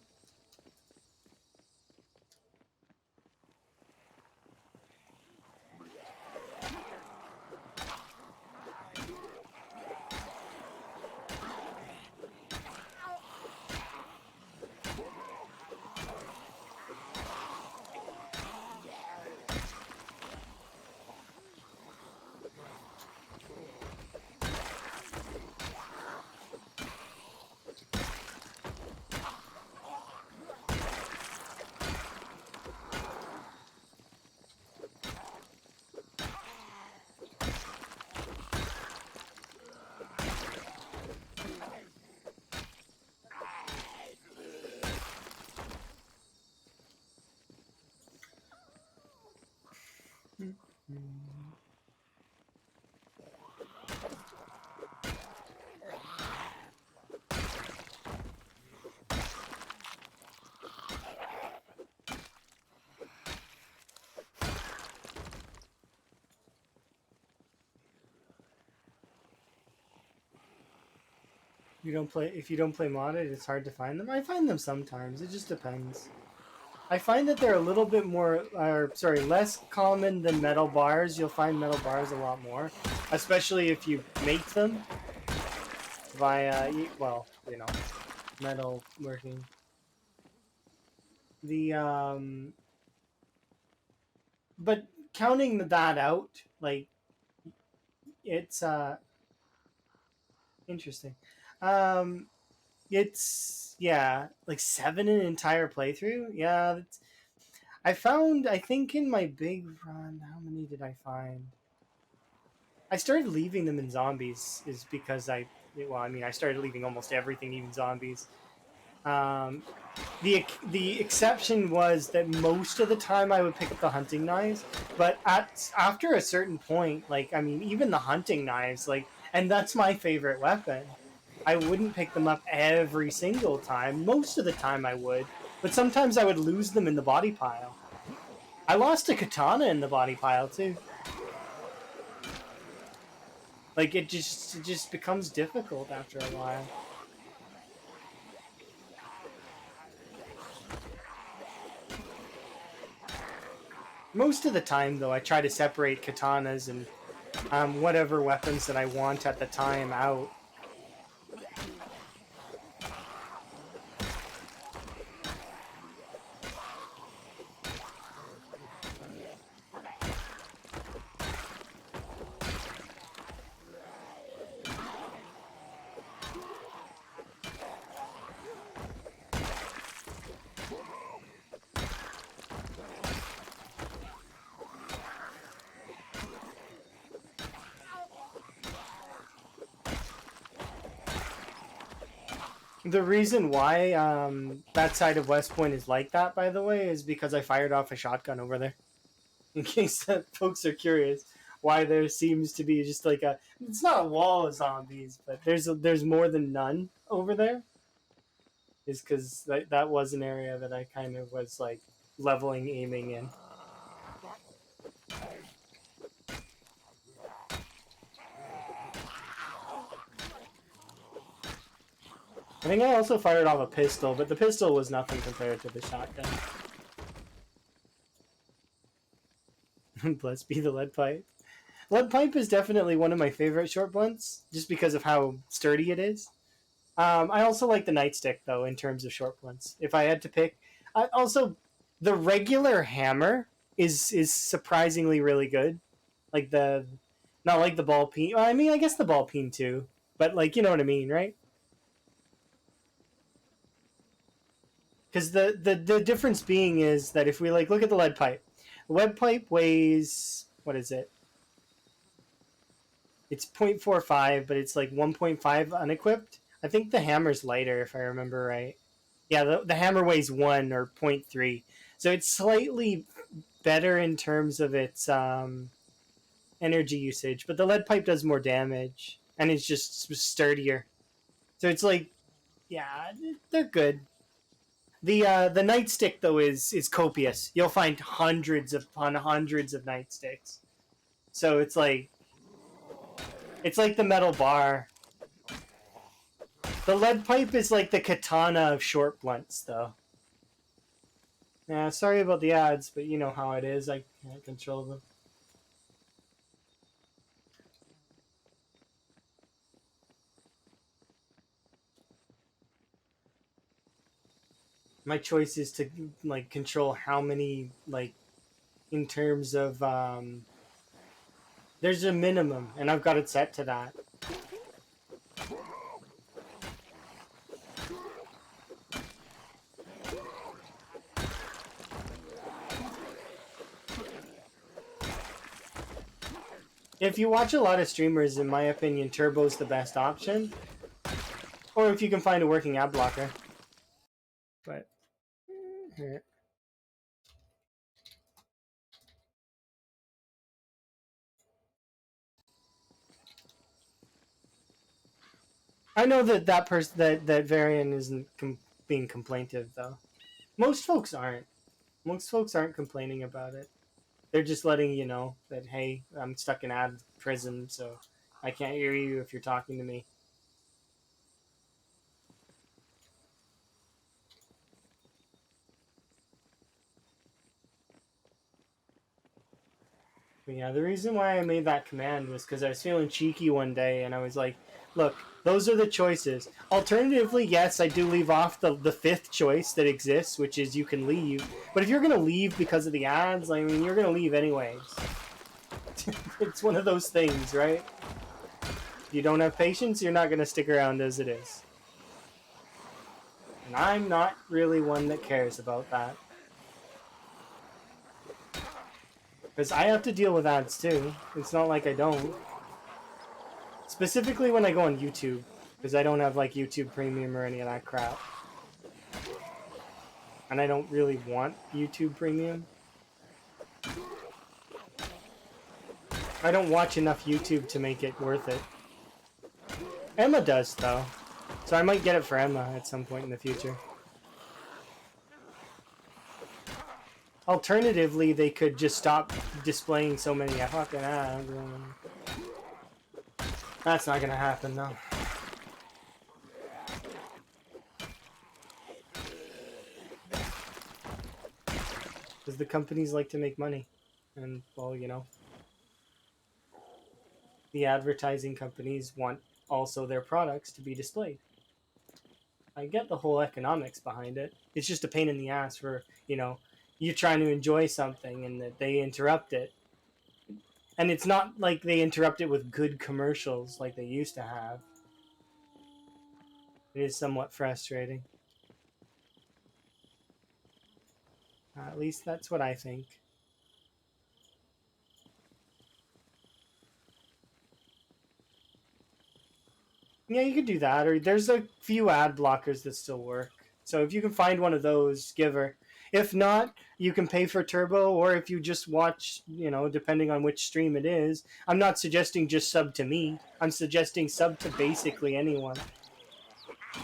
You don't play if you don't play modded, it's hard to find them. I find them sometimes. It just depends. I find that they're a little bit more, less common than metal bars. You'll find metal bars a lot more, especially if you make them via, well, metal working. The but counting that out, like it's interesting. Um, it's yeah, like 7 an entire playthrough. Yeah, I found. I think in my big run, how many did I find? I started leaving them in zombies is because I started leaving almost everything, even zombies. Um, the exception was that most of the time I would pick up the hunting knives, but after a certain point, like I mean, even the hunting knives, like, and that's my favorite weapon. I wouldn't pick them up every single time. Most of the time I would, but sometimes I would lose them in the body pile. I lost a katana in the body pile too. Like it just becomes difficult after a while. Most of the time, though, I try to separate katanas and whatever weapons that I want at the time out. The reason why that side of West Point is like that, by the way, is because I fired off a shotgun over there. In case that folks are curious, why there seems to be just like a, it's not a wall of zombies, but there's more than none over there. Is because that was an area that I kind of was like leveling, aiming in. I think I also fired off a pistol, but the pistol was nothing compared to the shotgun. Bless be the lead pipe. Lead pipe is definitely one of my favorite short blunts, just because of how sturdy it is. I also like the nightstick though, in terms of short blunts. If I had to pick, also the regular hammer is surprisingly really good. Like the, not like the ball peen. Well, I mean, I guess the ball peen too, but like you know what I mean, right? Because the difference being is that if we like look at the lead pipe weighs, what is it? It's 0.45, but it's like 1.5 unequipped. I think the hammer's lighter if I remember right. Yeah, the hammer weighs 1 or 0.3. So it's slightly better in terms of its energy usage, but the lead pipe does more damage and it's just sturdier. So it's like, yeah, they're good. The nightstick though is copious. You'll find hundreds upon hundreds of nightsticks. So it's like the metal bar. The lead pipe is like the katana of short blunts, though. Yeah, sorry about the ads, but you know how it is. I can't control them. My choice is to like control how many like in terms of there's a minimum, and I've got it set to that. If you watch a lot of streamers, in my opinion, Turbo's the best option. Or if you can find a working ad blocker. But yeah. I know that that variant isn't being complaintive though. Most folks aren't. Most folks aren't complaining about it. They're just letting you know that hey, I'm stuck in ad prison, so I can't hear you if you're talking to me. But yeah, the reason why I made that command was because I was feeling cheeky one day, and I was like, "Look, those are the choices. Alternatively, yes, I do leave off the fifth choice that exists, which is you can leave. But if you're gonna leave because of the ads, I mean, you're gonna leave anyways. It's one of those things, right? If you don't have patience, you're not gonna stick around as it is. And I'm not really one that cares about that. Because I have to deal with ads too. It's not like I don't. Specifically when I go on YouTube. Because I don't have like YouTube Premium or any of that crap. and I don't really want YouTube Premium. I don't watch enough YouTube to make it worth it. Emma does, though. So I might get it for Emma at some point in the future. Alternatively, they could just stop displaying so many fucking ads. That's not gonna happen, though. Because the companies like to make money. And, well, you know, the advertising companies want also their products to be displayed. I get the whole economics behind it. It's just a pain in the ass for, you know, you're trying to enjoy something and that they interrupt it. And it's not like they interrupt it with good commercials like they used to have. It is somewhat frustrating. At least that's what I think. Yeah, you could do that, or there's a few ad blockers that still work. So if you can find one of those, give her. If not, you can pay for Turbo, or if you just watch, you know, depending on which stream it is. I'm not suggesting just sub to me. I'm suggesting sub to basically anyone.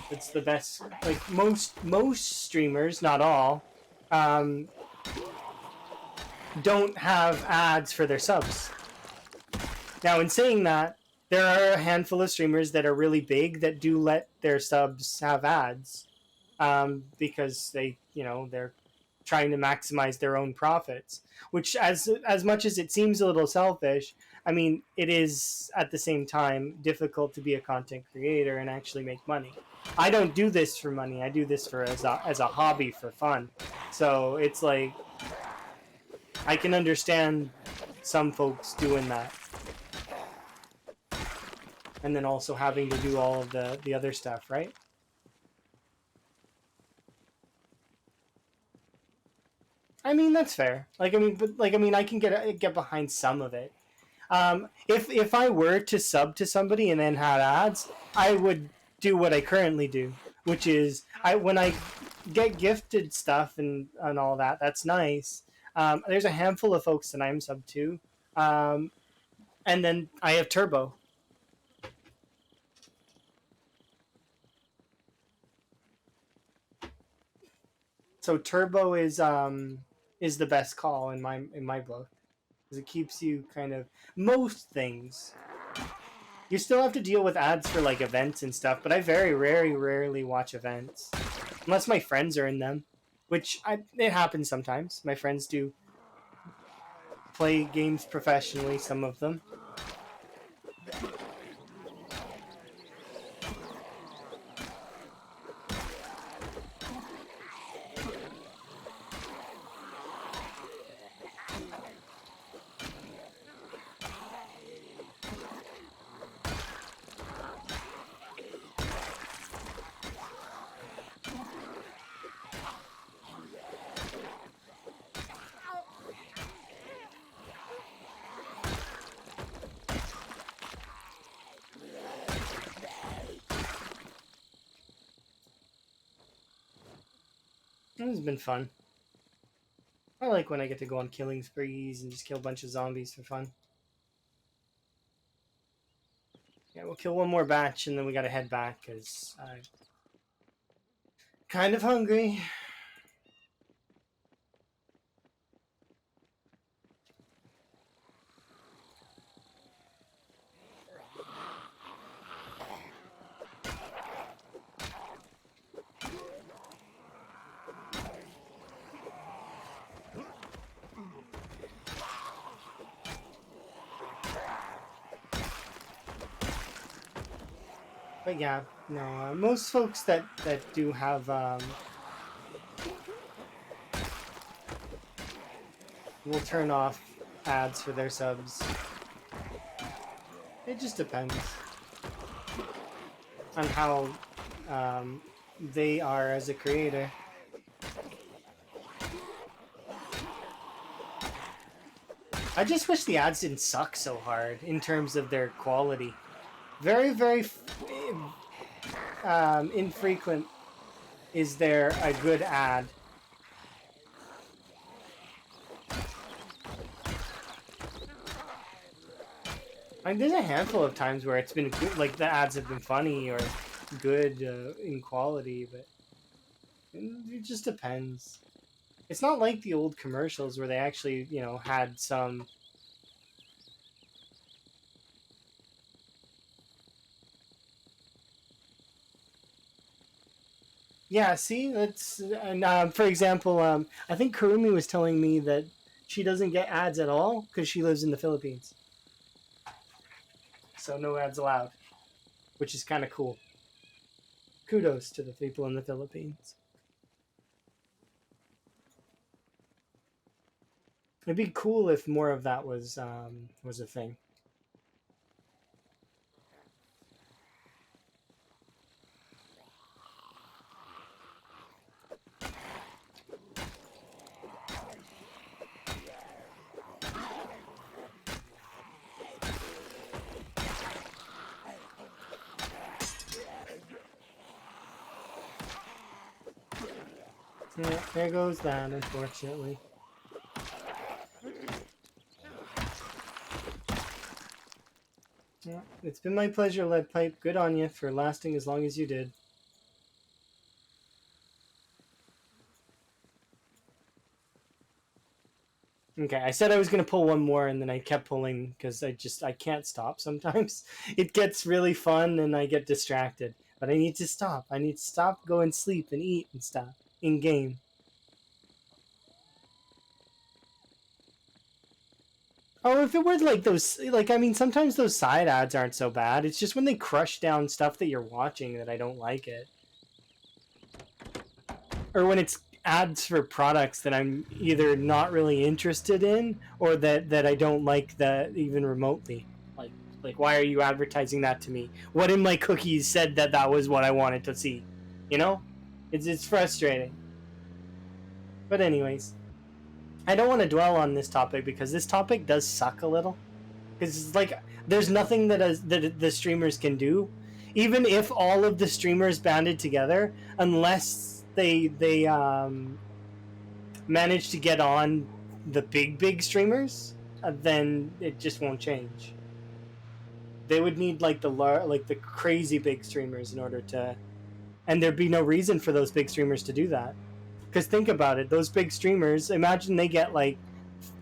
It's the best. Like most streamers, not all, um, don't have ads for their subs. Now, in saying that, there are a handful of streamers that are really big that do let their subs have ads, because they, you know, they're trying to maximize their own profits. Which, as much as it seems a little selfish, I mean, it is at the same time difficult to be a content creator and actually make money. I don't do this for money. I do this for as a hobby for fun. So it's like I can understand some folks doing that. And then also having to do all of the other stuff, right? I mean, that's fair. Like, I mean, but like, I mean, I can get behind some of it. If I were to sub to somebody and then had ads, I would do what I currently do, which is when I get gifted stuff and all that, that's nice. There's a handful of folks that I'm sub to, and then I have Turbo. So Turbo is the best call in my book, because it keeps you kind of most things. You still have to deal with ads for like events and stuff, but I very rarely watch events unless my friends are in them, which it happens sometimes. My friends do play games professionally, some of them. It's been fun. I like when I get to go on killing sprees and just kill a bunch of zombies for fun. Yeah, we'll kill one more batch and then we gotta head back because I'm kind of hungry. But yeah, no, most folks that do have will turn off ads for their subs. It just depends on how they are as a creator. I just wish the ads didn't suck so hard in terms of their quality. Very infrequent is there a good ad Like, there's a handful of times where it's been good, like the ads have been funny or good in quality, but it just depends. It's not like the old commercials where they actually, you know, had some. Yeah, see, that's and for example, I think Karumi was telling me that she doesn't get ads at all because she lives in the Philippines, so no ads allowed, which is kind of cool. Kudos to the people in the Philippines. It'd be cool if more of that was a thing. Yeah, there goes that, unfortunately. Yeah, it's been my pleasure, Lead Pipe. Good on you for lasting as long as you did. Okay, I said I was gonna pull one more, and then I kept pulling because I can't stop. Sometimes it gets really fun, and I get distracted. But I need to stop. I need to stop, go and sleep, and eat and stuff in game. Oh, if it were like those, like I mean, sometimes those side ads aren't so bad. It's just when they crush down stuff that you're watching that I don't like it, or when it's ads for products that I'm either not really interested in or that I don't like that even remotely. Like like why are you advertising that to me? What in my cookies said that that was what I wanted to see? You know? It's frustrating. But anyways, I don't want to dwell on this topic because this topic does suck a little. Because like there's nothing that the streamers can do, even if all of the streamers banded together, unless they manage to get on the big streamers, then it just won't change. They would need like like the crazy big streamers in order to, and there'd be no reason for those big streamers to do that. Because think about it, those big streamers, imagine they get like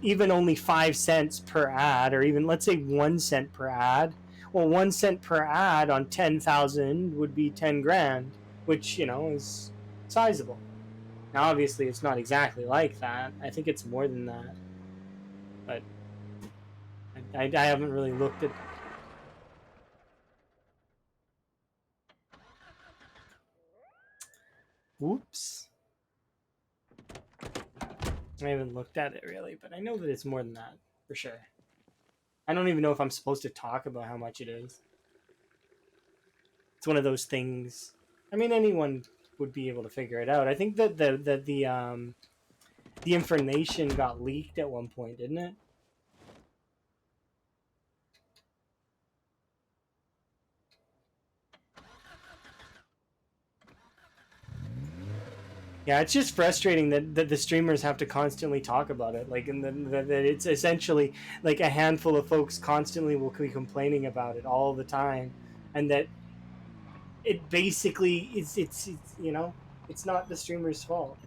even only 5 cents per ad, or even let's say 1 cent per ad. Well, 1 cent per ad on 10,000 would be 10 grand, which you know is sizable. Now, obviously, it's not exactly like that. I think it's more than that, but I haven't really looked at. Whoops, I haven't looked at it really, but I know that it's more than that for sure. I don't even know if I'm supposed to talk about how much it is. It's one of those things. I mean, anyone would be able to figure it out. I think that the information got leaked at one point, didn't it? Yeah, it's just frustrating that the streamers have to constantly talk about it. Like, and that it's essentially like a handful of folks constantly will be complaining about it all the time, and that it basically it's you know it's not the streamer's fault.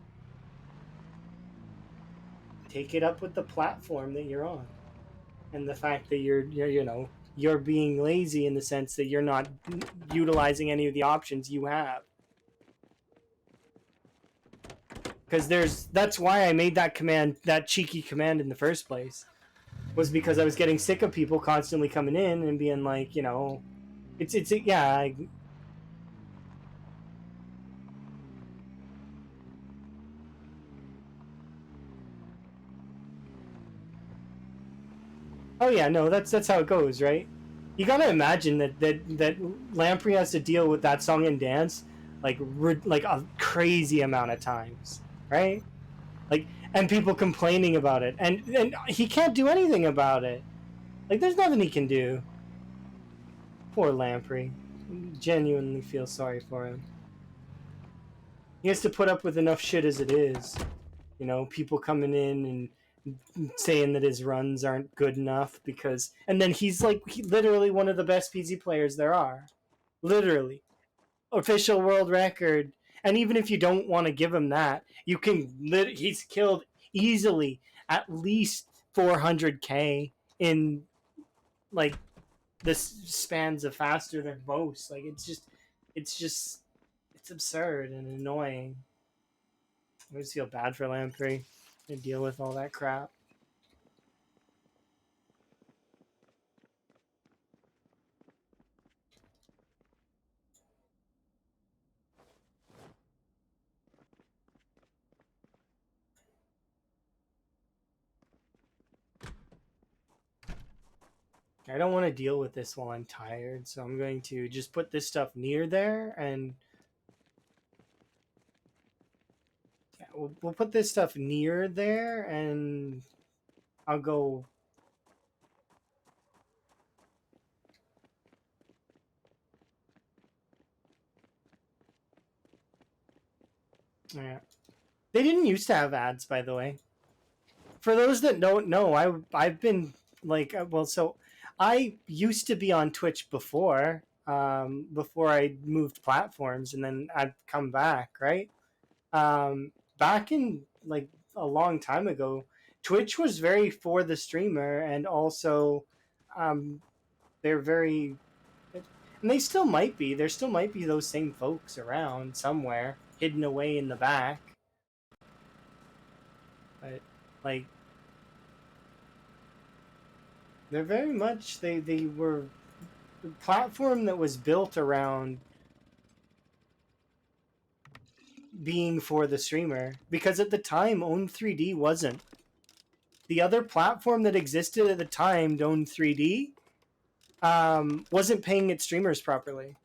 Take it up with the platform that you're on, and the fact that you're you know you're being lazy in the sense that you're not utilizing any of the options you have. Because that's why I made that command, that cheeky command in the first place, was because I was getting sick of people constantly coming in and being like, you know, it's yeah. Oh yeah, no, that's how it goes, right? You gotta imagine that Lamprey has to deal with that song and dance like a crazy amount of times, right? Like, and people complaining about it, and he can't do anything about it. Like, there's nothing he can do. Poor Lamprey. Genuinely feel sorry for him. He has to put up with enough shit as it is. You know, people coming in and saying that his runs aren't good enough because, and then he's like literally one of the best PZ players there are, literally official world record. And even if you don't want to give him that, you can he's killed easily at least 400k in like this spans of faster than most. Like it's absurd and annoying. I just feel bad for Lamprey to deal with all that crap. I don't want to deal with this while I'm tired, so I'm going to just put this stuff near there, and yeah, we'll put this stuff near there, and I'll go. Yeah, they didn't used to have ads, by the way. For those that don't know, I've been like, well, so I used to be on Twitch before I moved platforms, and then I've come back, right? Back in like a long time ago, Twitch was very for the streamer, and also um, they're very, and they still might be. There still might be those same folks around somewhere, hidden away in the back. But like, they're very much they were a platform that was built around being for the streamer, because at the time Own 3D wasn't. The other platform that existed at the time, Own 3D, wasn't paying its streamers properly.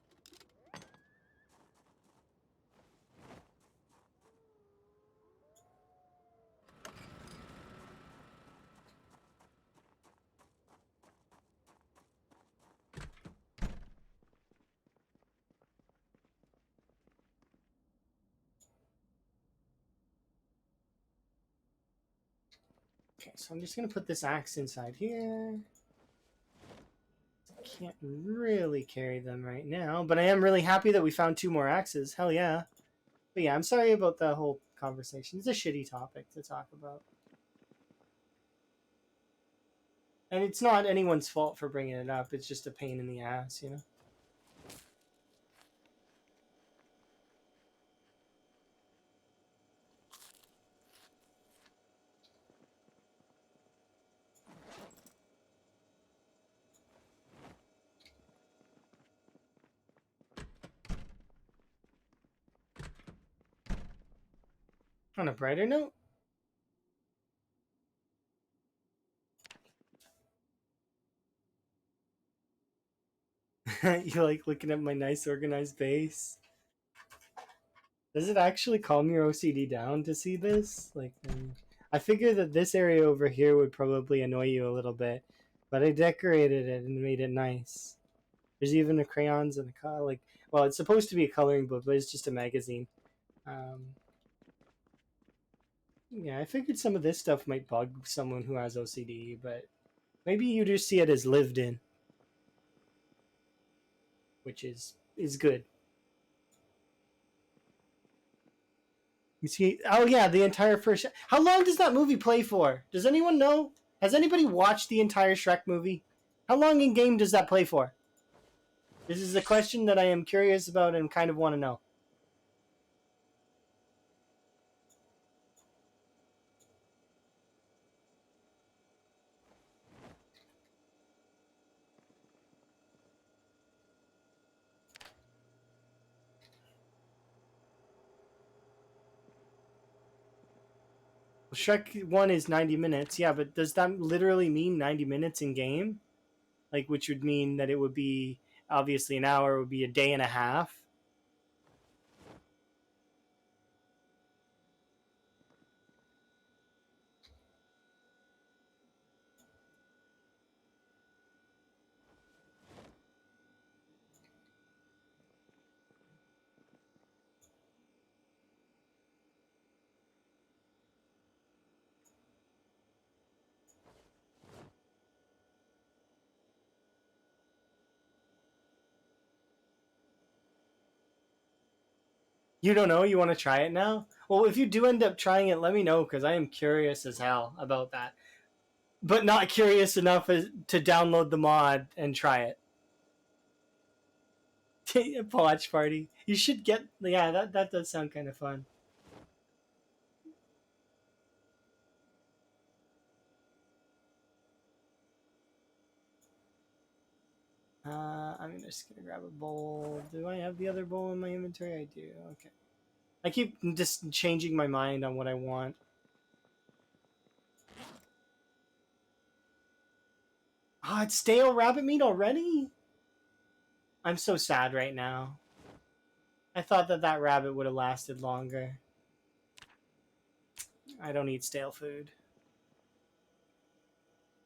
Okay, so I'm just gonna put this axe inside here. Can't really carry them right now, but I am really happy that we found 2 more axes. Hell yeah. But yeah, I'm sorry about the whole conversation. It's a shitty topic to talk about. And it's not anyone's fault for bringing it up. It's just a pain in the ass, you know? On a brighter note, you like looking at my nice organized base? Does it actually calm your OCD down to see this? Like, I figure that this area over here would probably annoy you a little bit, but I decorated it and made it nice. There's even the crayons and the color. Like, well, it's supposed to be a coloring book, but it's just a magazine. Yeah, I figured some of this stuff might bug someone who has OCD, but maybe you just see it as lived in, which is good. You see, oh yeah, the entire first. How long does that movie play for? Does anyone know? Has anybody watched the entire Shrek movie? How long in game does that play for? This is a question that I am curious about and kind of want to know. Shrek 1 is 90 minutes, yeah, but does that literally mean 90 minutes in game? Like, which would mean that it would be obviously an hour, would be a day and a half. You don't know? You want to try it now? Well, if you do end up trying it, let me know because I am curious as hell about that. But not curious enough to download the mod and try it. A watch party. You should get. Yeah, that does sound kind of fun. I'm just gonna grab a bowl. Do I have the other bowl in my inventory? I do. Okay. I keep just changing my mind on what I want. Ah, it's stale rabbit meat already? I'm so sad right now. I thought that rabbit would have lasted longer. I don't eat stale food.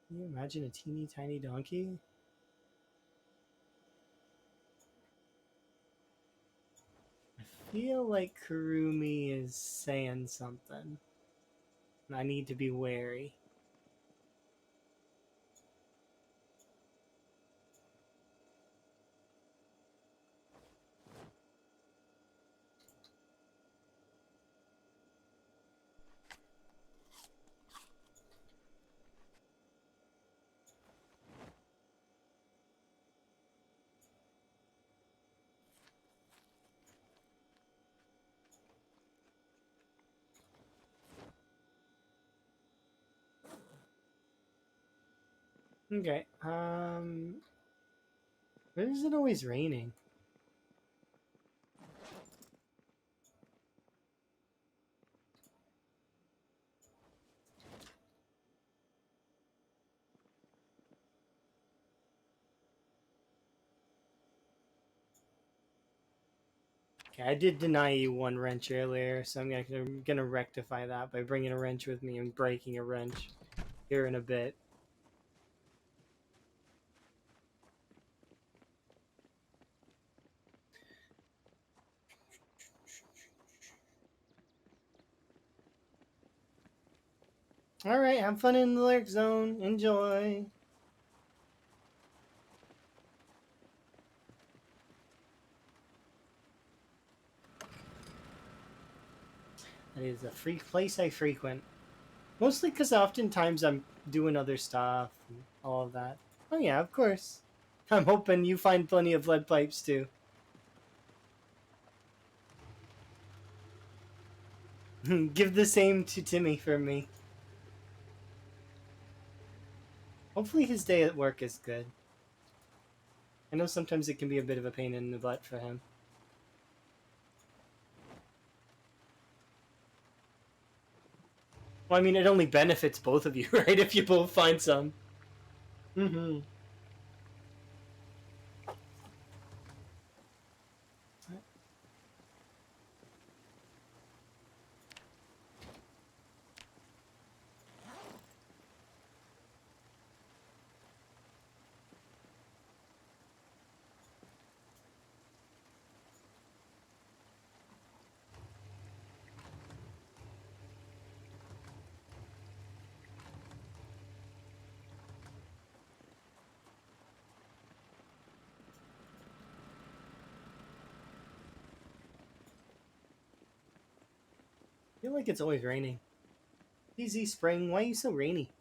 Can you imagine a teeny tiny donkey? I feel like Kurumi is saying something. And I need to be wary. Okay. Why is it always raining? Okay, I did deny you one wrench earlier, so I'm gonna rectify that by bringing a wrench with me and breaking a wrench here in a bit. Alright, have fun in the lurk zone. Enjoy. That is a free place I frequent. Mostly because oftentimes I'm doing other stuff and all of that. Oh yeah, of course. I'm hoping you find plenty of lead pipes too. Give the same to Timmy for me. Hopefully his day at work is good. I know sometimes it can be a bit of a pain in the butt for him. Well, I mean, it only benefits both of you, right? If you both find some. Mm-hmm. I feel like it's always raining. Easy spring, why are you so rainy?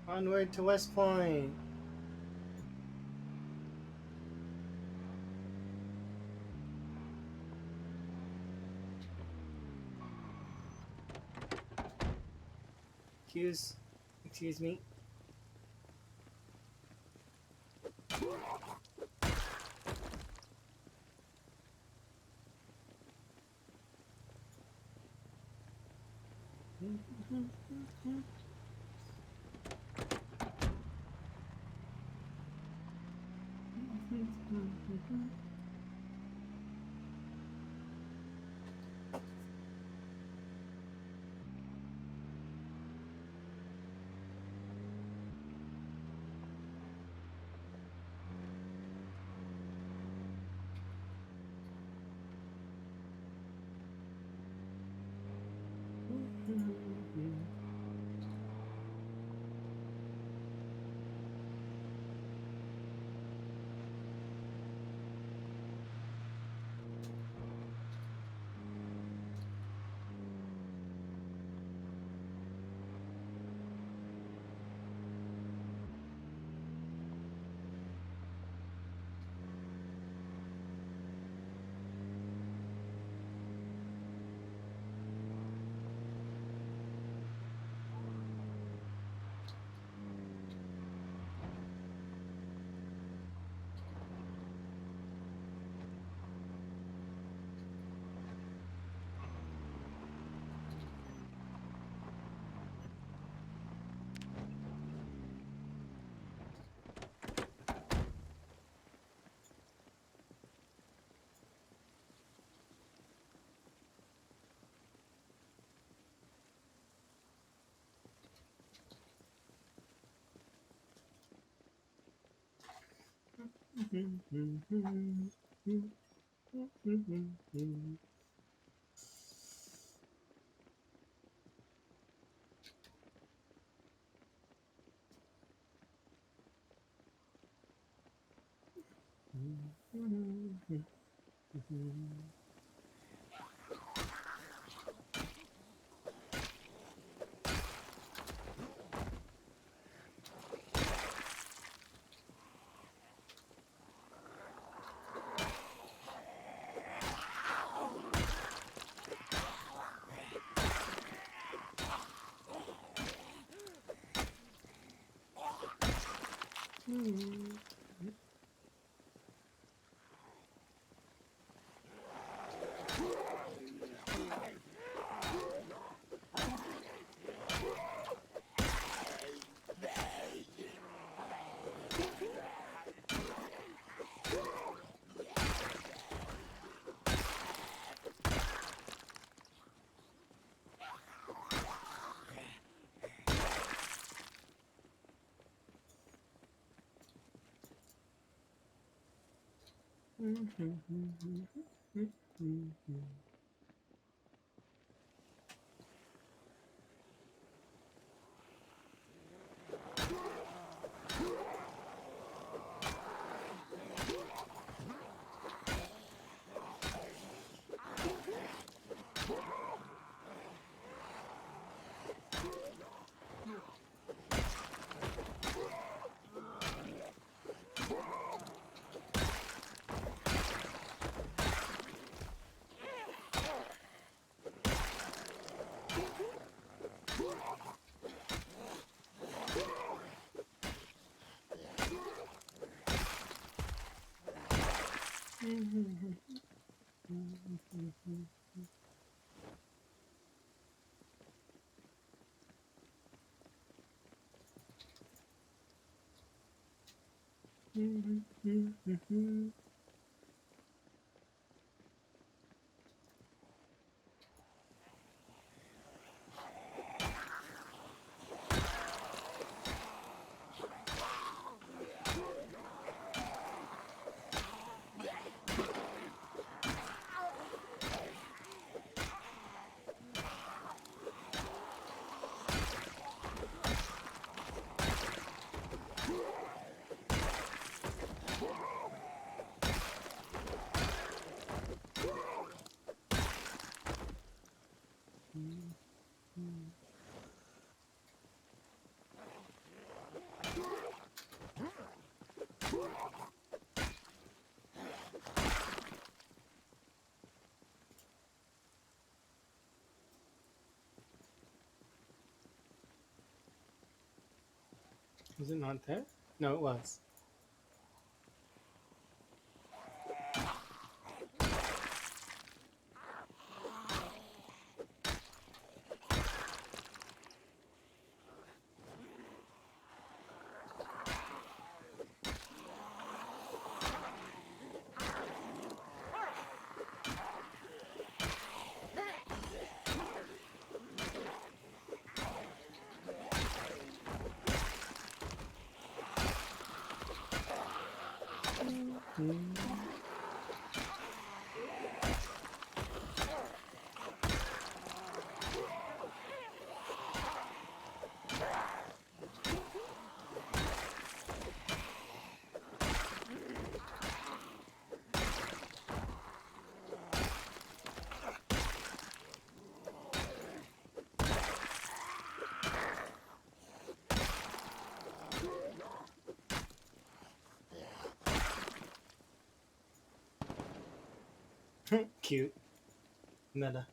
Onward to West Point. Excuse me. Was it not there? No, it was. Cute. Meta.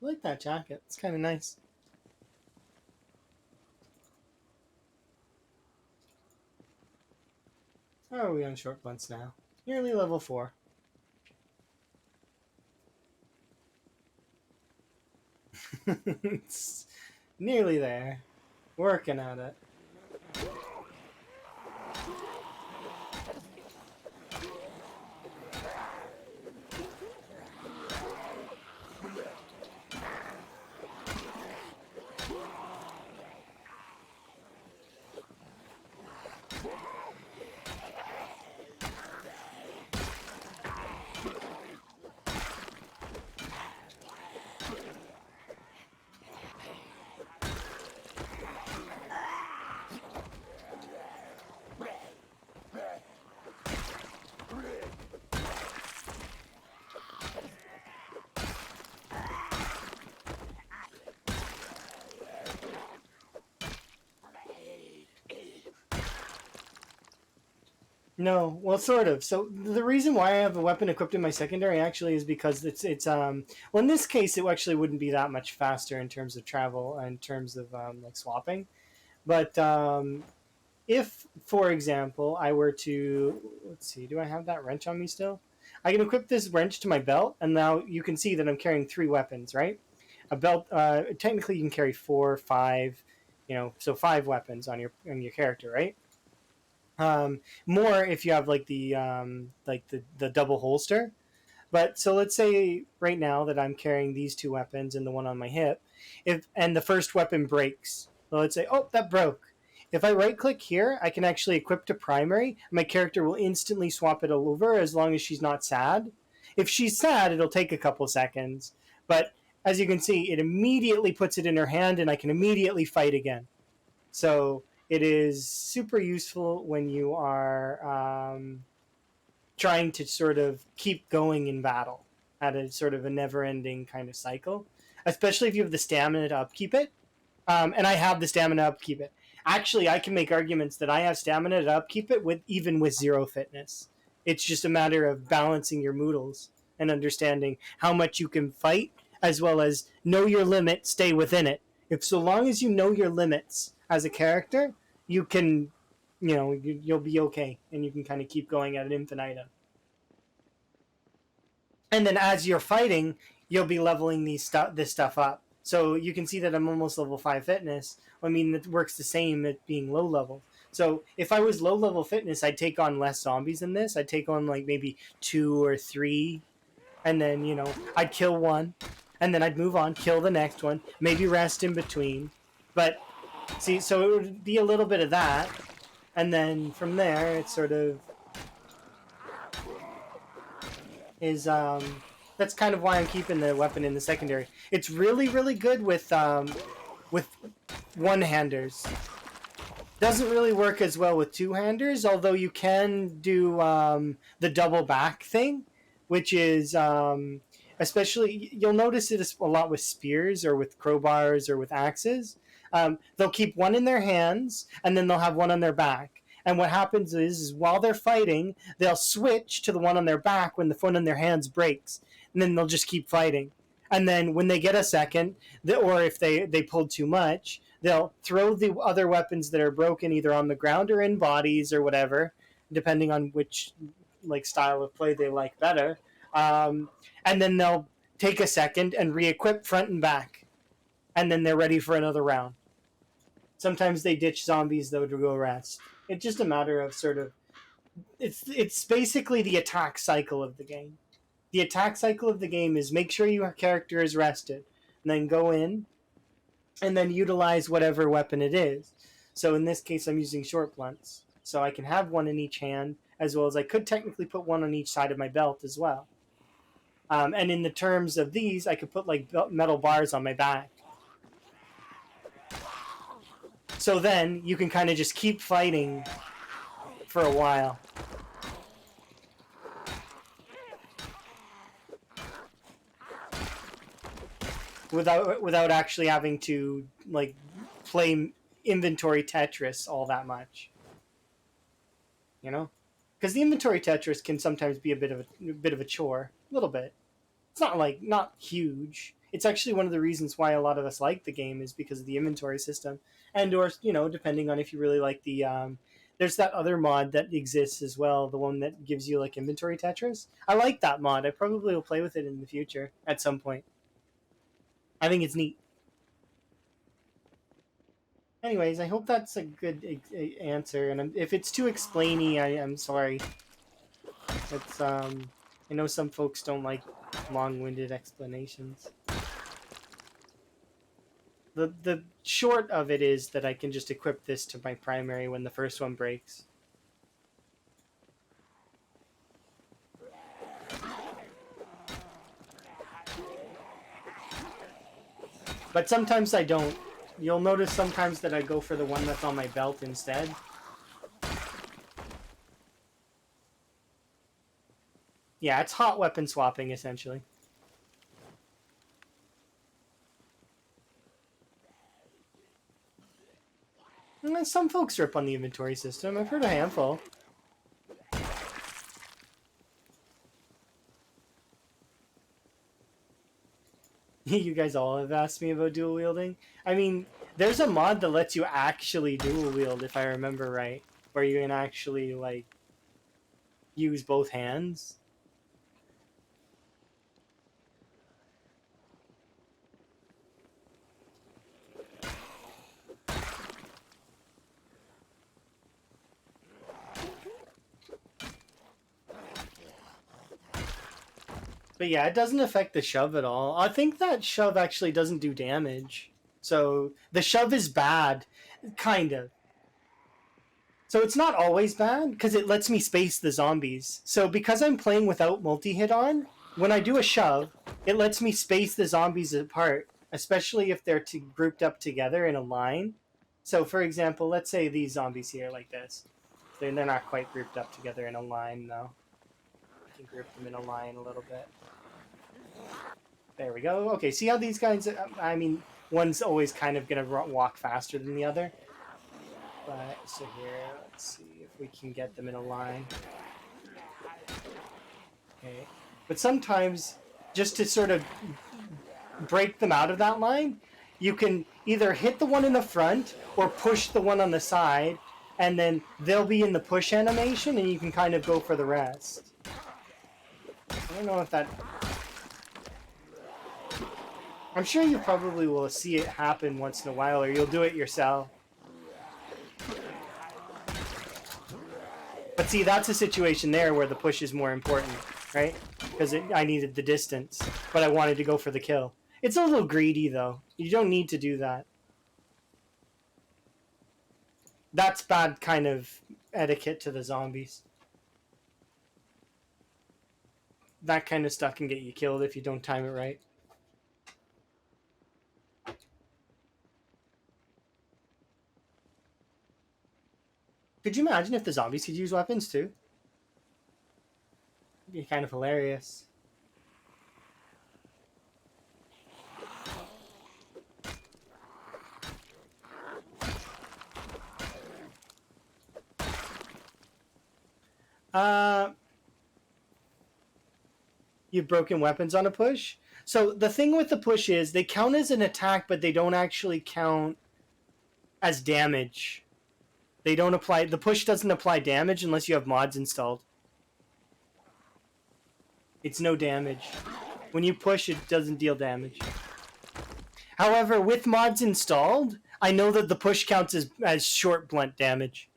I like that jacket. It's kind of nice. How are we on short blunts now? Nearly level 4. It's nearly there. Working at it. No, well, sort of. So the reason why I have a weapon equipped in my secondary actually is because it's well, in this case it actually wouldn't be that much faster in terms of travel, in terms of like swapping. But if, for example, I were to, let's see, do I have that wrench on me still? I can equip this wrench to my belt, and now you can see that I'm carrying 3 weapons, right? A belt, technically you can carry 4, 5, so 5 weapons on your character, right? More if you have like the double holster. But so let's say right now that I'm carrying these 2 weapons and the one on my hip, if and the first weapon breaks, so let's say, oh, that broke. If I right click here, I can actually equip to primary. My character will instantly swap it over as long as she's not sad. If she's sad, it'll take a couple seconds. But as you can see, it immediately puts it in her hand and I can immediately fight again. So it is super useful when you are trying to sort of keep going in battle at a sort of a never ending kind of cycle, especially if you have the stamina to upkeep it. and I have the stamina to upkeep it. Actually, I can make arguments that I have stamina to upkeep it with even with 0 fitness. It's just a matter of balancing your moodles and understanding how much you can fight, as well as know your limit, stay within it. If so long as you know your limits as a character, you can, you'll be okay, and you can kind of keep going at an infinitum. And then as you're fighting, you'll be leveling this stuff up. So you can see that I'm almost level 5 fitness. I mean, it works the same at being low level. So if I was low level fitness, I'd take on less zombies than this. I'd take on like maybe 2 or 3, and then I'd kill one, and then I'd move on, kill the next one, maybe rest in between. But see, so it would be a little bit of that, and then from there it's sort of is that's kind of why I'm keeping the weapon in the secondary. It's really, really good with one-handers. Doesn't really work as well with two-handers, although you can do the double back thing, which is especially, you'll notice it a lot with spears or with crowbars or with axes. They'll keep one in their hands and then they'll have one on their back. And what happens is while they're fighting, they'll switch to the one on their back when the one in their hands breaks. And then they'll just keep fighting. And then when they get a second, or if they pulled too much, they'll throw the other weapons that are broken either on the ground or in bodies or whatever, depending on which style of play they like better. And then they'll take a second and re-equip front and back. And then they're ready for another round. Sometimes they ditch zombies, though, to go rest. It's just a matter of sort of... It's basically the attack cycle of the game. The attack cycle of the game is make sure your character is rested, and then go in, and then utilize whatever weapon it is. So in this case, I'm using short blunts. So I can have one in each hand, as well as I could technically put one on each side of my belt as well. And in the terms of these, I could put metal bars on my back. So then you can kind of just keep fighting for a while. Without actually having to play inventory Tetris all that much. Because the inventory Tetris can sometimes be a bit of a chore, a little bit. It's not huge. It's actually one of the reasons why a lot of us like the game is because of the inventory system, and or depending on if you really like the there's that other mod that exists as well, the one that gives you inventory Tetris. I like that mod. I probably will play with it in the future at some point. I think it's neat. Anyways, I hope that's a good answer, and if it's too explainy, I'm sorry. It's I know some folks don't like long-winded explanations. The short of it is that I can just equip this to my primary when the first one breaks. But sometimes I don't. You'll notice sometimes that I go for the one that's on my belt instead. Yeah, it's hot weapon swapping, essentially. And some folks rip on the inventory system. I've heard a handful. You guys all have asked me about dual wielding. I mean, there's a mod that lets you actually dual wield, if I remember right, where you can actually use both hands. But yeah, it doesn't affect the shove at all. I think that shove actually doesn't do damage. So the shove is bad, kind of. So it's not always bad, because it lets me space the zombies. So because I'm playing without multi-hit on, when I do a shove, it lets me space the zombies apart, especially if they're grouped up together in a line. So for example, let's say these zombies here like this. They're not quite grouped up together in a line, though. I can group them in a line a little bit. There we go. Okay, see how these guys... I mean, one's always kind of gonna walk faster than the other. But so here, let's see if we can get them in a line. Okay, but sometimes just to sort of break them out of that line, you can either hit the one in the front or push the one on the side, and then they'll be in the push animation, and you can kind of go for the rest. I don't know if that... I'm sure you probably will see it happen once in a while, or you'll do it yourself. But see, that's a situation there where the push is more important, right? Because I needed the distance, but I wanted to go for the kill. It's a little greedy, though. You don't need to do that. That's bad kind of etiquette to the zombies. That kind of stuff can get you killed if you don't time it right. Could you imagine if the zombies could use weapons, too? It'd be kind of hilarious. You've broken weapons on a push. So the thing with the push is they count as an attack, but they don't actually count as damage. They don't apply... The push doesn't apply damage unless you have mods installed. It's no damage. When you push, it doesn't deal damage. However, with mods installed, I know that the push counts as short blunt damage.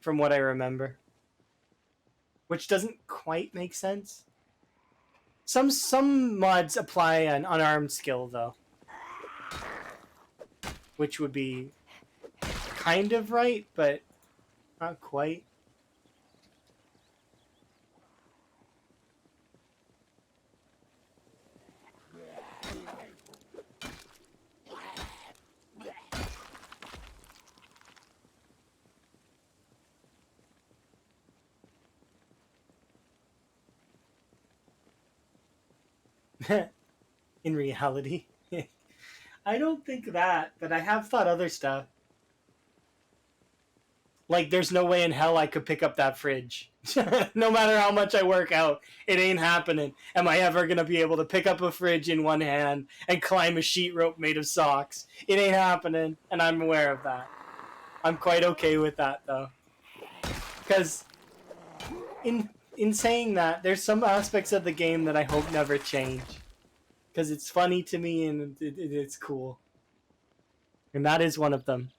From what I remember. Which doesn't quite make sense. Some mods apply an unarmed skill, though. Which would be kind of right, but not quite. In reality. I don't think that, but I have thought other stuff. Like, there's no way in hell I could pick up that fridge. No matter how much I work out, it ain't happening. Am I ever going to be able to pick up a fridge in one hand and climb a sheet rope made of socks? It ain't happening, and I'm aware of that. I'm quite okay with that, though. Because in saying that, there's some aspects of the game that I hope never change. Because it's funny to me and it's cool. And that is one of them.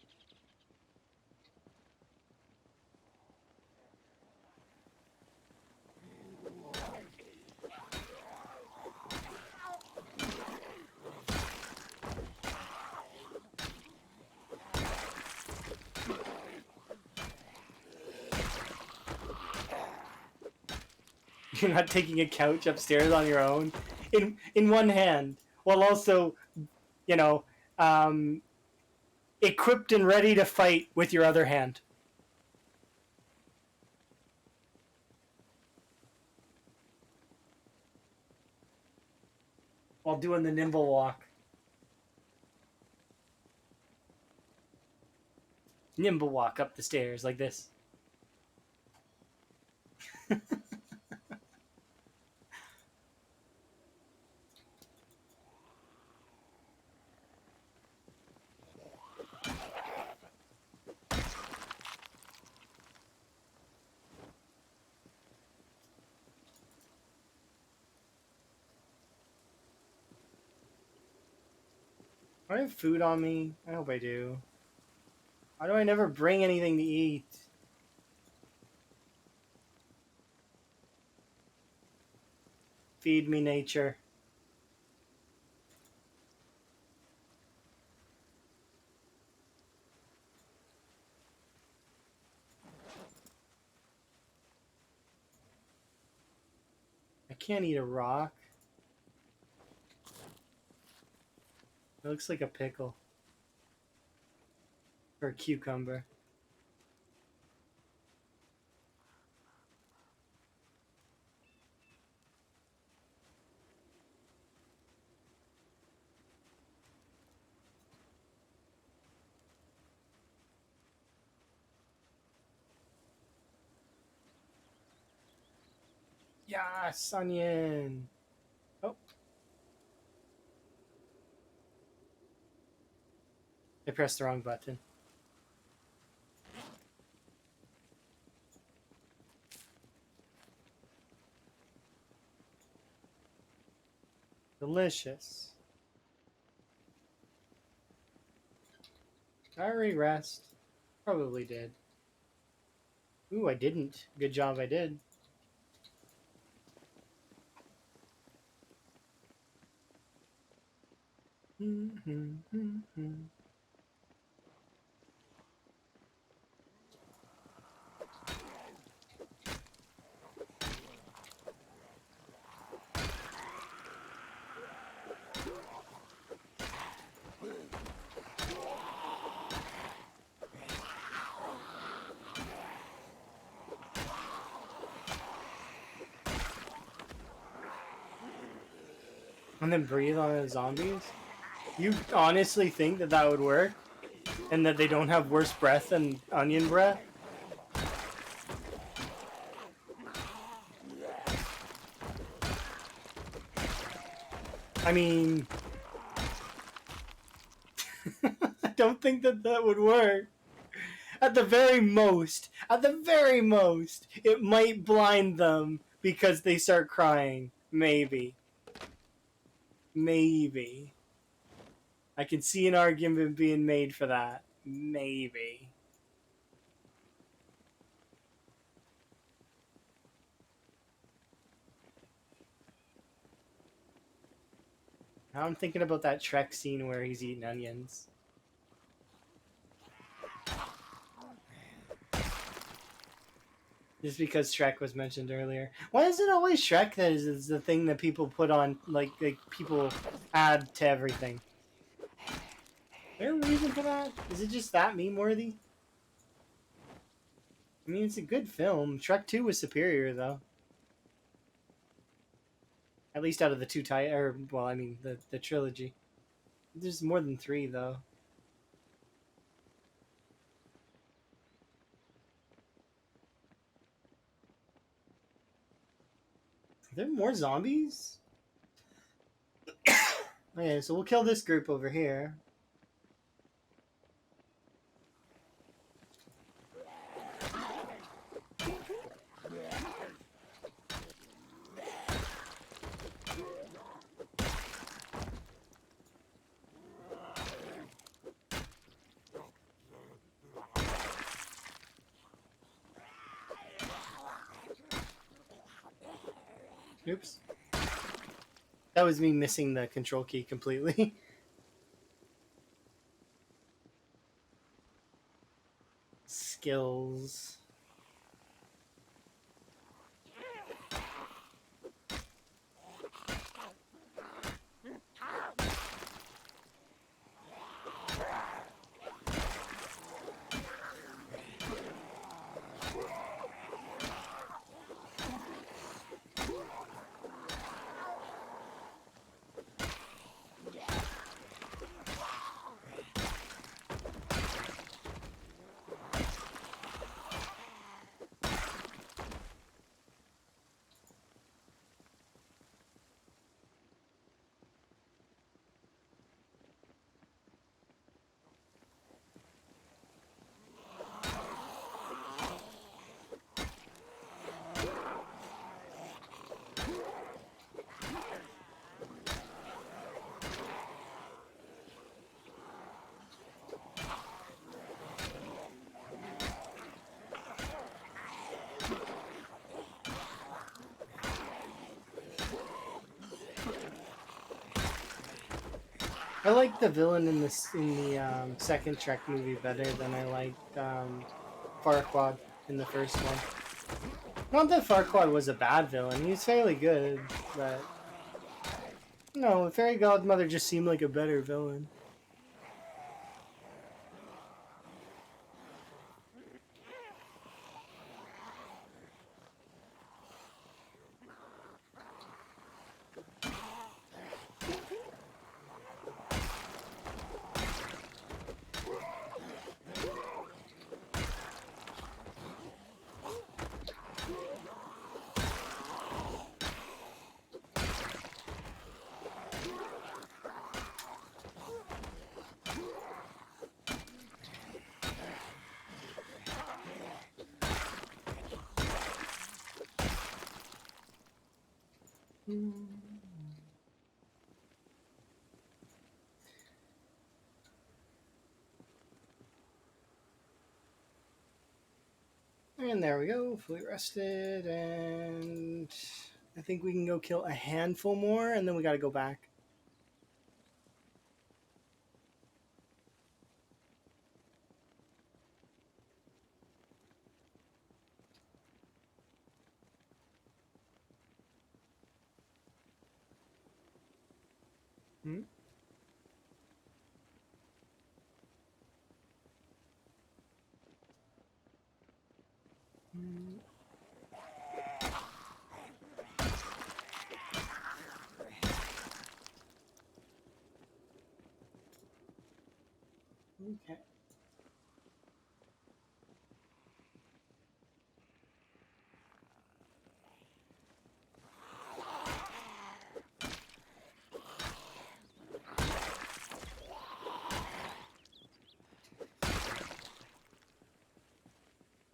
You're not taking a couch upstairs on your own in one hand, while also, you know, equipped and ready to fight with your other hand. While doing the nimble walk. Nimble walk up the stairs like this. Do I have food on me? I hope I do. Why do I never bring anything to eat? Feed me, nature. I can't eat a rock. It looks like a pickle. Or a cucumber. Yes, onion. Oh, I pressed the wrong button. Delicious. Did I already rest? Probably did. Ooh, I didn't. Good job, I did. And then breathe on the zombies? You honestly think that that would work? And that they don't have worse breath than onion breath? I mean... I don't think that that would work. At the very most, it might blind them because they start crying. Maybe. Maybe. I can see an argument being made for that. Maybe. Now I'm thinking about that Shrek scene where he's eating onions. Just because Shrek was mentioned earlier. Why is it always Shrek that is the thing that people put on, like people add to everything? Is there a reason for that? Is it just that meme-worthy? I mean, it's a good film. Shrek 2 was superior, though. At least out of the two well, I mean, the trilogy. There's more than 3, though. Are there more zombies? Okay, so we'll kill this group over here. Oops. That was me missing the control key completely. Skills. I like the villain in the second Trek movie better than I liked Farquaad in the first one. Not that Farquaad was a bad villain; he was fairly good, but no, Fairy Godmother just seemed like a better villain. And there we go, fully rested, and I think we can go kill a handful more, and then we gotta go back. Hmm? Okay.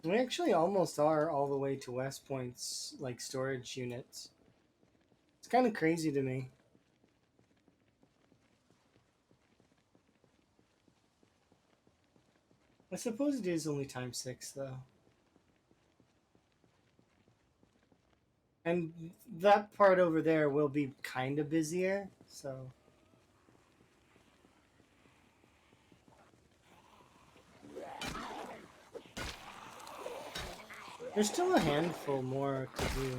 We actually almost are all the way to West Point's like storage units. It's kind of crazy to me. I suppose it is only times 6 though. And that part over there will be kind of busier, so there's still a handful more to do.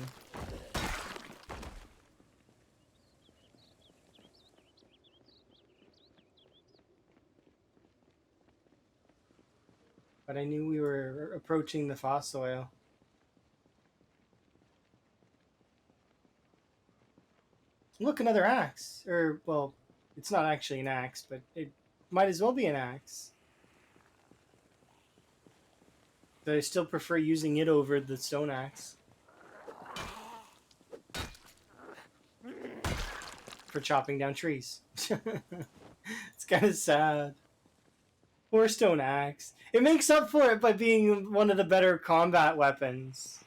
But I knew we were approaching the fossil oil. Look, another axe. Or, well, it's not actually an axe, but it might as well be an axe. But I still prefer using it over the stone axe. For chopping down trees. It's kind of sad. Poor stone axe. It makes up for it by being one of the better combat weapons.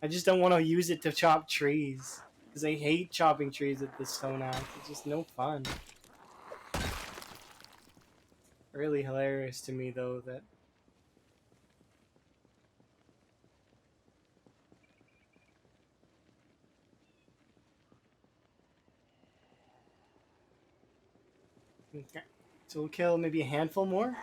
I just don't want to use it to chop trees. Because I hate chopping trees with the stone axe. It's just no fun. Really hilarious to me, though, that... Okay. So we'll kill maybe a handful more?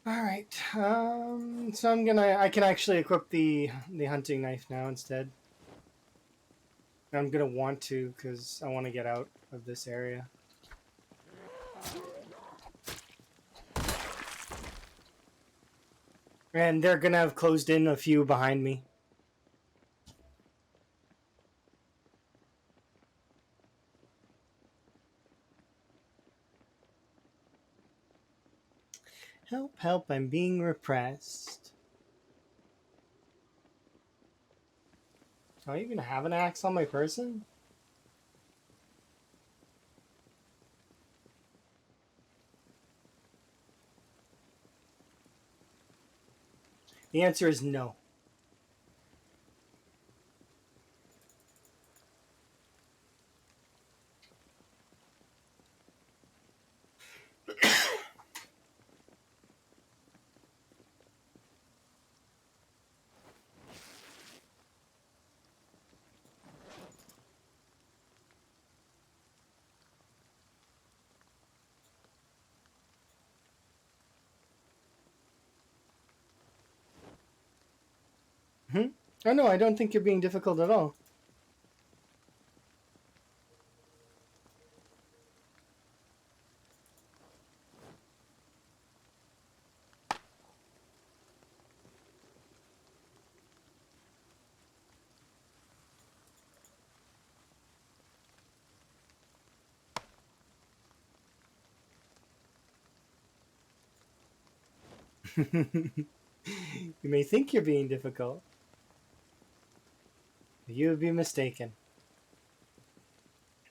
Alright, so I can actually equip the hunting knife now instead. I'm gonna want to, because I want to get out of this area. And they're gonna have closed in a few behind me. Help, help, I'm being repressed. Do I even have an axe on my person? The answer is no. Hmm? Oh no, I don't think you're being difficult at all. You may think you're being difficult, but you would be mistaken.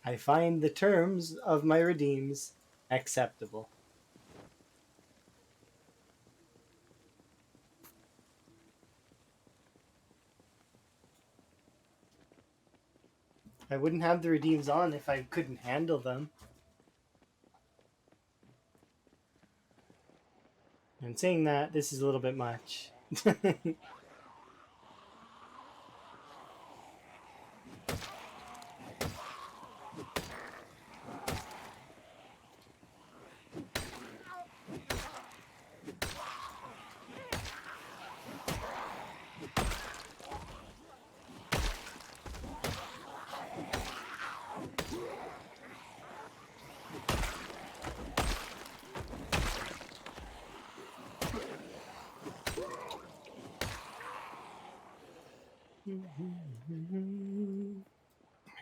I find the terms of my redeems acceptable. I wouldn't have the redeems on if I couldn't handle them. And saying that, this is a little bit much.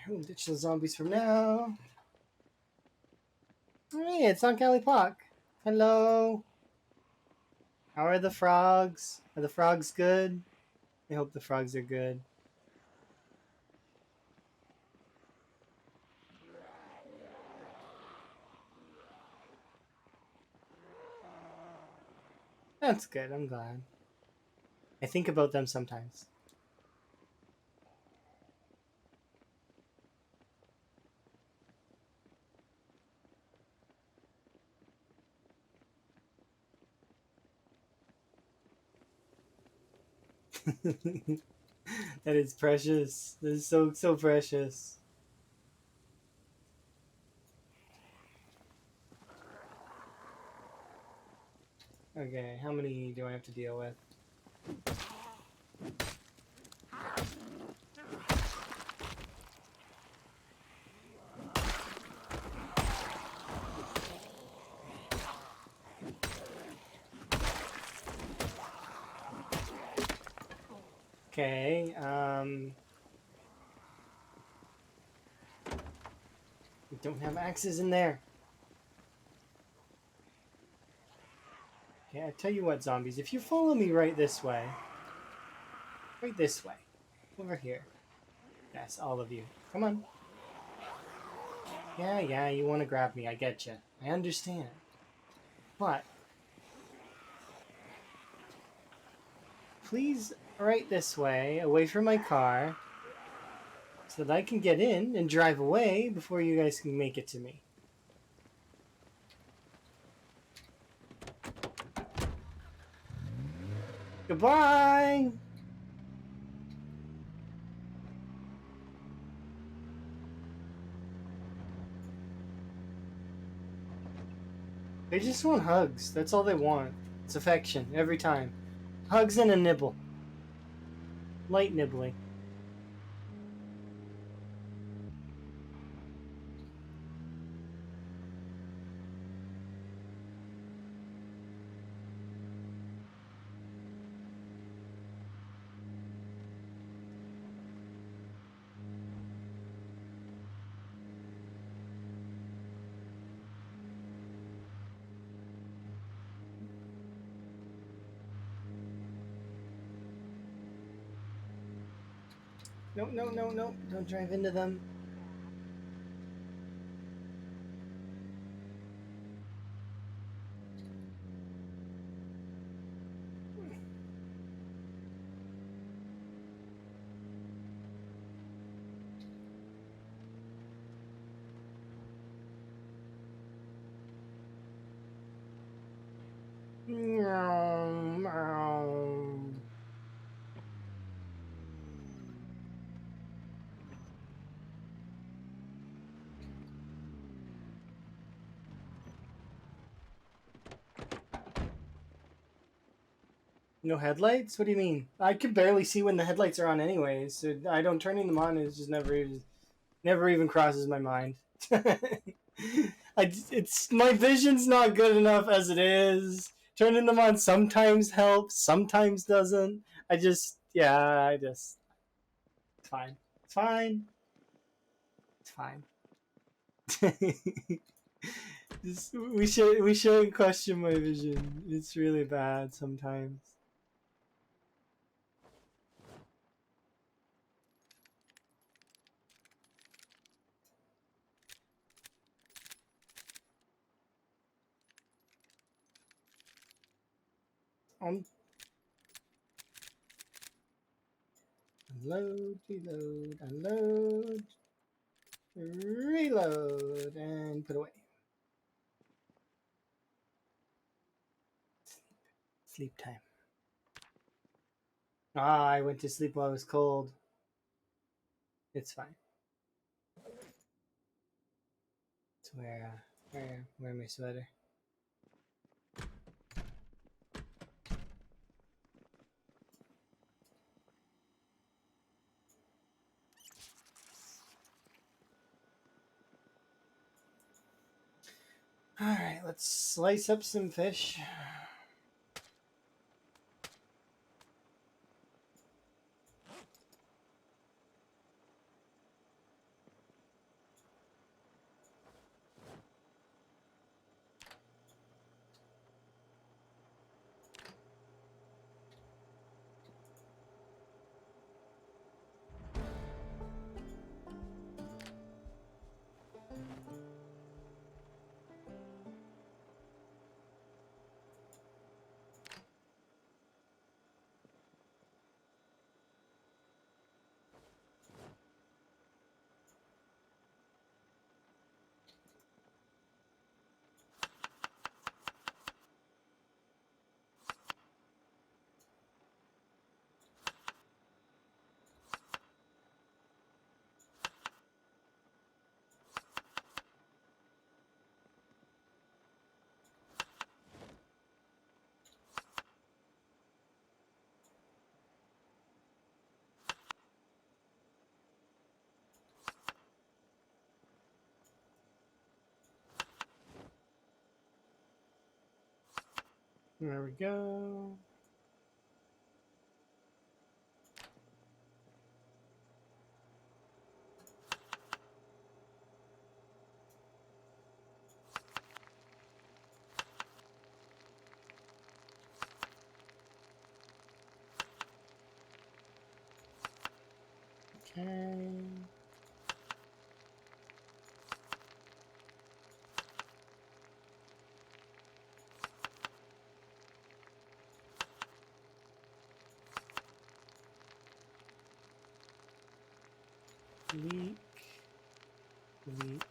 We'll ditch the zombies from now. Hey, it's Uncle Kelly Puck. Hello. How are the frogs? Are the frogs good? I hope the frogs are good. That's good, I'm glad. I think about them sometimes. That is precious. That is so precious. Okay, how many do I have to deal with? Okay, we don't have axes in there. Okay, I tell you what, zombies, if you follow me right this way, over here. Yes, all of you. Come on. Yeah, you want to grab me, I get you. I understand. But, please, right this way, away from my car, so that I can get in and drive away before you guys can make it to me. Goodbye! They just want hugs. That's all they want. It's affection, every time. Hugs and a nibble. Light nibbling. No. Don't drive into them. No headlights? What do you mean? I can barely see when the headlights are on anyways. So I don't turning them on. It just never even crosses my mind. It's my vision's not good enough as it is. Turning them on sometimes helps, sometimes doesn't. It's fine. It's fine. It's fine. We shouldn't question my vision. It's really bad sometimes. Um, Unload, reload, unload, reload, and put away. Sleep time. Ah, I went to sleep while it was cold. It's fine. It's wear my sweater. All right, let's slice up some fish. There we go. Okay. Leak. Leak.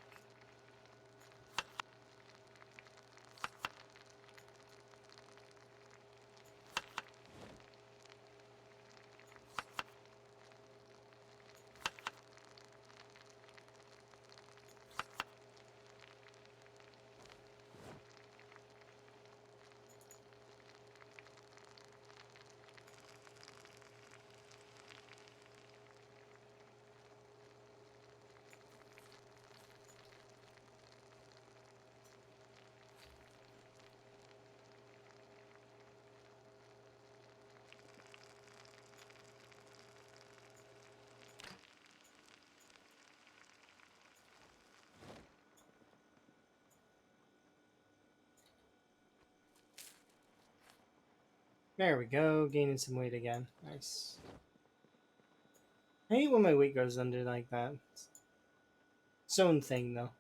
There we go. Gaining some weight again. Nice. I hate when my weight goes under like that. It's own thing though.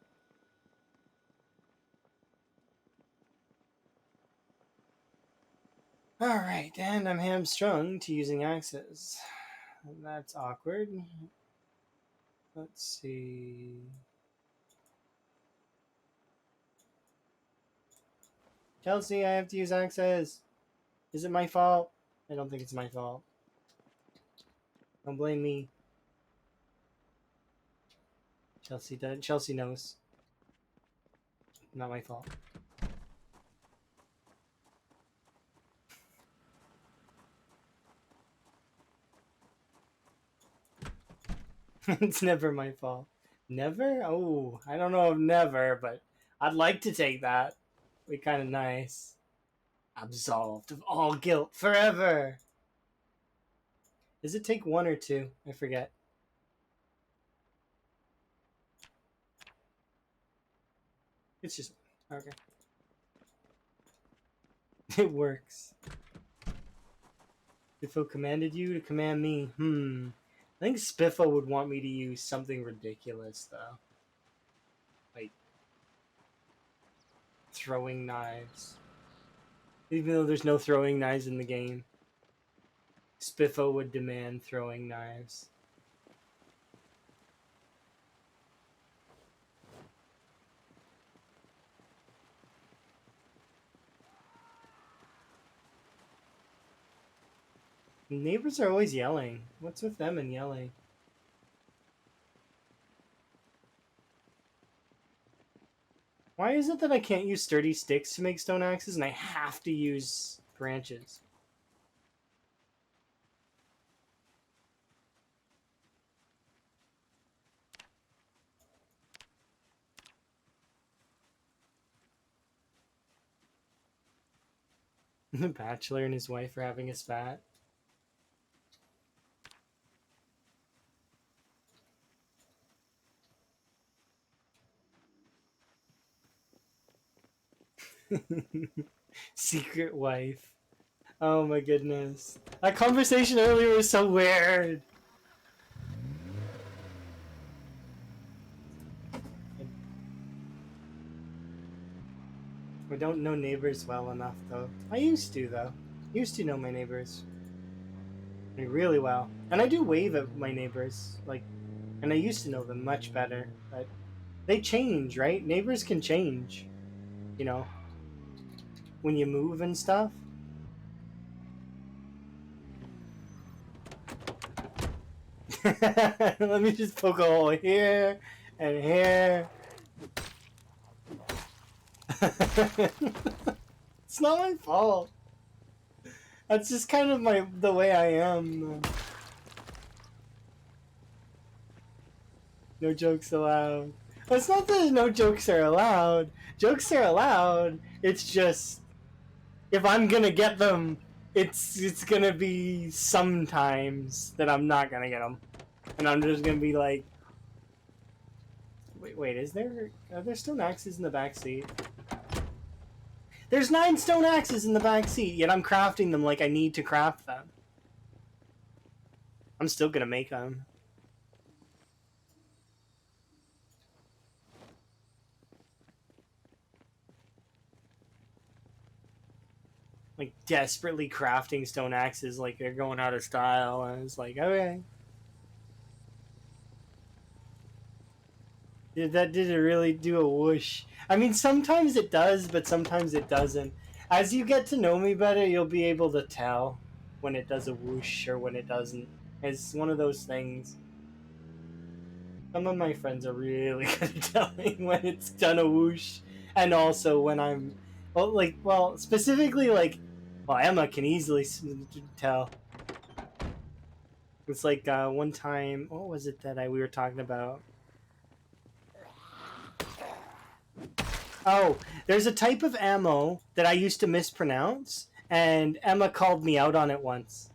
Alright, and I'm hamstrung to using axes. That's awkward. Let's see. Chelsea, I have to use axes. Is it my fault? I don't think it's my fault. Don't blame me. Chelsea knows. Not my fault. It's never my fault. Never? Oh, I don't know if never, but I'd like to take that. Be kind of nice. Absolved of all guilt forever. Does it take one or two? I forget. It's just okay. It works. Spiffo commanded you to command me. I think Spiffo would want me to use something ridiculous though. Like throwing knives. Even though there's no throwing knives in the game. Spiffo would demand throwing knives. Neighbors are always yelling. What's with them and yelling? Why is it that I can't use sturdy sticks to make stone axes and I have to use branches? The bachelor and his wife are having a spat. Secret wife. Oh my goodness. That conversation earlier was so weird. I don't know neighbors well enough though. I used to though. Used to know my neighbors. I mean, really well. And I do wave at my neighbors. Like, and I used to know them much better. But they change, right? Neighbors can change. You know, when you move and stuff. Let me just poke a hole here and here. It's not my fault. That's just kind of the way I am. No jokes allowed. Well, it's not that no jokes are allowed. Jokes are allowed. It's just if I'm gonna get them, it's gonna be sometimes that I'm not gonna get them, and I'm just gonna be like, wait, are there stone axes in the back seat? There's 9 stone axes in the back seat, yet I'm crafting them like I need to craft them. I'm still gonna make them. Like desperately crafting stone axes like they're going out of style, and it's like, okay. Did it really do a whoosh? I mean, sometimes it does, but sometimes it doesn't. As you get to know me better, you'll be able to tell when it does a whoosh or when it doesn't. It's one of those things. Some of my friends are really good at telling when it's done a whoosh, and also when I'm, specifically Emma can easily tell. It's like one time, what was it that we were talking about? Oh, there's a type of ammo that I used to mispronounce, and Emma called me out on it once.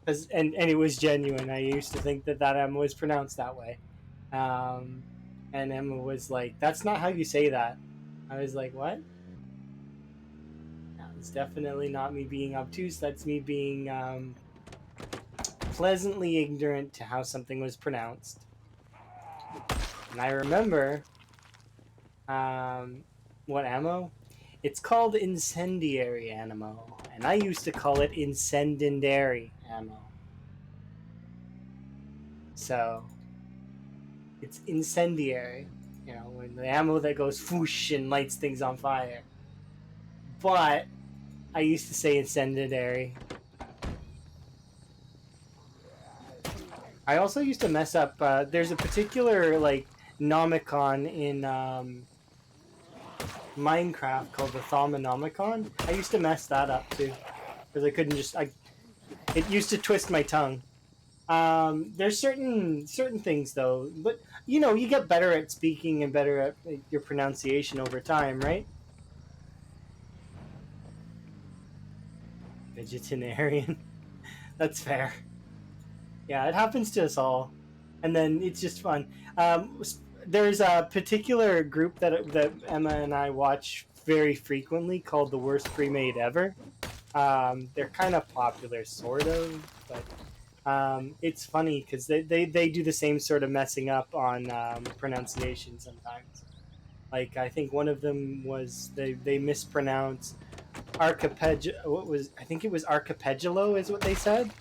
And it was genuine. I used to think that ammo was pronounced that way. And Emma was like, that's not how you say that. I was like, what? It's definitely not me being obtuse. That's me being pleasantly ignorant to how something was pronounced. And I remember what ammo? It's called incendiary ammo, and I used to call it incendiary ammo. So it's incendiary, when the ammo that goes whoosh and lights things on fire. But I used to say incendiary. I also used to mess up. There's a particular nomicon in Minecraft called the Thaumonomicon. I used to mess that up too, because I couldn't just. It used to twist my tongue. There's certain things though, but you know, you get better at speaking and better at your pronunciation over time, right? Vegetarian. That's fair. Yeah, it happens to us all, and then it's just fun. There's a particular group that Emma and I watch very frequently called the Worst Pre-Made Ever. They're kind of popular, sort of, but it's funny because they do the same sort of messing up on pronunciation sometimes. Like I think one of them was they mispronounced archipelago. What was I think it was archipelago is what they said,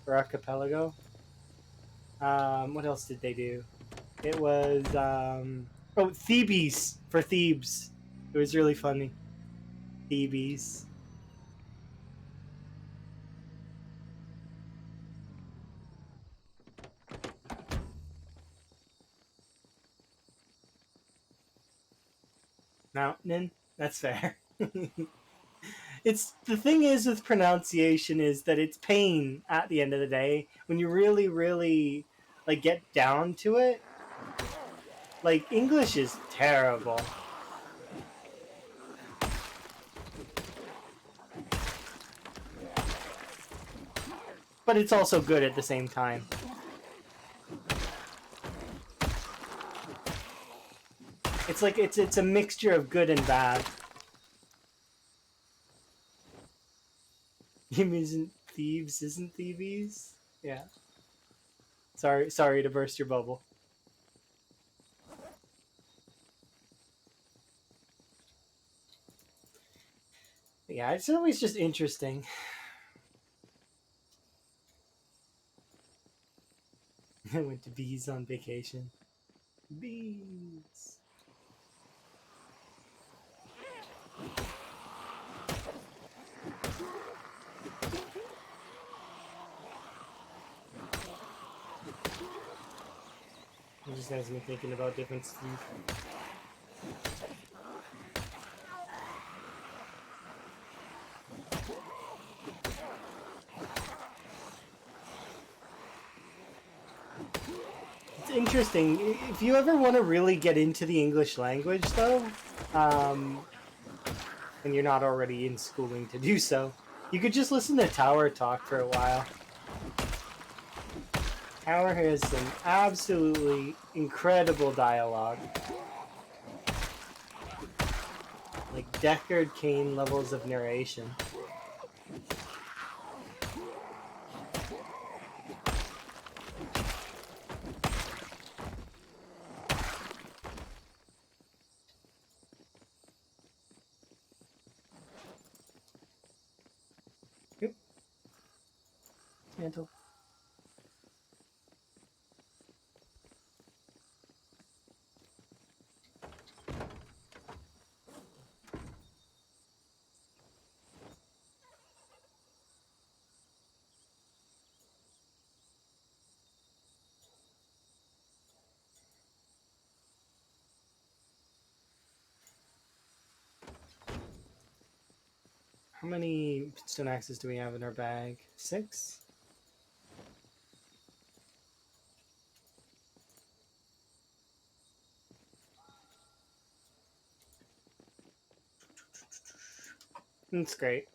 or archipelago. What else did they do? It was Thebes for Thebes. It was really funny. Thebes. Mountain. That's fair. It's the thing is with pronunciation is that it's pain at the end of the day when you really like get down to it. Like English is terrible, but it's also good at the same time. It's like it's a mixture of good and bad. Isn't Thieves isn't Thieves? Yeah. Sorry to burst your bubble. Yeah, it's always just interesting. I went to bees on vacation. Bees. It just has me thinking about different stuff. It's interesting. If you ever want to really get into the English language, though, and you're not already in schooling to do so, you could just listen to Tower talk for a while. Tower has some absolutely incredible dialogue. Like Deckard Cain levels of narration. Oop. Mantle. How many stone axes do we have in our bag? 6? That's great.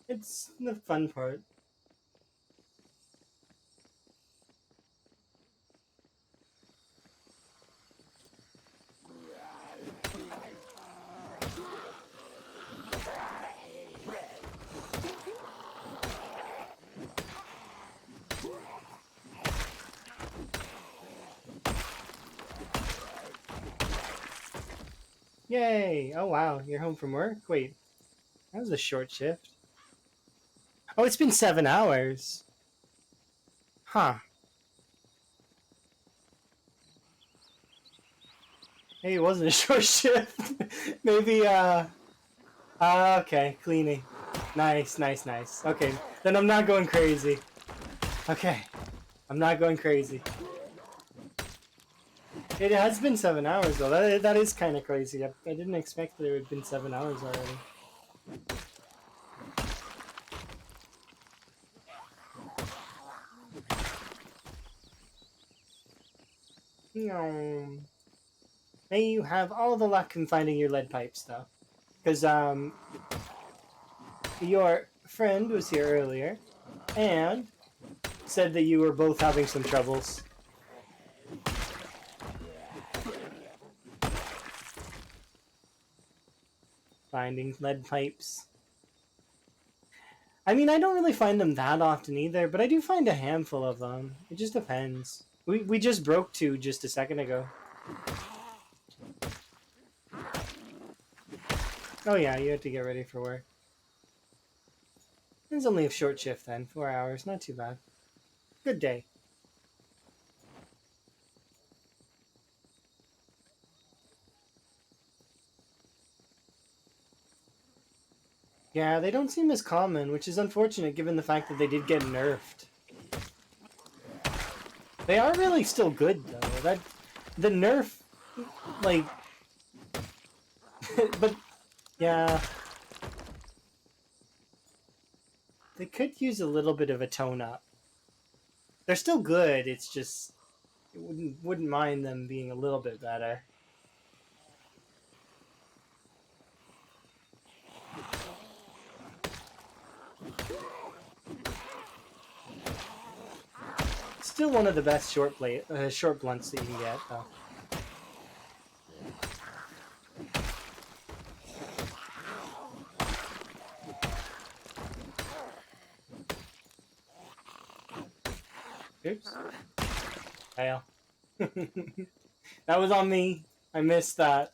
It's the fun part. Yay! Oh wow, you're home from work? Wait, that was a short shift. Oh, it's been 7 hours. Huh. Maybe it wasn't a short shift. Maybe, okay, cleaning. Nice. Okay, then I'm not going crazy. Okay, I'm not going crazy. It has been 7 hours though. That is kind of crazy. I didn't expect that it had been 7 hours already. May you have all the luck in finding your lead pipes, though. Because, your friend was here earlier and said that you were both having some troubles. Finding lead pipes. I mean, I don't really find them that often either, but I do find a handful of them. It just depends. We just broke 2 just a second ago. Oh yeah, you have to get ready for work. It's only a short shift then, 4 hours, not too bad. Good day. Yeah, they don't seem as common, which is unfortunate given the fact that they did get nerfed. They are really still good though. That the nerf, like, but yeah, they could use a little bit of a tone up. They're still good. It's just wouldn't mind them being a little bit better. Still one of the best short blunts that you can get though. Oops. Fail. That was on me. I missed that.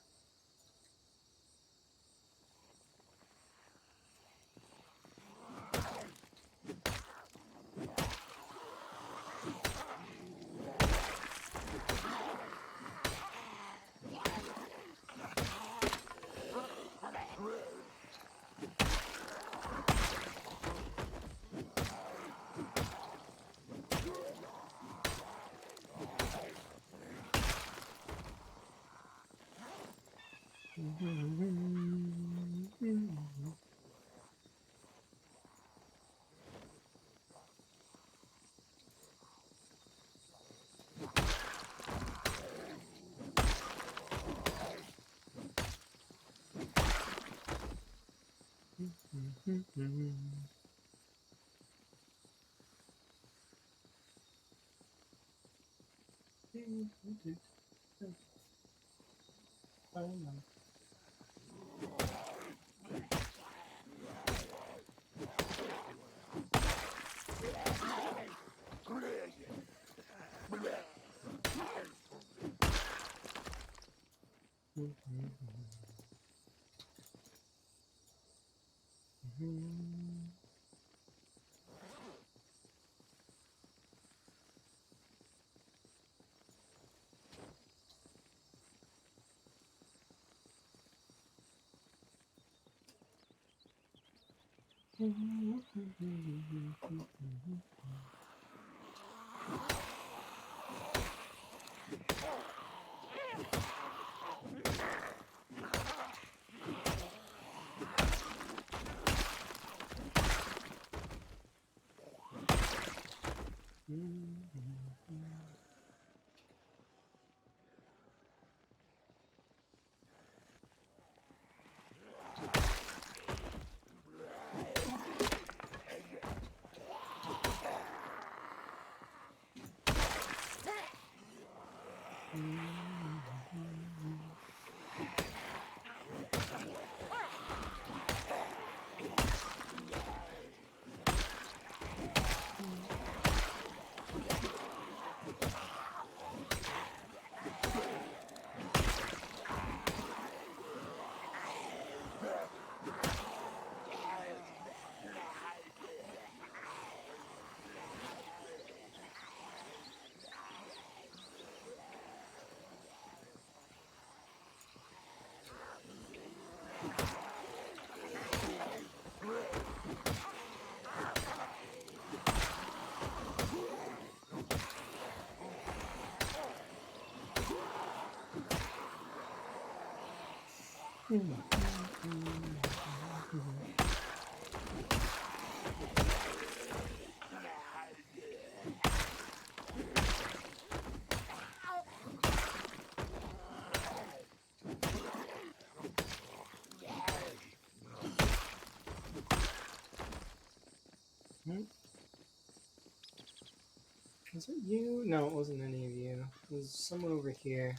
Was it you? No, it wasn't any of you. It was someone over here.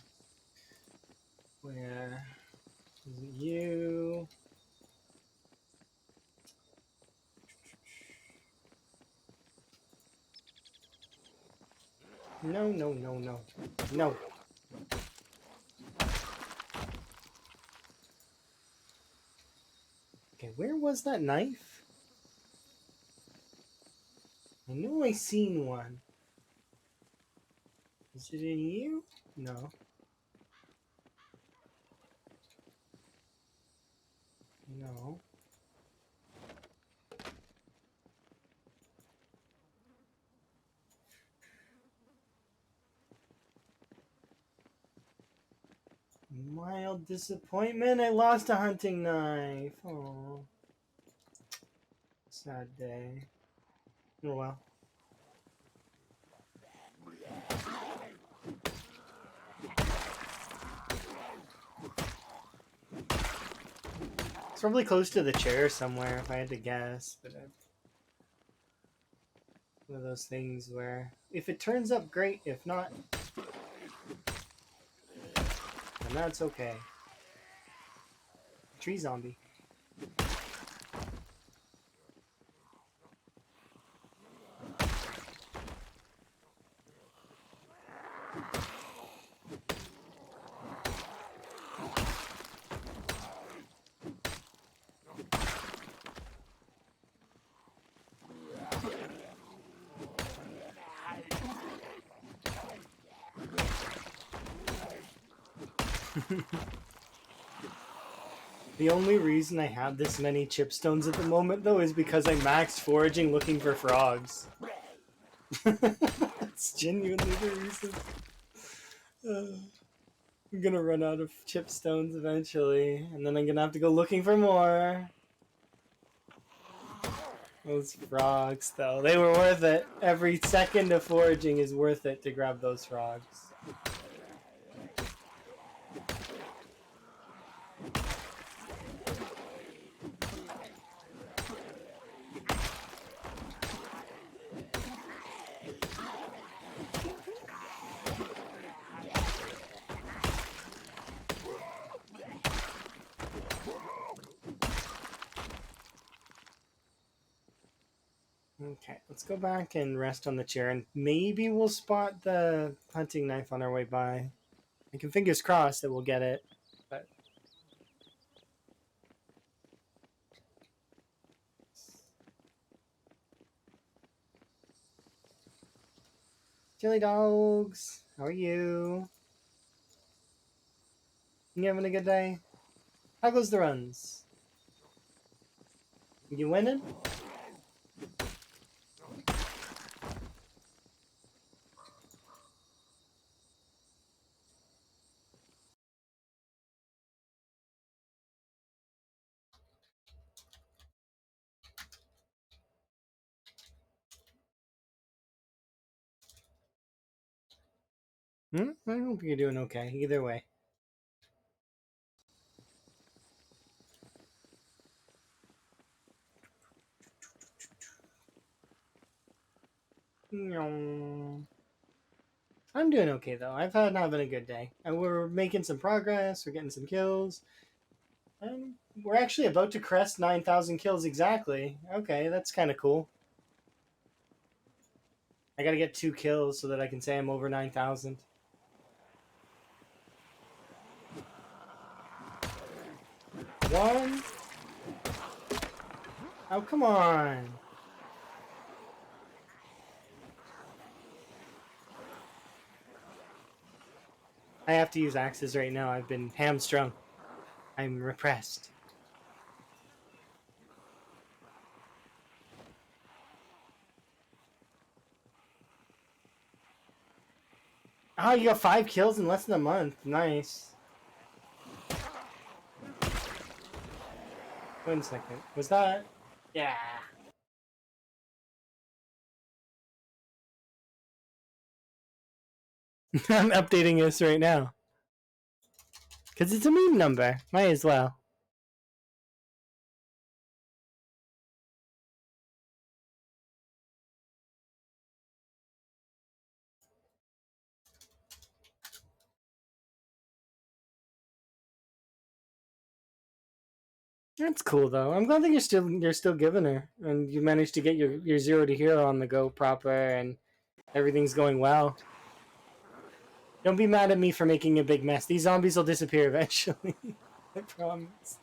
Where? Was it you? No, no, no, no. No. Okay, where was that knife? I know I seen one. Is it in you? No. No. Mild disappointment. I lost a hunting knife. Oh, sad day. Oh well. It's probably close to the chair somewhere, if I had to guess. But one of those things where if it turns up, great. If not, then that's okay. Tree zombie. The only reason I have this many chipstones at the moment, though, is because I maxed foraging looking for frogs. That's genuinely the reason. I'm gonna run out of chipstones eventually, and then I'm gonna have to go looking for more. Those frogs, though, they were worth it. Every second of foraging is worth it to grab those frogs. Okay, let's go back and rest on the chair, and maybe we'll spot the hunting knife on our way by. I can fingers crossed that we'll get it, but chili dogs, how are you? You having a good day? How goes the runs? You winning? I hope you're doing okay. Either way. I'm doing okay though. I've had having a good day. And we're making some progress. We're getting some kills. And we're actually about to crest 9,000 kills exactly. Okay, that's kind of cool. I gotta get 2 kills so that I can say I'm over 9,000. One. Oh, come on. I have to use axes right now. I've been hamstrung. I'm repressed. Oh, you got 5 kills in less than a month. Nice. 1 second. Was that? Yeah. I'm updating this right now. Because it's a meme number. Might as well. That's cool though. I'm glad that you're still giving her, and you managed to get your 0 to hero on the go proper, and everything's going well. Don't be mad at me for making a big mess. These zombies will disappear eventually. I promise.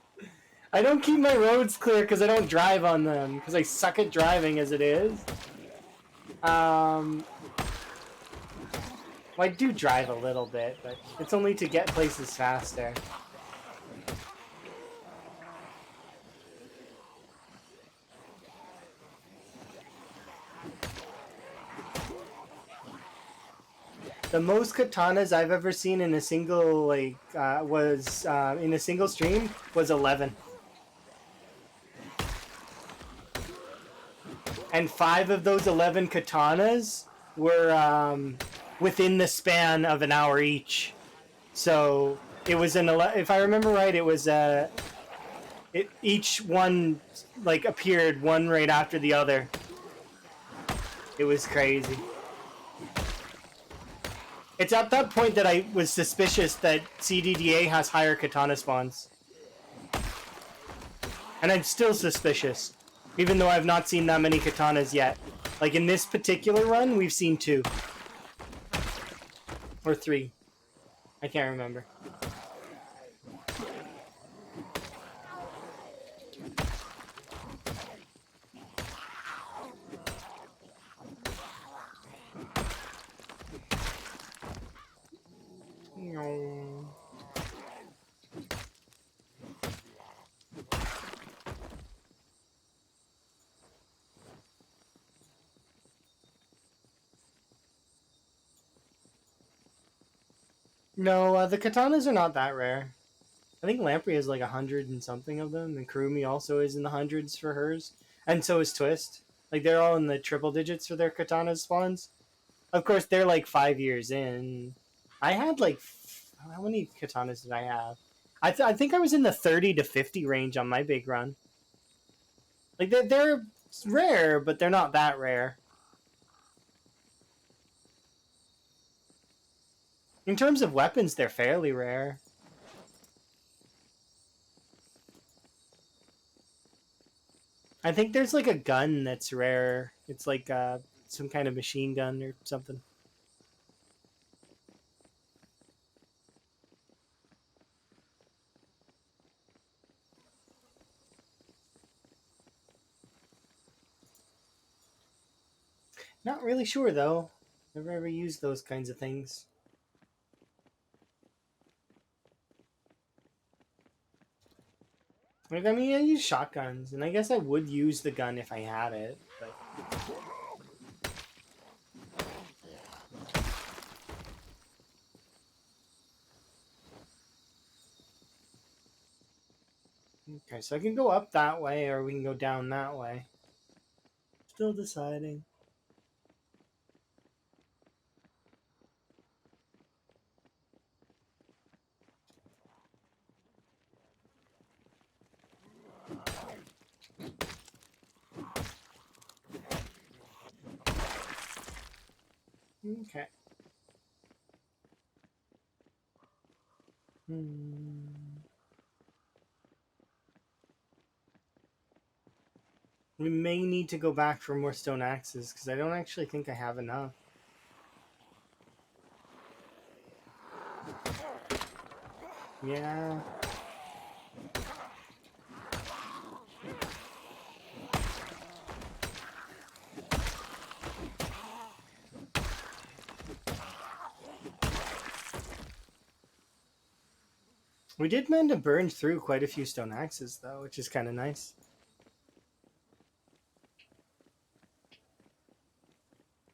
I don't keep my roads clear because I don't drive on them, because I suck at driving as it is. Well, I do drive a little bit, but it's only to get places faster. The most katanas I've ever seen in a single was in a single stream was 11, and 5 of those 11 katanas were within the span of an hour each. So it was if I remember right, it was each one like appeared one right after the other. It was crazy. It's at that point that I was suspicious that CDDA has higher katana spawns. And I'm still suspicious, even though I've not seen that many katanas yet. Like in this particular run, we've seen 2. Or 3. I can't remember. No, the katanas are not that rare. I think Lamprey has like 100 and something of them, and Kurumi also is in the hundreds for hers, and so is Twist. Like they're all in the triple digits for their katana spawns. Of course, they're like 5 years in. I had like how many katanas did I have? I think I was in the 30 to 50 range on my big run. Like they're rare, but they're not that rare. In terms of weapons, they're fairly rare. I think there's like a gun that's rare. It's like some kind of machine gun or something. Not really sure though. Never ever used those kinds of things. Like, I mean, I use shotguns, and I guess I would use the gun if I had it, but... Okay, so I can go up that way, or we can go down that way. Still deciding. Okay. We may need to go back for more stone axes, because I don't actually think I have enough. Yeah. We did manage to burn through quite a few stone axes, though, which is kind of nice.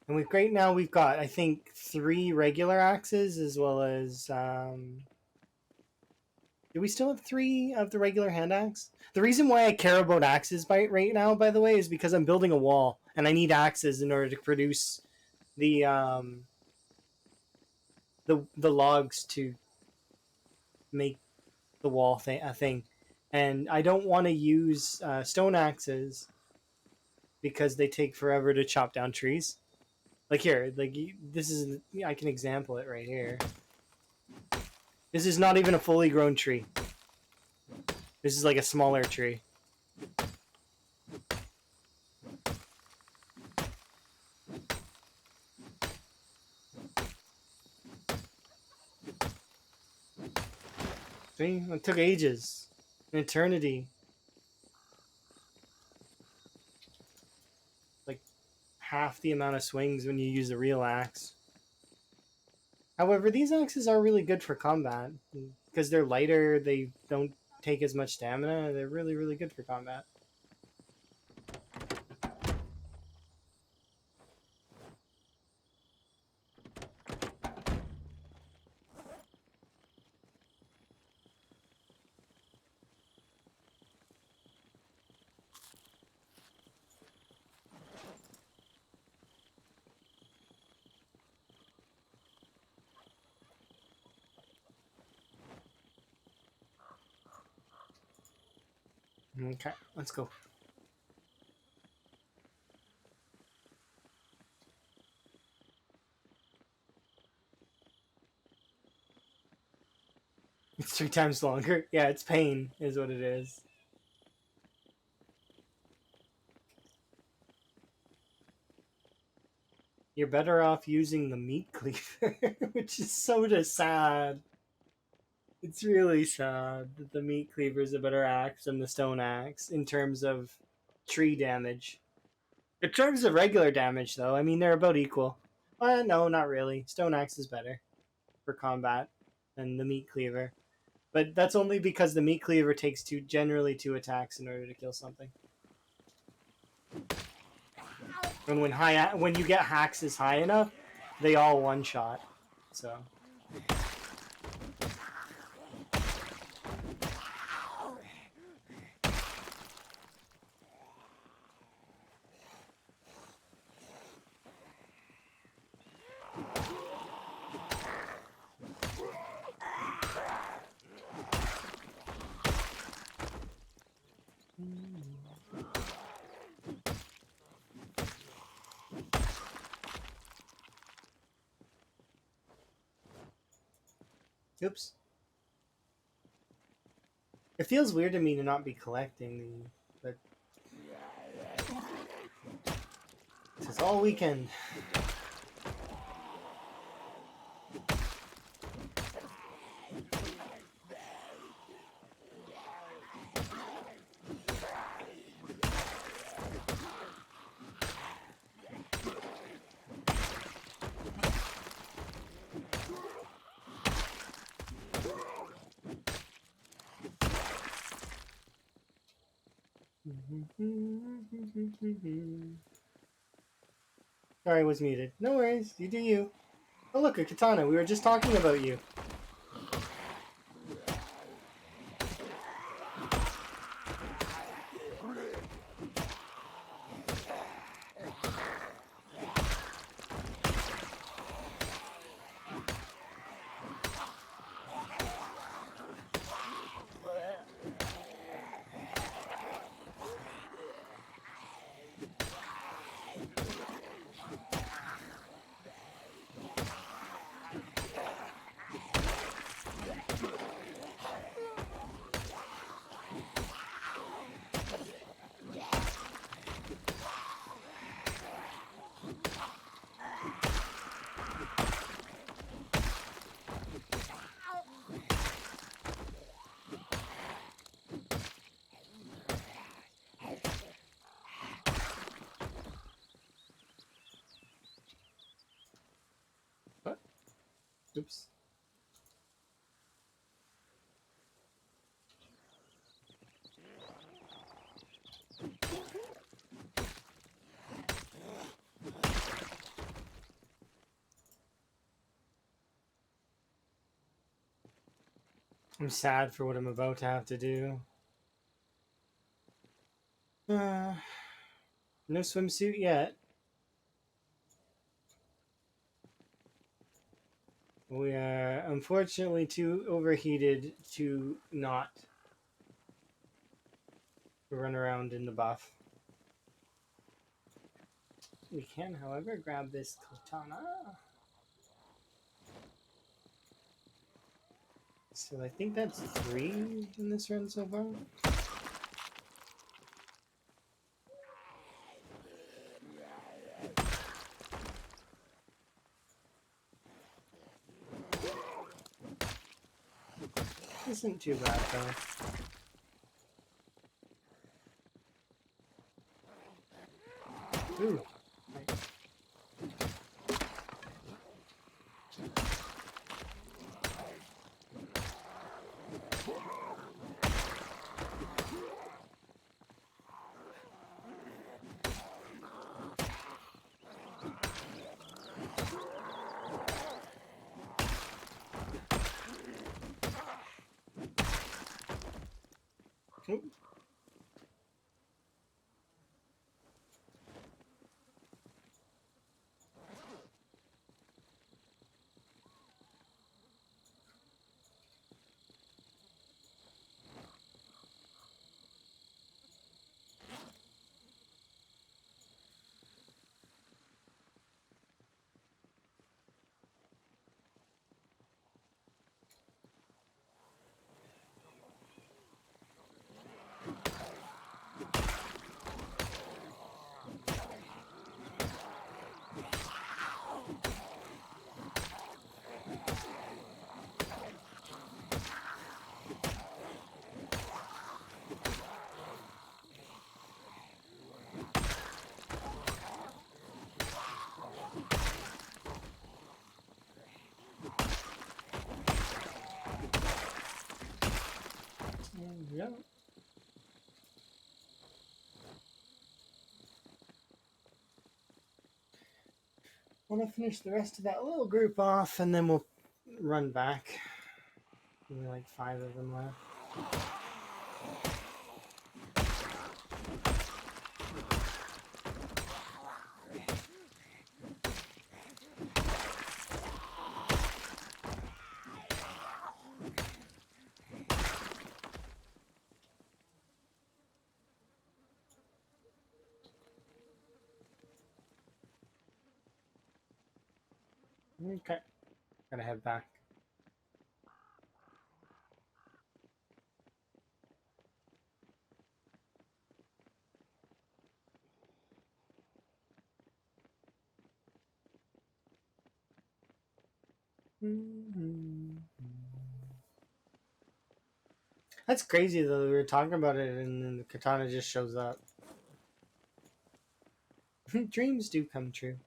And right now we've got, I think, 3 regular axes, as well as... Do we still have 3 of the regular hand axe? The reason why I care about axes right now, by the way, is because I'm building a wall, and I need axes in order to produce the logs to make the wall a thing. And I don't want to use stone axes because they take forever to chop down trees. Like here, like this is, I can example it right here. This is not even a fully grown tree. This is like a smaller tree. See? It took ages. An eternity. Like half the amount of swings when you use a real axe. However, these axes are really good for combat. Because they're lighter, they don't take as much stamina. They're really, really good for combat. Okay, let's go. It's 3 times longer. Yeah, it's pain, is what it is. You're better off using the meat cleaver, which is so sad. It's really sad that the meat cleaver is a better axe than the stone axe in terms of tree damage. In terms of regular damage, though, I mean, they're about equal. No, not really. Stone axe is better for combat than the meat cleaver. But that's only because the meat cleaver takes generally two attacks in order to kill something. And when you get hacks is high enough, they all one shot. So. Oops. It feels weird to me to not be collecting but this is all weekend. Sorry, I was muted. No worries, you do you. Oh look, a katana. We were just talking about you. What? Oops. I'm sad for what I'm about to have to do. No swimsuit yet. We are unfortunately too overheated to not run around in the buff. We can, however, grab this katana. So I think that's 3 in this run so far. Isn't too bad though. Ooh. Ooh. Yeah. Want to finish the rest of that little group off, and then we'll run back. Only like 5 of them left. Okay. Gotta head back. That's crazy though. We were talking about it, and then the katana just shows up. Dreams do come true.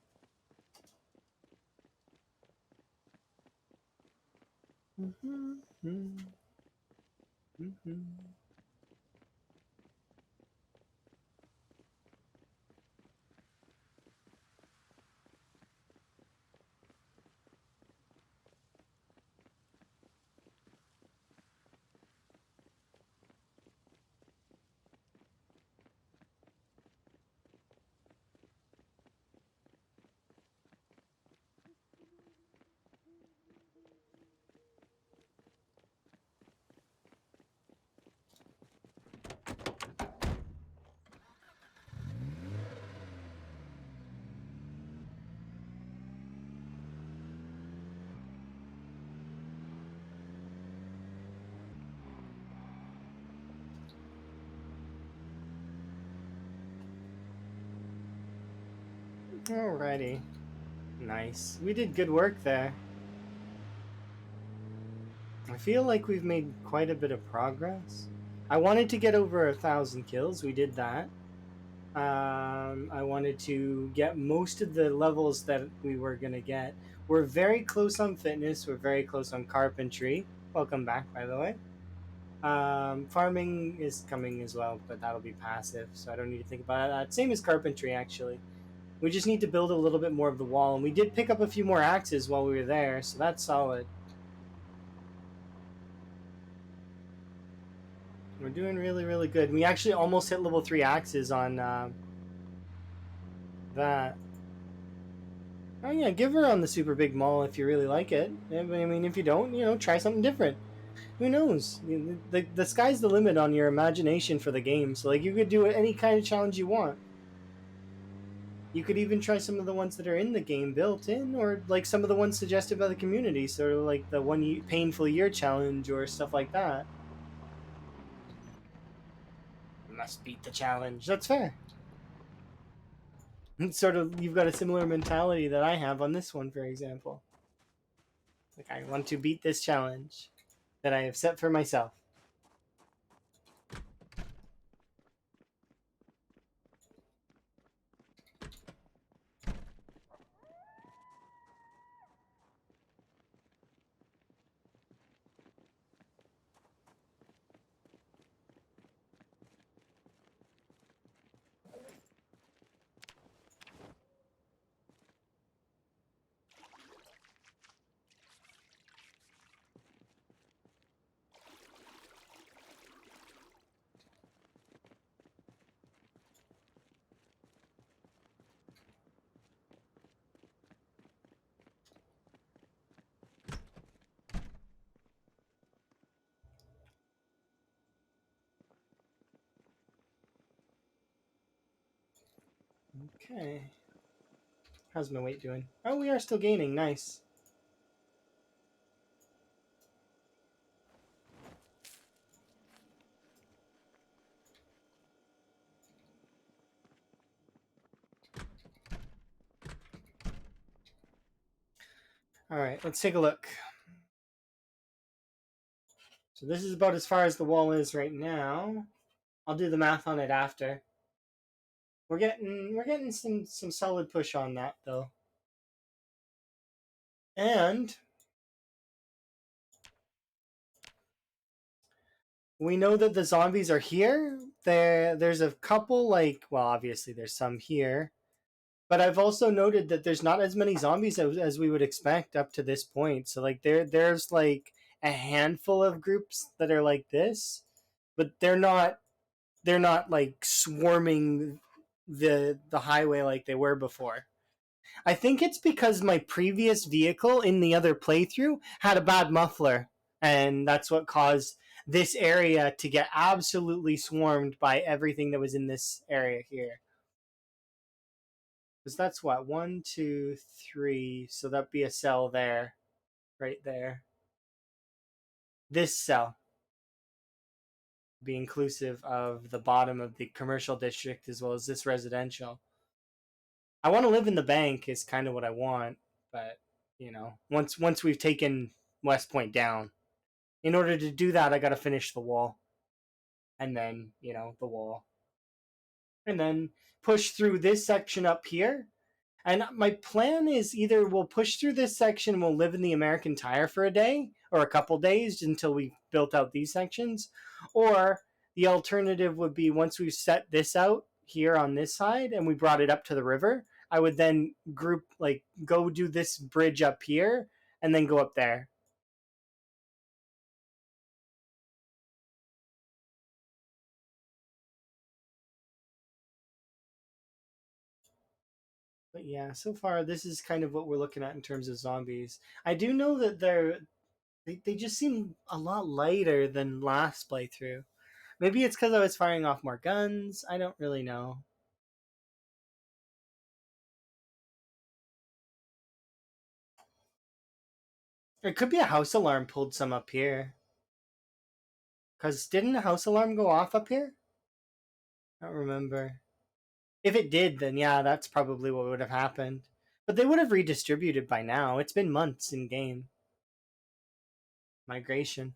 Alrighty. Nice. We did good work there. I feel like we've made quite a bit of progress. I wanted to get over 1,000 kills. We did that. I wanted to get most of the levels that we were going to get. We're very close on fitness. We're very close on carpentry. Welcome back, by the way. Farming is coming as well, but that'll be passive, so I don't need to think about that. Same as carpentry, actually. We just need to build a little bit more of the wall, and we did pick up a few more axes while we were there, so that's solid. We're doing really, really good. We actually almost hit level 3 axes on that. Oh yeah, give her on the super big maul if you really like it. I mean, if you don't, try something different. Who knows? The sky's the limit on your imagination for the game. So like, you could do any kind of challenge you want. You could even try some of the ones that are in the game built in, or like some of the ones suggested by the community, sort of like the painful year challenge or stuff like that. You must beat the challenge. That's fair. It's sort of, you've got a similar mentality that I have on this one, for example. Like, I want to beat this challenge that I have set for myself. Okay. How's my weight doing? Oh, we are still gaining. Nice. All right, let's take a look. So this is about as far as the wall is right now. I'll do the math on it after. We're getting some solid push on that though. And we know that the zombies are here. There's a couple, like, well, obviously there's some here. But I've also noted that there's not as many zombies as we would expect up to this point. So like there's like a handful of groups that are like this, but they're not like swarming the highway like they were before. I think it's because my previous vehicle in the other playthrough had a bad muffler, and that's what caused this area to get absolutely swarmed by everything that was in this area here. Because that's what, one, two, three. So that'd be a cell there, right there. This cell be inclusive of the bottom of the commercial district as well as this residential. I want to live in the bank is kind of what I want, but once we've taken West Point down, in order to do that, I got to finish the wall, and then the wall, and then push through this section up here. And my plan is either we'll push through this section and we'll live in the American Tire for a day or a couple days until we built out these sections, or the alternative would be once we've set this out here on this side and we brought it up to the river, I would then go do this bridge up here and then go up there. But yeah, so far this is kind of what we're looking at in terms of zombies. I do know that they just seem a lot lighter than last playthrough. Maybe it's because I was firing off more guns. I don't really know. It could be a house alarm pulled some up here. Because didn't a house alarm go off up here? I don't remember. If it did, then yeah, that's probably what would have happened. But they would have redistributed by now. It's been months in game. Migration.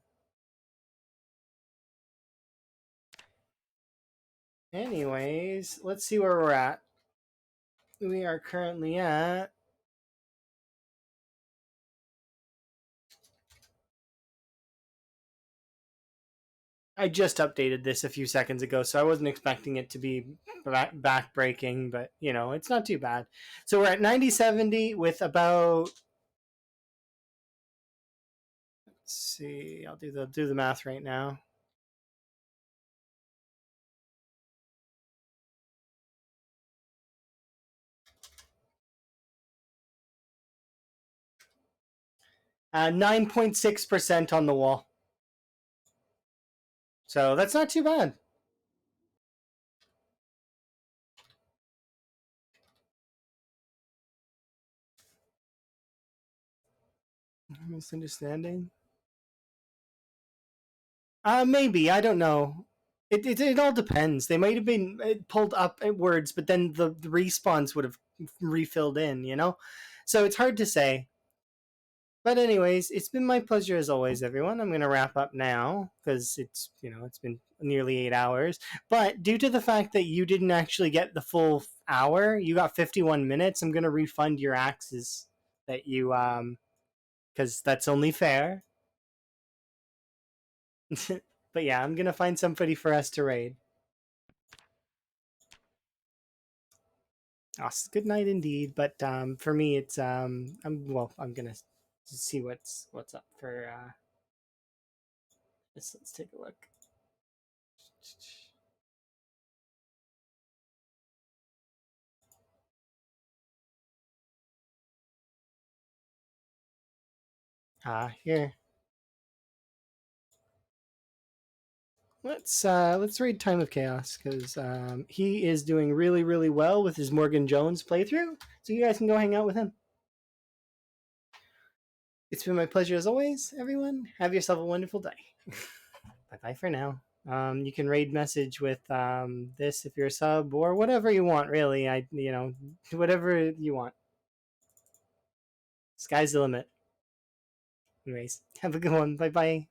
Anyways, let's see where we're at. We are currently at I just updated this a few seconds ago, so I wasn't expecting it to be back breaking, but it's not too bad. So we're at 90-70 with about, let's see, I'll do the math right now. Uh, 9.6% on the wall. So that's not too bad. Misunderstanding. Maybe, I don't know. It all depends. They might have been pulled up at words, but then the respawns would have refilled in. So it's hard to say. But anyways, it's been my pleasure as always, everyone. I'm gonna wrap up now because it's been nearly 8 hours. But due to the fact that you didn't actually get the full hour, you got 51 minutes. I'm gonna refund your axes that you because that's only fair. But yeah, I'm gonna find somebody for us to raid. Oh, good night indeed. But for me, it's I'm gonna see what's up for. Let's take a look. Here. Let's raid Time of Chaos because he is doing really really well with his Morgan Jones playthrough. So you guys can go hang out with him. It's been my pleasure as always, everyone. Have yourself a wonderful day. Bye bye for now. You can raid message with this if you're a sub or whatever you want. Really, whatever you want. Sky's the limit. Anyways, have a good one. Bye bye.